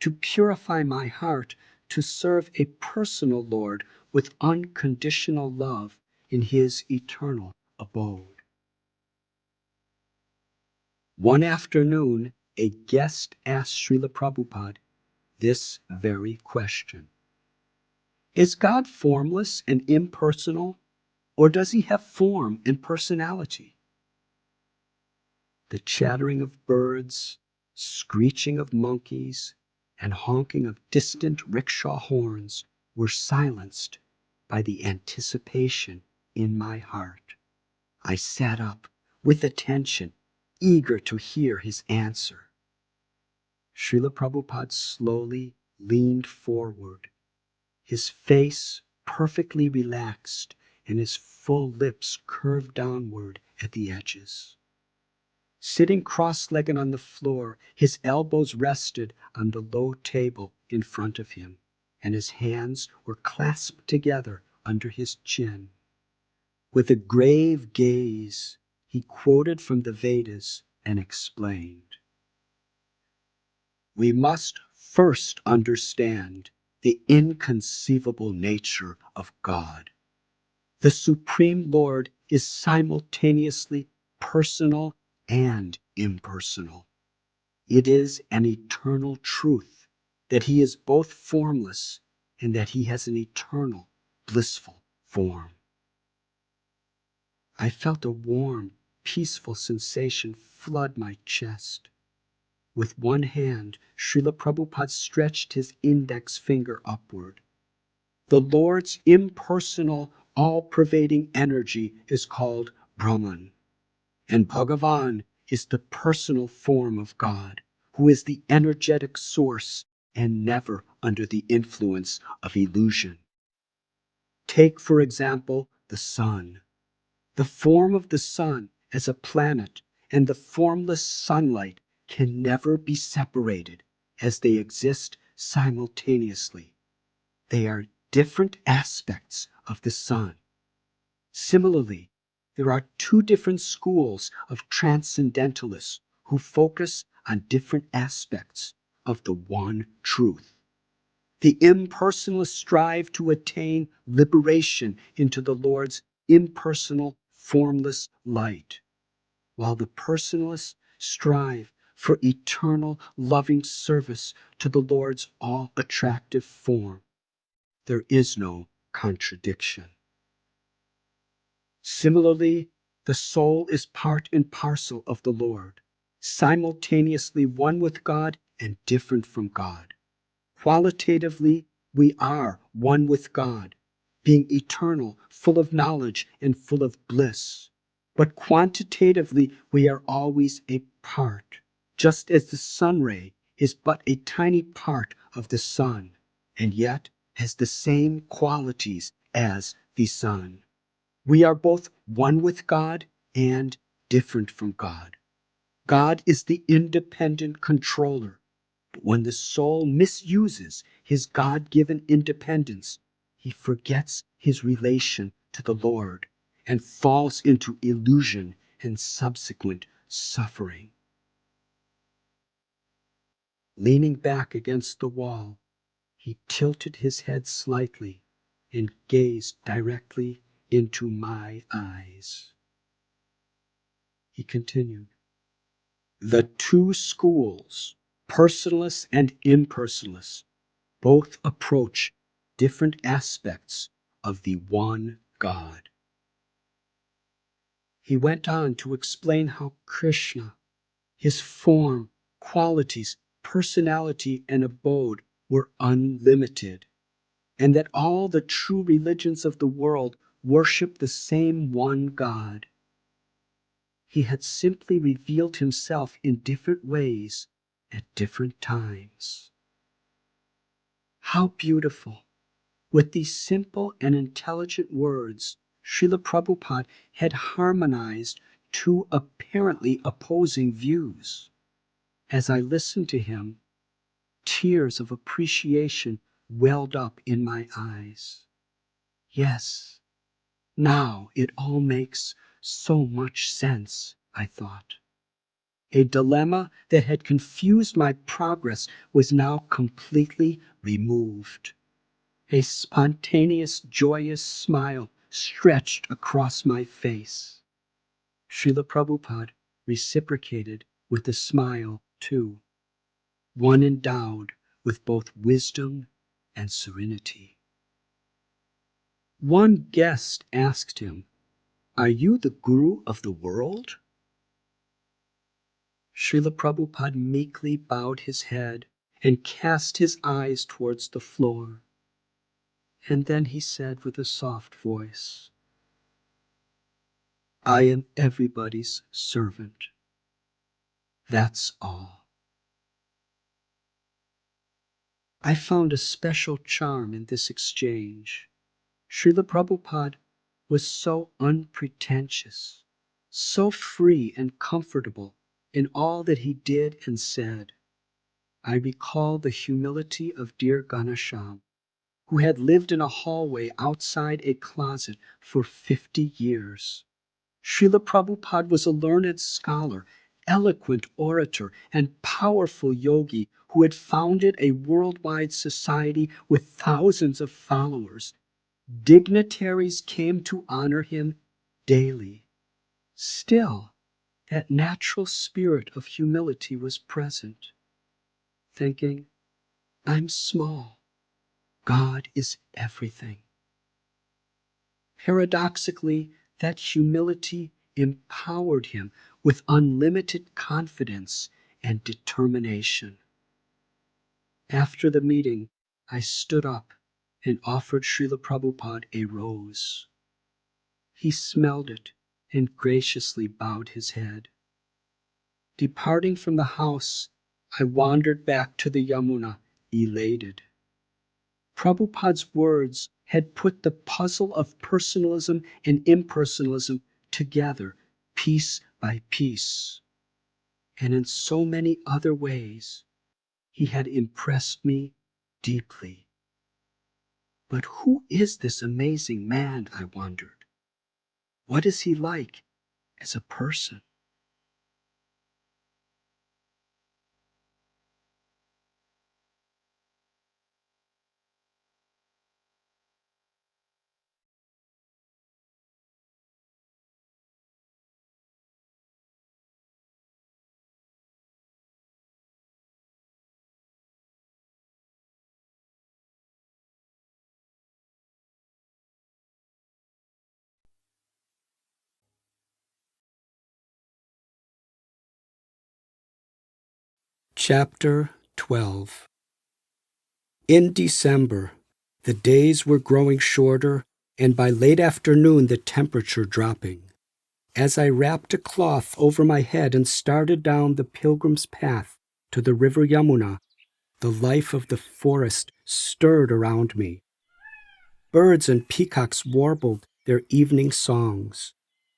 to purify my heart to serve a personal Lord with unconditional love in his eternal abode? One afternoon, a guest asked Srila Prabhupada this very question. Is God formless and impersonal, or does he have form and personality? The chattering of birds, screeching of monkeys, and honking of distant rickshaw horns were silenced by the anticipation in my heart. I sat up with attention, eager to hear his answer. Srila Prabhupada slowly leaned forward, his face perfectly relaxed and his full lips curved downward at the edges. Sitting cross-legged on the floor, his elbows rested on the low table in front of him, and his hands were clasped together under his chin. With a grave gaze, he quoted from the Vedas and explained, "We must first understand the inconceivable nature of God. The Supreme Lord is simultaneously personal and impersonal. It is an eternal truth that he is both formless and that he has an eternal, blissful form." I felt a warm, peaceful sensation flood my chest. With one hand, Srila Prabhupada stretched his index finger upward. The Lord's impersonal, all-pervading energy is called Brahman, and Bhagavan is the personal form of God, who is the energetic source and never under the influence of illusion. Take, for example, the sun. The form of the sun as a planet and the formless sunlight can never be separated, as they exist simultaneously. They are different aspects of the sun. Similarly, there are two different schools of transcendentalists who focus on different aspects of the one truth. The impersonalists strive to attain liberation into the Lord's impersonal, formless light, while the personalists strive for eternal, loving service to the Lord's all-attractive form. There is no contradiction. Similarly, the soul is part and parcel of the Lord, simultaneously one with God and different from God. Qualitatively, we are one with God, being eternal, full of knowledge, and full of bliss. But quantitatively, we are always a part, just as the sun ray is but a tiny part of the sun, and yet has the same qualities as the sun. We are both one with God and different from God. God is the independent controller. But when the soul misuses his God-given independence, he forgets his relation to the Lord and falls into illusion and subsequent suffering. Leaning back against the wall, he tilted his head slightly and gazed directly into my eyes. He continued, "The two schools, personalists and impersonalists, both approach different aspects of the one God." He went on to explain how Krishna, his form, qualities, personality, and abode were unlimited, and that all the true religions of the world worship the same one God. He had simply revealed himself in different ways at different times. How beautiful! With these simple and intelligent words, Srila Prabhupada had harmonized two apparently opposing views. As I listened to him, tears of appreciation welled up in my eyes. Yes, now it all makes so much sense, I thought. A dilemma that had confused my progress was now completely removed. A spontaneous, joyous smile stretched across my face. Srila Prabhupada reciprocated with a smile, too, one endowed with both wisdom and serenity. One guest asked him, "Are you the guru of the world?" Srila Prabhupada meekly bowed his head and cast his eyes towards the floor. And then he said with a soft voice, "I am everybody's servant. That's all." I found a special charm in this exchange. Srila Prabhupada was so unpretentious, so free and comfortable in all that he did and said. I recall the humility of dear Ganesham, who had lived in a hallway outside a closet for 50 years. Srila Prabhupada was a learned scholar, eloquent orator, and powerful yogi who had founded a worldwide society with thousands of followers. Dignitaries came to honor him daily. Still, that natural spirit of humility was present, thinking, I'm small. God is everything. Paradoxically, that humility empowered him with unlimited confidence and determination. After the meeting, I stood up and offered Srila Prabhupada a rose. He smelled it and graciously bowed his head. Departing from the house, I wandered back to the Yamuna, elated. Prabhupada's words had put the puzzle of personalism and impersonalism together, piece by piece. And in so many other ways, he had impressed me deeply. But who is this amazing man, I wondered? What is he like as a person? Chapter 12. In December, the days were growing shorter, and by late afternoon the temperature dropping. As I wrapped a cloth over my head and started down the pilgrim's path to the river Yamuna, the life of the forest stirred around me. Birds and peacocks warbled their evening songs.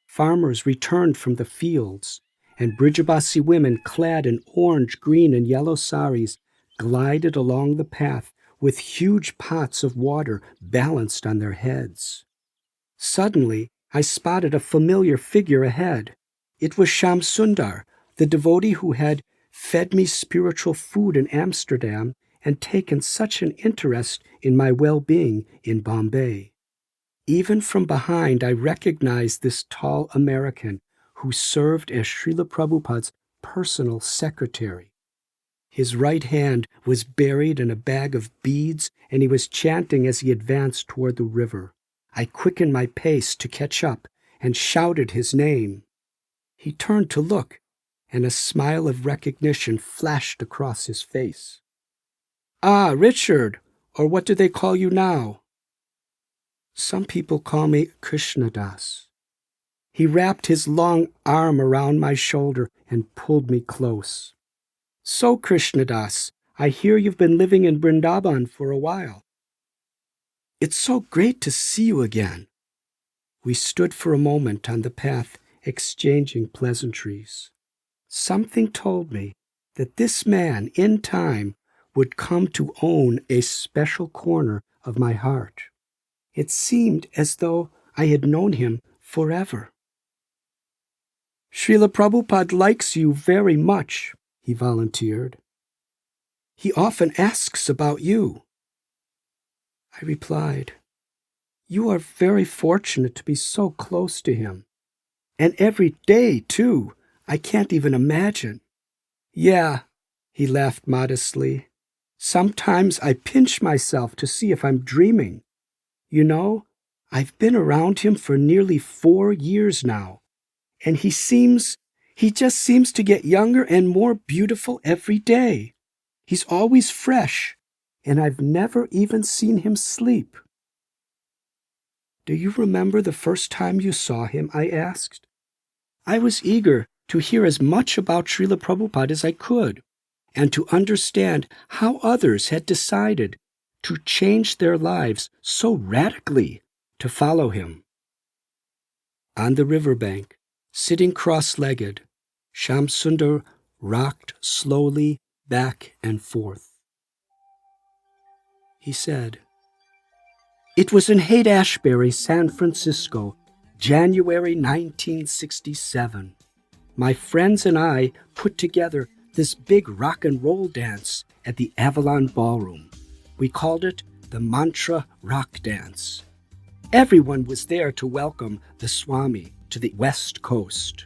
Farmers returned from the fields, and Brijabasi women clad in orange, green, and yellow saris glided along the path with huge pots of water balanced on their heads. Suddenly, I spotted a familiar figure ahead. It was Sham Sundar, the devotee who had fed me spiritual food in Amsterdam and taken such an interest in my well-being in Bombay. Even from behind, I recognized this tall American who served as Srila Prabhupada's personal secretary. His right hand was buried in a bag of beads, and he was chanting as he advanced toward the river. I quickened my pace to catch up and shouted his name. He turned to look, and a smile of recognition flashed across his face. Ah, Richard, or what do they call you now? Some people call me Krishnadas. He wrapped his long arm around my shoulder and pulled me close. So, Krishnadas, I hear you've been living in Vrindavan for a while. It's so great to see you again. We stood for a moment on the path, exchanging pleasantries. Something told me that this man, in time, would come to own a special corner of my heart. It seemed as though I had known him forever. Srila Prabhupada likes you very much, he volunteered. He often asks about you. I replied, You are very fortunate to be so close to him. And every day, too. I can't even imagine. Yeah, he laughed modestly. Sometimes I pinch myself to see if I'm dreaming. You know, I've been around him for nearly 4 years now, and he just seems to get younger and more beautiful every day. He's always fresh, and I've never even seen him sleep. Do you remember the first time you saw him? I asked. I was eager to hear as much about Srila Prabhupada as I could, and to understand how others had decided to change their lives so radically to follow him. On the riverbank, sitting cross-legged, Shamsundar rocked slowly back and forth. He said, It was in Haight-Ashbury, San Francisco, January 1967. My friends and I put together this big rock and roll dance at the Avalon Ballroom. We called it the Mantra Rock Dance. Everyone was there to welcome the Swami to the West Coast.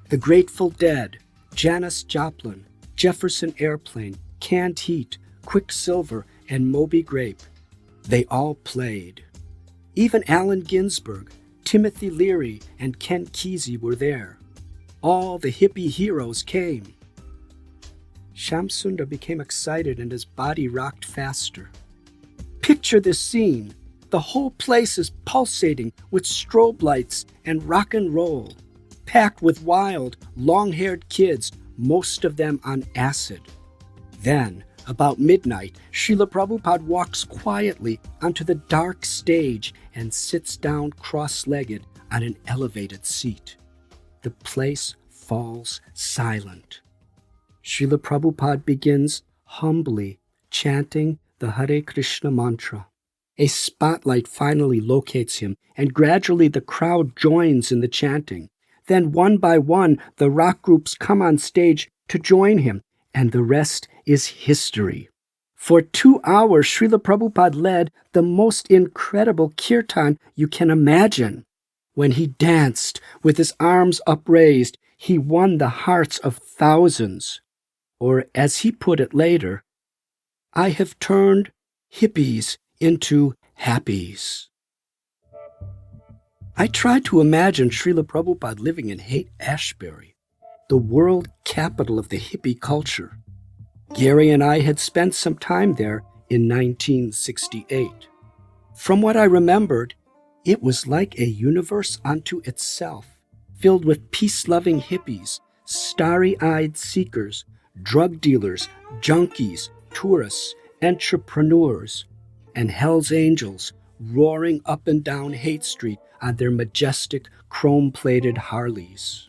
The Grateful Dead, Janis Joplin, Jefferson Airplane, Canned Heat, Quicksilver, and Moby Grape. They all played. Even Allen Ginsberg, Timothy Leary, and Ken Kesey were there. All the hippie heroes came. Shamsundar became excited and his body rocked faster. Picture this scene. The whole place is pulsating with strobe lights and rock and roll, packed with wild, long-haired kids, most of them on acid. Then, about midnight, Srila Prabhupada walks quietly onto the dark stage and sits down cross-legged on an elevated seat. The place falls silent. Srila Prabhupada begins humbly chanting the Hare Krishna mantra. A spotlight finally locates him, and gradually the crowd joins in the chanting. Then one by one, the rock groups come on stage to join him, and the rest is history. For 2 hours, Srila Prabhupada led the most incredible kirtan you can imagine. When he danced with his arms upraised, he won the hearts of thousands. Or, as he put it later, I have turned hippies into happies. I tried to imagine Srila Prabhupada living in Haight-Ashbury, the world capital of the hippie culture. Gary and I had spent some time there in 1968. From what I remembered, it was like a universe unto itself, filled with peace-loving hippies, starry-eyed seekers, drug dealers, junkies, tourists, entrepreneurs, and Hell's Angels roaring up and down Haight Street on their majestic chrome-plated Harleys.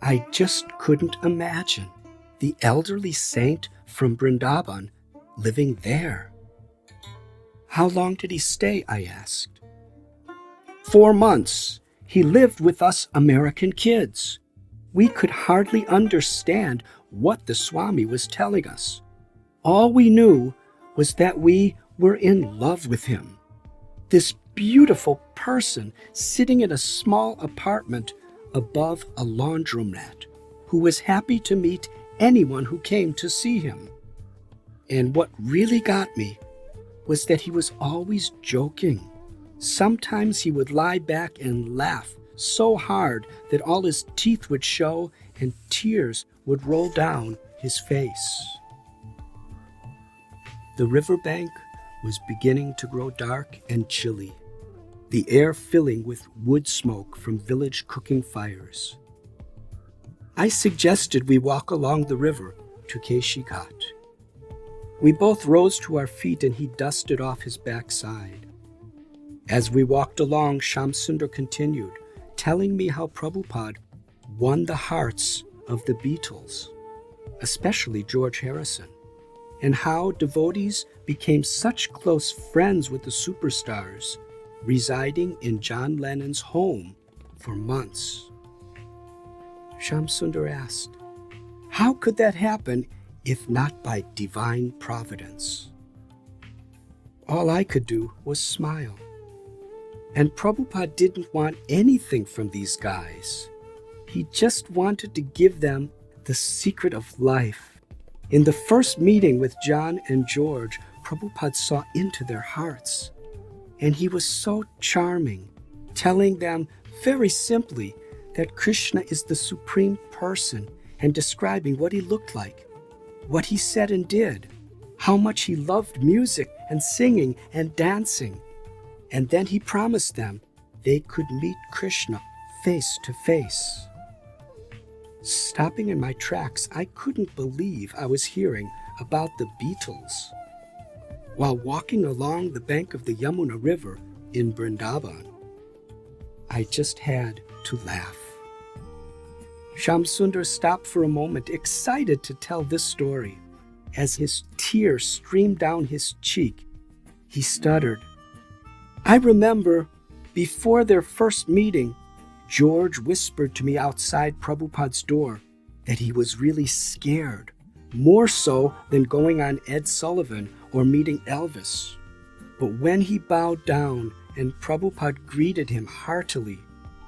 I just couldn't imagine the elderly saint from Vrindavan living there. How long did he stay? I asked. 4 months. He lived with us American kids. We could hardly understand what the Swami was telling us. All we knew was that we were in love with him. This beautiful person sitting in a small apartment above a laundromat, who was happy to meet anyone who came to see him. And what really got me was that he was always joking. Sometimes he would lie back and laugh so hard that all his teeth would show and tears would roll down his face. The riverbank was beginning to grow dark and chilly, the air filling with wood smoke from village cooking fires. I suggested we walk along the river to Keshi Ghat. We both rose to our feet and he dusted off his backside. As we walked along, Shamsundar continued, telling me how Prabhupada won the hearts of the Beatles, especially George Harrison, and how devotees became such close friends with the superstars, residing in John Lennon's home for months. Shamsundar asked, how could that happen if not by divine providence? All I could do was smile. And Prabhupada didn't want anything from these guys. He just wanted to give them the secret of life. In the first meeting with John and George, Prabhupada saw into their hearts. And he was so charming, telling them very simply that Krishna is the supreme person and describing what he looked like, what he said and did, how much he loved music and singing and dancing. And then he promised them they could meet Krishna face to face. Stopping in my tracks, I couldn't believe I was hearing about the Beatles. While walking along the bank of the Yamuna River in Vrindavan, I just had to laugh. Shamsundar stopped for a moment, excited to tell this story. As his tears streamed down his cheek, he stuttered, I remember Before their first meeting, George whispered to me outside Prabhupada's door that he was really scared, more so than going on Ed Sullivan or meeting Elvis. But when he bowed down and Prabhupada greeted him heartily,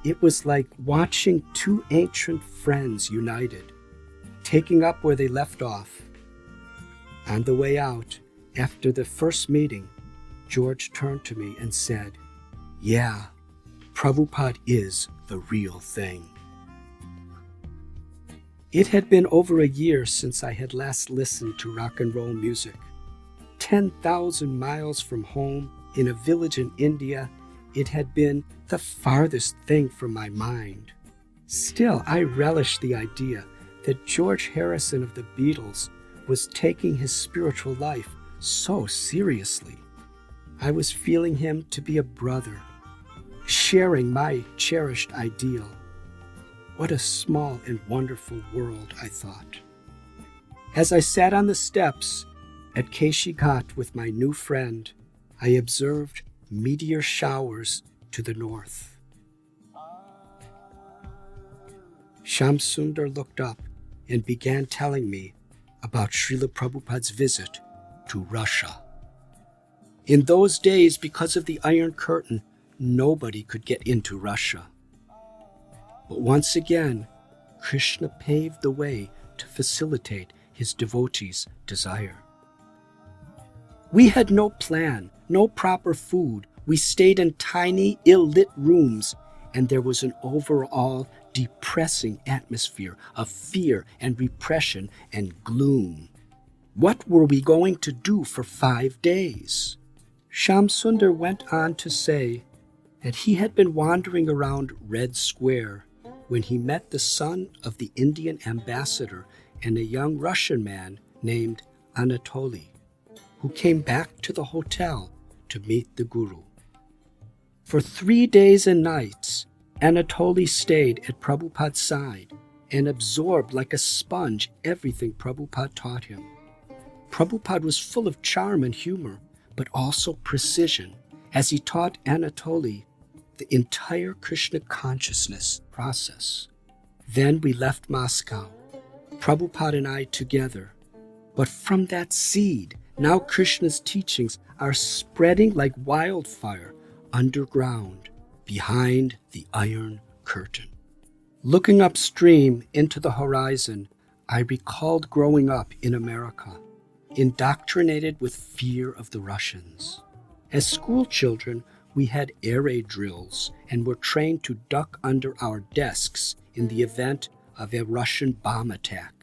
it was like watching two ancient friends united, taking up where they left off. On the way out, after the first meeting, George turned to me and said, "Yeah, Prabhupada is the real thing." It had been over a year since I had last listened to rock and roll music. 10,000 miles from home, in a village in India, it had been the farthest thing from my mind. Still, I relished the idea that George Harrison of the Beatles was taking his spiritual life so seriously. I was feeling him to be a brother, sharing my cherished ideal. What a small and wonderful world, I thought. As I sat on the steps at Keshi Ghat with my new friend, I observed meteor showers to the north. Shamsundar looked up and began telling me about Srila Prabhupada's visit to Russia. In those days, because of the Iron Curtain, nobody could get into Russia. But once again, Krishna paved the way to facilitate his devotees' desire. We had no plan, no proper food. We stayed in tiny, ill-lit rooms, and there was an overall depressing atmosphere of fear and repression and gloom. What were we going to do for 5 days? Shamsundar went on to say that he had been wandering around Red Square when he met the son of the Indian ambassador and a young Russian man named Anatoly, who came back to the hotel to meet the Guru. For 3 days and nights, Anatoly stayed at Prabhupada's side and absorbed like a sponge everything Prabhupada taught him. Prabhupada was full of charm and humor, but also precision, as he taught Anatoly the entire Krishna consciousness process. Then we left Moscow, Prabhupada and I together. But from that seed, now Krishna's teachings are spreading like wildfire underground, behind the Iron Curtain. Looking upstream into the horizon, I recalled growing up in America, indoctrinated with fear of the Russians. As school children, we had air raid drills and were trained to duck under our desks in the event of a Russian bomb attack.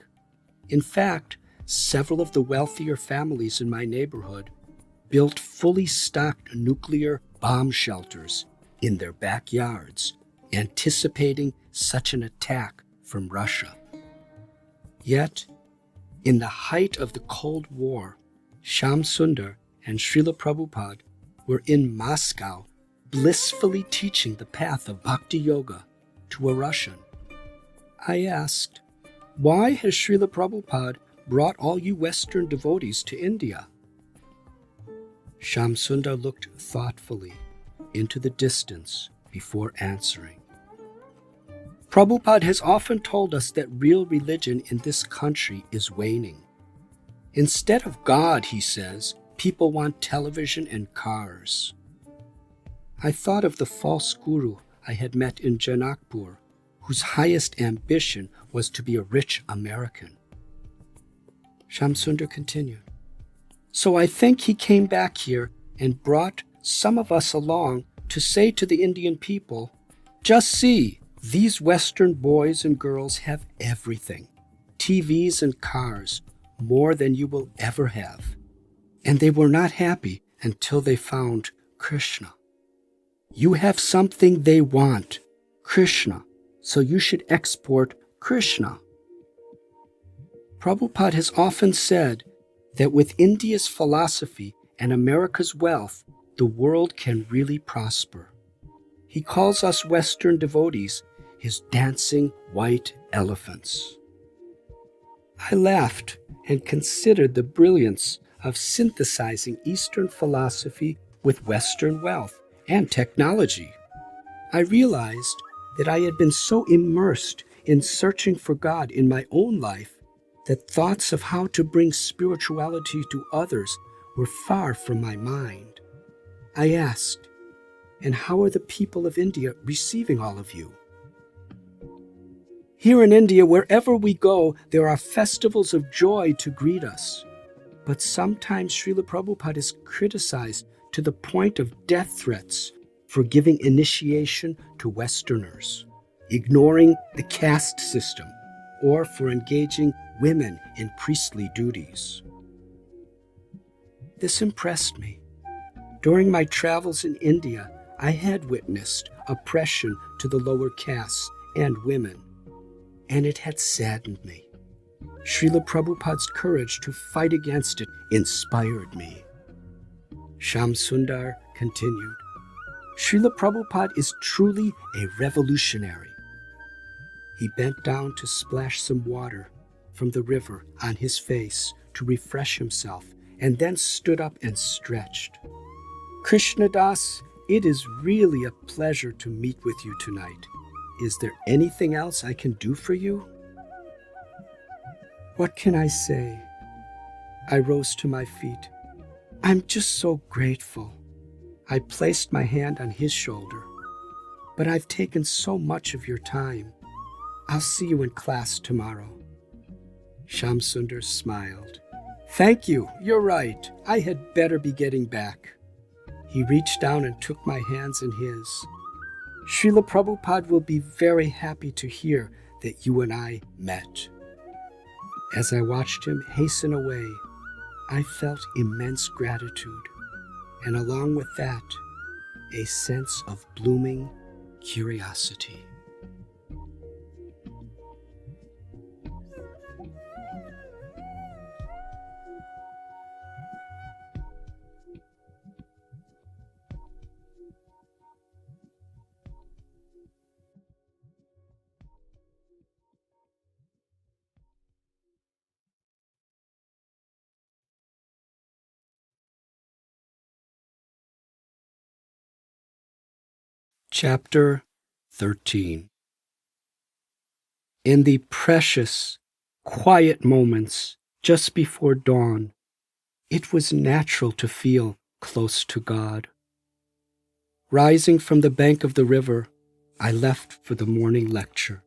In fact, several of the wealthier families in my neighborhood built fully stocked nuclear bomb shelters in their backyards, anticipating such an attack from Russia. Yet, in the height of the Cold War, Shamsundar and Srila Prabhupada were in Moscow blissfully teaching the path of Bhakti Yoga to a Russian. I asked, "Why has Srila Prabhupada brought all you Western devotees to India?" Shamsundar looked thoughtfully into the distance before answering. Prabhupada has often told us that real religion in this country is waning. Instead of God, he says, people want television and cars. I thought of the false guru I had met in Janakpur, whose highest ambition was to be a rich American. Shamsundar continued, "So I think he came back here and brought some of us along to say to the Indian people, just see, these Western boys and girls have everything, TVs and cars, more than you will ever have. And they were not happy until they found Krishna. You have something they want, Krishna, so you should export Krishna." Prabhupada has often said that with India's philosophy and America's wealth, the world can really prosper. He calls us Western devotees his dancing white elephants. I laughed and considered the brilliance of synthesizing Eastern philosophy with Western wealth and technology. I realized that I had been so immersed in searching for God in my own life that thoughts of how to bring spirituality to others were far from my mind. I asked, "And how are the people of India receiving all of you?" "Here in India, wherever we go, there are festivals of joy to greet us. But sometimes Srila Prabhupada is criticized to the point of death threats for giving initiation to Westerners, ignoring the caste system, or for engaging women in priestly duties." This impressed me. During my travels in India, I had witnessed oppression to the lower castes and women, and it had saddened me. Srila Prabhupada's courage to fight against it inspired me. Shyam Sundar continued, "Srila Prabhupada is truly a revolutionary." He bent down to splash some water from the river on his face to refresh himself, and then stood up and stretched. "Krishna Das, it is really a pleasure to meet with you tonight. Is there anything else I can do for you?" What can I say? I rose to my feet. "I'm just so grateful." I placed my hand on his shoulder. "But I've taken so much of your time. I'll see you in class tomorrow." Shyam Sundar smiled. "Thank you, you're right. I had better be getting back." He reached down and took my hands in his. "Srila Prabhupada will be very happy to hear that you and I met." As I watched him hasten away, I felt immense gratitude, and along with that, a sense of blooming curiosity. Chapter 13. In the precious, quiet moments just before dawn, it was natural to feel close to God. Rising from the bank of the river, I left for the morning lecture.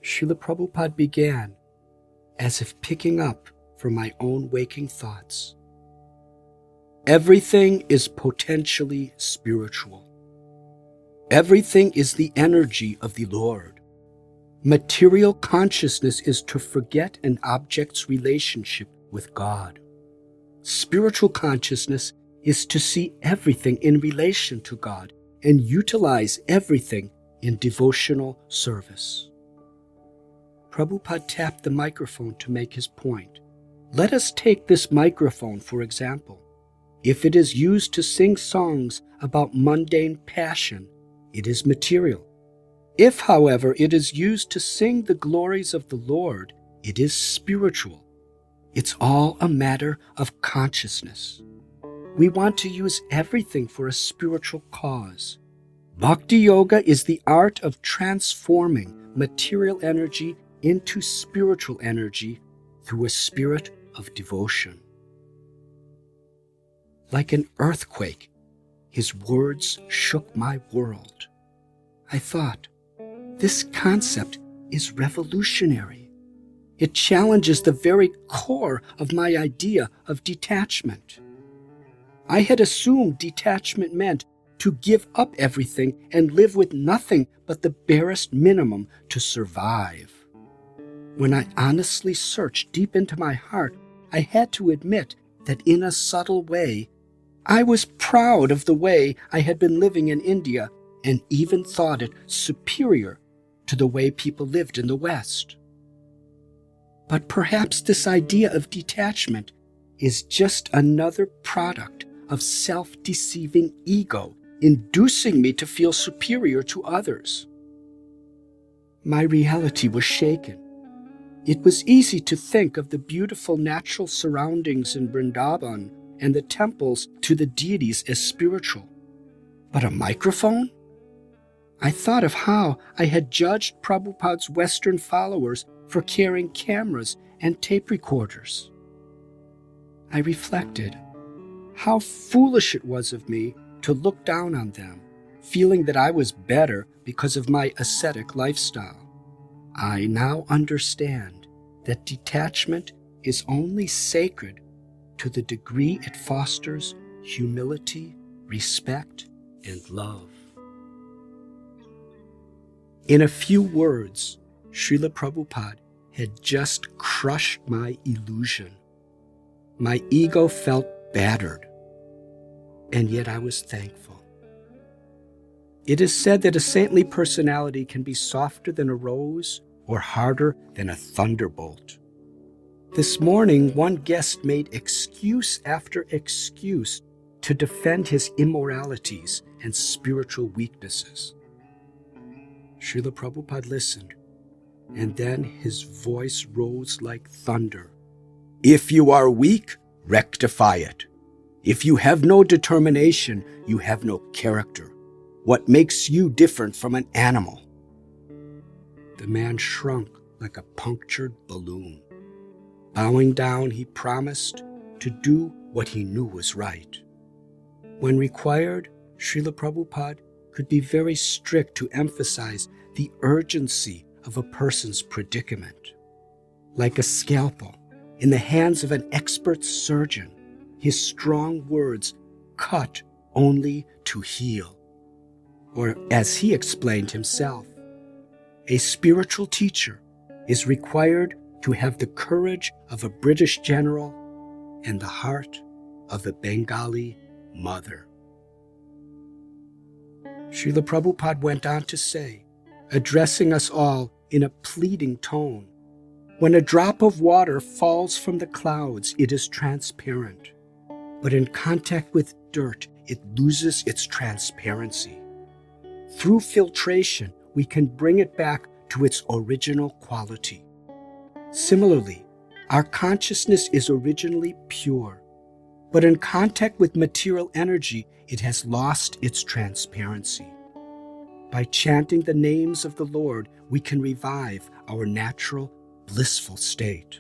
Srila Prabhupada began, as if picking up from my own waking thoughts. Everything is potentially spiritual. Everything is the energy of the Lord. Material consciousness is to forget an object's relationship with God. Spiritual consciousness is to see everything in relation to God and utilize everything in devotional service. Prabhupada tapped the microphone to make his point. Let us take this microphone, for example. If it is used to sing songs about mundane passion, it is material. If, however, it is used to sing the glories of the Lord, it is spiritual. It's all a matter of consciousness. We want to use everything for a spiritual cause. Bhakti Yoga is the art of transforming material energy into spiritual energy through a spirit of devotion. Like an earthquake, his words shook my world. I thought, this concept is revolutionary. It challenges the very core of my idea of detachment. I had assumed detachment meant to give up everything and live with nothing but the barest minimum to survive. When I honestly searched deep into my heart, I had to admit that in a subtle way, I was proud of the way I had been living in India and even thought it superior to the way people lived in the West. But perhaps this idea of detachment is just another product of self-deceiving ego, inducing me to feel superior to others. My reality was shaken. It was easy to think of the beautiful natural surroundings in Vrindavan and the temples to the deities as spiritual. But a microphone? I thought of how I had judged Prabhupada's Western followers for carrying cameras and tape recorders. I reflected how foolish it was of me to look down on them, feeling that I was better because of my ascetic lifestyle. I now understand that detachment is only sacred to the degree it fosters humility, respect, and love. In a few words, Srila Prabhupada had just crushed my illusion. My ego felt battered, and yet I was thankful. It is said that a saintly personality can be softer than a rose or harder than a thunderbolt. This morning, one guest made excuse after excuse to defend his immoralities and spiritual weaknesses. Srila Prabhupada listened, and then his voice rose like thunder. If you are weak, rectify it. If you have no determination, you have no character. What makes you different from an animal? The man shrunk like a punctured balloon. Bowing down, he promised to do what he knew was right. When required, Srila Prabhupada could be very strict to emphasize the urgency of a person's predicament. Like a scalpel in the hands of an expert surgeon, his strong words cut only to heal. Or, as he explained himself, a spiritual teacher is required to have the courage of a British general and the heart of a Bengali mother. Srila Prabhupada went on to say, addressing us all in a pleading tone, when a drop of water falls from the clouds, it is transparent, but in contact with dirt, it loses its transparency. Through filtration, we can bring it back to its original quality. Similarly, our consciousness is originally pure, but in contact with material energy, it has lost its transparency. By chanting the names of the Lord, we can revive our natural, blissful state.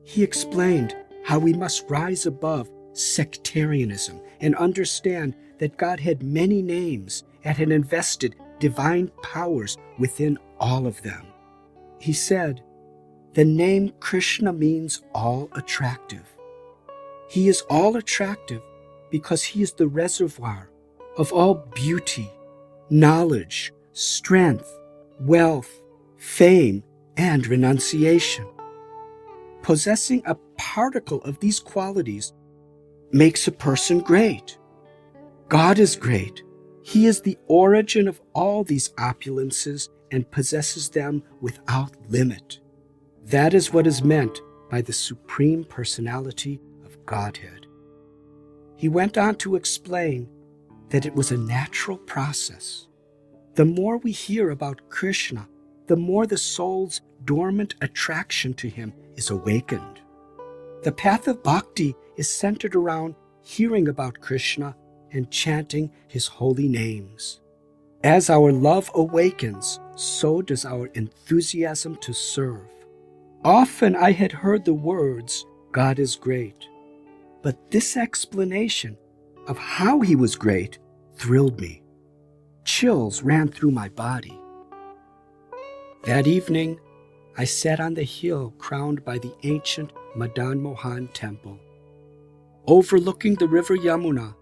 He explained how we must rise above sectarianism and understand that God had many names and had invested divine powers within all of them. He said, the name Krishna means all attractive. He is all attractive because he is the reservoir of all beauty, knowledge, strength, wealth, fame, and renunciation. Possessing a particle of these qualities makes a person great. God is great. He is the origin of all these opulences and possesses them without limit. That is what is meant by the Supreme Personality of Godhead. He went on to explain that it was a natural process. The more we hear about Krishna, the more the soul's dormant attraction to him is awakened. The path of bhakti is centered around hearing about Krishna and chanting his holy names. As our love awakens, so does our enthusiasm to serve. Often I had heard the words, God is great, but this explanation of how he was great thrilled me. Chills ran through my body. That evening, I sat on the hill crowned by the ancient Madan Mohan temple. Overlooking the river Yamuna,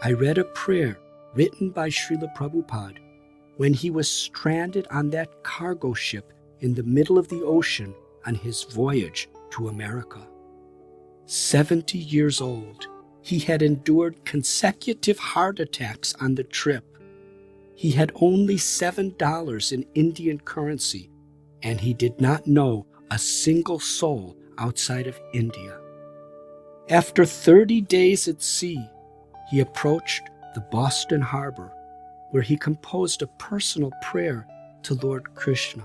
I read a prayer written by Srila Prabhupada when he was stranded on that cargo ship in the middle of the ocean on his voyage to America. 70 years old, he had endured consecutive heart attacks on the trip. He had only $7 in Indian currency, and he did not know a single soul outside of India. After 30 days at sea, he approached the Boston harbor, where he composed a personal prayer to Lord Krishna.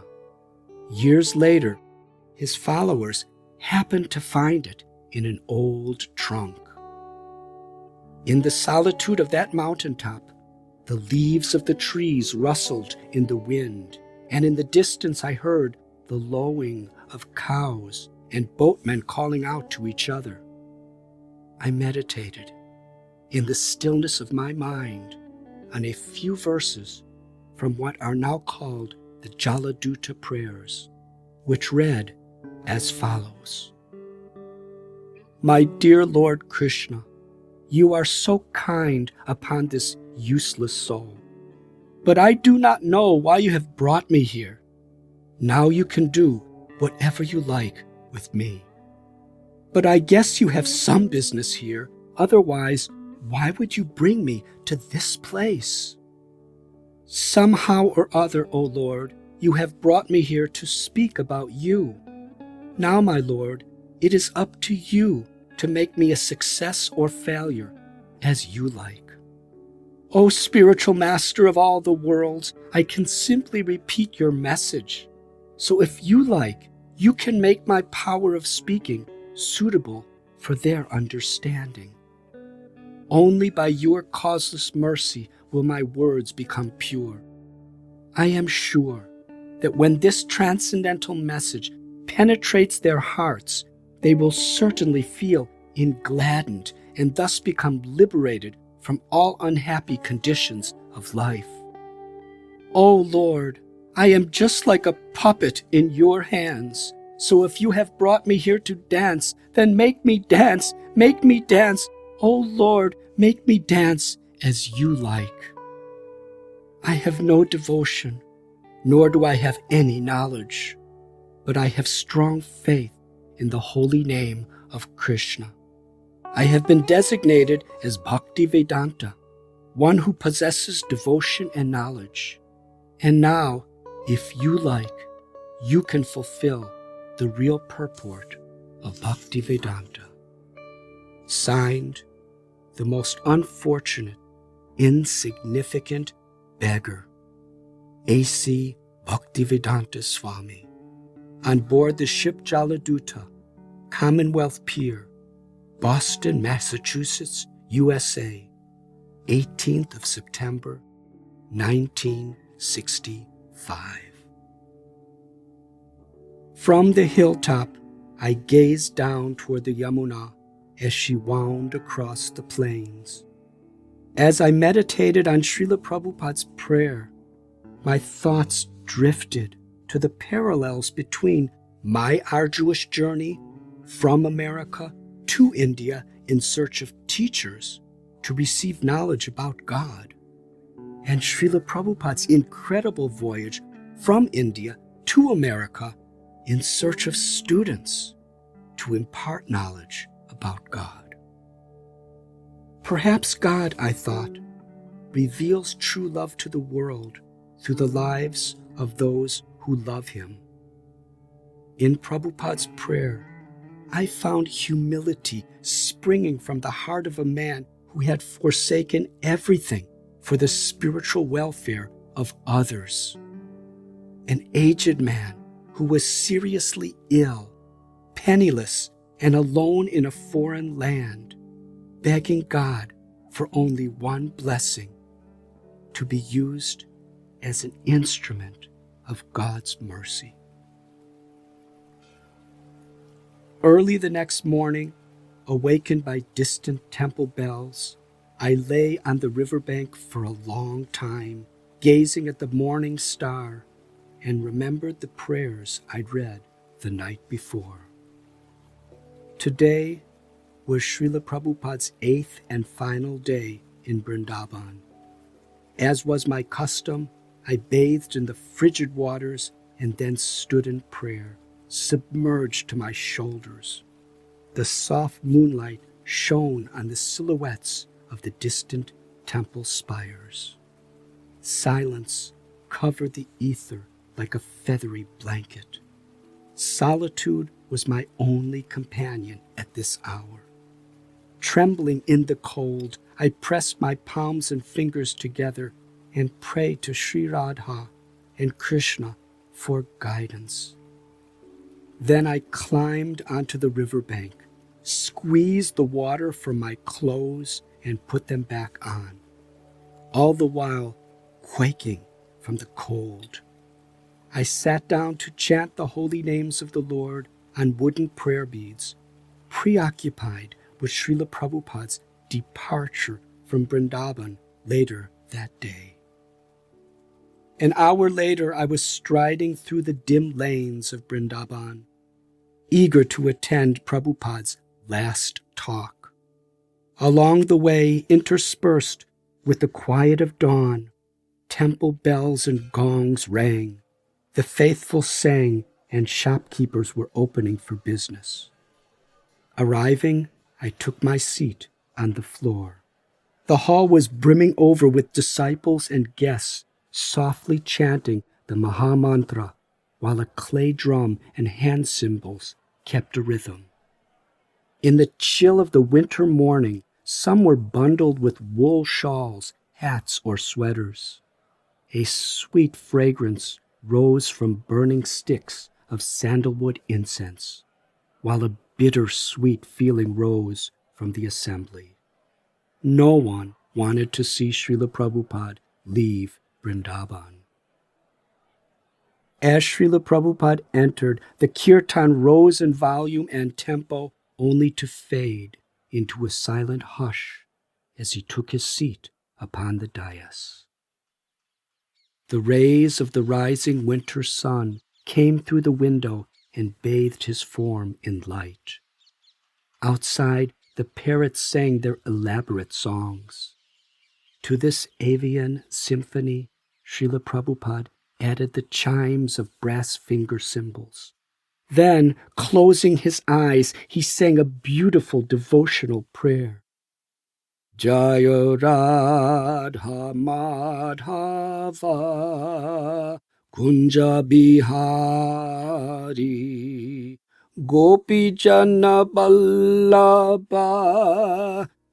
Years later, his followers happened to find it in an old trunk. In the solitude of that mountaintop, The leaves of the trees rustled in the wind, and in the distance I heard the lowing of cows and boatmen calling out to each other. I meditated in the stillness of my mind on a few verses from what are now called the Jaladuta prayers, which read as follows. My dear Lord Krishna, you are so kind upon this useless soul, but I do not know why you have brought me here. Now you can do whatever you like with me. But I guess you have some business here, otherwise, why would you bring me to this place? Somehow or other, O Lord, you have brought me here to speak about you. Now, my Lord, it is up to you to make me a success or failure, as you like. O spiritual master of all the worlds, I can simply repeat your message. So if you like, you can make my power of speaking suitable for their understanding. Only by your causeless mercy will my words become pure. I am sure that when this transcendental message penetrates their hearts, they will certainly feel engladdened and thus become liberated from all unhappy conditions of life. O Lord, I am just like a puppet in your hands. So if you have brought me here to dance, then make me dance, make me dance. O Lord, make me dance as you like. I have no devotion, nor do I have any knowledge, but I have strong faith in the holy name of Krishna. I have been designated as Bhakti Vedanta, one who possesses devotion and knowledge. And now, if you like, you can fulfill the real purport of Bhakti Vedanta. Signed, the most unfortunate, insignificant beggar, A.C. Bhaktivedanta Swami, on board the ship Jaladuta, Commonwealth Pier, Boston, Massachusetts, USA, 18th of September, 1965. From the hilltop, I gazed down toward the Yamuna as she wound across the plains. As I meditated on Srila Prabhupada's prayer, my thoughts drifted to the parallels between my arduous journey from America to India in search of teachers to receive knowledge about God, and Srila Prabhupada's incredible voyage from India to America in search of students to impart knowledge about God. Perhaps God, I thought, reveals true love to the world through the lives of those who love Him. In Prabhupada's prayer, I found humility springing from the heart of a man who had forsaken everything for the spiritual welfare of others. An aged man who was seriously ill, penniless, and alone in a foreign land, begging God for only one blessing, to be used as an instrument of God's mercy. Early the next morning, awakened by distant temple bells, I lay on the riverbank for a long time, gazing at the morning star, and remembered the prayers I'd read the night before. Today was Srila Prabhupada's 8th and final day in Vrindavan. As was my custom, I bathed in the frigid waters and then stood in prayer, submerged to my shoulders. The soft moonlight shone on the silhouettes of the distant temple spires. Silence covered the ether like a feathery blanket. Solitude was my only companion at this hour. Trembling in the cold, I pressed my palms and fingers together and prayed to Sri Radha and Krishna for guidance. Then I climbed onto the riverbank, squeezed the water from my clothes, and put them back on. all the while quaking from the cold. I sat down to chant the holy names of the Lord on wooden prayer beads, preoccupied with Srila Prabhupada's departure from Vrindavan later that day. An hour later, I was striding through the dim lanes of Vrindavan, eager to attend Prabhupada's last talk. Along the way, interspersed with the quiet of dawn, temple bells and gongs rang. The faithful sang, and shopkeepers were opening for business. Arriving, I took my seat on the floor. The hall was brimming over with disciples and guests, softly chanting the Mahamantra, while a clay drum and hand cymbals kept a rhythm. In the chill of the winter morning, some were bundled with wool shawls, hats, or sweaters. A sweet fragrance rose from burning sticks of sandalwood incense, while a bitter-sweet feeling rose from the assembly. No one wanted to see Srila Prabhupada leave Vrindavan. As Srila Prabhupada entered, the kirtan rose in volume and tempo, only to fade into a silent hush as he took his seat upon the dais. The rays of the rising winter sun came through the window and bathed his form in light. Outside, the parrots sang their elaborate songs. To this avian symphony, Srila Prabhupada added the chimes of brass finger cymbals. Then, closing his eyes, he sang a beautiful devotional prayer. Jaya Radha Madhava Kunja Bihari Gopi Jana Ballabha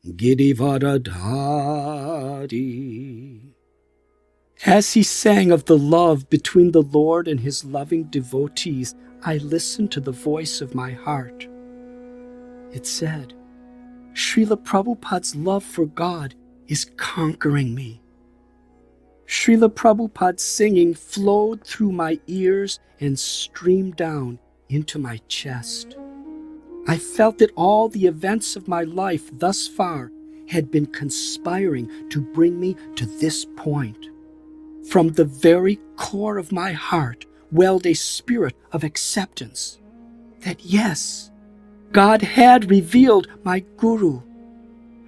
Girivaradhari. As he sang of the love between the Lord and his loving devotees, I listened to the voice of my heart. It said, Srila Prabhupada's love for God is conquering me. Srila Prabhupada's singing flowed through my ears and streamed down into my chest. I felt that all the events of my life thus far had been conspiring to bring me to this point. From the very core of my heart welled a spirit of acceptance that yes, God had revealed my Guru.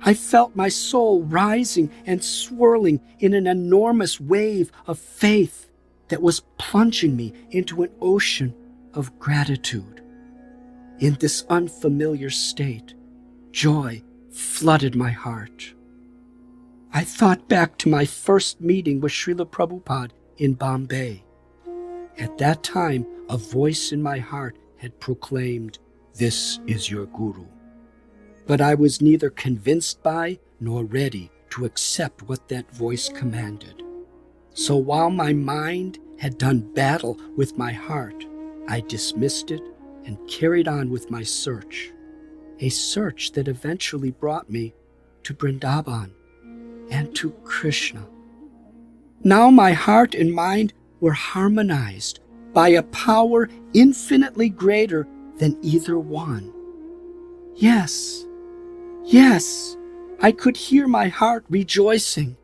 I felt my soul rising and swirling in an enormous wave of faith that was plunging me into an ocean of gratitude. In this unfamiliar state, joy flooded my heart. I thought back to my first meeting with Srila Prabhupada in Bombay. At that time, a voice in my heart had proclaimed, "This is your Guru." But I was neither convinced by nor ready to accept what that voice commanded. So while my mind had done battle with my heart, I dismissed it and carried on with my search, a search that eventually brought me to Vrindavan and to Krishna. Now my heart and mind were harmonized by a power infinitely greater than either one. Yes, I could hear my heart rejoicing.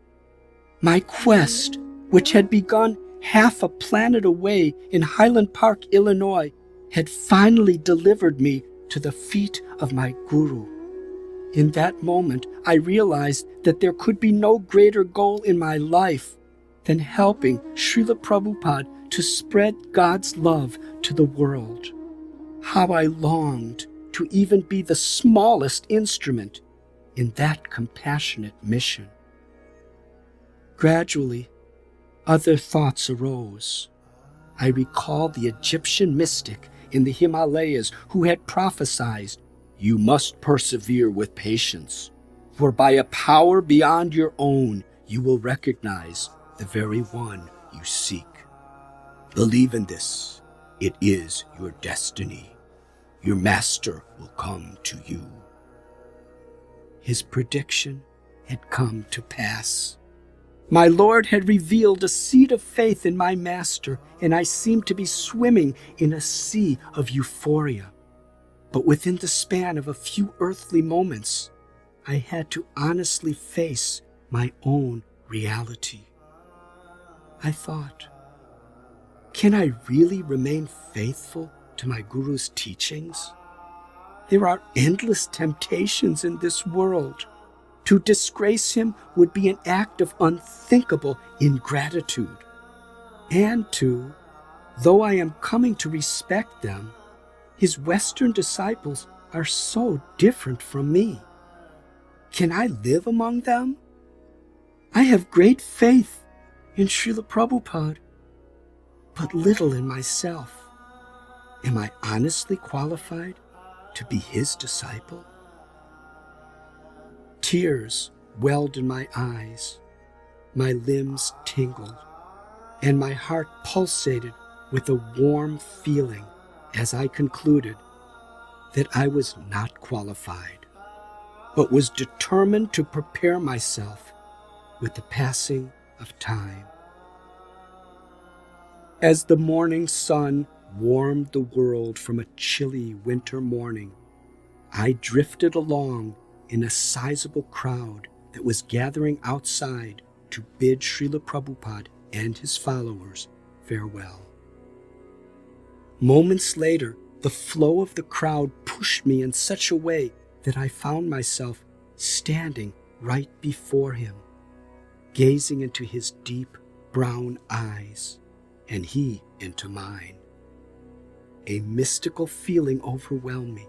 My quest, which had begun half a planet away in Highland Park, Illinois, had finally delivered me to the feet of my Guru. In that moment, I realized that there could be no greater goal in my life than helping Srila Prabhupada to spread God's love to the world. How I longed to even be the smallest instrument in that compassionate mission. Gradually, other thoughts arose. I recalled the Egyptian mystic in the Himalayas who had prophesied, "You must persevere with patience, for by a power beyond your own, you will recognize the very one you seek. Believe in this. It is your destiny. Your master will come to you." His prediction had come to pass. My Lord had revealed a seed of faith in my Master, and I seemed to be swimming in a sea of euphoria. But within the span of a few earthly moments, I had to honestly face my own reality. I thought, can I really remain faithful to my Guru's teachings? There are endless temptations in this world. To disgrace him would be an act of unthinkable ingratitude. And though I am coming to respect them, his Western disciples are so different from me. Can I live among them? I have great faith in Srila Prabhupada, but little in myself. Am I honestly qualified to be his disciple? Tears welled in my eyes, my limbs tingled, and my heart pulsated with a warm feeling as I concluded that I was not qualified, but was determined to prepare myself with the passing of time. As the morning sun warmed the world from a chilly winter morning, I drifted along in a sizable crowd that was gathering outside to bid Srila Prabhupada and his followers farewell. Moments later, the flow of the crowd pushed me in such a way that I found myself standing right before him, gazing into his deep brown eyes, and he into mine. A mystical feeling overwhelmed me.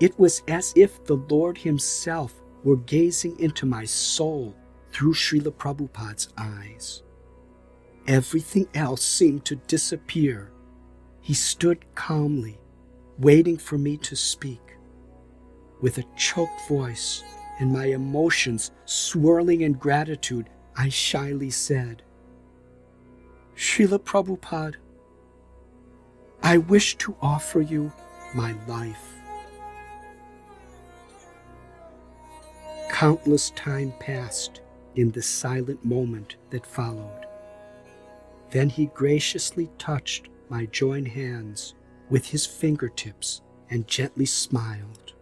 It was as if the Lord himself were gazing into my soul through Srila Prabhupada's eyes. Everything else seemed to disappear. He stood calmly, waiting for me to speak. With a choked voice and my emotions swirling in gratitude, I shyly said, "Srila Prabhupada, I wish to offer you my life." Countless time passed in the silent moment that followed. Then he graciously touched my joined hands with his fingertips and gently smiled.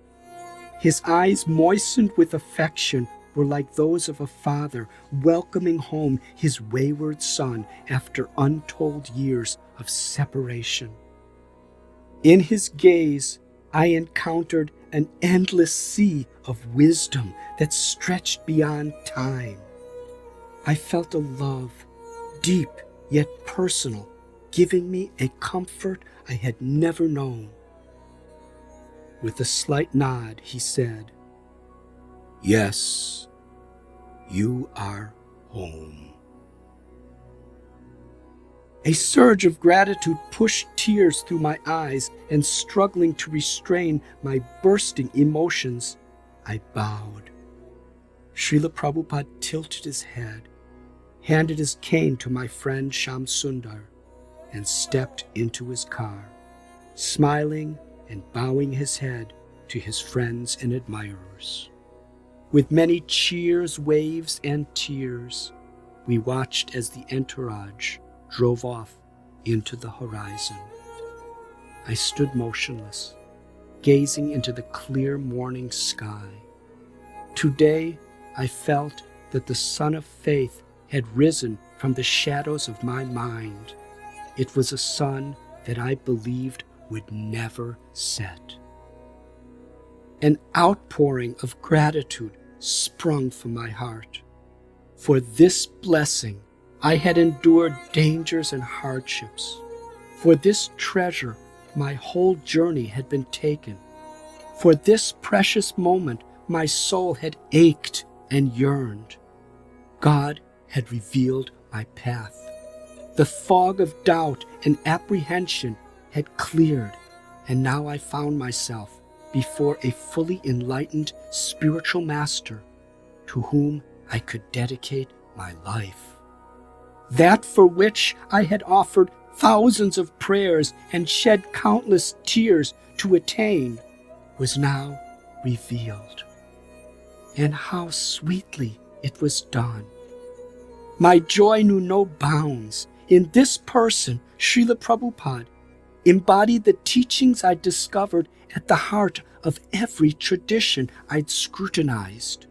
His eyes, moistened with affection, were like those of a father welcoming home his wayward son after untold years of separation. In his gaze, I encountered an endless sea of wisdom that stretched beyond time. I felt a love, deep yet personal, giving me a comfort I had never known. With a slight nod, he said, "Yes, you are home." A surge of gratitude pushed tears through my eyes, and struggling to restrain my bursting emotions, I bowed. Srila Prabhupada tilted his head, handed his cane to my friend Shyam Sundar, and stepped into his car, smiling and bowing his head to his friends and admirers. With many cheers, waves, and tears, we watched as the entourage drove off into the horizon. I stood motionless, gazing into the clear morning sky. Today, I felt that the sun of faith had risen from the shadows of my mind. It was a sun that I believed would never set. An outpouring of gratitude sprung from my heart. For this blessing, I had endured dangers and hardships. For this treasure, my whole journey had been taken. For this precious moment, my soul had ached and yearned. God had revealed my path. The fog of doubt and apprehension had cleared, and now I found myself before a fully enlightened spiritual master to whom I could dedicate my life. That for which I had offered thousands of prayers and shed countless tears to attain was now revealed. And how sweetly it was done. My joy knew no bounds. In this person, Srila Prabhupada embodied the teachings I discovered at the heart of every tradition I'd scrutinized.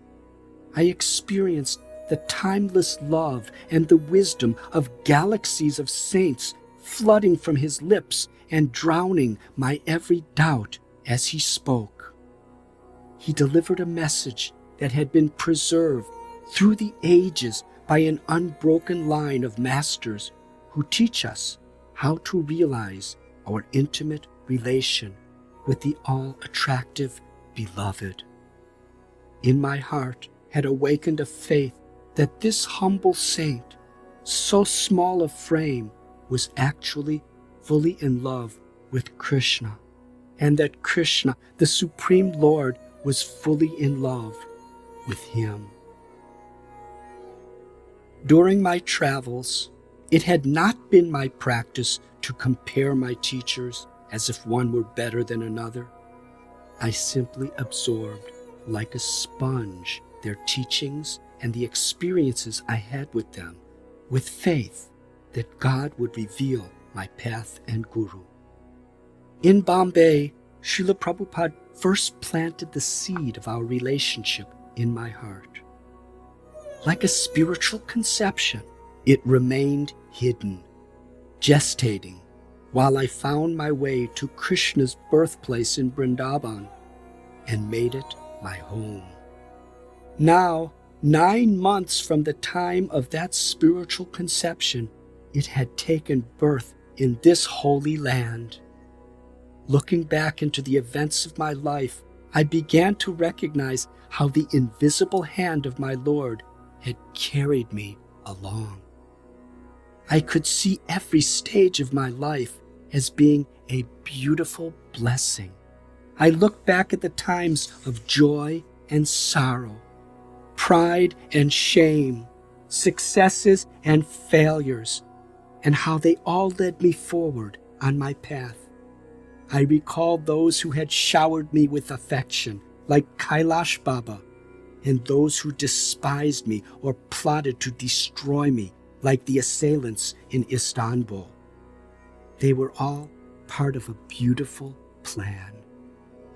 I experienced the timeless love and the wisdom of galaxies of saints flooding from his lips and drowning my every doubt as he spoke. He delivered a message that had been preserved through the ages by an unbroken line of masters who teach us how to realize our intimate relation with the all-attractive Beloved. In my heart had awakened a faith that this humble saint, so small of frame, was actually fully in love with Krishna, and that Krishna, the Supreme Lord, was fully in love with him. During my travels, it had not been my practice to compare my teachers as if one were better than another. I simply absorbed, like a sponge, their teachings and the experiences I had with them, with faith that God would reveal my path and guru. In Bombay, Srila Prabhupada first planted the seed of our relationship in my heart. Like a spiritual conception, it remained hidden, gestating, while I found my way to Krishna's birthplace in Vrindavan and made it my home. Now, 9 months from the time of that spiritual conception, it had taken birth in this holy land. Looking back into the events of my life, I began to recognize how the invisible hand of my Lord had carried me along. I could see every stage of my life as being a beautiful blessing. I looked back at the times of joy and sorrow, pride and shame, successes and failures, and how they all led me forward on my path. I recalled those who had showered me with affection, like Kailash Baba, and those who despised me or plotted to destroy me, like the assailants in Istanbul. They were all part of a beautiful plan.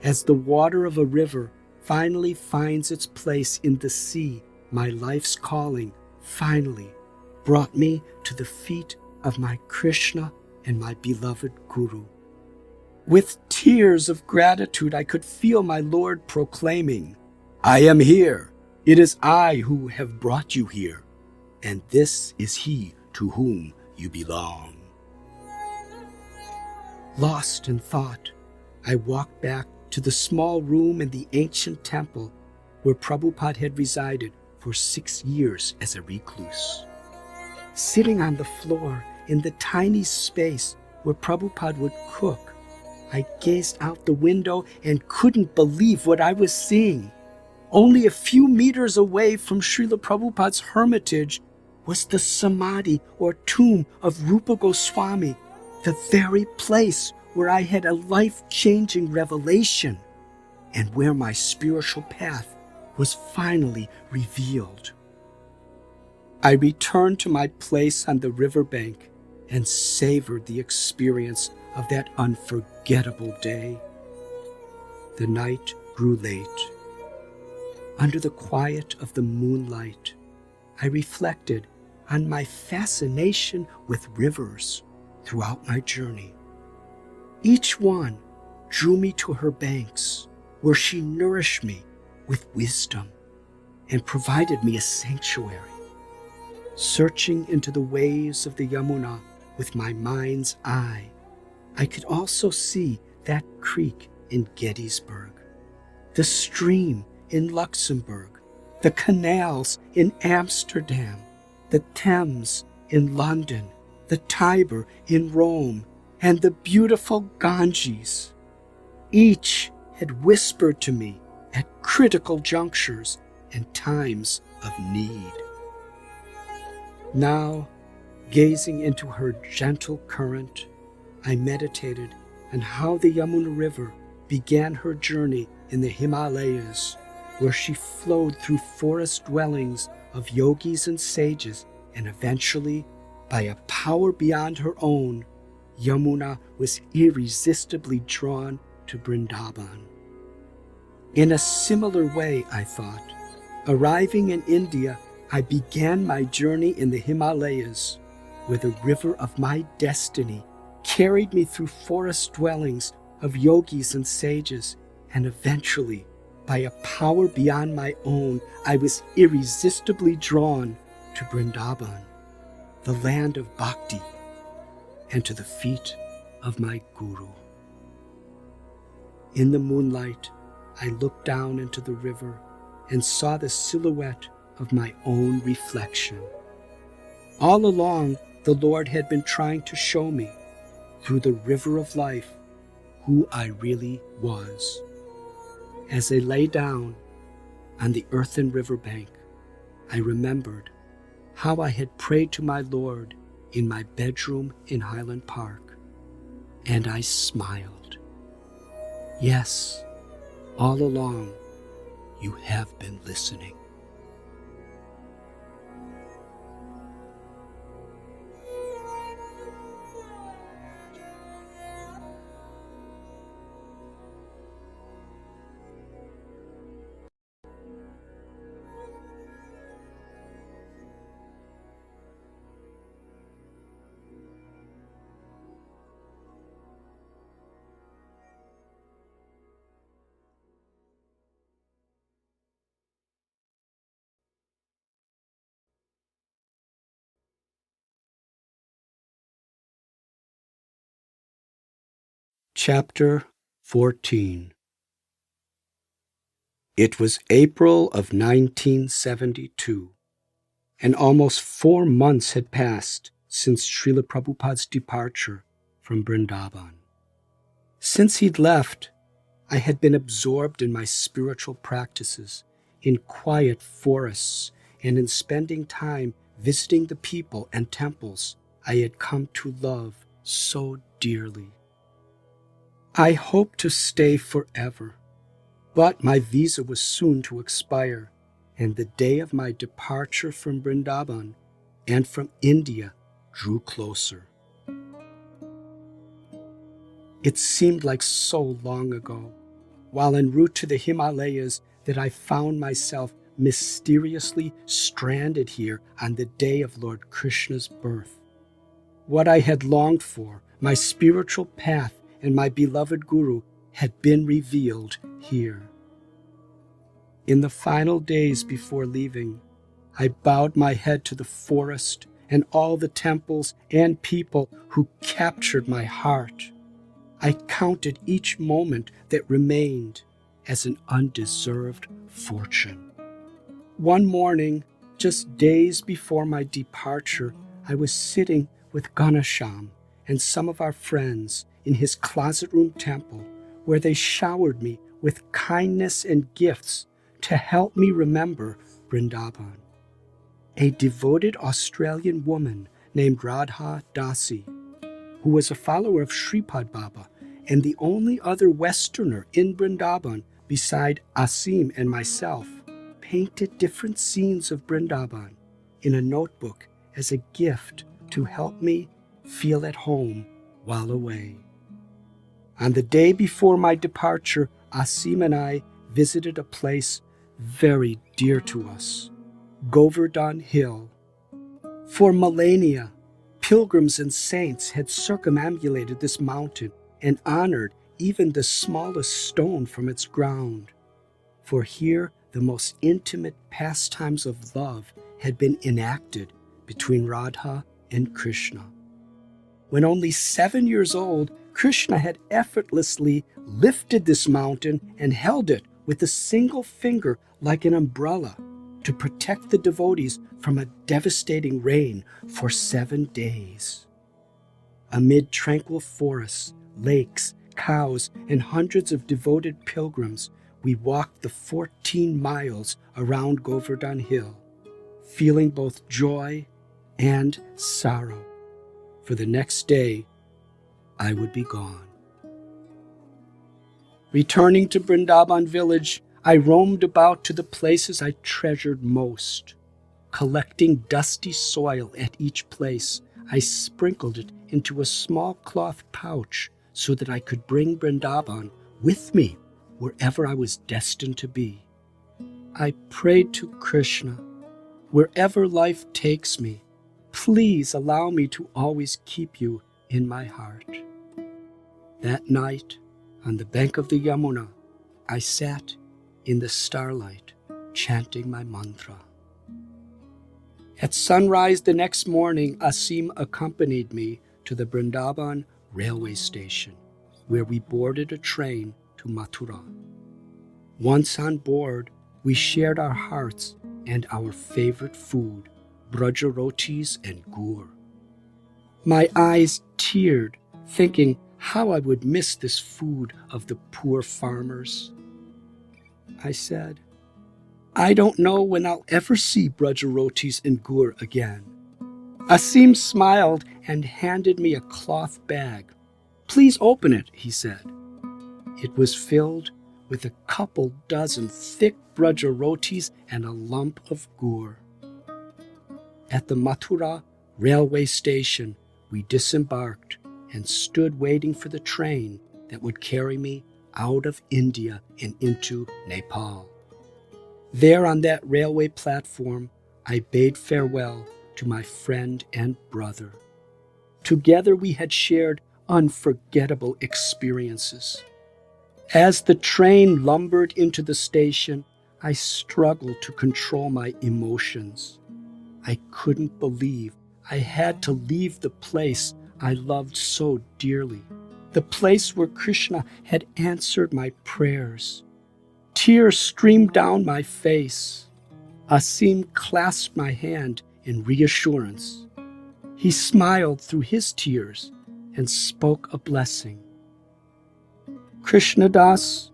As the water of a river finally finds its place in the sea, my life's calling finally brought me to the feet of my Krishna and my beloved Guru. With tears of gratitude, I could feel my Lord proclaiming, "I am here. It is I who have brought you here, and this is he to whom you belong." Lost in thought, I walked back to the small room in the ancient temple where Prabhupada had resided for 6 years as a recluse. Sitting on the floor in the tiny space where Prabhupada would cook, I gazed out the window and couldn't believe what I was seeing. Only a few meters away from Srila Prabhupada's hermitage was the samadhi or tomb of Rupa Goswami, the very place where I had a life-changing revelation and where my spiritual path was finally revealed. I returned to my place on the riverbank and savored the experience of that unforgettable day. The night grew late. Under the quiet of the moonlight, I reflected on my fascination with rivers throughout my journey. Each one drew me to her banks, where she nourished me with wisdom and provided me a sanctuary. Searching into the waves of the Yamuna with my mind's eye, I could also see that creek in Gettysburg, the stream in Luxembourg, the canals in Amsterdam, the Thames in London, the Tiber in Rome, and the beautiful Ganges. Each had whispered to me at critical junctures and times of need. Now, gazing into her gentle current, I meditated on how the Yamuna River began her journey in the Himalayas, where she flowed through forest dwellings of yogis and sages and eventually, by a power beyond her own, Yamuna was irresistibly drawn to Vrindavan. In a similar way, I thought, arriving in India, I began my journey in the Himalayas, where the river of my destiny carried me through forest dwellings of yogis and sages, and eventually, by a power beyond my own, I was irresistibly drawn to Vrindavan, the land of bhakti, and to the feet of my Guru. In the moonlight, I looked down into the river and saw the silhouette of my own reflection. All along, the Lord had been trying to show me, through the river of life, who I really was. As I lay down on the earthen riverbank, I remembered how I had prayed to my Lord in my bedroom in Highland Park, and I smiled. Yes, all along, you have been listening. Chapter 14. It was April of 1972, and almost 4 months had passed since Srila Prabhupada's departure from Vrindavan. Since he'd left, I had been absorbed in my spiritual practices, in quiet forests, and in spending time visiting the people and temples I had come to love so dearly. I hoped to stay forever, but my visa was soon to expire, and the day of my departure from Vrindavan and from India drew closer. It seemed like so long ago, while en route to the Himalayas, that I found myself mysteriously stranded here on the day of Lord Krishna's birth. What I had longed for, my spiritual path and my beloved Guru, had been revealed here. In the final days before leaving, I bowed my head to the forest and all the temples and people who captured my heart. I counted each moment that remained as an undeserved fortune. One morning, just days before my departure, I was sitting with Ganesham and some of our friends in his closet room temple, where they showered me with kindness and gifts to help me remember Vrindavan. A devoted Australian woman named Radha Dasi, who was a follower of Sripad Baba and the only other Westerner in Vrindavan beside Asim and myself, painted different scenes of Vrindavan in a notebook as a gift to help me feel at home while away. On the day before my departure, Asim and I visited a place very dear to us, Govardhan Hill. For millennia, pilgrims and saints had circumambulated this mountain and honored even the smallest stone from its ground. For here, the most intimate pastimes of love had been enacted between Radha and Krishna. When only 7 years old, Krishna had effortlessly lifted this mountain and held it with a single finger like an umbrella to protect the devotees from a devastating rain for 7 days. Amid tranquil forests, lakes, cows, and hundreds of devoted pilgrims, we walked the 14 miles around Govardhan Hill, feeling both joy and sorrow. For the next day, I would be gone. Returning to Vrindavan village, I roamed about to the places I treasured most. Collecting dusty soil at each place, I sprinkled it into a small cloth pouch so that I could bring Vrindavan with me wherever I was destined to be. I prayed to Krishna, wherever life takes me, please allow me to always keep you in my heart. That night, on the bank of the Yamuna, I sat in the starlight, chanting my mantra. At sunrise the next morning, Asim accompanied me to the Vrindavan railway station, where we boarded a train to Mathura. Once on board, we shared our hearts and our favorite food, braja rotis and gur. My eyes teared, thinking how I would miss this food of the poor farmers. I said, I don't know when I'll ever see braja rotis and gur again. Asim smiled and handed me a cloth bag. Please open it, he said. It was filled with a couple dozen thick braja rotis and a lump of gur. At the Mathura railway station, we disembarked and stood waiting for the train that would carry me out of India and into Nepal. There on that railway platform, I bade farewell to my friend and brother. Together we had shared unforgettable experiences. As the train lumbered into the station, I struggled to control my emotions. I couldn't believe I had to leave the place I loved so dearly, the place where Krishna had answered my prayers. Tears streamed down my face. Asim clasped my hand in reassurance. He smiled through his tears and spoke a blessing. Krishnadas,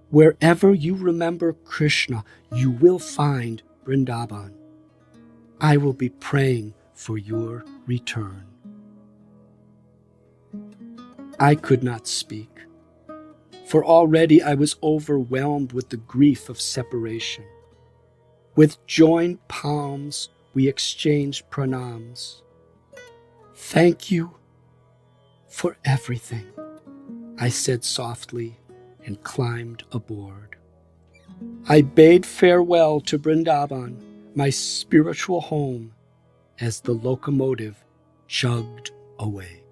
wherever you remember Krishna, you will find Vrindavan. I will be praying for your return. I could not speak, for already I was overwhelmed with the grief of separation. With joined palms, we exchanged pranams. Thank you for everything, I said softly and climbed aboard. I bade farewell to Vrindavan, my spiritual home, as the locomotive chugged away.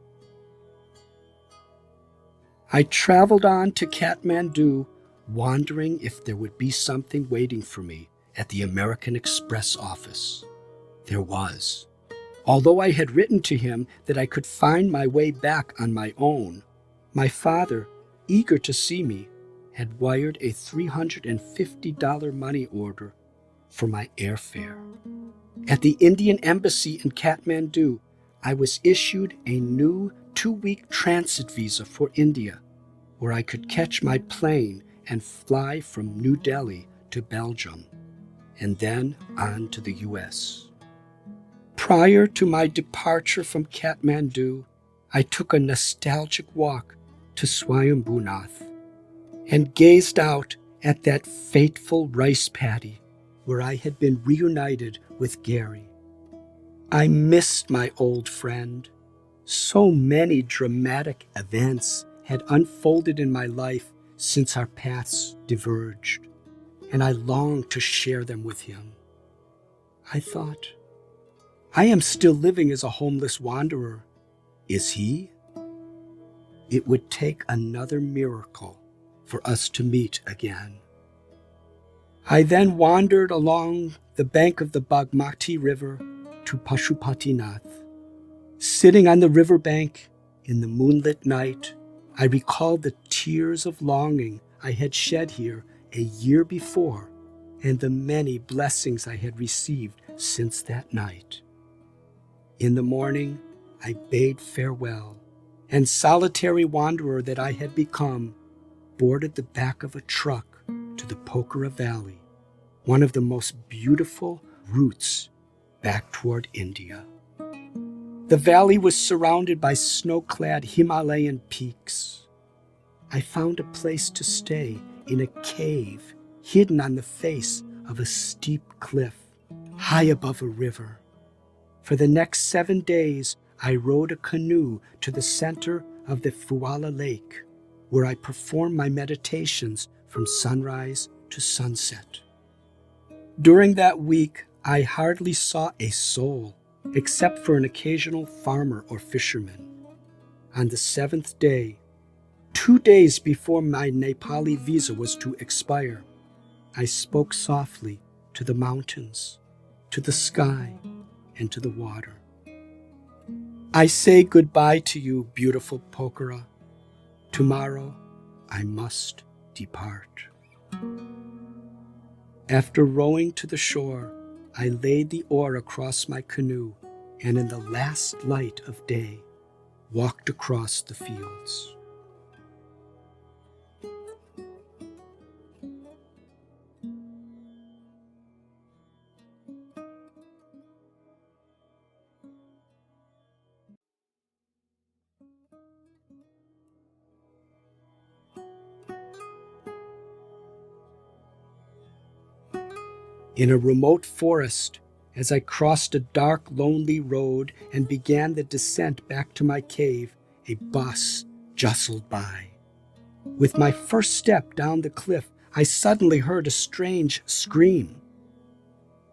I traveled on to Kathmandu, wondering if there would be something waiting for me at the American Express office. There was. Although I had written to him that I could find my way back on my own, my father, eager to see me, had wired a $350 money order for my airfare. At the Indian Embassy in Kathmandu, I was issued a new 2-week transit visa for India, where I could catch my plane and fly from New Delhi to Belgium, and then on to the U.S. Prior to my departure from Kathmandu, I took a nostalgic walk to Swayambhunath and gazed out at that fateful rice paddy where I had been reunited with Gary. I missed my old friend. So many dramatic events had unfolded in my life since our paths diverged, and I longed to share them with him. I thought, I am still living as a homeless wanderer. Is he? It would take another miracle for us to meet again. I then wandered along the bank of the Bagmati River to Pashupatinath. Sitting on the riverbank in the moonlit night, I recalled the tears of longing I had shed here a year before and the many blessings I had received since that night. In the morning, I bade farewell, and solitary wanderer that I had become, boarded the back of a truck to the Pokhara Valley, one of the most beautiful routes back toward India. The valley was surrounded by snow-clad Himalayan peaks. I found a place to stay in a cave hidden on the face of a steep cliff, high above a river. For the next 7 days, I rowed a canoe to the center of the Fuala Lake, where I performed my meditations from sunrise to sunset. During that week, I hardly saw a soul, except for an occasional farmer or fisherman. On the 7th day, 2 days before my Nepali visa was to expire, I spoke softly to the mountains, to the sky, and to the water. I say goodbye to you, beautiful Pokhara. Tomorrow I must depart. After rowing to the shore, I laid the oar across my canoe, and in the last light of day, walked across the fields. In a remote forest, as I crossed a dark, lonely road and began the descent back to my cave, a bus jostled by. With my first step down the cliff, I suddenly heard a strange scream.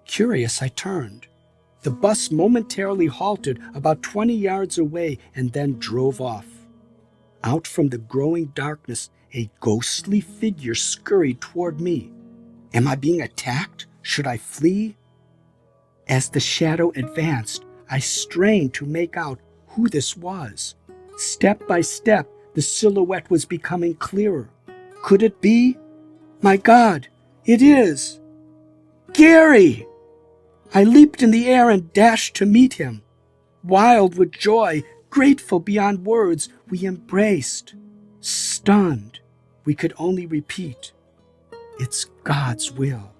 Curious, I turned. The bus momentarily halted about 20 yards away and then drove off. Out from the growing darkness, a ghostly figure scurried toward me. Am I being attacked? Should I flee? As the shadow advanced, I strained to make out who this was. Step by step, the silhouette was becoming clearer. Could it be? My God, it is! Gary! I leaped in the air and dashed to meet him. Wild with joy, grateful beyond words, we embraced. Stunned, we could only repeat, "It's God's will."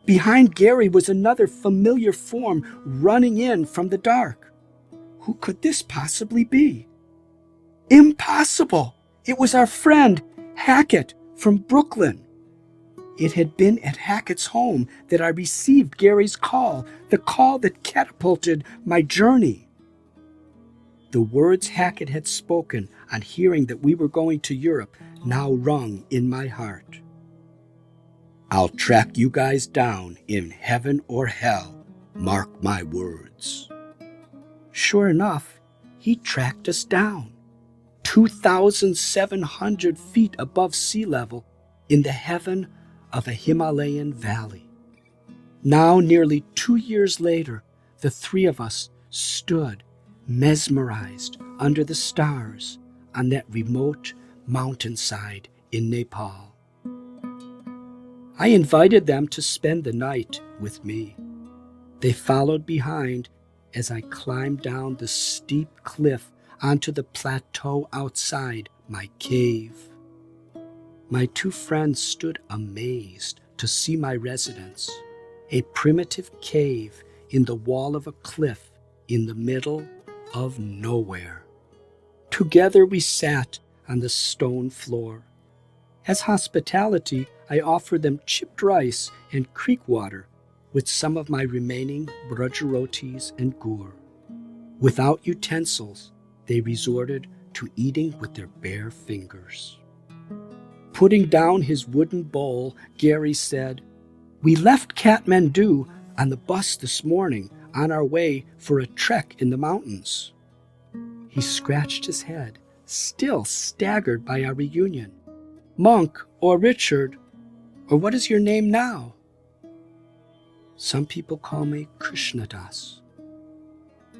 Behind Gary was another familiar form running in from the dark. Who could this possibly be? Impossible! It was our friend, Hackett, from Brooklyn. It had been at Hackett's home that I received Gary's call, the call that catapulted my journey. The words Hackett had spoken on hearing that we were going to Europe now rung in my heart. "I'll track you guys down in heaven or hell, mark my words." Sure enough, he tracked us down, 2,700 feet above sea level in the heaven of a Himalayan valley. Now, nearly 2 years later, the three of us stood mesmerized under the stars on that remote mountainside in Nepal. I invited them to spend the night with me. They followed behind as I climbed down the steep cliff onto the plateau outside my cave. My two friends stood amazed to see my residence, a primitive cave in the wall of a cliff in the middle of nowhere. Together we sat on the stone floor. As hospitality, I offered them chipped rice and creek water with some of my remaining brajarotis and gur. Without utensils, they resorted to eating with their bare fingers. Putting down his wooden bowl, Gary said, "We left Kathmandu on the bus this morning on our way for a trek in the mountains." He scratched his head, still staggered by our reunion. "Monk or Richard, or what is your name now?" "Some people call me Krishnadas."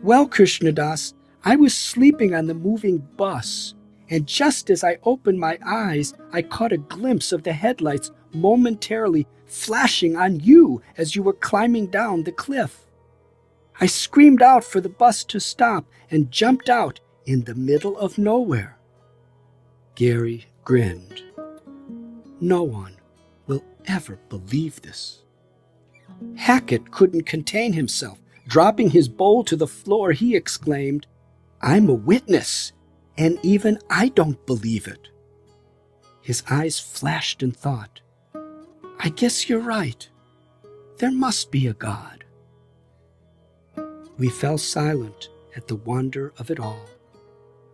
"Well, Krishnadas, I was sleeping on the moving bus, and just as I opened my eyes, I caught a glimpse of the headlights momentarily flashing on you as you were climbing down the cliff. I screamed out for the bus to stop and jumped out in the middle of nowhere." Gary grinned. "No one will ever believe this." Hackett couldn't contain himself. Dropping his bowl to the floor, he exclaimed, "I'm a witness, and even I don't believe it." His eyes flashed in thought. "I guess you're right." There must be a God. We fell silent at the wonder of it all.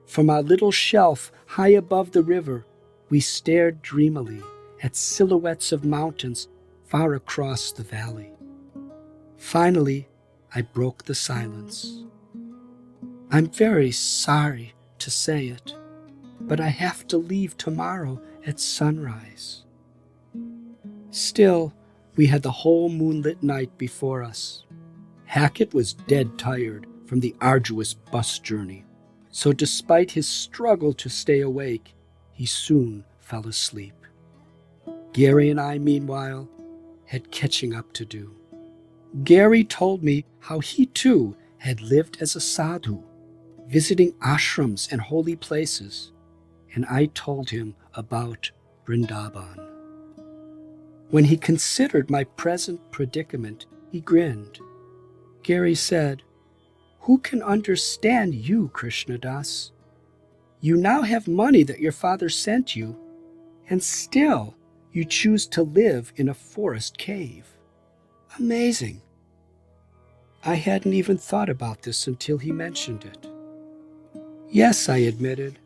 From our little shelf high above the river, we stared dreamily at silhouettes of mountains far across the valley. Finally, I broke the silence. I'm very sorry to say it, but I have to leave tomorrow at sunrise. Still, we had the whole moonlit night before us. Hackett was dead tired from the arduous bus journey, so despite his struggle to stay awake, he soon fell asleep. Gary and I, meanwhile, had catching up to do. Gary told me how he too had lived as a sadhu, visiting ashrams and holy places, and I told him about Vrindavan. When he considered my present predicament, he grinned. Gary said, "Who can understand you, Krishnadas? You now have money that your father sent you, and still you choose to live in a forest cave. Amazing." I hadn't even thought about this until he mentioned it. "Yes," I admitted.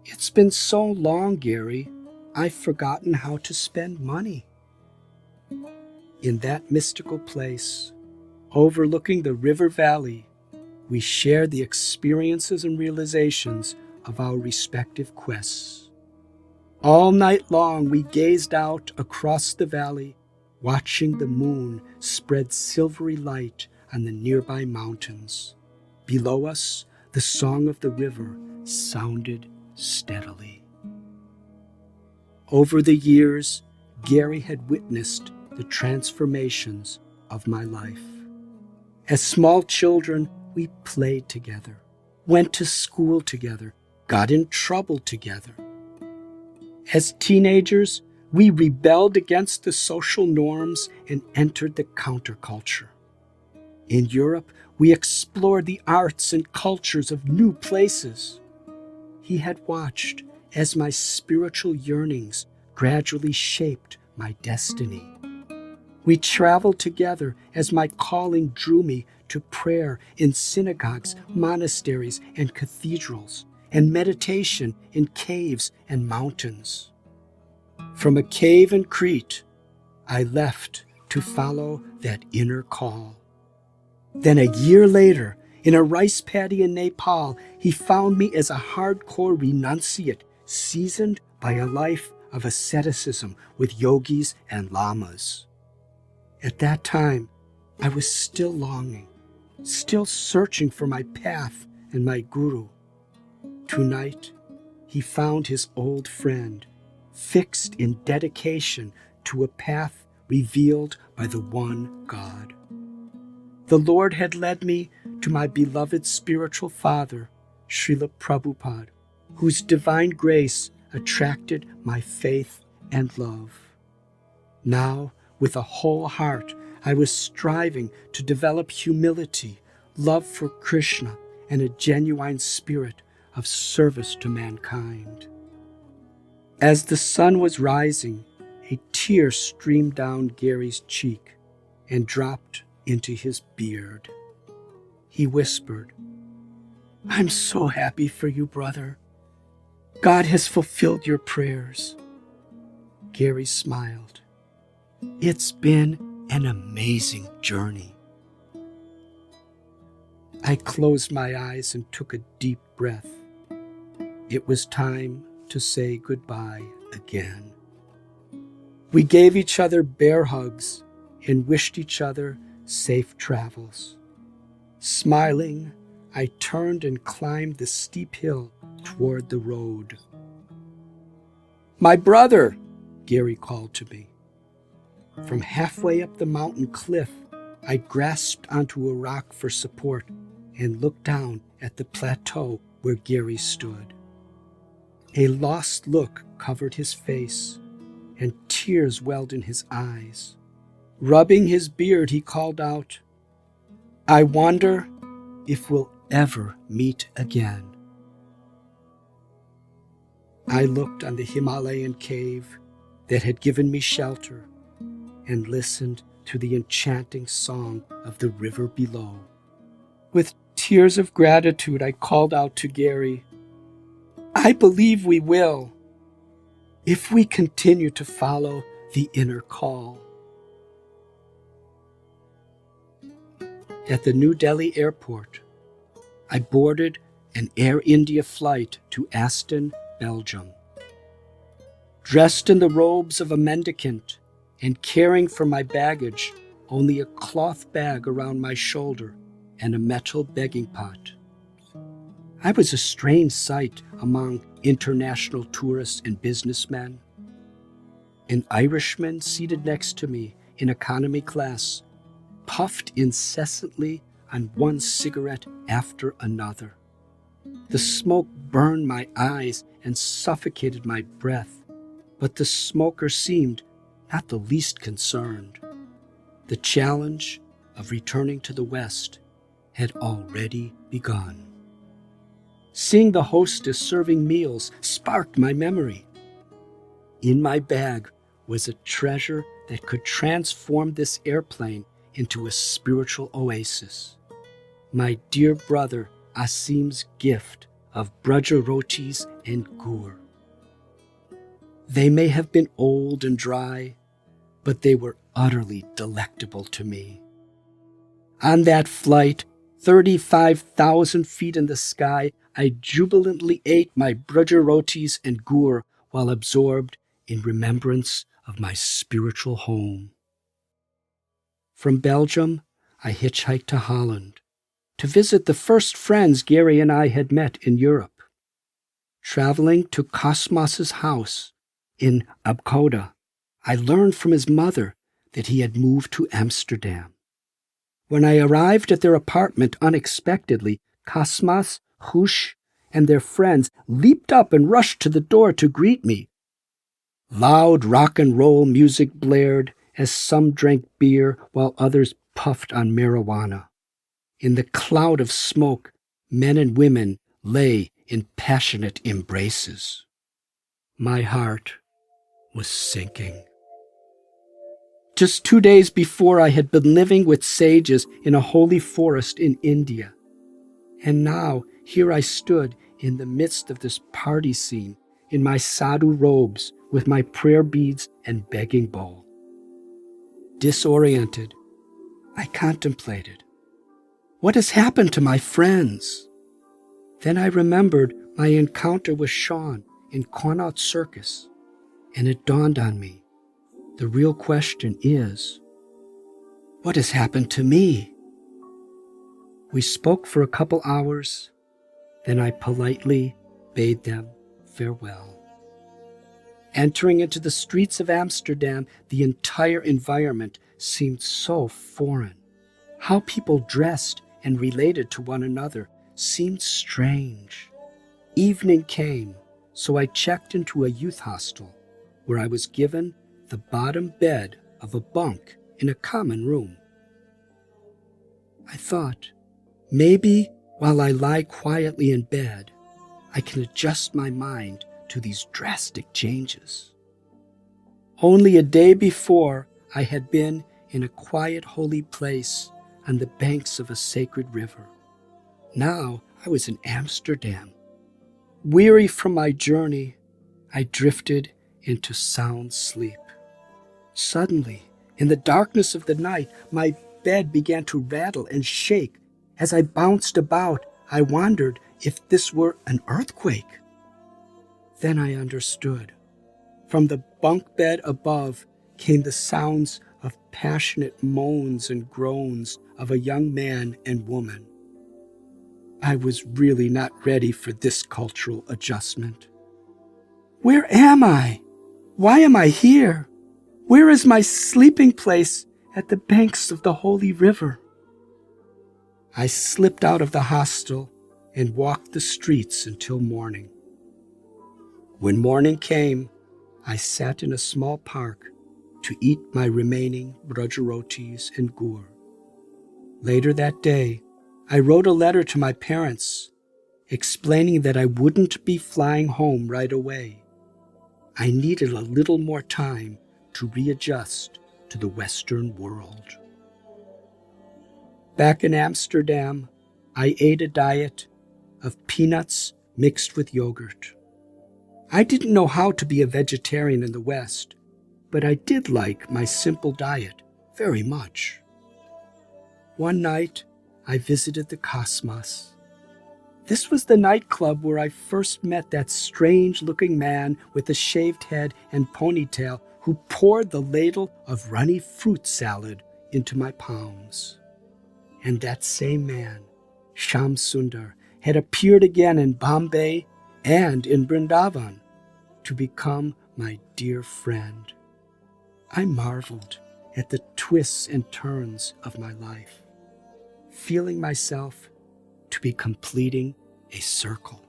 "It's been so long, Gary, I've forgotten how to spend money." In that mystical place, overlooking the river valley, we shared the experiences and realizations of our respective quests. All night long we gazed out across the valley, watching the moon spread silvery light on the nearby mountains. Below us, the song of the river sounded steadily. Over the years, Gary had witnessed the transformations of my life. As small children, we played together, went to school together, got in trouble together. As teenagers, we rebelled against the social norms and entered the counterculture. In Europe, we explored the arts and cultures of new places. He had watched as my spiritual yearnings gradually shaped my destiny. We traveled together as my calling drew me to prayer in synagogues, monasteries, and cathedrals, and meditation in caves and mountains. From a cave in Crete, I left to follow that inner call. Then a year later, in a rice paddy in Nepal, he found me as a hardcore renunciate, seasoned by a life of asceticism with yogis and lamas. At that time, I was still longing, still searching for my path and my guru. Tonight, he found his old friend, fixed in dedication to a path revealed by the one God. The Lord had led me to my beloved spiritual father, Srila Prabhupada, whose divine grace attracted my faith and love. Now, with a whole heart, I was striving to develop humility, love for Krishna, and a genuine spirit of service to mankind. As the sun was rising, a tear streamed down Gary's cheek and dropped into his beard. He whispered, "I'm so happy for you, brother. God has fulfilled your prayers." Gary smiled. "It's been an amazing journey." I closed my eyes and took a deep breath. It was time to say goodbye again. We gave each other bear hugs and wished each other safe travels. Smiling, I turned and climbed the steep hill toward the road. "My brother," Gary called to me. From halfway up the mountain cliff, I grasped onto a rock for support and looked down at the plateau where Gary stood. A lost look covered his face, and tears welled in his eyes. Rubbing his beard, he called out, "I wonder if we'll ever meet again." I looked on the Himalayan cave that had given me shelter and listened to the enchanting song of the river below. With tears of gratitude, I called out to Gary, "I believe we will, if we continue to follow the inner call." At the New Delhi airport, I boarded an Air India flight to Aston, Belgium. Dressed in the robes of a mendicant and carrying for my baggage only a cloth bag around my shoulder and a metal begging pot. I was a strange sight among international tourists and businessmen. An Irishman seated next to me in economy class puffed incessantly on one cigarette after another. The smoke burned my eyes and suffocated my breath, but the smoker seemed not the least concerned. The challenge of returning to the West had already begun. Seeing the hostess serving meals sparked my memory. In my bag was a treasure that could transform this airplane into a spiritual oasis. My dear brother Asim's gift of braja rotis and gur. They may have been old and dry, but they were utterly delectable to me. On that flight, 35,000 feet in the sky, I jubilantly ate my braja rotis and gur while absorbed in remembrance of my spiritual home. From Belgium, I hitchhiked to Holland to visit the first friends Gary and I had met in Europe. Traveling to Cosmos's house in Abcouda, I learned from his mother that he had moved to Amsterdam. When I arrived at their apartment unexpectedly, Cosmos, Hush, and their friends leaped up and rushed to the door to greet me. Loud rock and roll music blared as some drank beer while others puffed on marijuana. In the cloud of smoke, men and women lay in passionate embraces. My heart was sinking. Just 2 days before, I had been living with sages in a holy forest in India. And now, here I stood in the midst of this party scene, in my sadhu robes, with my prayer beads and begging bowl. Disoriented, I contemplated. What has happened to my friends? Then I remembered my encounter with Sean in Connaught Circus, and it dawned on me. The real question is, what has happened to me? We spoke for a couple hours, then I politely bade them farewell. Entering into the streets of Amsterdam, the entire environment seemed so foreign. How people dressed and related to one another seemed strange. Evening came, so I checked into a youth hostel, where I was given the bottom bed of a bunk in a common room. I thought, maybe while I lie quietly in bed, I can adjust my mind to these drastic changes. Only a day before, I had been in a quiet, holy place on the banks of a sacred river. Now I was in Amsterdam. Weary from my journey, I drifted into sound sleep. Suddenly, in the darkness of the night, my bed began to rattle and shake. As I bounced about, I wondered if this were an earthquake. Then I understood. From the bunk bed above came the sounds of passionate moans and groans of a young man and woman. I was really not ready for this cultural adjustment. Where am I? Why am I here? Where is my sleeping place at the banks of the holy river? I slipped out of the hostel and walked the streets until morning. When morning came, I sat in a small park to eat my remaining braja rotis and gur. Later that day, I wrote a letter to my parents explaining that I wouldn't be flying home right away. I needed a little more time to readjust to the Western world. Back in Amsterdam, I ate a diet of peanuts mixed with yogurt. I didn't know how to be a vegetarian in the West, but I did like my simple diet very much. One night, I visited the Cosmos. This was the nightclub where I first met that strange-looking man with a shaved head and ponytail who poured the ladle of runny fruit salad into my palms. And that same man, Shyam Sundar, had appeared again in Bombay and in Vrindavan to become my dear friend. I marveled at the twists and turns of my life, feeling myself to be completing a circle.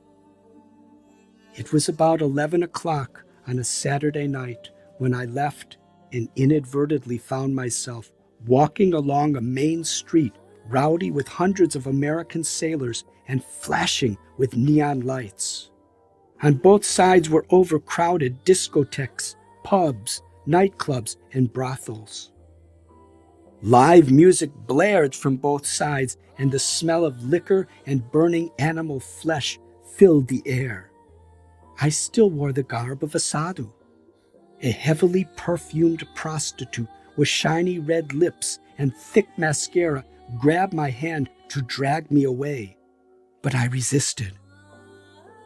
It was about 11 o'clock on a Saturday night when I left and inadvertently found myself walking along a main street rowdy with hundreds of American sailors and flashing with neon lights. On both sides were overcrowded discotheques, pubs, nightclubs, and brothels. Live music blared from both sides, and the smell of liquor and burning animal flesh filled the air. I still wore the garb of a sadhu. A heavily perfumed prostitute with shiny red lips and thick mascara grabbed my hand to drag me away, but I resisted.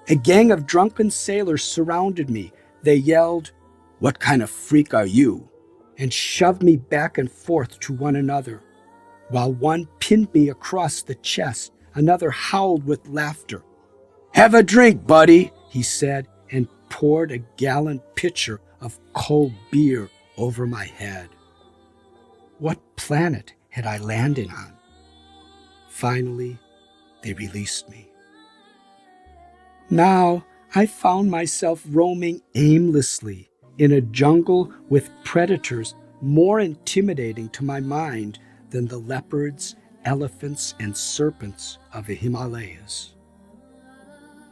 A gang of drunken sailors surrounded me. They yelled, "What kind of freak are you?" and shoved me back and forth to one another. While one pinned me across the chest, another howled with laughter. "Have a drink, buddy," he said, and poured a gallon pitcher of cold beer over my head. What planet had I landed on? Finally, they released me. Now I found myself roaming aimlessly in a jungle with predators more intimidating to my mind than the leopards, elephants, and serpents of the Himalayas.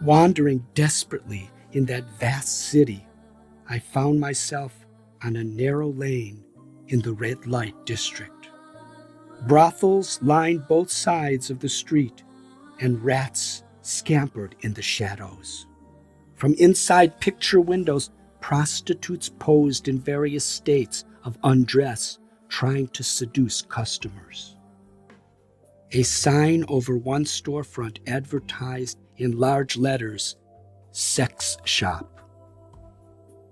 Wandering desperately in that vast city, I found myself on a narrow lane in the red light district. Brothels lined both sides of the street, and rats scampered in the shadows. From inside picture windows, prostitutes posed in various states of undress, trying to seduce customers. A sign over one storefront advertised in large letters, "Sex Shop."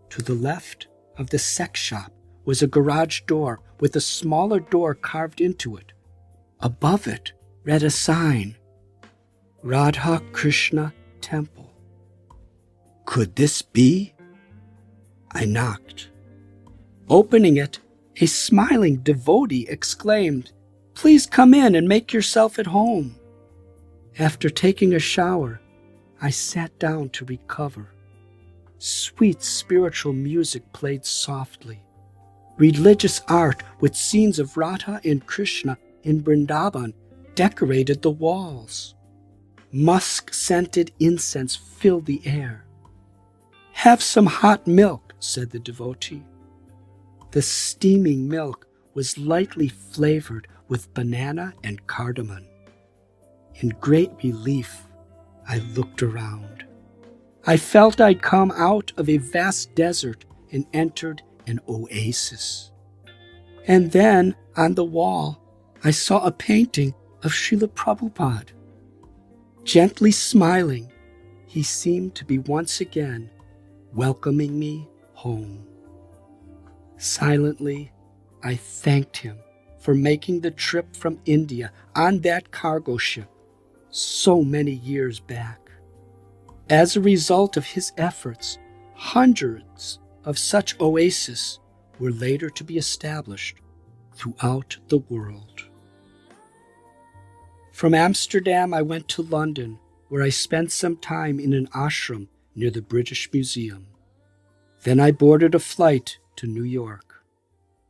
To the left of the sex shop was a garage door with a smaller door carved into it. Above it read a sign, "Radha Krishna Temple." Could this be? I knocked. Opening it, a smiling devotee exclaimed, "Please come in and make yourself at home." After taking a shower, I sat down to recover. Sweet spiritual music played softly. Religious art with scenes of Radha and Krishna in Vrindavan decorated the walls. Musk-scented incense filled the air. "Have some hot milk," said the devotee. The steaming milk was lightly flavored with banana and cardamom. In great relief, I looked around. I felt I'd come out of a vast desert and entered an oasis. And then, on the wall, I saw a painting of Srila Prabhupada. Gently smiling, he seemed to be once again welcoming me home. Silently, I thanked him for making the trip from India on that cargo ship so many years back. As a result of his efforts, hundreds of such oases were later to be established throughout the world. From Amsterdam, I went to London, where I spent some time in an ashram near the British Museum. Then I boarded a flight to New York.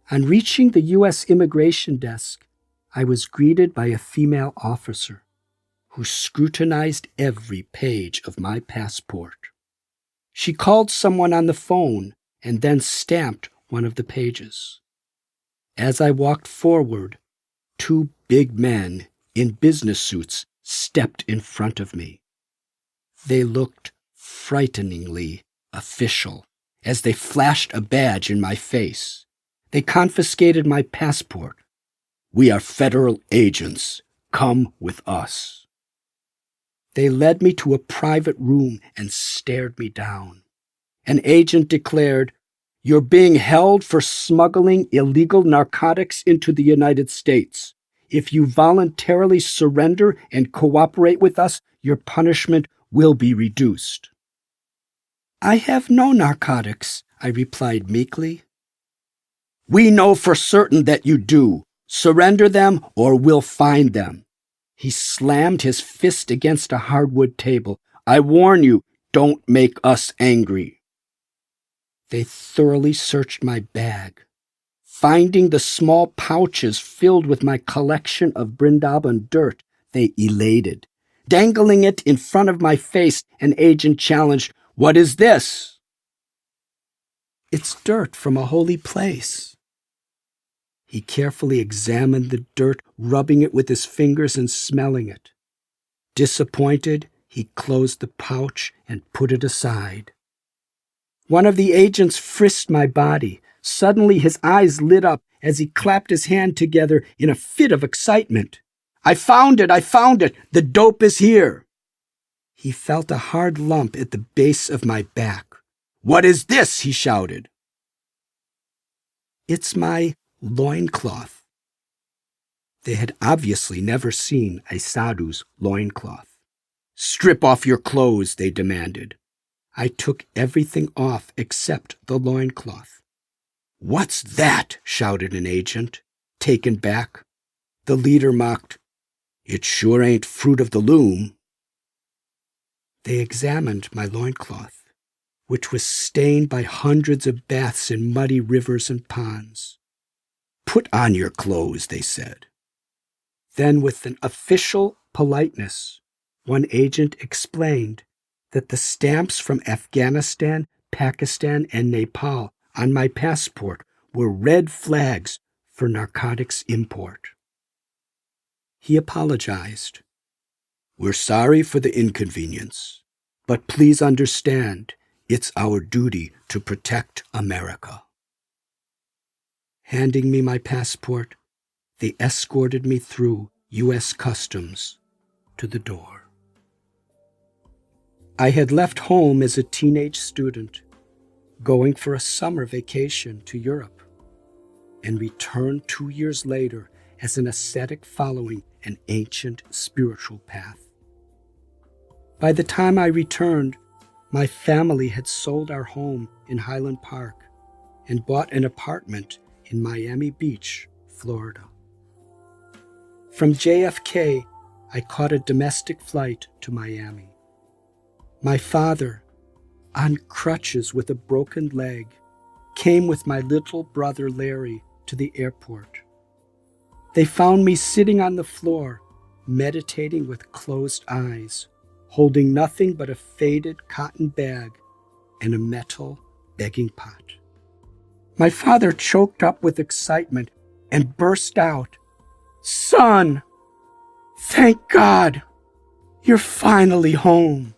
On reaching the U.S. immigration desk, I was greeted by a female officer who scrutinized every page of my passport. She called someone on the phone and then stamped one of the pages. As I walked forward, two big men in business suits stepped in front of me. They looked frighteningly official as they flashed a badge in my face. They confiscated my passport. "We are federal agents. Come with us." They led me to a private room and stared me down. An agent declared, "You're being held for smuggling illegal narcotics into the United States. If you voluntarily surrender and cooperate with us, your punishment will be reduced." "I have no narcotics," I replied meekly. "We know for certain that you do. Surrender them or we'll find them." He slammed his fist against a hardwood table. "I warn you, don't make us angry." They thoroughly searched my bag. Finding the small pouches filled with my collection of Vrindavan dirt, they elated. Dangling it in front of my face, an agent challenged, "What is this?" "It's dirt from a holy place." He carefully examined the dirt, rubbing it with his fingers and smelling it. Disappointed, he closed the pouch and put it aside. One of the agents frisked my body. Suddenly his eyes lit up as he clapped his hand together in a fit of excitement. I found it! The dope is here!" He felt a hard lump at the base of my back. "What is this?" he shouted. "It's my loincloth." They had obviously never seen a sadhu's loincloth. "Strip off your clothes," they demanded. I took everything off except the loincloth. "What's that?" shouted an agent, taken back. The leader mocked, "It sure ain't fruit of the loom." They examined my loincloth, which was stained by hundreds of baths in muddy rivers and ponds. "Put on your clothes," they said. Then, with an official politeness, one agent explained that the stamps from Afghanistan, Pakistan, and Nepal on my passport were red flags for narcotics import. He apologized. "We're sorry for the inconvenience, but please understand, it's our duty to protect America." Handing me my passport, they escorted me through U.S. Customs to the door. I had left home as a teenage student, going for a summer vacation to Europe, and returned 2 years later as an ascetic following an ancient spiritual path. By the time I returned, my family had sold our home in Highland Park and bought an apartment in Miami Beach, Florida. From JFK, I caught a domestic flight to Miami. My father, on crutches with a broken leg, came with my little brother Larry to the airport. They found me sitting on the floor, meditating with closed eyes, holding nothing but a faded cotton bag and a metal begging pot. My father choked up with excitement and burst out, "Son, thank God, you're finally home."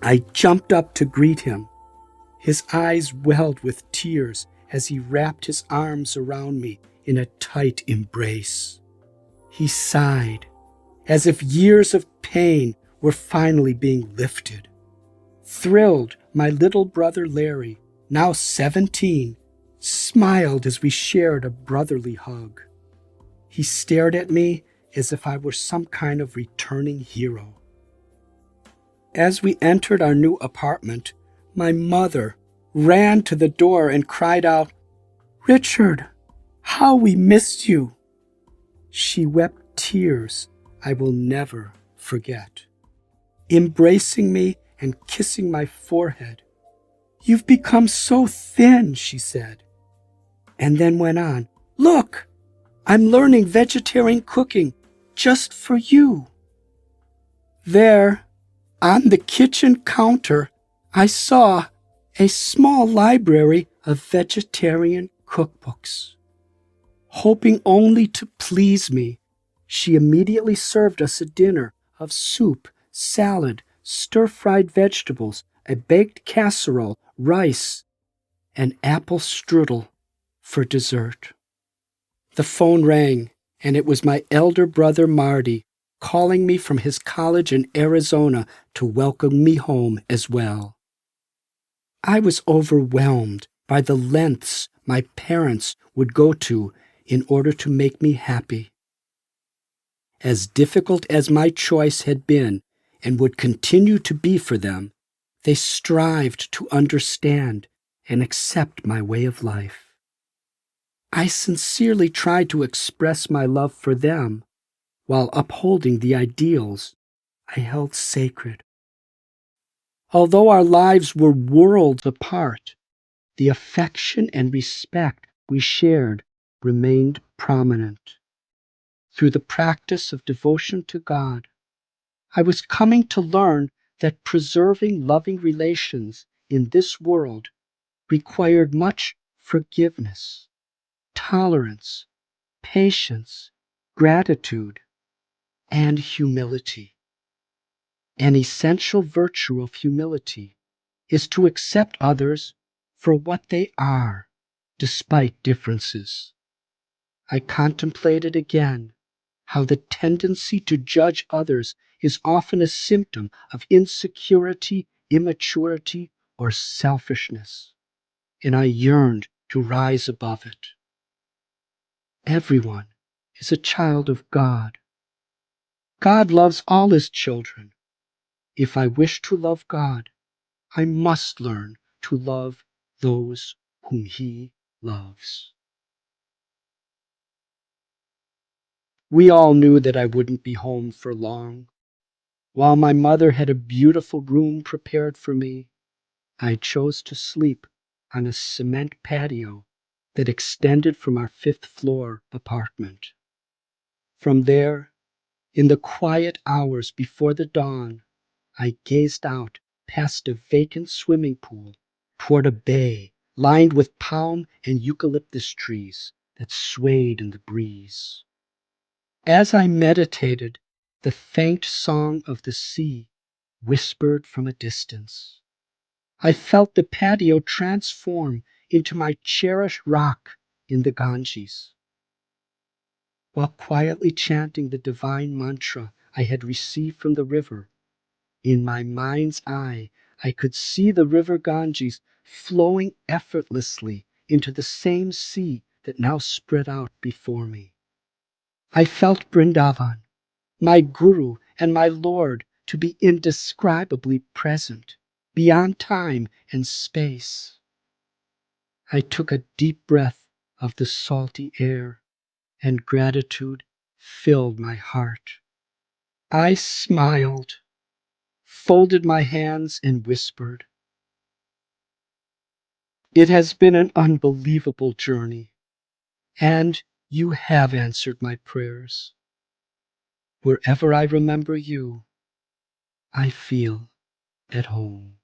I jumped up to greet him. His eyes welled with tears as he wrapped his arms around me in a tight embrace. He sighed, as if years of pain were finally being lifted. Thrilled, my little brother Larry, now 17, smiled as we shared a brotherly hug. He stared at me as if I were some kind of returning hero. As we entered our new apartment, my mother ran to the door and cried out, "Richard, how we missed you." She wept tears I will never forget. Embracing me and kissing my forehead, "You've become so thin," she said, and then went on, "Look, I'm learning vegetarian cooking just for you." There, on the kitchen counter, I saw a small library of vegetarian cookbooks. Hoping only to please me, she immediately served us a dinner of soup, salad, stir-fried vegetables, a baked casserole, rice, and apple strudel for dessert. The phone rang, and it was my elder brother Marty calling me from his college in Arizona to welcome me home as well. I was overwhelmed by the lengths my parents would go to in order to make me happy. As difficult as my choice had been and would continue to be for them, they strived to understand and accept my way of life. I sincerely tried to express my love for them while upholding the ideals I held sacred. Although our lives were worlds apart, the affection and respect we shared remained prominent. Through the practice of devotion to God, I was coming to learn that preserving loving relations in this world required much forgiveness, tolerance, patience, gratitude, and humility. An essential virtue of humility is to accept others for what they are, despite differences. I contemplated again how the tendency to judge others is often a symptom of insecurity, immaturity, or selfishness, and I yearned to rise above it. Everyone is a child of God. God loves all his children. If I wish to love God, I must learn to love those whom he loves. We all knew that I wouldn't be home for long. While my mother had a beautiful room prepared for me, I chose to sleep on a cement patio that extended from our fifth-floor apartment. From there, in the quiet hours before the dawn, I gazed out past a vacant swimming pool toward a bay lined with palm and eucalyptus trees that swayed in the breeze. As I meditated, the faint song of the sea whispered from a distance. I felt the patio transform into my cherished rock in the Ganges. While quietly chanting the divine mantra I had received from the river, in my mind's eye I could see the river Ganges flowing effortlessly into the same sea that now spread out before me. I felt Vrindavan, my Guru and my Lord, to be indescribably present, beyond time and space. I took a deep breath of the salty air, and gratitude filled my heart. I smiled, folded my hands, and whispered, "It has been an unbelievable journey, and you have answered my prayers. Wherever I remember you, I feel at home."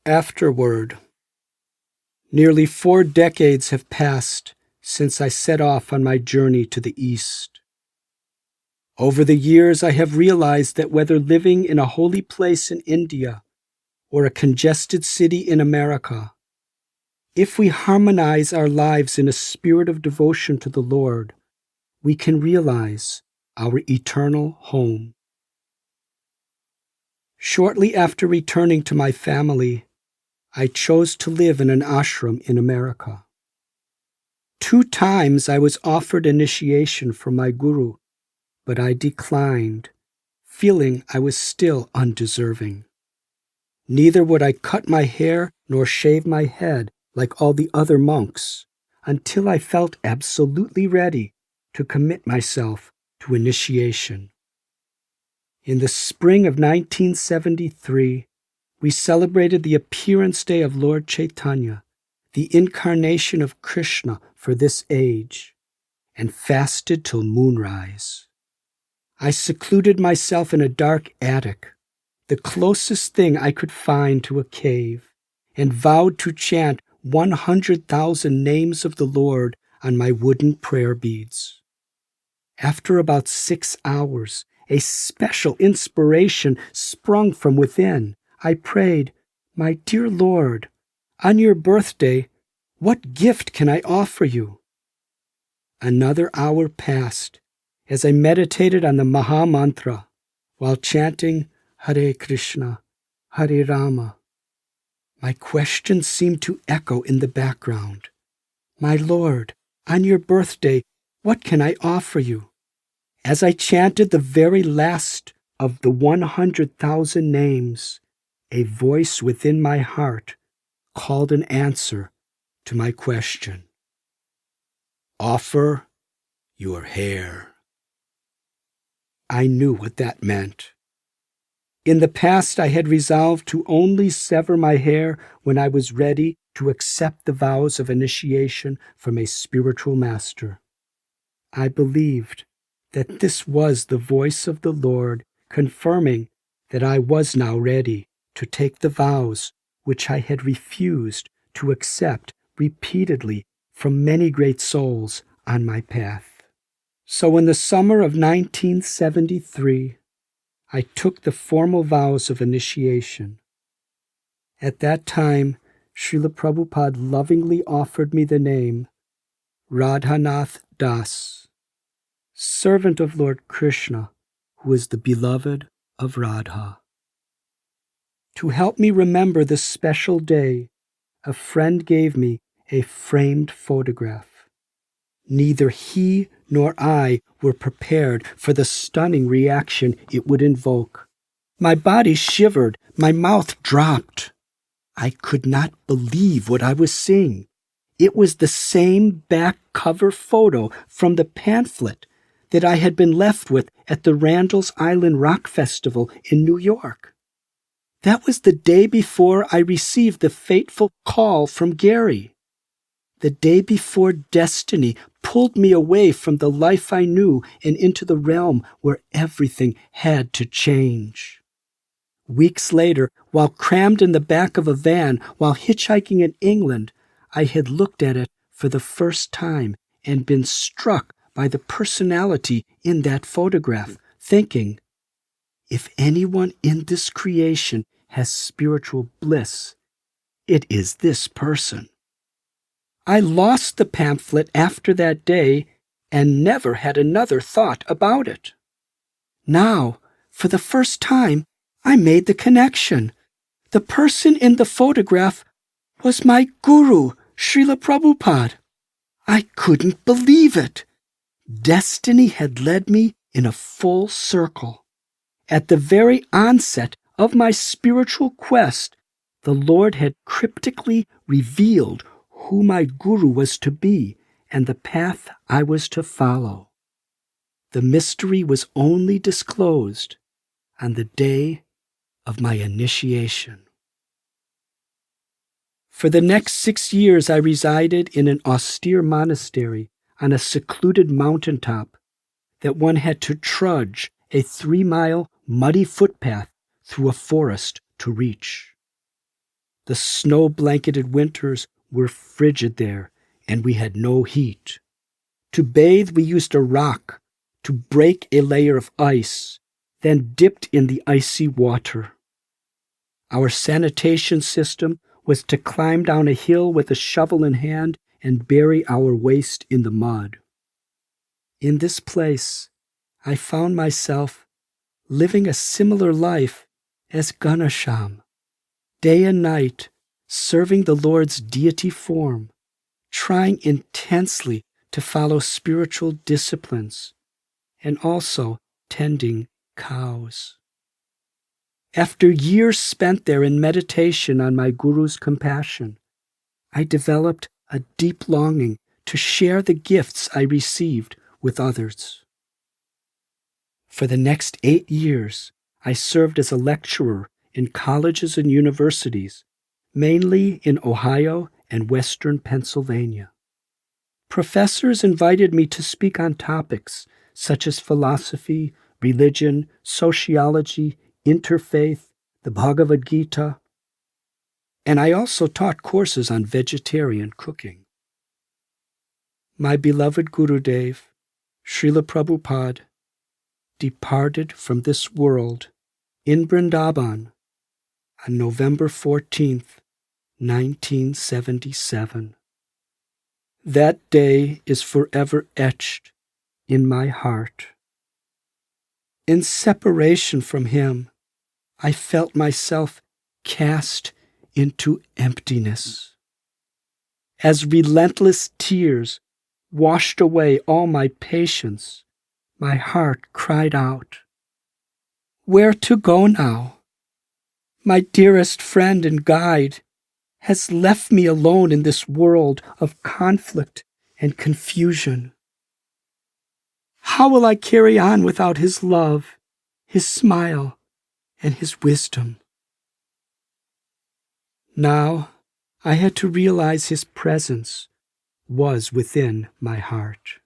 Afterward. Nearly 4 decades have passed since I set off on my journey to the East. Over the years, I have realized that whether living in a holy place in India or a congested city in America, if we harmonize our lives in a spirit of devotion to the Lord, we can realize our eternal home. Shortly after returning to my family, I chose to live in an ashram in America. 2 times I was offered initiation from my guru, but I declined, feeling I was still undeserving. Neither would I cut my hair nor shave my head like all the other monks until I felt absolutely ready to commit myself to initiation. In the spring of 1973, we celebrated the appearance day of Lord Chaitanya, the incarnation of Krishna for this age, and fasted till moonrise. I secluded myself in a dark attic, the closest thing I could find to a cave, and vowed to chant 100,000 names of the Lord on my wooden prayer beads. After about 6 hours, a special inspiration sprung from within. I prayed, "My dear Lord, on your birthday, what gift can I offer you?" Another hour passed as I meditated on the Maha Mantra while chanting Hare Krishna, Hare Rama. My question seemed to echo in the background. "My Lord, on your birthday, what can I offer you?" As I chanted the very last of the 100,000 names, a voice within my heart called an answer to my question. "Offer your hair." I knew what that meant. In the past, I had resolved to only sever my hair when I was ready to accept the vows of initiation from a spiritual master. I believed that this was the voice of the Lord confirming that I was now ready to take the vows which I had refused to accept repeatedly from many great souls on my path. So in the summer of 1973, I took the formal vows of initiation. At that time, Srila Prabhupada lovingly offered me the name Radhanath Das, servant of Lord Krishna, who is the beloved of Radha. To help me remember this special day, a friend gave me a framed photograph. Neither he nor I were prepared for the stunning reaction it would invoke. My body shivered, my mouth dropped. I could not believe what I was seeing. It was the same back cover photo from the pamphlet that I had been left with at the Randall's Island Rock Festival in New York. That was the day before I received the fateful call from Gary. The day before destiny pulled me away from the life I knew and into the realm where everything had to change. Weeks later, while crammed in the back of a van while hitchhiking in England, I had looked at it for the first time and been struck by the personality in that photograph, thinking, if anyone in this creation has spiritual bliss, it is this person. I lost the pamphlet after that day and never had another thought about it. Now, for the first time, I made the connection. The person in the photograph was my guru, Srila Prabhupada. I couldn't believe it. Destiny had led me in a full circle. At the very onset of my spiritual quest, the Lord had cryptically revealed who my guru was to be and the path I was to follow. The mystery was only disclosed on the day of my initiation. For the next 6 years, I resided in an austere monastery on a secluded mountaintop that one had to trudge a 3-mile muddy footpath through a forest to reach. The snow-blanketed winters were frigid there, and we had no heat. To bathe, we used a rock to break a layer of ice, then dipped in the icy water. Our sanitation system was to climb down a hill with a shovel in hand and bury our waste in the mud. In this place, I found myself living a similar life as Ganesham, day and night, serving the Lord's deity form, trying intensely to follow spiritual disciplines, and also tending cows. After years spent there in meditation on my Guru's compassion, I developed a deep longing to share the gifts I received with others. For the next 8 years, I served as a lecturer in colleges and universities, mainly in Ohio and Western Pennsylvania. Professors invited me to speak on topics such as philosophy, religion, sociology, interfaith, the Bhagavad Gita, and I also taught courses on vegetarian cooking. My beloved Gurudev, Srila Prabhupada, departed from this world in Vrindavan on November 14th, 1977. That day is forever etched in my heart. In separation from him, I felt myself cast into emptiness. As relentless tears washed away all my patience, my heart cried out, "Where to go now? My dearest friend and guide has left me alone in this world of conflict and confusion. How will I carry on without his love, his smile, and his wisdom?" Now I had to realize his presence was within my heart.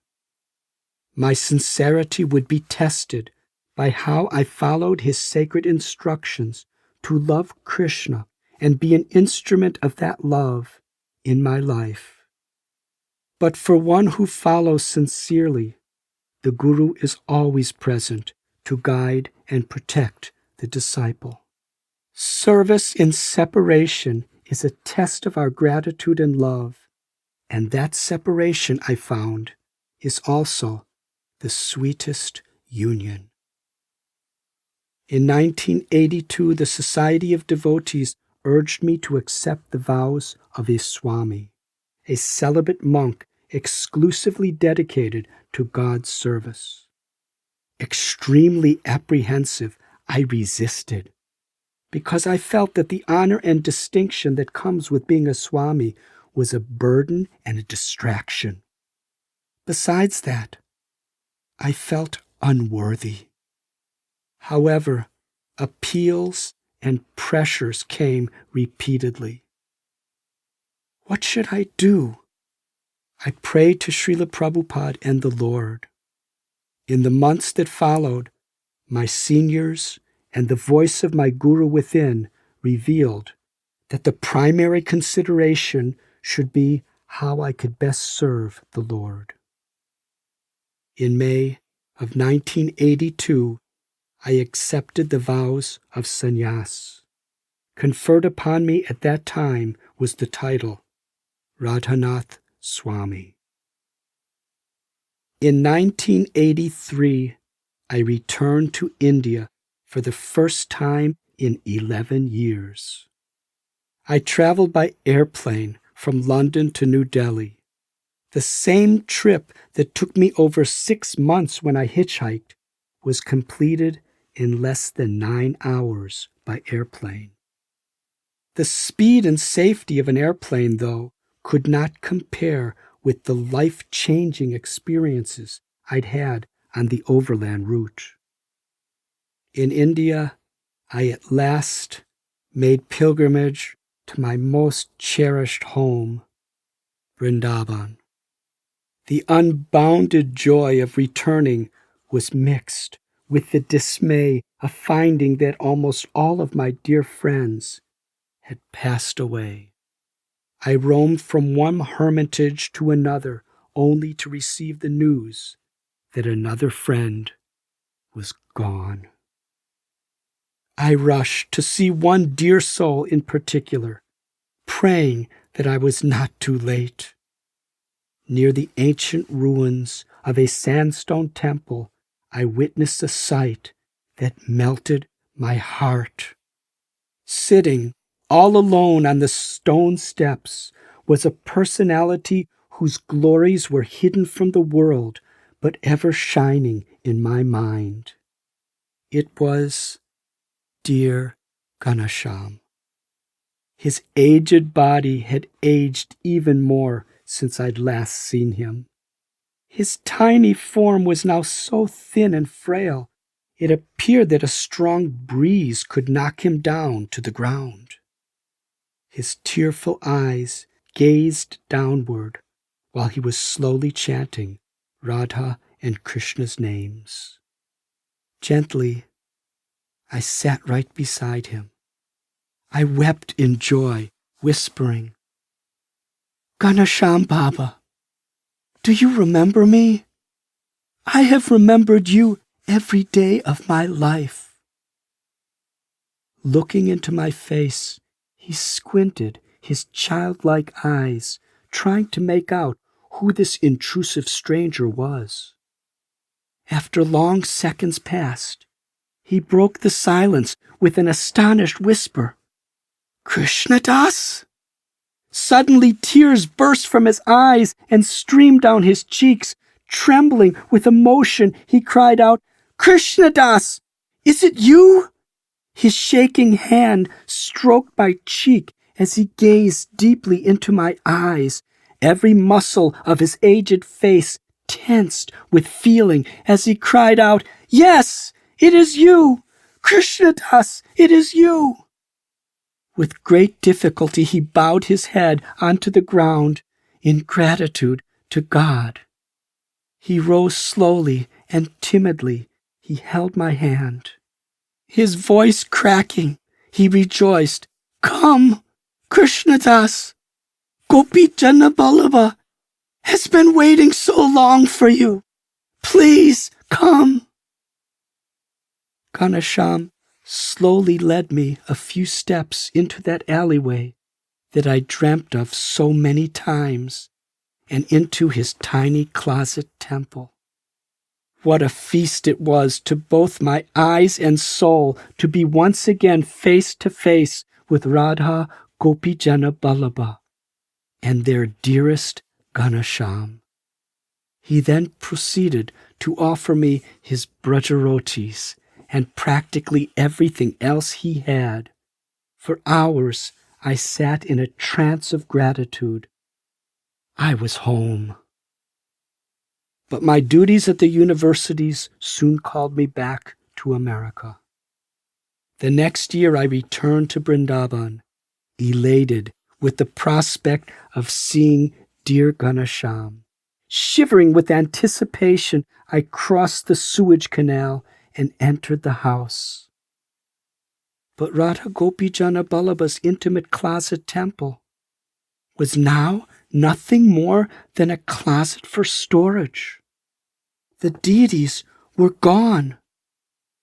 My sincerity would be tested by how I followed his sacred instructions to love Krishna and be an instrument of that love in my life. But for one who follows sincerely, the Guru is always present to guide and protect the disciple. Service in separation is a test of our gratitude and love, and that separation, I found, is also the sweetest union. In 1982, the Society of Devotees urged me to accept the vows of a Swami, a celibate monk exclusively dedicated to God's service. Extremely apprehensive, I resisted, because I felt that the honor and distinction that comes with being a Swami was a burden and a distraction. Besides that, I felt unworthy. However, appeals and pressures came repeatedly. What should I do? I prayed to Srila Prabhupada and the Lord. In the months that followed, my seniors and the voice of my Guru within revealed that the primary consideration should be how I could best serve the Lord. In May of 1982, I accepted the vows of sannyas. Conferred upon me at that time was the title Radhanathswami. In 1983, I returned to India for the first time in 11 years. I traveled by airplane from London to New Delhi, the same trip that took me over 6 months when I hitchhiked was completed in less than 9 hours by airplane. The speed and safety of an airplane, though, could not compare with the life-changing experiences I'd had on the overland route. In India, I at last made pilgrimage to my most cherished home, Vrindavan. The unbounded joy of returning was mixed with the dismay of finding that almost all of my dear friends had passed away. I roamed from one hermitage to another, only to receive the news that another friend was gone. I rushed to see one dear soul in particular, praying that I was not too late. Near the ancient ruins of a sandstone temple, I witnessed a sight that melted my heart. Sitting all alone on the stone steps was a personality whose glories were hidden from the world, but ever shining in my mind. It was dear Ganesham. His aged body had aged even more since I'd last seen him. His tiny form was now so thin and frail, it appeared that a strong breeze could knock him down to the ground. His tearful eyes gazed downward while he was slowly chanting Radha and Krishna's names. Gently, I sat right beside him. I wept in joy, whispering, "Ganesham Baba, do you remember me? I have remembered you every day of my life." Looking into my face, he squinted his childlike eyes, trying to make out who this intrusive stranger was. After long seconds passed, he broke the silence with an astonished whisper, "Krishnadas?" Suddenly tears burst from his eyes and streamed down his cheeks. Trembling with emotion, he cried out, "Krishnadas, is it you?" His shaking hand stroked my cheek as he gazed deeply into my eyes. Every muscle of his aged face tensed with feeling as he cried out, "Yes, it is you! Krishnadas, it is you!" With great difficulty he bowed his head onto the ground in gratitude to God. He rose slowly and timidly. He held my hand. His voice cracking, he rejoiced, "Come, Krishnadas! Gopi Janaballabha has been waiting so long for you. Please come." Ganesham slowly led me a few steps into that alleyway that I dreamt of so many times, and into his tiny closet temple. What a feast it was to both my eyes and soul to be once again face to face with Radha Gopijana Ballabha and their dearest Ganesham. He then proceeded to offer me his brajarotis and practically everything else he had. For hours I sat in a trance of gratitude. I was home. But my duties at the universities soon called me back to America. The next year I returned to Vrindavan, elated with the prospect of seeing dear Ganesham. Shivering with anticipation, I crossed the sewage canal and entered the house. But Radha Gopijana Ballabha's intimate closet temple was now nothing more than a closet for storage. The deities were gone.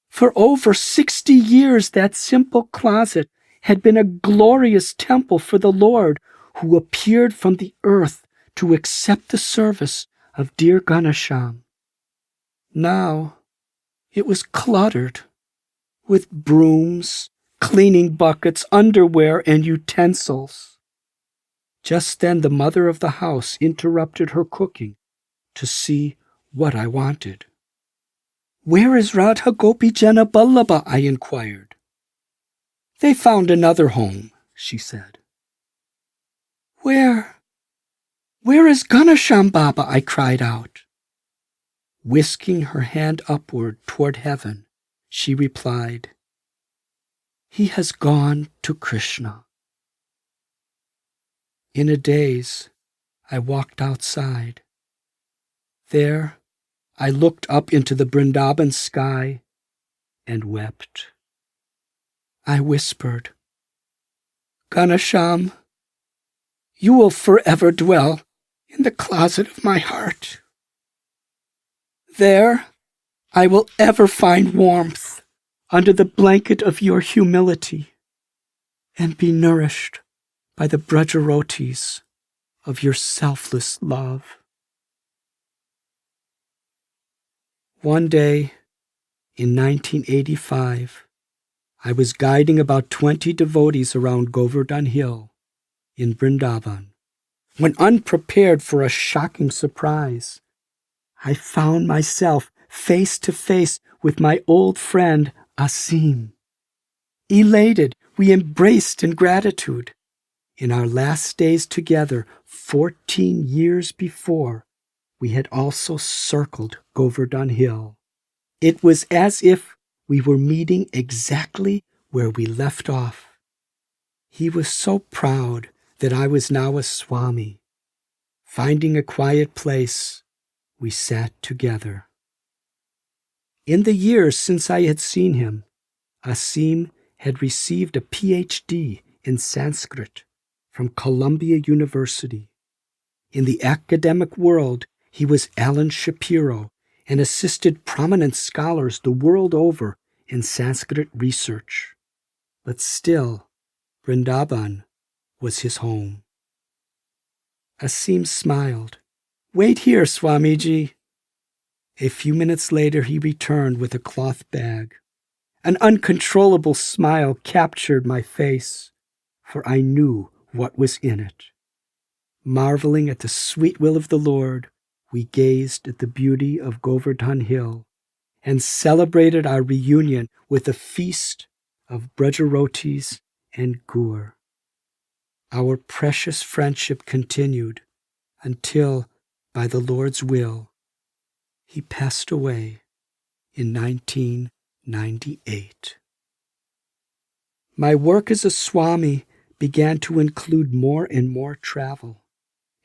For over 60 years, that simple closet had been a glorious temple for the Lord, who appeared from the earth to accept the service of dear Ganesham. Now it was cluttered with brooms, cleaning buckets, underwear, and utensils. Just then the mother of the house interrupted her cooking to see what I wanted. "Where is Radha Gopijana Ballabha?" I inquired. "They found another home," she said. Where is Ganesham Baba?" I cried out. Whisking her hand upward toward heaven, she replied, "He has gone to Krishna." In a daze, I walked outside. There, I looked up into the Vrindavan sky and wept. I whispered, Ganesham, you will forever dwell in the closet of my heart. There I will ever find warmth under the blanket of your humility and be nourished by the brajarotis of your selfless love. One day in 1985, I was guiding about 20 devotees around Govardhan Hill in Vrindavan, when unprepared for a shocking surprise, I found myself face to face with my old friend Asim. Elated, we embraced in gratitude. In our last days together, 14 years before, we had also circled Govardhan Hill. It was as if we were meeting exactly where we left off. He was so proud that I was now a Swami. Finding a quiet place, we sat together. In the years since I had seen him, Asim had received a PhD in Sanskrit from Columbia University. In the academic world, he was Alan Shapiro and assisted prominent scholars the world over in Sanskrit research. But still, Vrindavan was his home. Asim smiled. "Wait here, Swamiji." A few minutes later, he returned with a cloth bag. An uncontrollable smile captured my face, for I knew what was in it. Marveling at the sweet will of the Lord, we gazed at the beauty of Govardhan Hill and celebrated our reunion with a feast of brajarotis and gur. Our precious friendship continued until, by the Lord's will, he passed away in 1998. My work as a Swami began to include more and more travel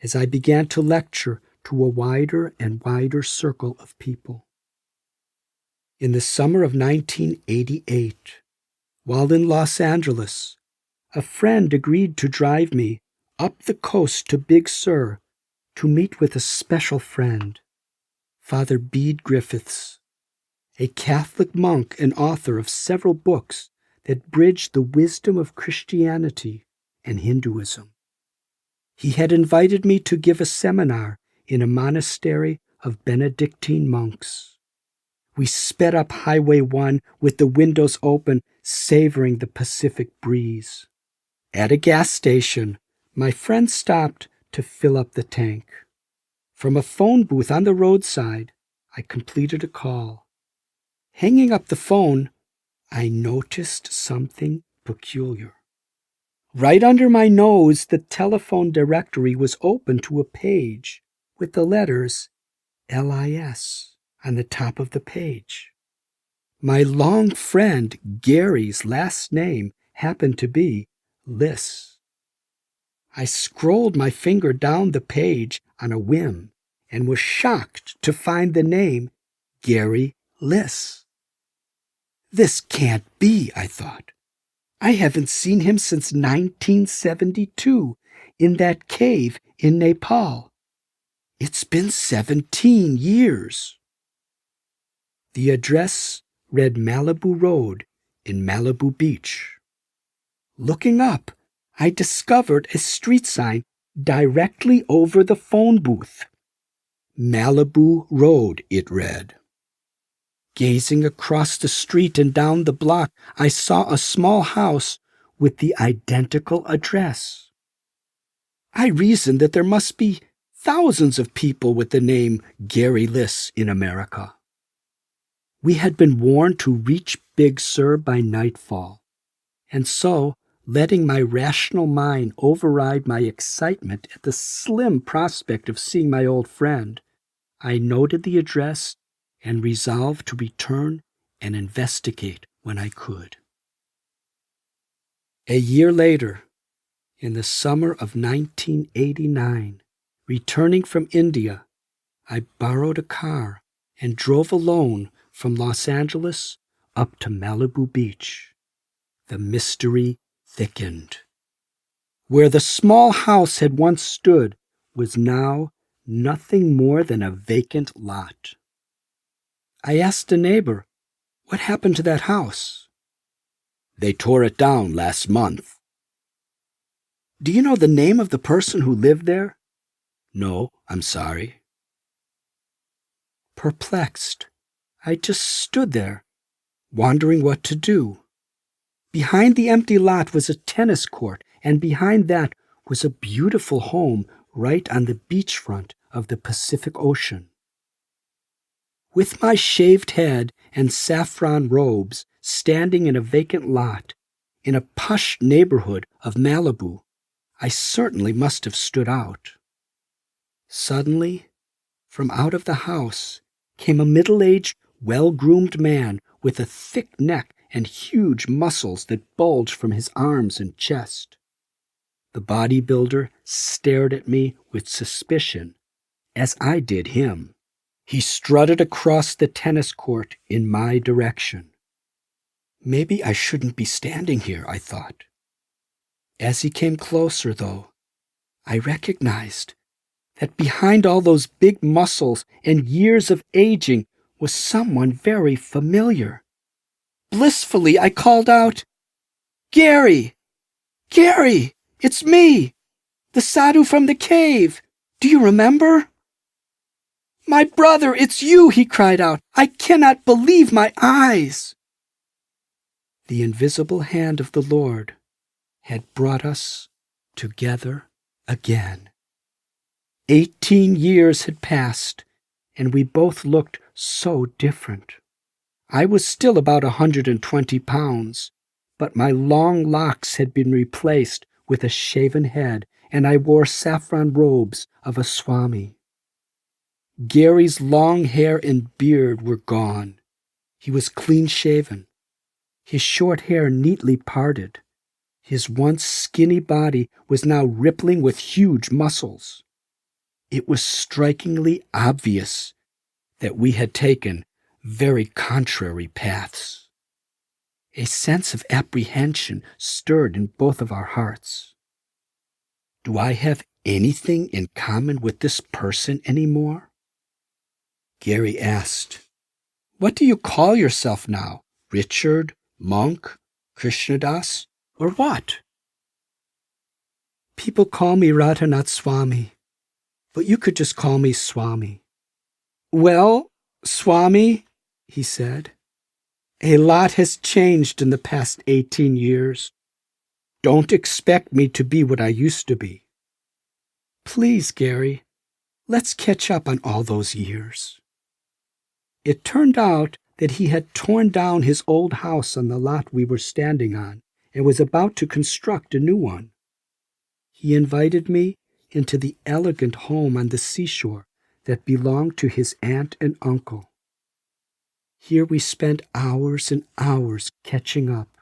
as I began to lecture to a wider and wider circle of people. In the summer of 1988, while in Los Angeles, a friend agreed to drive me up the coast to Big Sur to meet with a special friend, Father Bede Griffiths, a Catholic monk and author of several books that bridged the wisdom of Christianity and Hinduism. He had invited me to give a seminar in a monastery of Benedictine monks. We sped up Highway 1 with the windows open, savoring the Pacific breeze. At a gas station, my friend stopped to fill up the tank. From a phone booth on the roadside, I completed a call. Hanging up the phone, I noticed something peculiar. Right under my nose, the telephone directory was open to a page with the letters LIS on the top of the page. My long friend Gary's last name happened to be Liss. I scrolled my finger down the page on a whim and was shocked to find the name Gary Liss. This can't be, I thought. I haven't seen him since 1972 in that cave in Nepal. It's been 17 years. The address read Malibu Road in Malibu Beach. Looking up, I discovered a street sign directly over the phone booth. Malibu Road, it read. Gazing across the street and down the block, I saw a small house with the identical address. I reasoned that there must be thousands of people with the name Gary Liss in America. We had been warned to reach Big Sur by nightfall, and so, letting my rational mind override my excitement at the slim prospect of seeing my old friend, I noted the address and resolved to return and investigate when I could. A year later, in the summer of 1989, returning from India, I borrowed a car and drove alone from Los Angeles up to Malibu Beach. The mystery thickened. Where the small house had once stood was now nothing more than a vacant lot. I asked a neighbor, "What happened to that house?" "They tore it down last month." "Do you know the name of the person who lived there?" "No, I'm sorry." Perplexed, I just stood there, wondering what to do. Behind the empty lot was a tennis court, and behind that was a beautiful home right on the beachfront of the Pacific Ocean. With my shaved head and saffron robes, standing in a vacant lot, in a posh neighborhood of Malibu, I certainly must have stood out. Suddenly, from out of the house, came a middle-aged, well-groomed man with a thick neck and huge muscles that bulged from his arms and chest. The bodybuilder stared at me with suspicion, as I did him. He strutted across the tennis court in my direction. Maybe I shouldn't be standing here, I thought. As he came closer, though, I recognized that behind all those big muscles and years of aging was someone very familiar. Blissfully, I called out, "Gary! Gary! It's me! The sadhu from the cave! Do you remember?" "My brother, it's you!" he cried out. "I cannot believe my eyes!" The invisible hand of the Lord had brought us together again. 18 years had passed, and we both looked so different. I was still about 120 pounds, but my long locks had been replaced with a shaven head, and I wore saffron robes of a Swami. Gary's long hair and beard were gone. He was clean-shaven, his short hair neatly parted. His once skinny body was now rippling with huge muscles. It was strikingly obvious that we had taken very contrary paths. A sense of apprehension stirred in both of our hearts. Do I have anything in common with this person anymore? Gary asked, "What do you call yourself now? Richard, Monk, Krishnadas, or what?" "People call me Radhanathswami, but you could just call me Swami." "Well, Swami," he said, "a lot has changed in the past 18 years. Don't expect me to be what I used to be. Please, Gary, let's catch up on all those years." It turned out that he had torn down his old house on the lot we were standing on and was about to construct a new one. He invited me into the elegant home on the seashore that belonged to his aunt and uncle. Here we spent hours and hours catching up.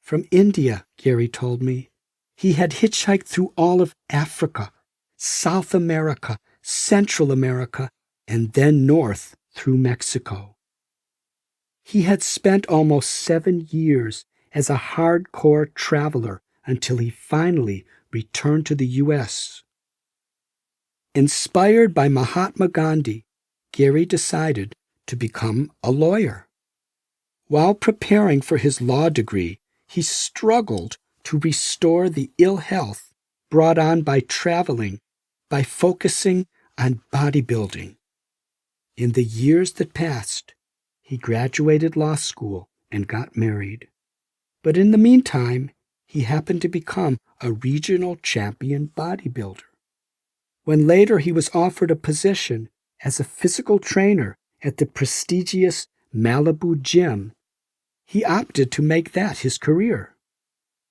From India, Gary told me, he had hitchhiked through all of Africa, South America, Central America, and then north through Mexico. He had spent almost 7 years as a hardcore traveler until he finally returned to the U.S. Inspired by Mahatma Gandhi, Gary decided to become a lawyer. While preparing for his law degree, he struggled to restore the ill health brought on by traveling by focusing on bodybuilding. In the years that passed, he graduated law school and got married. But in the meantime, he happened to become a regional champion bodybuilder. When later he was offered a position as a physical trainer at the prestigious Malibu gym, he opted to make that his career.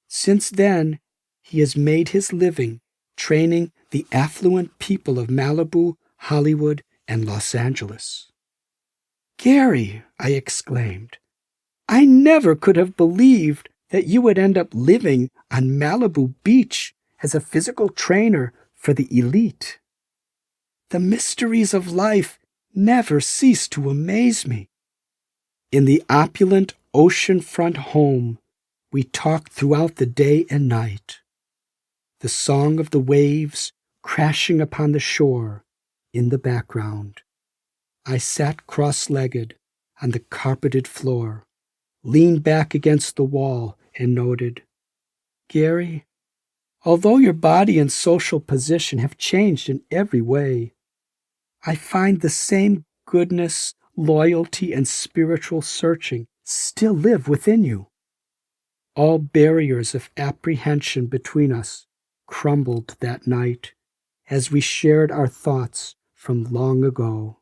Since then, he has made his living training the affluent people of Malibu, Hollywood, and Los Angeles. "Gary," I exclaimed, "I never could have believed that you would end up living on Malibu Beach as a physical trainer for the elite. The mysteries of life never cease to amaze me." In the opulent oceanfront home, we talked throughout the day and night. the song of the waves crashing upon the shore in the background. I sat cross-legged on the carpeted floor, leaned back against the wall, and noted, "Gary, although your body and social position have changed in every way, I find the same goodness, loyalty, and spiritual searching still live within you." All barriers of apprehension between us crumbled that night as we shared our thoughts from long ago.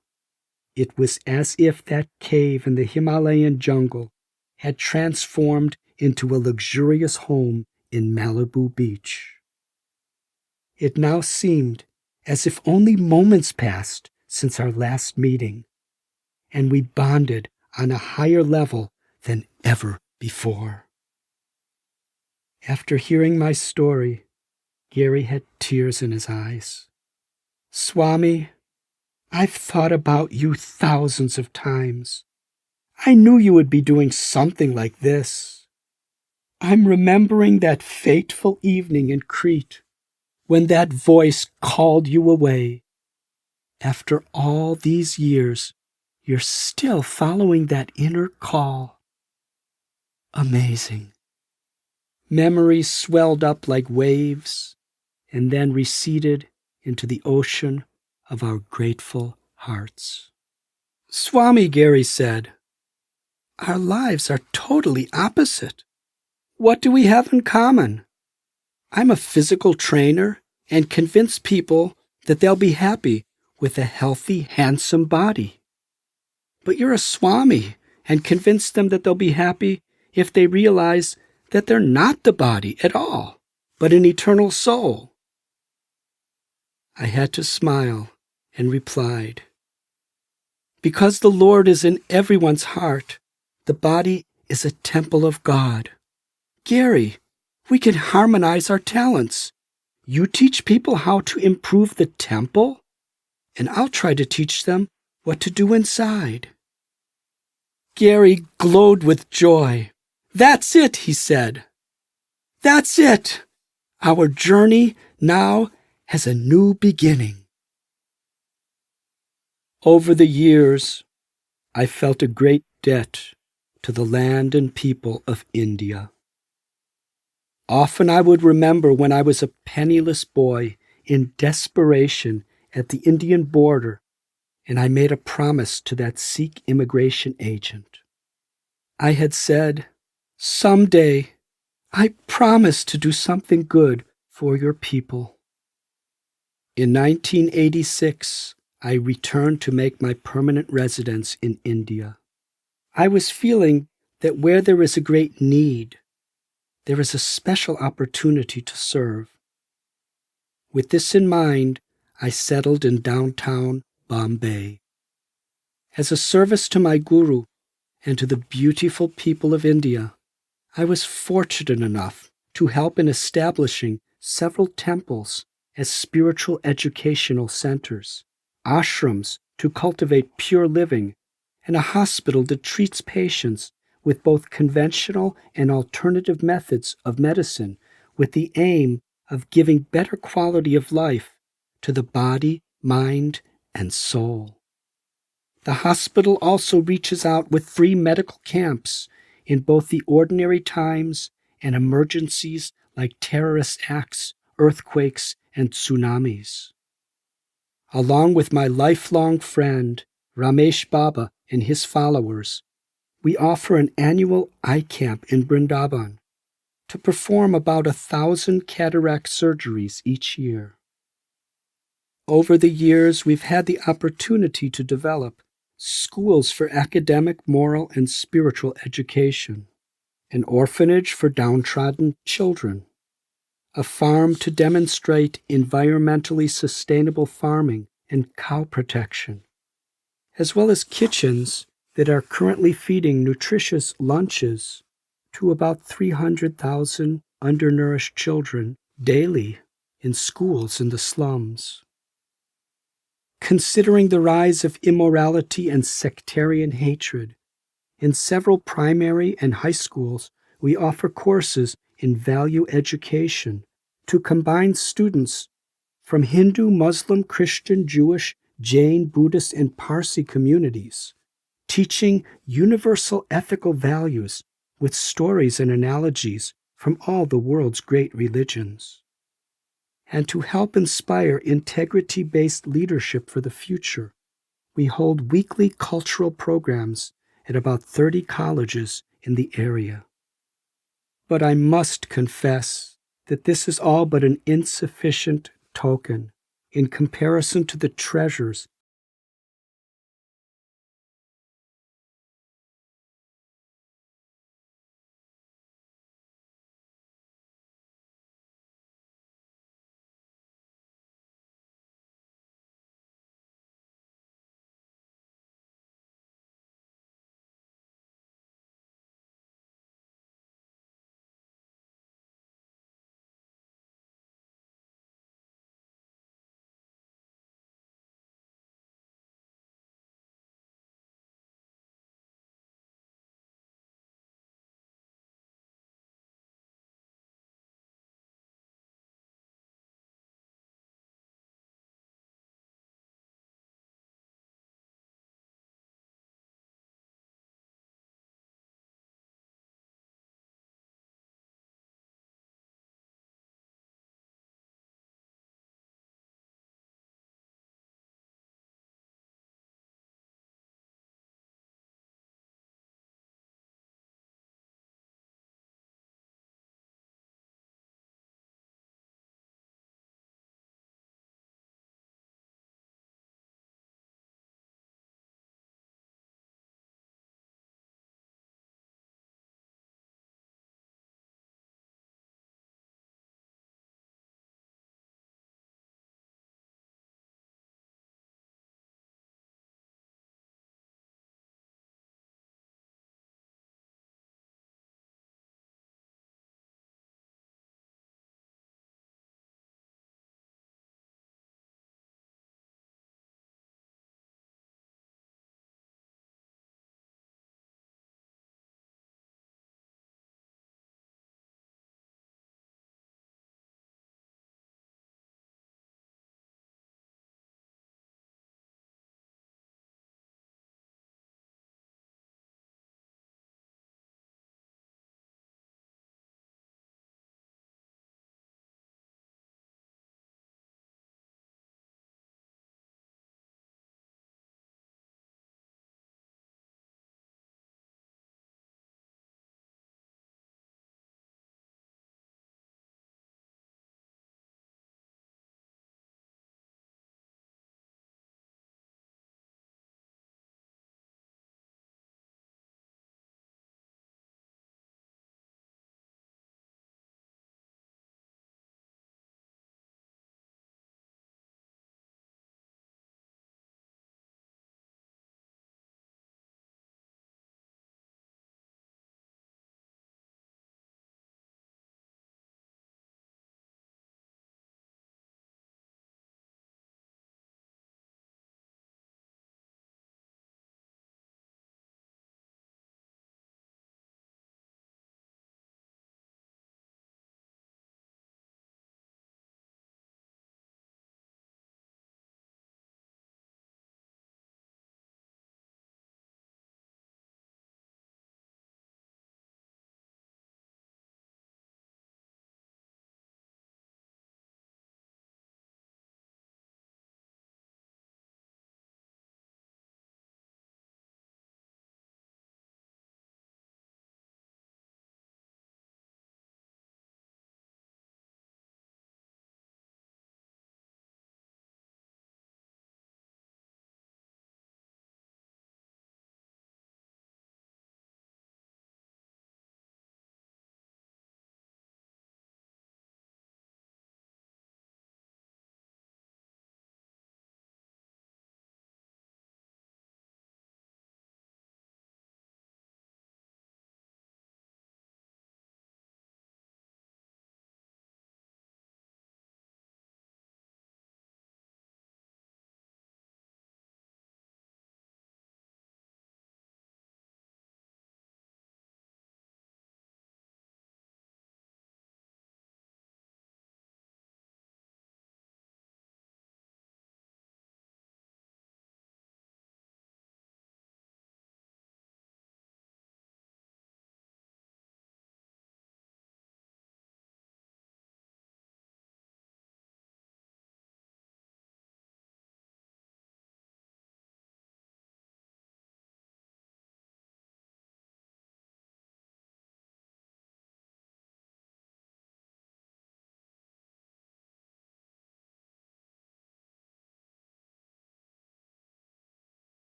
It was as if that cave in the Himalayan jungle had transformed into a luxurious home in Malibu Beach. It now seemed as if only moments passed since our last meeting, and we bonded on a higher level than ever before. After hearing my story, Gary had tears in his eyes. "Swami, I've thought about you thousands of times. I knew you would be doing something like this. I'm remembering that fateful evening in Crete when that voice called you away. After all these years, you're still following that inner call. Amazing." Memories swelled up like waves and then receded into the ocean of our grateful hearts. "Swami," Gary said, "our lives are totally opposite. What do we have in common? I'm a physical trainer and convince people that they'll be happy with a healthy, handsome body. But you're a Swami and convince them that they'll be happy if they realize that they're not the body at all, but an eternal soul." I had to smile and replied, "Because the Lord is in everyone's heart, the body is a temple of God. Gary, we can harmonize our talents. You teach people how to improve the temple, and I'll try to teach them what to do inside." Gary glowed with joy. "That's it," he said. "That's it. Our journey now has a new beginning." Over the years, I felt a great debt to the land and people of India. Often I would remember when I was a penniless boy in desperation at the Indian border, and I made a promise to that Sikh immigration agent. I had said, "Someday, I promise to do something good for your people." In 1986, I returned to make my permanent residence in India. I was feeling that where there is a great need, there is a special opportunity to serve. With this in mind, I settled in downtown Bombay. As a service to my guru and to the beautiful people of India, I was fortunate enough to help in establishing several temples as spiritual educational centers, ashrams to cultivate pure living, and a hospital that treats patients with both conventional and alternative methods of medicine with the aim of giving better quality of life to the body, mind, and soul. The hospital also reaches out with free medical camps in both the ordinary times and emergencies like terrorist acts, earthquakes, and tsunamis. Along with my lifelong friend, Ramesh Baba, and his followers, we offer an annual eye camp in Vrindavan to perform about 1,000 cataract surgeries each year. Over the years, we've had the opportunity to develop schools for academic, moral, and spiritual education, an orphanage for downtrodden children, a farm to demonstrate environmentally sustainable farming and cow protection, as well as kitchens that are currently feeding nutritious lunches to about 300,000 undernourished children daily in schools in the slums. Considering the rise of immorality and sectarian hatred, in several primary and high schools, we offer courses in value education to combine students from Hindu, Muslim, Christian, Jewish, Jain, Buddhist, and Parsi communities, teaching universal ethical values with stories and analogies from all the world's great religions, and to help inspire integrity-based leadership for the future. We hold weekly cultural programs at about 30 colleges in the area. But I must confess that this is all but an insufficient token in comparison to the treasures